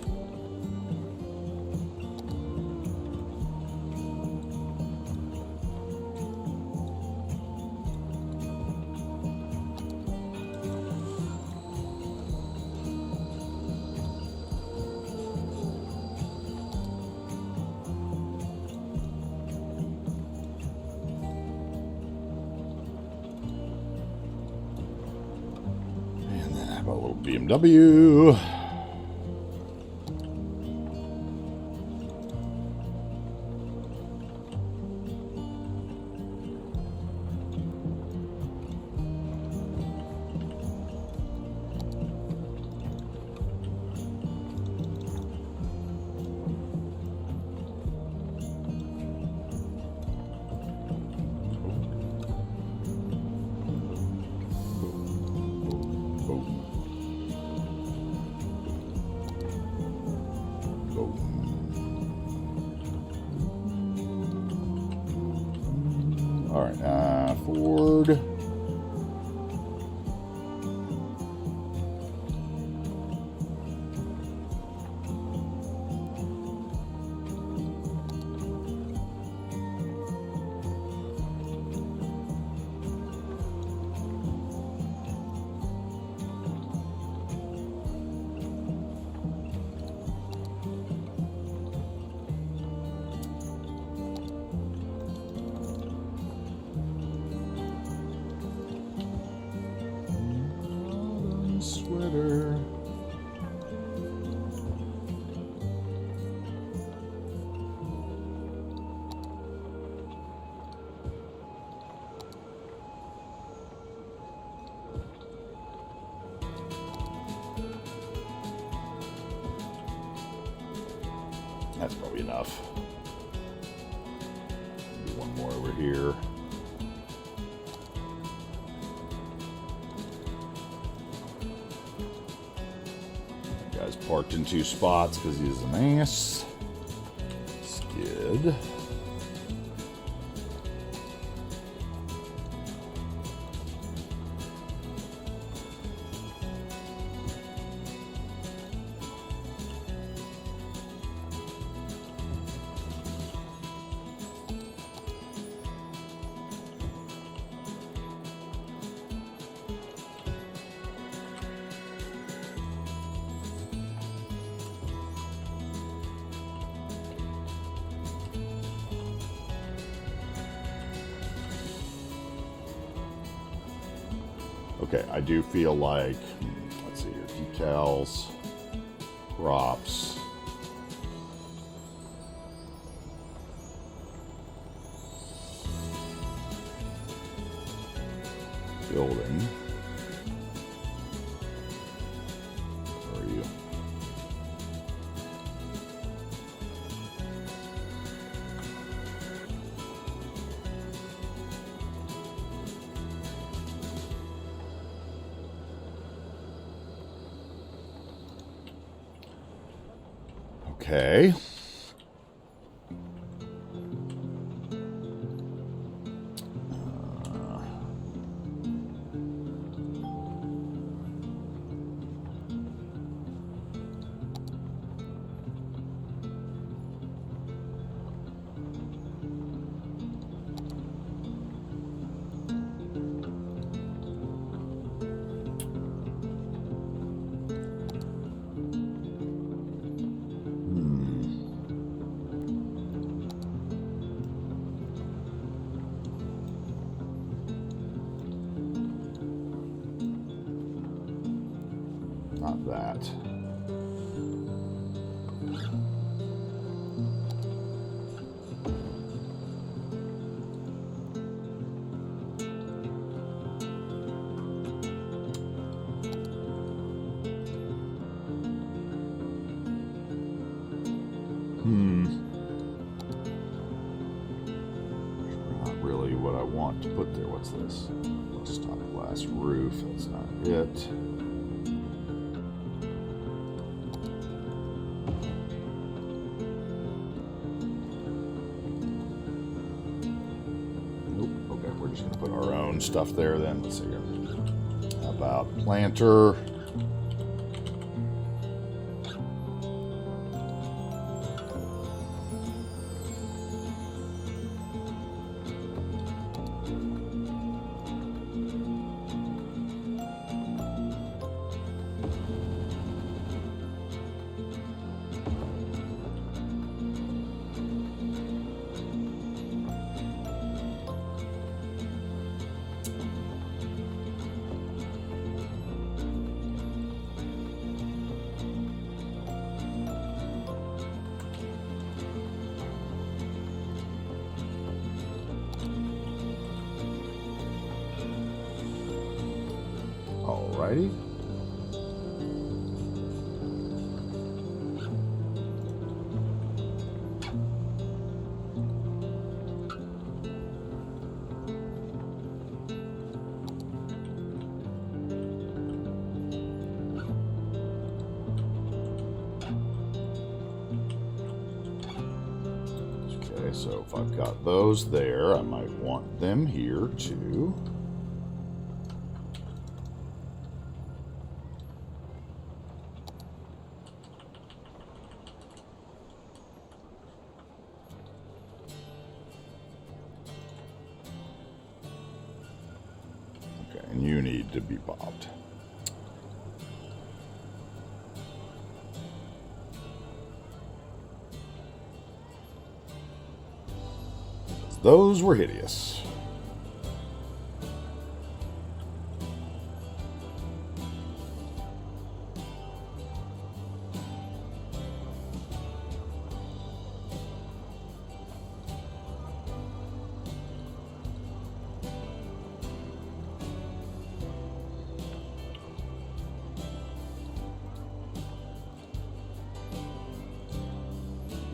And then how about a little BMW? All right, Ford. Sweater. That's probably enough. Maybe one more over here. Guy's parked in two spots because he's an ass. Skid. Okay, I do feel like, let's see here, decals, props. building. Where are you? Okay. Not that. Not really what I want to put there. What's this? Stop glass roof. That's not it. We're just going to put our own stuff there then. Let's see here. How about planter? Alrighty. Okay, so if I've got those there, I might want them here too. And you need to be bobbed. Those were hideous.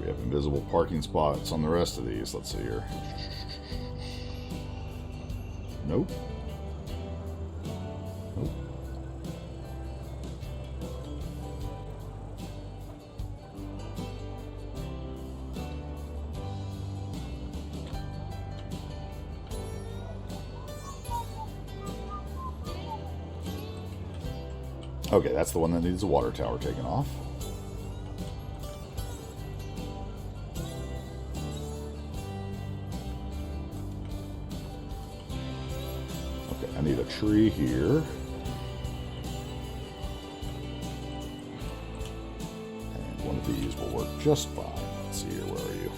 We have invisible parking spots on the rest of these. Let's see here. Nope. Nope. Okay, that's the one that needs a water tower taken off. I need a tree here. And one of these will work just fine. Let's see here, where are you?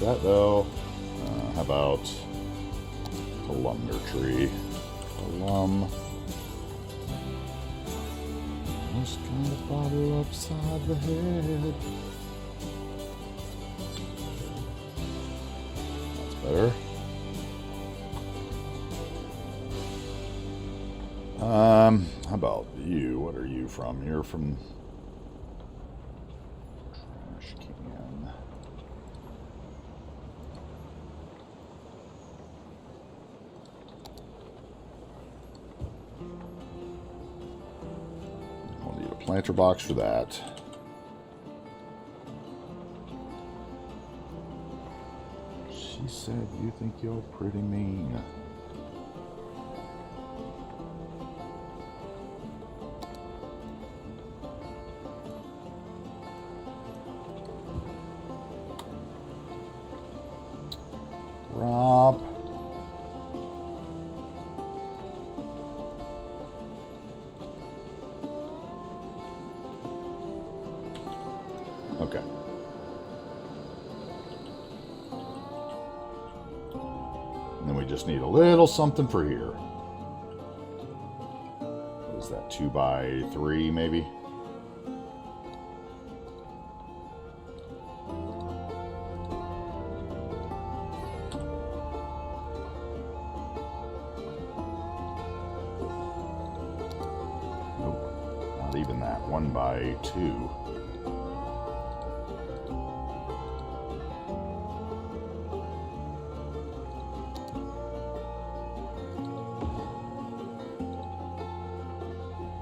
that though. How about columnar tree? Column. Just kind of bottle upside the head. That's better. How about you? What are you from? You're from trash can. I'll need a planter box for that. She said you think you're pretty mean. Rob. Okay. And then we just need a little something for here. What is that, 2 by 3 maybe? Even that, 1 by 2.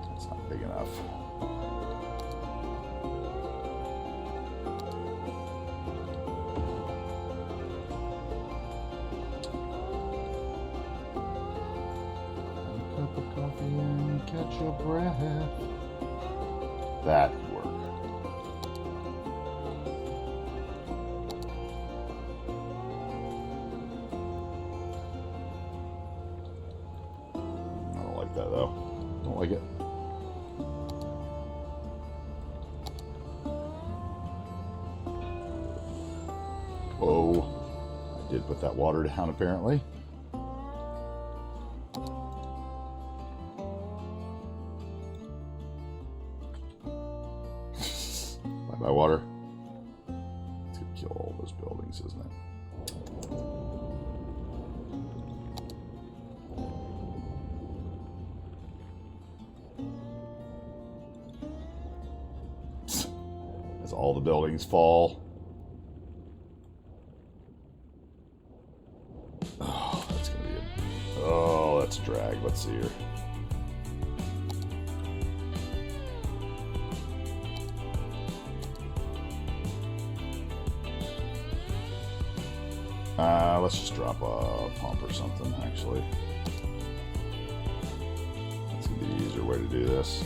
That's not big enough. Have a cup of coffee and catch your breath. That could work. I don't like that though. Don't like it. Whoa. I did put that water down apparently. Bye water. It's gonna kill all those buildings, isn't it? As all the buildings fall. Oh, that's gonna be a... Oh, that's a drag. Let's see here. Let's just drop a pump or something, actually. That's going to be the easier way to do this.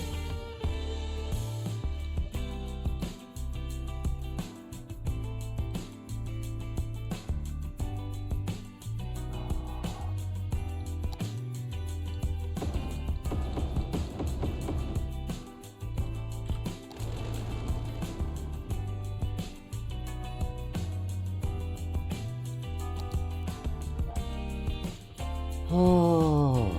Oh.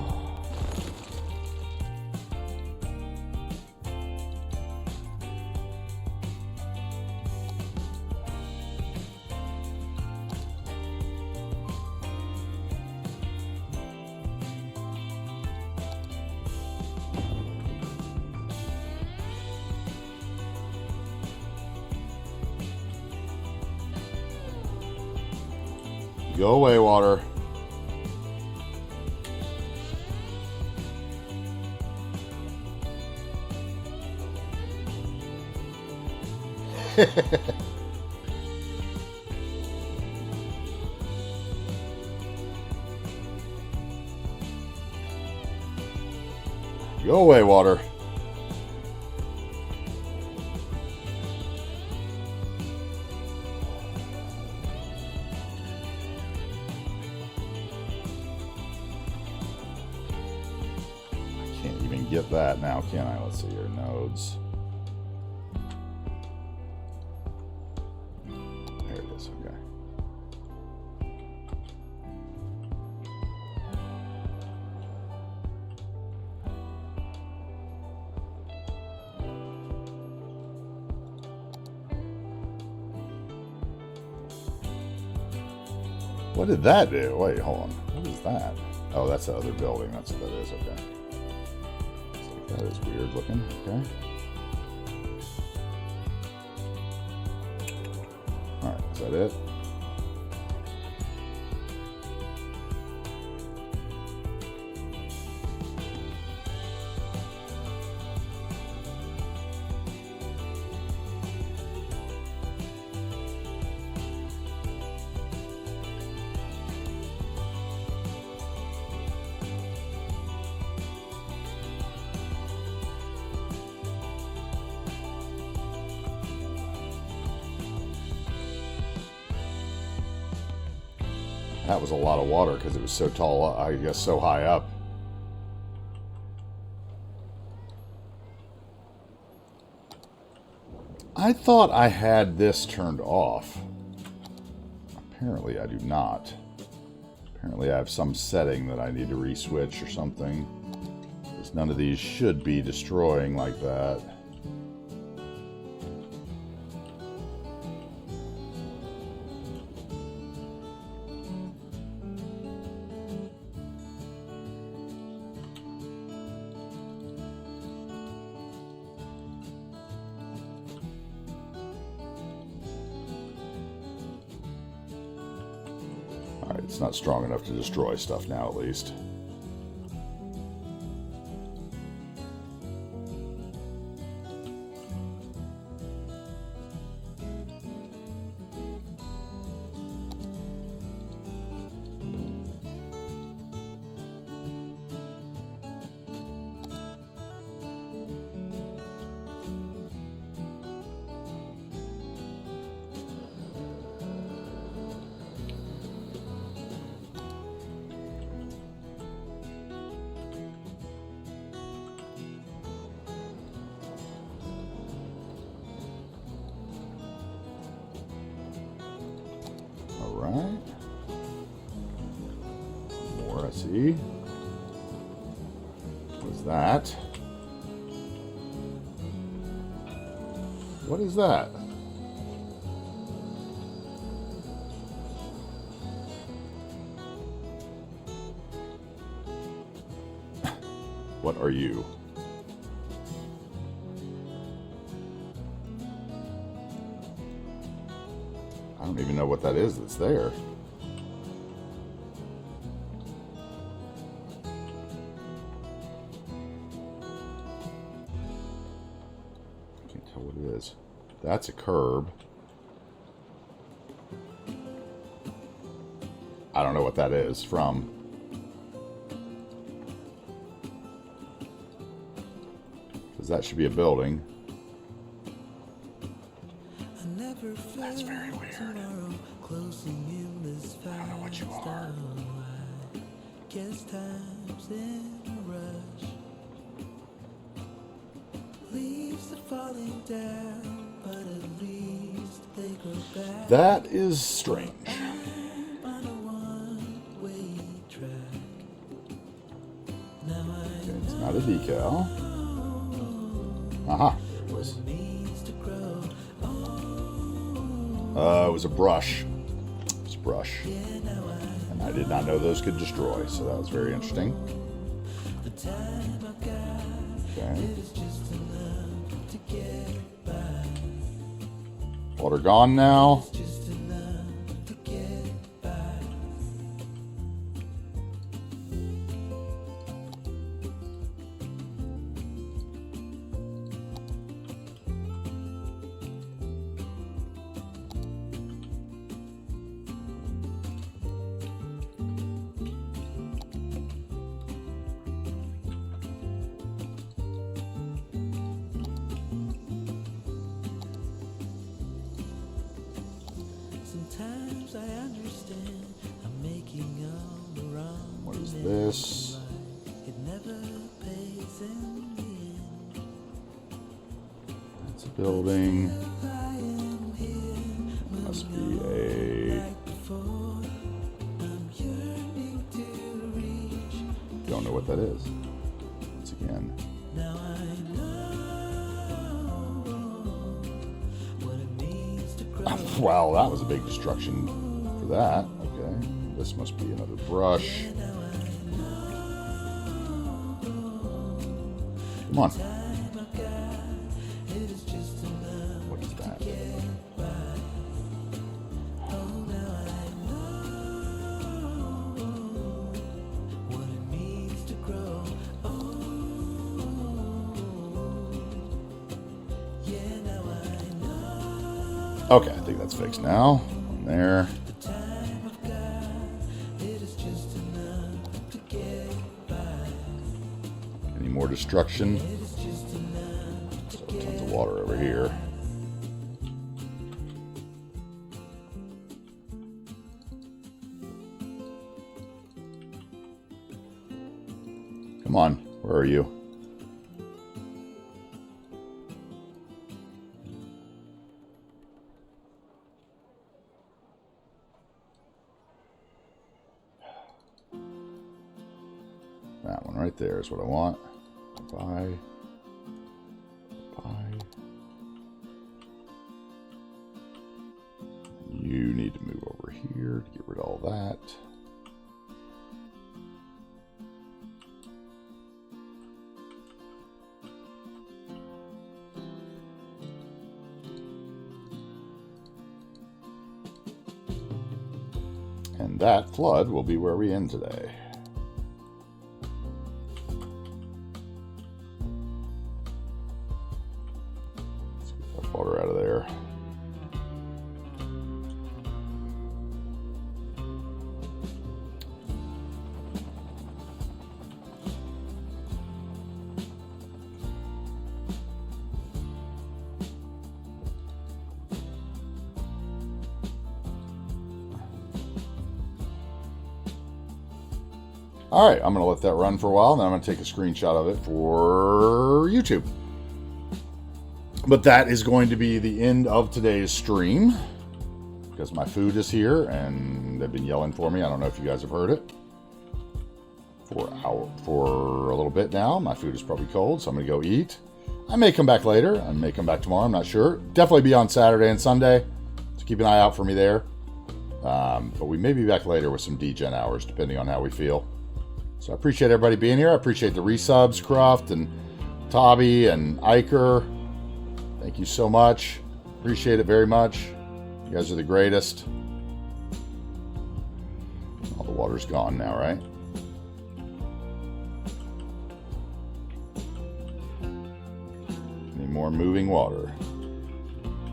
Go away, water. Go away, water. I can't even get that now, can I? Let's see your nodes. There it is, okay. What did that do? Wait, hold on. What is that? Oh, that's the other building. That's what that is. Okay. Looks like that is weird looking. Okay. Alright, is that it? That was a lot of water because it was so tall, I guess so high up. I thought I had this turned off. Apparently I do not. Apparently I have some setting that I need to re-switch or something. Because none of these should be destroying like that. Alright, it's not strong enough to destroy stuff now, at least. Alright. More I see. What's that? What is that? What are you? I don't even know what that is that's there. Can't tell what it is. That's a curb. I don't know what that is from. Because that should be a building. That's very weird. I don't know what you are. That is strange. Okay, it's not a decal. Aha, there it was. It was a brush. It was a brush. And I did not know those could destroy, so that was very interesting. Okay. Water gone now. Sometimes I understand I'm making all the wrong. What is this? It never pays in the end. It's a building. Must be a... Don't know what that is. Once again. Now I know what it means to grow. Wow, that was a big destruction for that. Okay. this must be another brush. Come on. What is that? Okay, I think that's fixed now. One there. Any more destruction? So, tons of water over here. Come on, where are you? That one right there is what I want. Bye. Bye. You need to move over here to get rid of all that. And that flood will be where we end today. Let's get that water out of there. All right, I'm going to let that run for a while, and then I'm going to take a screenshot of it for YouTube. But that is going to be the end of today's stream, because my food is here, and they've been yelling for me. I don't know if you guys have heard it. For a little bit now. My food is probably cold, so I'm going to go eat. I may come back later. I may come back tomorrow. I'm not sure. Definitely be on Saturday and Sunday, so keep an eye out for me there. But we may be back later with some degen hours, depending on how we feel. So I appreciate everybody being here. I appreciate the resubs, Croft and Tobby and Iker. Thank you so much. Appreciate it very much. You guys are the greatest. All the water's gone now, right? Any more moving water?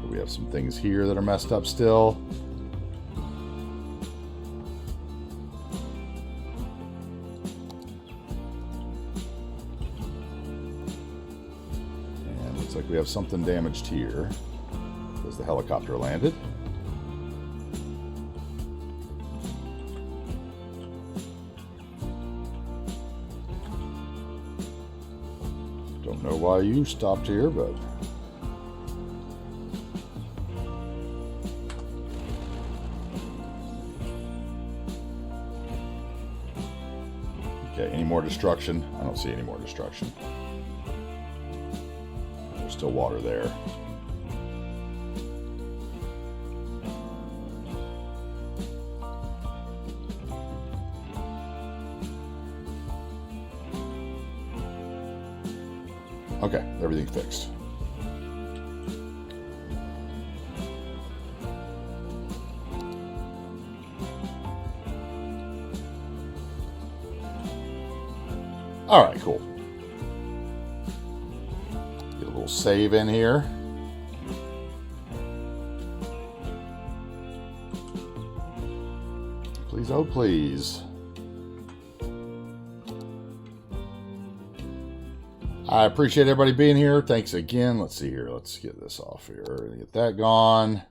We have some things here that are messed up still. Like we have something damaged here because the helicopter landed. Don't know why you stopped here, but okay, any more destruction? I don't see any more destruction. Still water there. Okay, everything fixed. All right, cool. Save in here. Please, oh please. I appreciate everybody being here. Thanks again. Let's see here. Let's get this off here. Get that gone. Get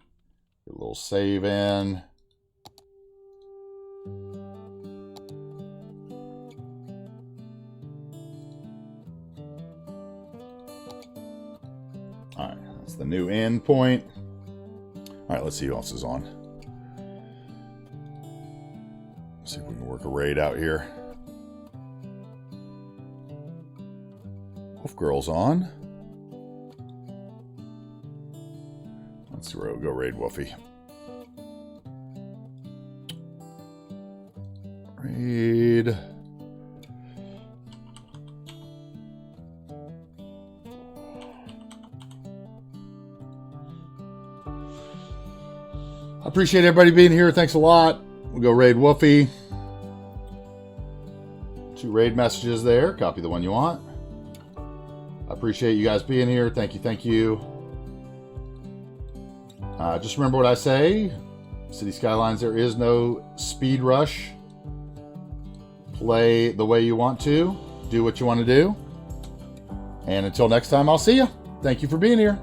a little save in. All right, that's the new end point. All right, let's see who else is on. Let's see if we can work a raid out here. Wolf Girl's on. Let's go raid Wolfie. Raid. I appreciate everybody being here. Thanks a lot. We'll go raid Wolfie. 2 raid messages there. Copy the one you want. I appreciate you guys being here. Thank you. Thank you. Just remember what I say. City Skylines, there is no speed rush. Play the way you want to. Do what you want to do. And until next time, I'll see you. Thank you for being here.